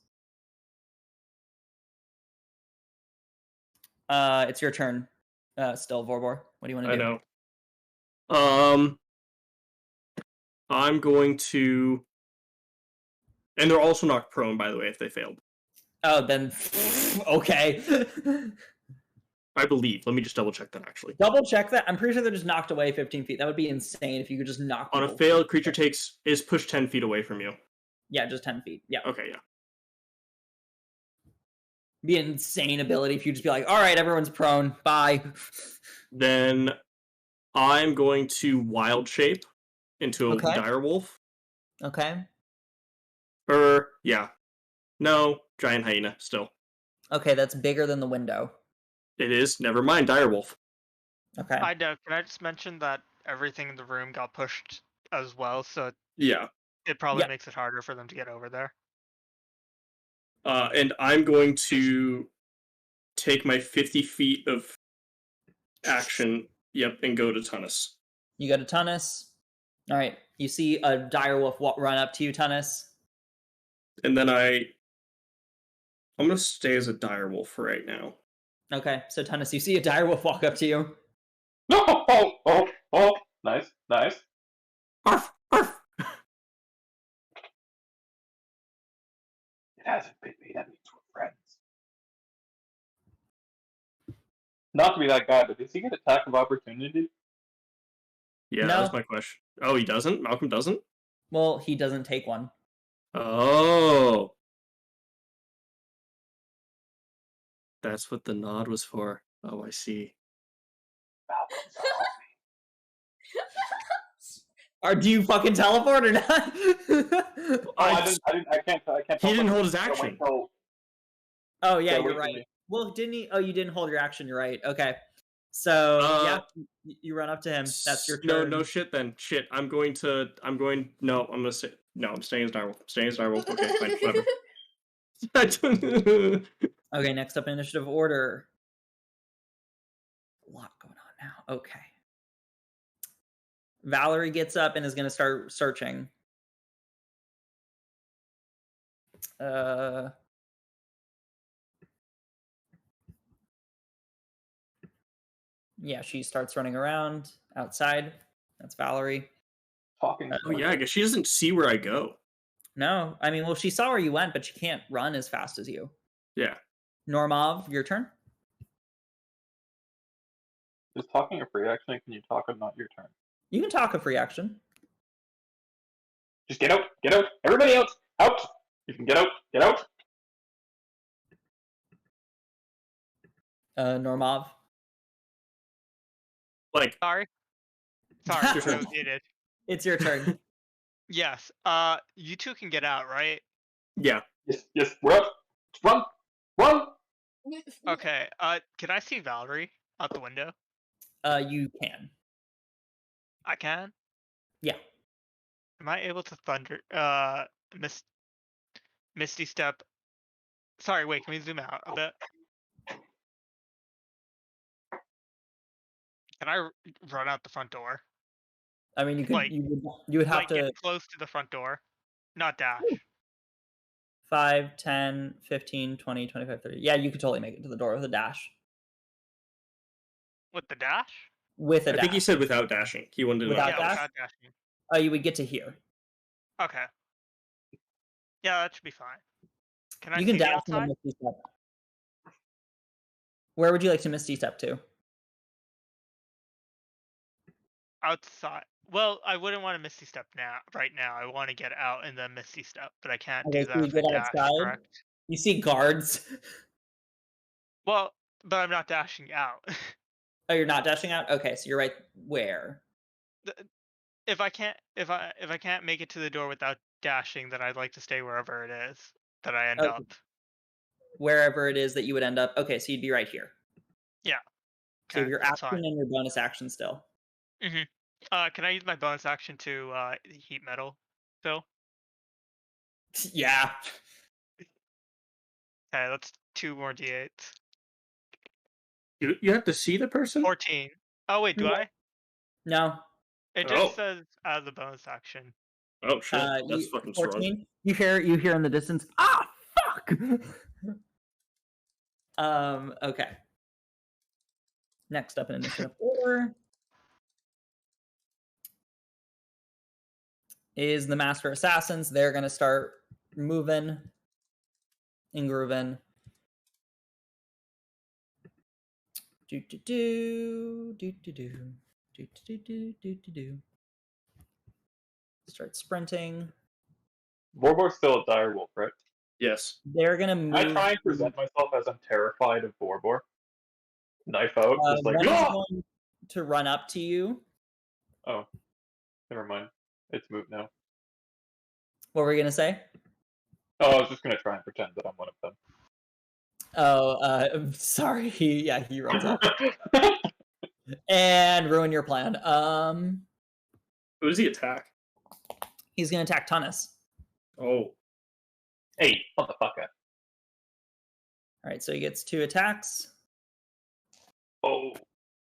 It's your turn. Still, Vorbor. What do you want to do? I know. I'm going to... And they're also knocked prone, by the way, if they failed. Oh, then okay. I believe. Let me just double check that, actually. Double check that. I'm pretty sure they're just knocked away 15 feet. That would be insane if you could just knock On a people. failed, creature is pushed 10 feet away from you. Yeah, just 10 feet. Yeah. Okay, yeah. Be an insane ability if you just be like, all right, everyone's prone. Bye. Then I'm going to wild shape into a Okay. direwolf. Okay. Yeah. No, giant hyena, still. Okay, that's bigger than the window. It is. Never mind, direwolf. Okay. Can I just mention that everything in the room got pushed as well, so Yeah. it probably Yeah. makes it harder for them to get over there. And I'm going to take my 50 feet of action, and go to Tunnus. You go to Tunnus. All right. You see a direwolf run up to you, Tunnus. And then I'm going to stay as a direwolf for right now. Okay, so Tunnus, you see a direwolf walk up to you. Oh, nice. Arf! Arf! It hasn't bit me, that means we're friends. Not to be that guy, but does he get attack of opportunity? Yeah, No. that's my question. Oh, he doesn't? Malcolm doesn't? Well, he doesn't take one. Oh. That's what the nod was for. Oh, I see. Do you fucking teleport or not? I can't. He didn't hold his I went action. till- Oh yeah, Yeah, you're wait for right. me. Well, didn't he? Oh, you didn't hold your action. You're right. Okay. So yeah, you run up to him. That's your turn. No shit then. Shit. I'm going to say no, I'm staying as direwolf. Okay, fine, whatever. Okay, next up, initiative order. A lot going on now. Okay. Valerie gets up and is going to start searching. Yeah, she starts running around outside. That's Valerie. Talking. Oh yeah, I guess she doesn't see where I go. No, I mean, well, she saw where you went, but she can't run as fast as you. Yeah. Normov, your turn. Is talking a free action? Can you talk and not your turn? You can talk a free action. Just get out! Everybody out! Out! You can get out! Normov. Like, Sorry, Your turn. I muted. It's your turn. Yes. You two can get out, right? yeah. Yes, we're up! Run! Okay. Can I see Valerie out the window? You can. I can. Yeah. Am I able to thunder? Misty step. Sorry. Wait. Can we zoom out a bit? Can I run out the front door? I mean, you could. Like- you would have Like to get close to the front door, not dash. 5, 10, 15, 20, 25, 30. Yeah, you could totally make it to the door with a dash. With the dash? With a I dash. think he said without dashing. He wanted to Without know. dash? Without dashing. You would get to here. Okay. Yeah, that should be fine. Can I You can see the dash and then outside? Misty Step. Where would you like to Misty Step to? outside. Well, I wouldn't want to Misty Step right now. I want to get out and then Misty Step, but I can't Okay, do so that you if I get dash, outside. correct? You see guards. Well, but I'm not dashing out. Oh, you're not dashing out? Okay, so you're right where? If I can't make it to the door without dashing, then I'd like to stay wherever it is that I end Okay. up. Wherever it is that you would end up. Okay, so you'd be right here. Yeah. So you have Okay, your that's action fine. and your bonus action still. Can I use my bonus action to heat metal still? Yeah. Okay, that's 2 more d8s. You have to see the person? 14. Oh wait, do No. I? No. It Oh. just says as a bonus action. Oh shit, that's You- fucking strong. 14. You hear in the distance. Ah, fuck. Okay. Next up in initiative order is the Master Assassins. They're gonna start moving and grooving. Do do do do do do do do do do do do. Start sprinting. Borbor's still a direwolf, right? Yes. They're gonna move. I try and present myself as I'm terrified of Borbor. Knife out, just like, one is "Ah!" going to run up to you. Oh, never mind. It's moot now. What were you gonna say? Oh, I was just gonna try and pretend that I'm one of Oh, I'm sorry. He runs up them. and ruin your plan. Who does he attack? He's gonna attack Tunis. Oh. Hey, motherfucker. All right, so he gets 2 attacks. Oh.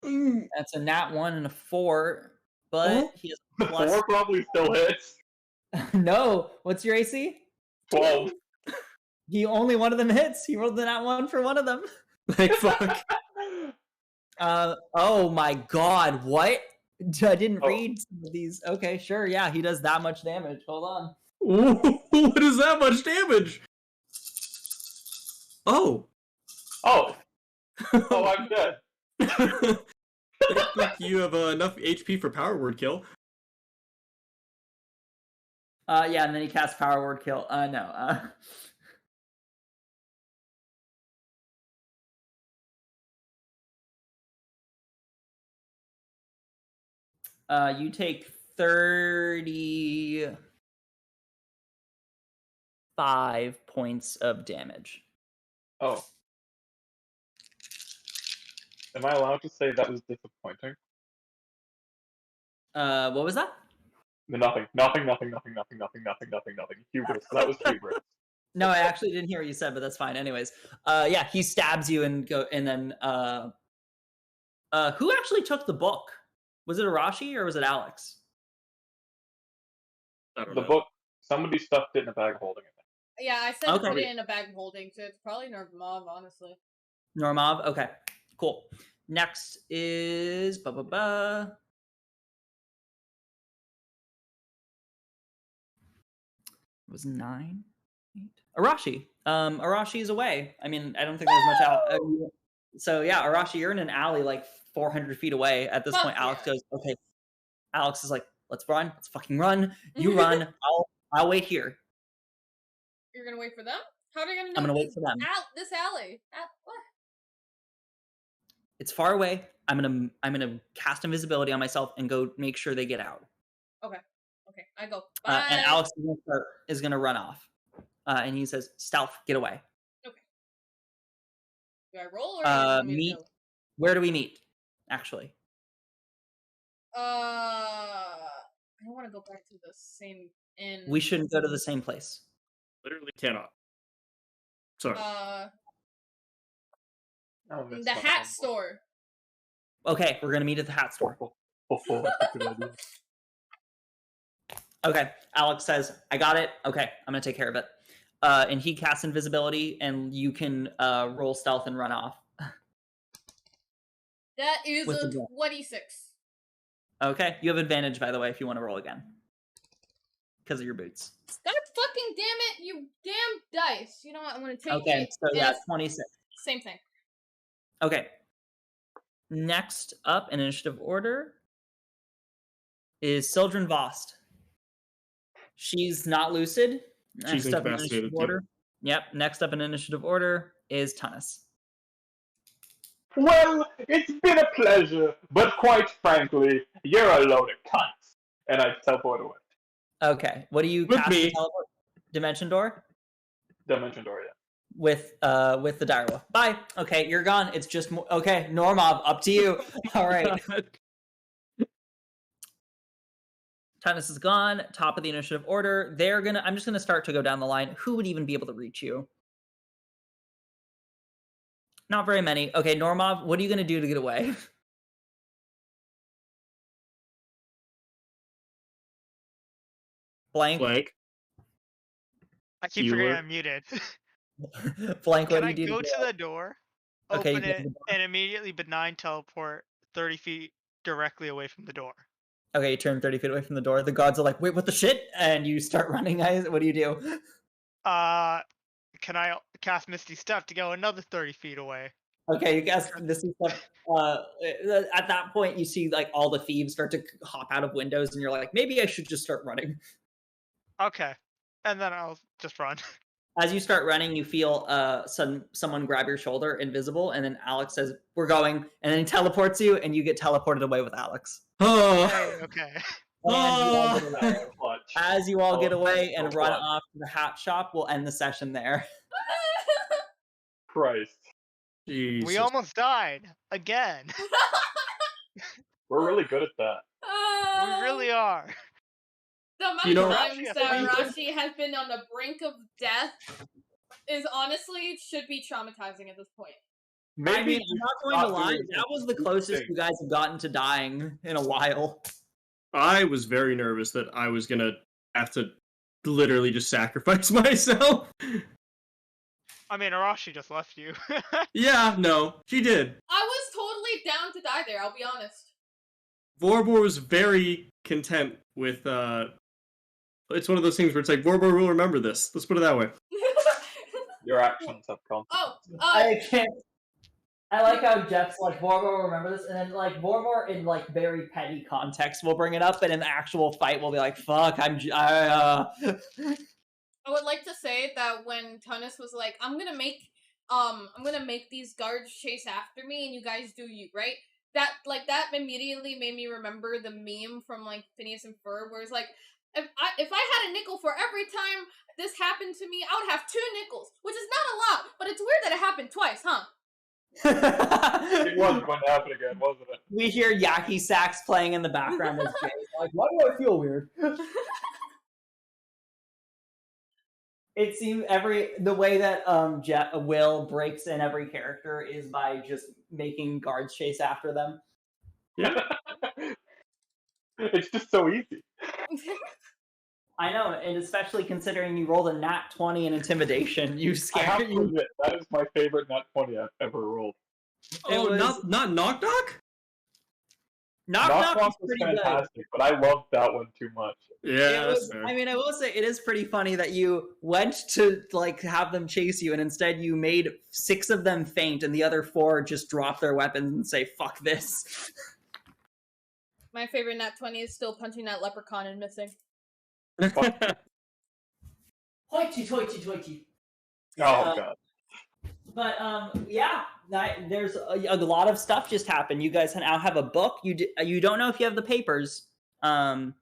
That's a nat 1 and a 4, but he has The plus. 4 probably still hits. No, what's your AC? 12. Only one of them hits. He rolled the nat 1 for one of them. Like fuck. Oh my god, what? I didn't Oh. read some of these. Okay, sure, yeah, he does that much damage. Hold on. What is that much damage? Oh. Oh. Oh, I'm dead. I think you have enough HP for power word kill. Yeah, and then he casts Power Word Kill. No. You take 35 points of damage. Oh. Am I allowed to say that was disappointing? What was that? Nothing. Hubris. That was hubris. No, I actually didn't hear what you said, but that's fine. Anyways, yeah, he stabs you and then who actually took the book? Was it Arashi or was it Alex? I don't The know. book, somebody stuffed it in a bag of holding it. Yeah, I said Okay. put it in a bag of holding, so it's probably Normov, honestly. Normov? Okay, cool. Next is It was 9, 8. Arashi. Arashi's away. I mean, I don't think there's much out. So yeah, Arashi, you're in an alley like 400 feet away. At this Fuck point, Alex yeah. goes, okay. Alex is like, let's run. Let's fucking run. You run. I'll wait here. You're gonna wait for them? How are they gonna know I'm gonna wait this for them. This alley? What? It's far away. I'm gonna cast invisibility on myself and go make sure they get out. Okay, I go. Bye. And Alex is gonna run off. And he says, "Stealth, get away." Do I roll or you want me to Meet. go? Where do we meet? Actually, I don't want to go back to the same inn. we shouldn't go to the same place. Literally cannot. Sorry. Oh, that's The not hat fun. store. Okay, we're gonna meet at the hat store. That's a good idea. Okay, Alex says, "I got it. Okay, I'm gonna take care of it." And he casts invisibility, and you can roll stealth and run off. That is With a the gun. 26. Okay, you have advantage, by the way, if you want to roll again, because of your boots. God fucking damn it, you damn dice. You know what? I'm gonna take Okay, it. so yeah, as 26. Same thing. Okay. Next up in initiative order is Sildren Vost. She's not lucid. She's Next up in incapacitated, initiative order. Yep. Next up in initiative order is Tunis. Well, it's been a pleasure, but quite frankly, you're a load of cunts. And I teleport away. Okay. What do you With cast? me. The teleport? Dimension door Dimension door, yeah. with the direwolf. Bye. Okay, you're gone. It's just okay. Normov, up to you. All right. Tunis is gone. Top of the initiative order. I'm just gonna start to go down the line. Who would even be able to reach you? Not very many. Okay, Normov, what are you gonna do to get away? Blank. Blank. I keep You forgetting were- I'm muted. Blank. What Can do I you do? go to to the door, Okay, open you go to it, the door. and immediately benign teleport 30 feet directly away from the door? Okay, you turn 30 feet away from the door. The guards are like, "Wait, what the shit?" And you start running. Guys, what do you do? Can I cast Misty Step to go another 30 feet away? Okay, you guys, this is stuff. At that point, you see like all the thieves start to hop out of windows, and you're like, maybe I should just start running. Okay, and then I'll just run. As you start running, you feel someone grab your shoulder, invisible, and then Alex says, "We're going," and then he teleports you, and you get teleported away with Alex. Oh. Hey, okay. And you all get away. That's clutch. As you all get Oh, away and so run fun. off to the hat shop, we'll end the session there. Christ. Jesus. We almost died again. We're really good at that. We really are. The amount You know- of times Rashi, that I think- Rashi has been on the brink of death is honestly should be traumatizing at this point. I mean, I'm not going to not lie, doing that was the stupid closest things. you guys have gotten to dying in a while. I was very nervous that I was gonna have to literally just sacrifice myself. I mean, Arashi just left you. Yeah, no, she did. I was totally down to die there, I'll be honest. Vorbor was very content with it's one of those things where it's like Vorbor will remember this. Let's put it that way. Your actions have consequences. I can't. I like how Jeff's like, Vorbor will remember this, and then like Vorbor in like very petty context will bring it up, but in the actual fight will be like, fuck, I would like to say that when Tunis was like, I'm gonna make these guards chase after me and you guys do you, right? That immediately made me remember the meme from like Phineas and Ferb where it's like, if I had a nickel for every time this happened to me, I would have 2 nickels, which is not a lot, but it's weird that it happened twice, huh? It was going to happen again, wasn't it? We hear Yaki sax playing in the background as Jay. Like, why do I feel weird? It seems the way that Will breaks in every character is by just making guards chase after them. It's just so easy. I know, and especially considering you rolled a nat 20 in intimidation, you I have scared to you. admit, that is my favorite nat 20 I've ever rolled. Oh, was- not Knock Knock? Knock Knock Knock is was pretty good. fantastic, but I loved that one too much. Yeah, It that's was, fair. I mean, I will say it is pretty funny that you went to like have them chase you, and instead you made 6 of them faint, and the other 4 just drop their weapons and say "fuck this." My favorite nat 20 is still punching that leprechaun and missing. Hoity toity toity. Oh, God. But yeah, there's a lot of stuff just happened. You guys now have a book. You don't know if you have the papers. Well,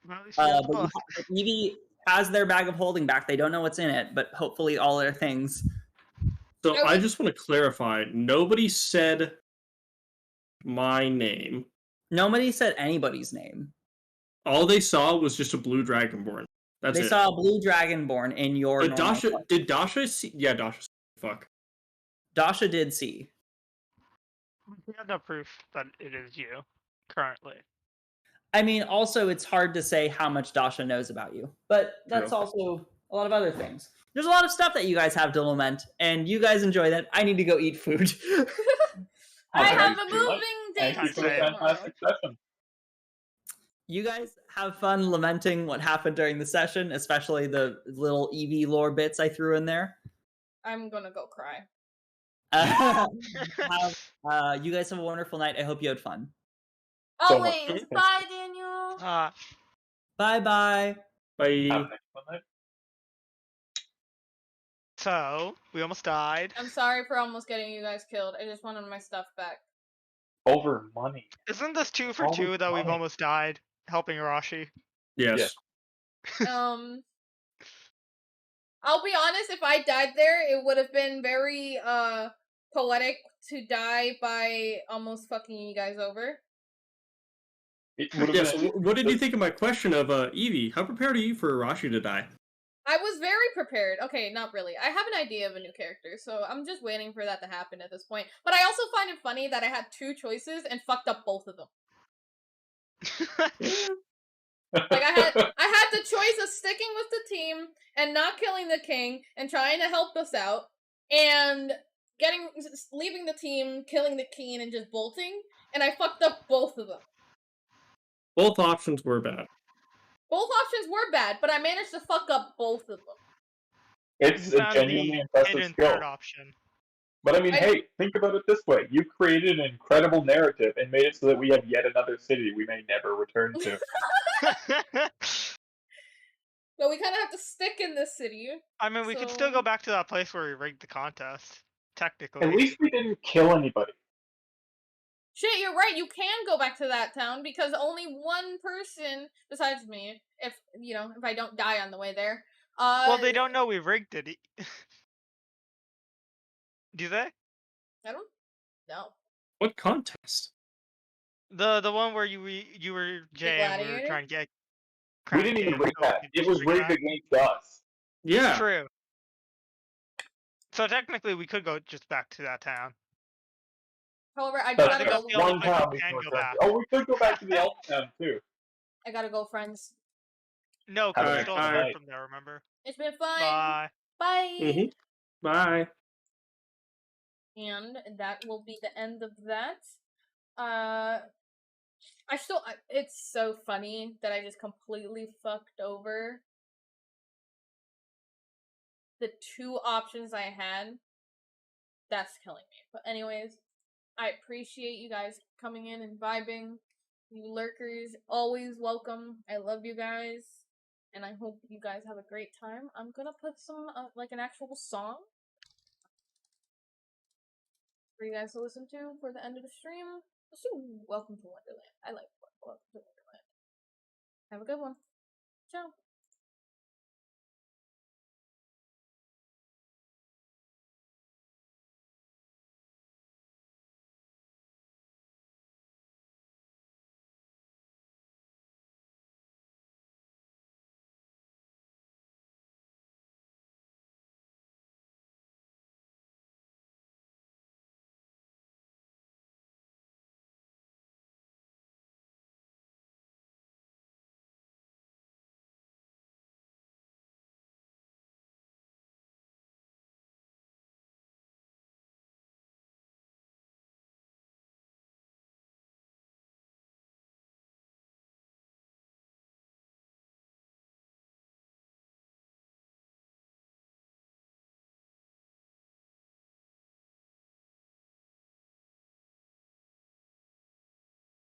at least we have the book. Evie has their bag of holding back. They don't know what's in it, but hopefully all their things. So I just want to clarify, nobody said my name. Nobody said anybody's name. All they saw was just a blue dragonborn. That's They it. saw a blue dragonborn in your. But normal Dasha, class. did Dasha see? Yeah, Dasha. Fuck. Dasha did see. We have no proof that it is you, currently. I mean, also it's hard to say how much Dasha knows about you, but that's True. also a lot of other things. There's a lot of stuff that you guys have to lament, and you guys enjoy that. I need to go eat food. I Thank have you a too much. moving day Thank you for the Same. fantastic session. You guys have fun lamenting what happened during the session, especially the little EV lore bits I threw in there. I'm gonna go cry. You guys have a wonderful night. I hope you had fun. So much Always. fun. Bye, Daniel. Bye-bye. Bye. Have a nice one, night. So, we almost died. I'm sorry for almost getting you guys killed. I just wanted my stuff back. Over money. Isn't this 2 for Always 2 that we've money. almost died helping Arashi? Yes. Yeah. I'll be honest, if I died there, it would have been very, poetic to die by almost fucking you guys over. It would have Yeah, been so what did you think of my question of Evie? How prepared are you for Arashi to die? I was very prepared. Okay, not really. I have an idea of a new character, so I'm just waiting for that to happen at this point. But I also find it funny that I had 2 choices and fucked up both of them. Like I had the choice of sticking with the team and not killing the king and trying to help us out, and leaving the team, killing the king, and just bolting. And I fucked up both of them. Both options were bad. Both options were bad, but I managed to fuck up both of them. It's You a found genuinely the impressive hidden skill. third option. But I mean, hey, think about it this way. You created an incredible narrative and made it so that we have yet another city we may never return to. But we kind of have to stick in this city. I mean, we could still go back to that place where we rigged the contest. Technically. At least we didn't kill anybody. Shit, you're right. You can go back to that town because only one person besides me, if I don't die on the way there. Well, they don't know we rigged it. Do they? I don't know. What contest? The one where you were Jay and we were gladiator? trying to get. We didn't even rig that. It was rigged against us. Yeah. True. So technically, we could go just back to that town. However, I That's gotta go. the only one place we town we can can go return back. to. Oh, we could go back to the elf town too. I gotta go, friends. No, because we Alright, still haven't alright. heard from there. Remember? It's been fun. Bye. Bye. Mm-hmm. Bye. And that will be the end of that. It's so funny that I just completely fucked over the 2 options I had. That's killing me. But anyways, I appreciate you guys coming in and vibing. You lurkers, always welcome. I love you guys. And I hope you guys have a great time. I'm gonna put some, an actual song for you guys to listen to for the end of the stream. Welcome to Wonderland. I like Welcome to Wonderland. Have a good one. Ciao.